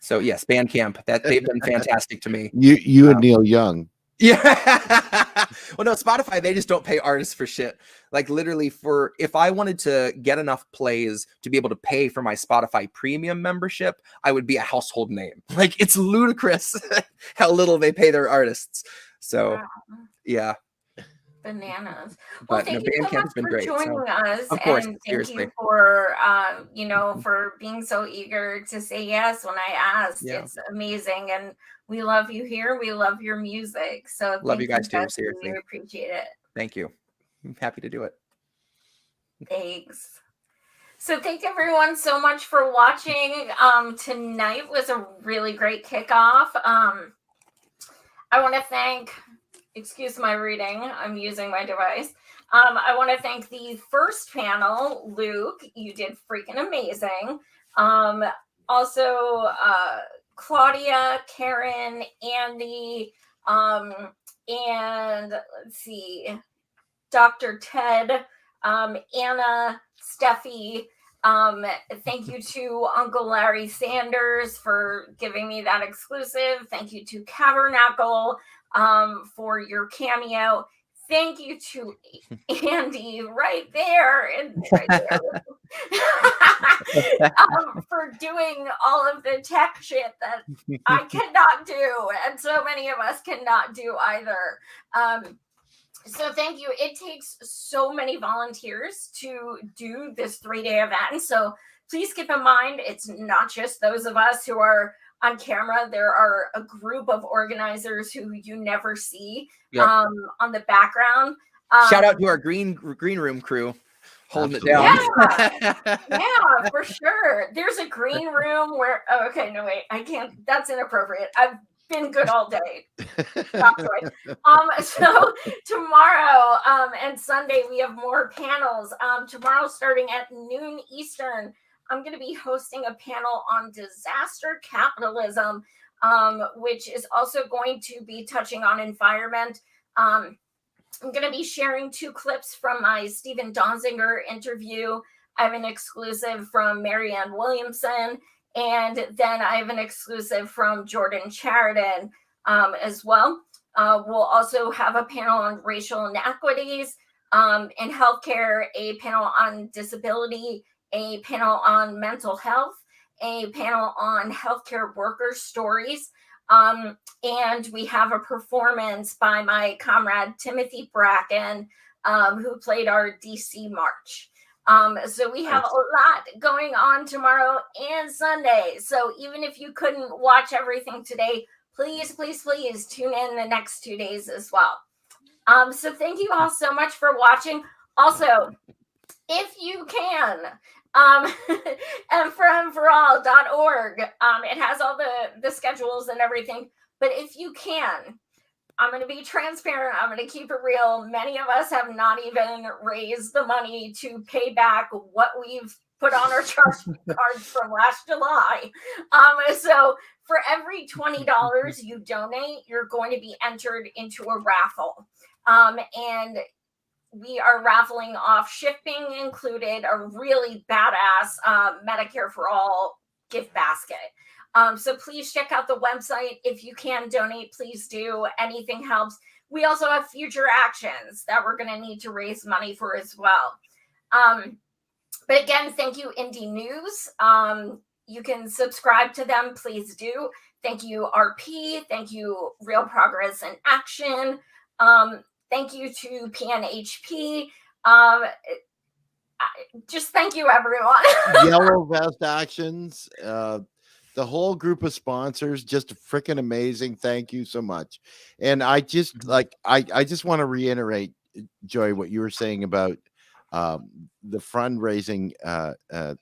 So yes, Bandcamp. That they've been fantastic to me. You and Neil Young. Yeah. Well, no, Spotify, they just don't pay artists for shit. Like literally if I wanted to get enough plays to be able to pay for my Spotify premium membership, I would be a household name. Like it's ludicrous how little they pay their artists. So wow. Yeah. Bananas. Well, But thank no, you so Bandcamp has much been for great. joining us, Of course, and thank seriously. you for for being so eager to say yes when I asked. Yeah. It's amazing, and we love you here. We love your music. So Love thank you guys too, Jesse. seriously. We appreciate it. Thank you. I'm happy to do it. Thanks. So thank everyone so much for watching. Tonight was a really great kickoff. I want to thank, excuse my reading, I'm using my device. I want to thank the first panel, Luke, you did freaking amazing. Also, Claudia, Karen, Andy, and let's see, Dr. Ted, Anna, Steffi. Thank you to Uncle Larry Sanders for giving me that exclusive. Thank you to Cavernacle for your cameo. Thank you to Andy right there and right there. For doing all of the tech shit that I cannot do, and so many of us cannot do either. So thank you. It takes so many volunteers to do this 3-day event. So please keep in mind, it's not just those of us who are on camera. There are a group of organizers who you never see on the background. Shout out to our green room crew holding it down. Yeah, for sure. There's a green room where, oh, okay, no, wait, I can't, that's inappropriate. I've been good all day. So tomorrow and Sunday, we have more panels. Tomorrow, starting at noon Eastern, I'm going to be hosting a panel on disaster capitalism, which is also going to be touching on environment. I'm going to be sharing 2 clips from my Stephen Donziger interview. I have an exclusive from Marianne Williamson, and then I have an exclusive from Jordan Sheridan as well. We'll also have a panel on racial inequities in healthcare, a panel on disability, a panel on mental health, a panel on healthcare worker stories. And we have a performance by my comrade Timothy Bracken, who played our DC March. So we have a lot going on tomorrow and Sunday. So even if you couldn't watch everything today, please, please, please tune in the next 2 days as well. So thank you all so much for watching. Also, if you can, mfromforall.org, it has all the schedules and everything. But if you can, I'm going to be transparent. I'm going to keep it real. Many of us have not even raised the money to pay back what we've put on our trust cards from last July. So for every $20 you donate, you're going to be entered into a raffle. And we are raffling off, shipping included, a really badass Medicare for All gift basket. So please check out the website. If you can donate, please do. Anything helps. We also have future actions that we're going to need to raise money for as well. But again, thank you, Indie News. You can subscribe to them. Please do. Thank you, RP. Thank you, Real Progress and Action. Thank you to PNHP. Just thank you, everyone. Yellow Vest Actions. The whole group of sponsors, just freaking amazing. Thank you so much. And I just I just want to reiterate, Joy, what you were saying about the fundraising the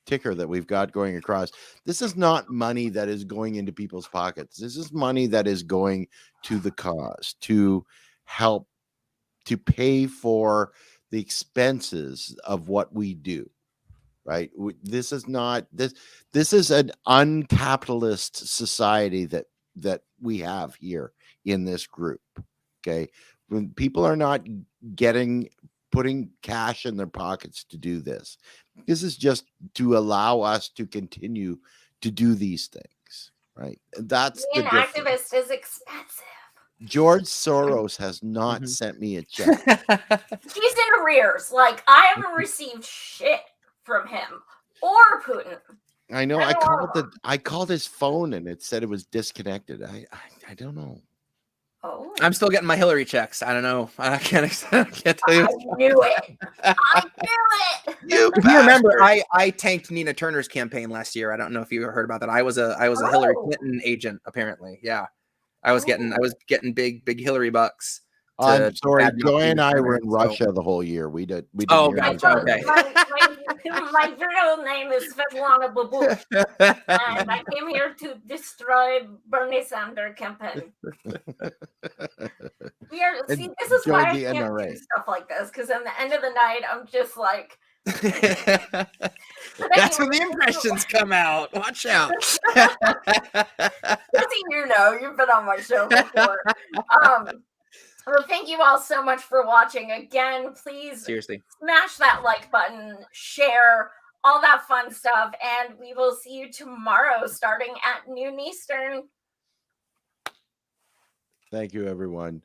ticker that we've got going across. This is not money that is going into people's pockets. This is money that is going to the cause, to help to pay for the expenses of what we do. Right. This is not this is an uncapitalist society that we have here in this group. Okay. When people are not putting cash in their pockets to do this, this is just to allow us to continue to do these things. Right. And that's being the an activist is expensive. George Soros has not sent me a check. He's in arrears. Like, I haven't received shit from him or Putin. I know. I called his phone and it said it was disconnected. I don't know. Oh. I'm still getting my Hillary checks. I don't know. I can't tell you. I knew it. I knew it. You remember I tanked Nina Turner's campaign last year. I don't know if you heard about that. I was a Hillary Clinton agent, apparently. Yeah. I was getting big Hillary bucks I'm sorry, badmouth Joy and Venus I were women, in so- Russia the whole year. We didn't Oh, hear gotcha. anything. Okay. My real name is Svetlana Babush, and I came here to destroy Bernie Sanders campaign. See, this is why I Join the can't do NRA. stuff like this, because at the end of the night, I'm just like, That's when the impressions come out. Watch out. you know, you've been on my show before. Well, thank you all so much for watching. Again, please Seriously. smash that like button, share, all that fun stuff, and we will see you tomorrow starting at noon Eastern. Thank you, everyone.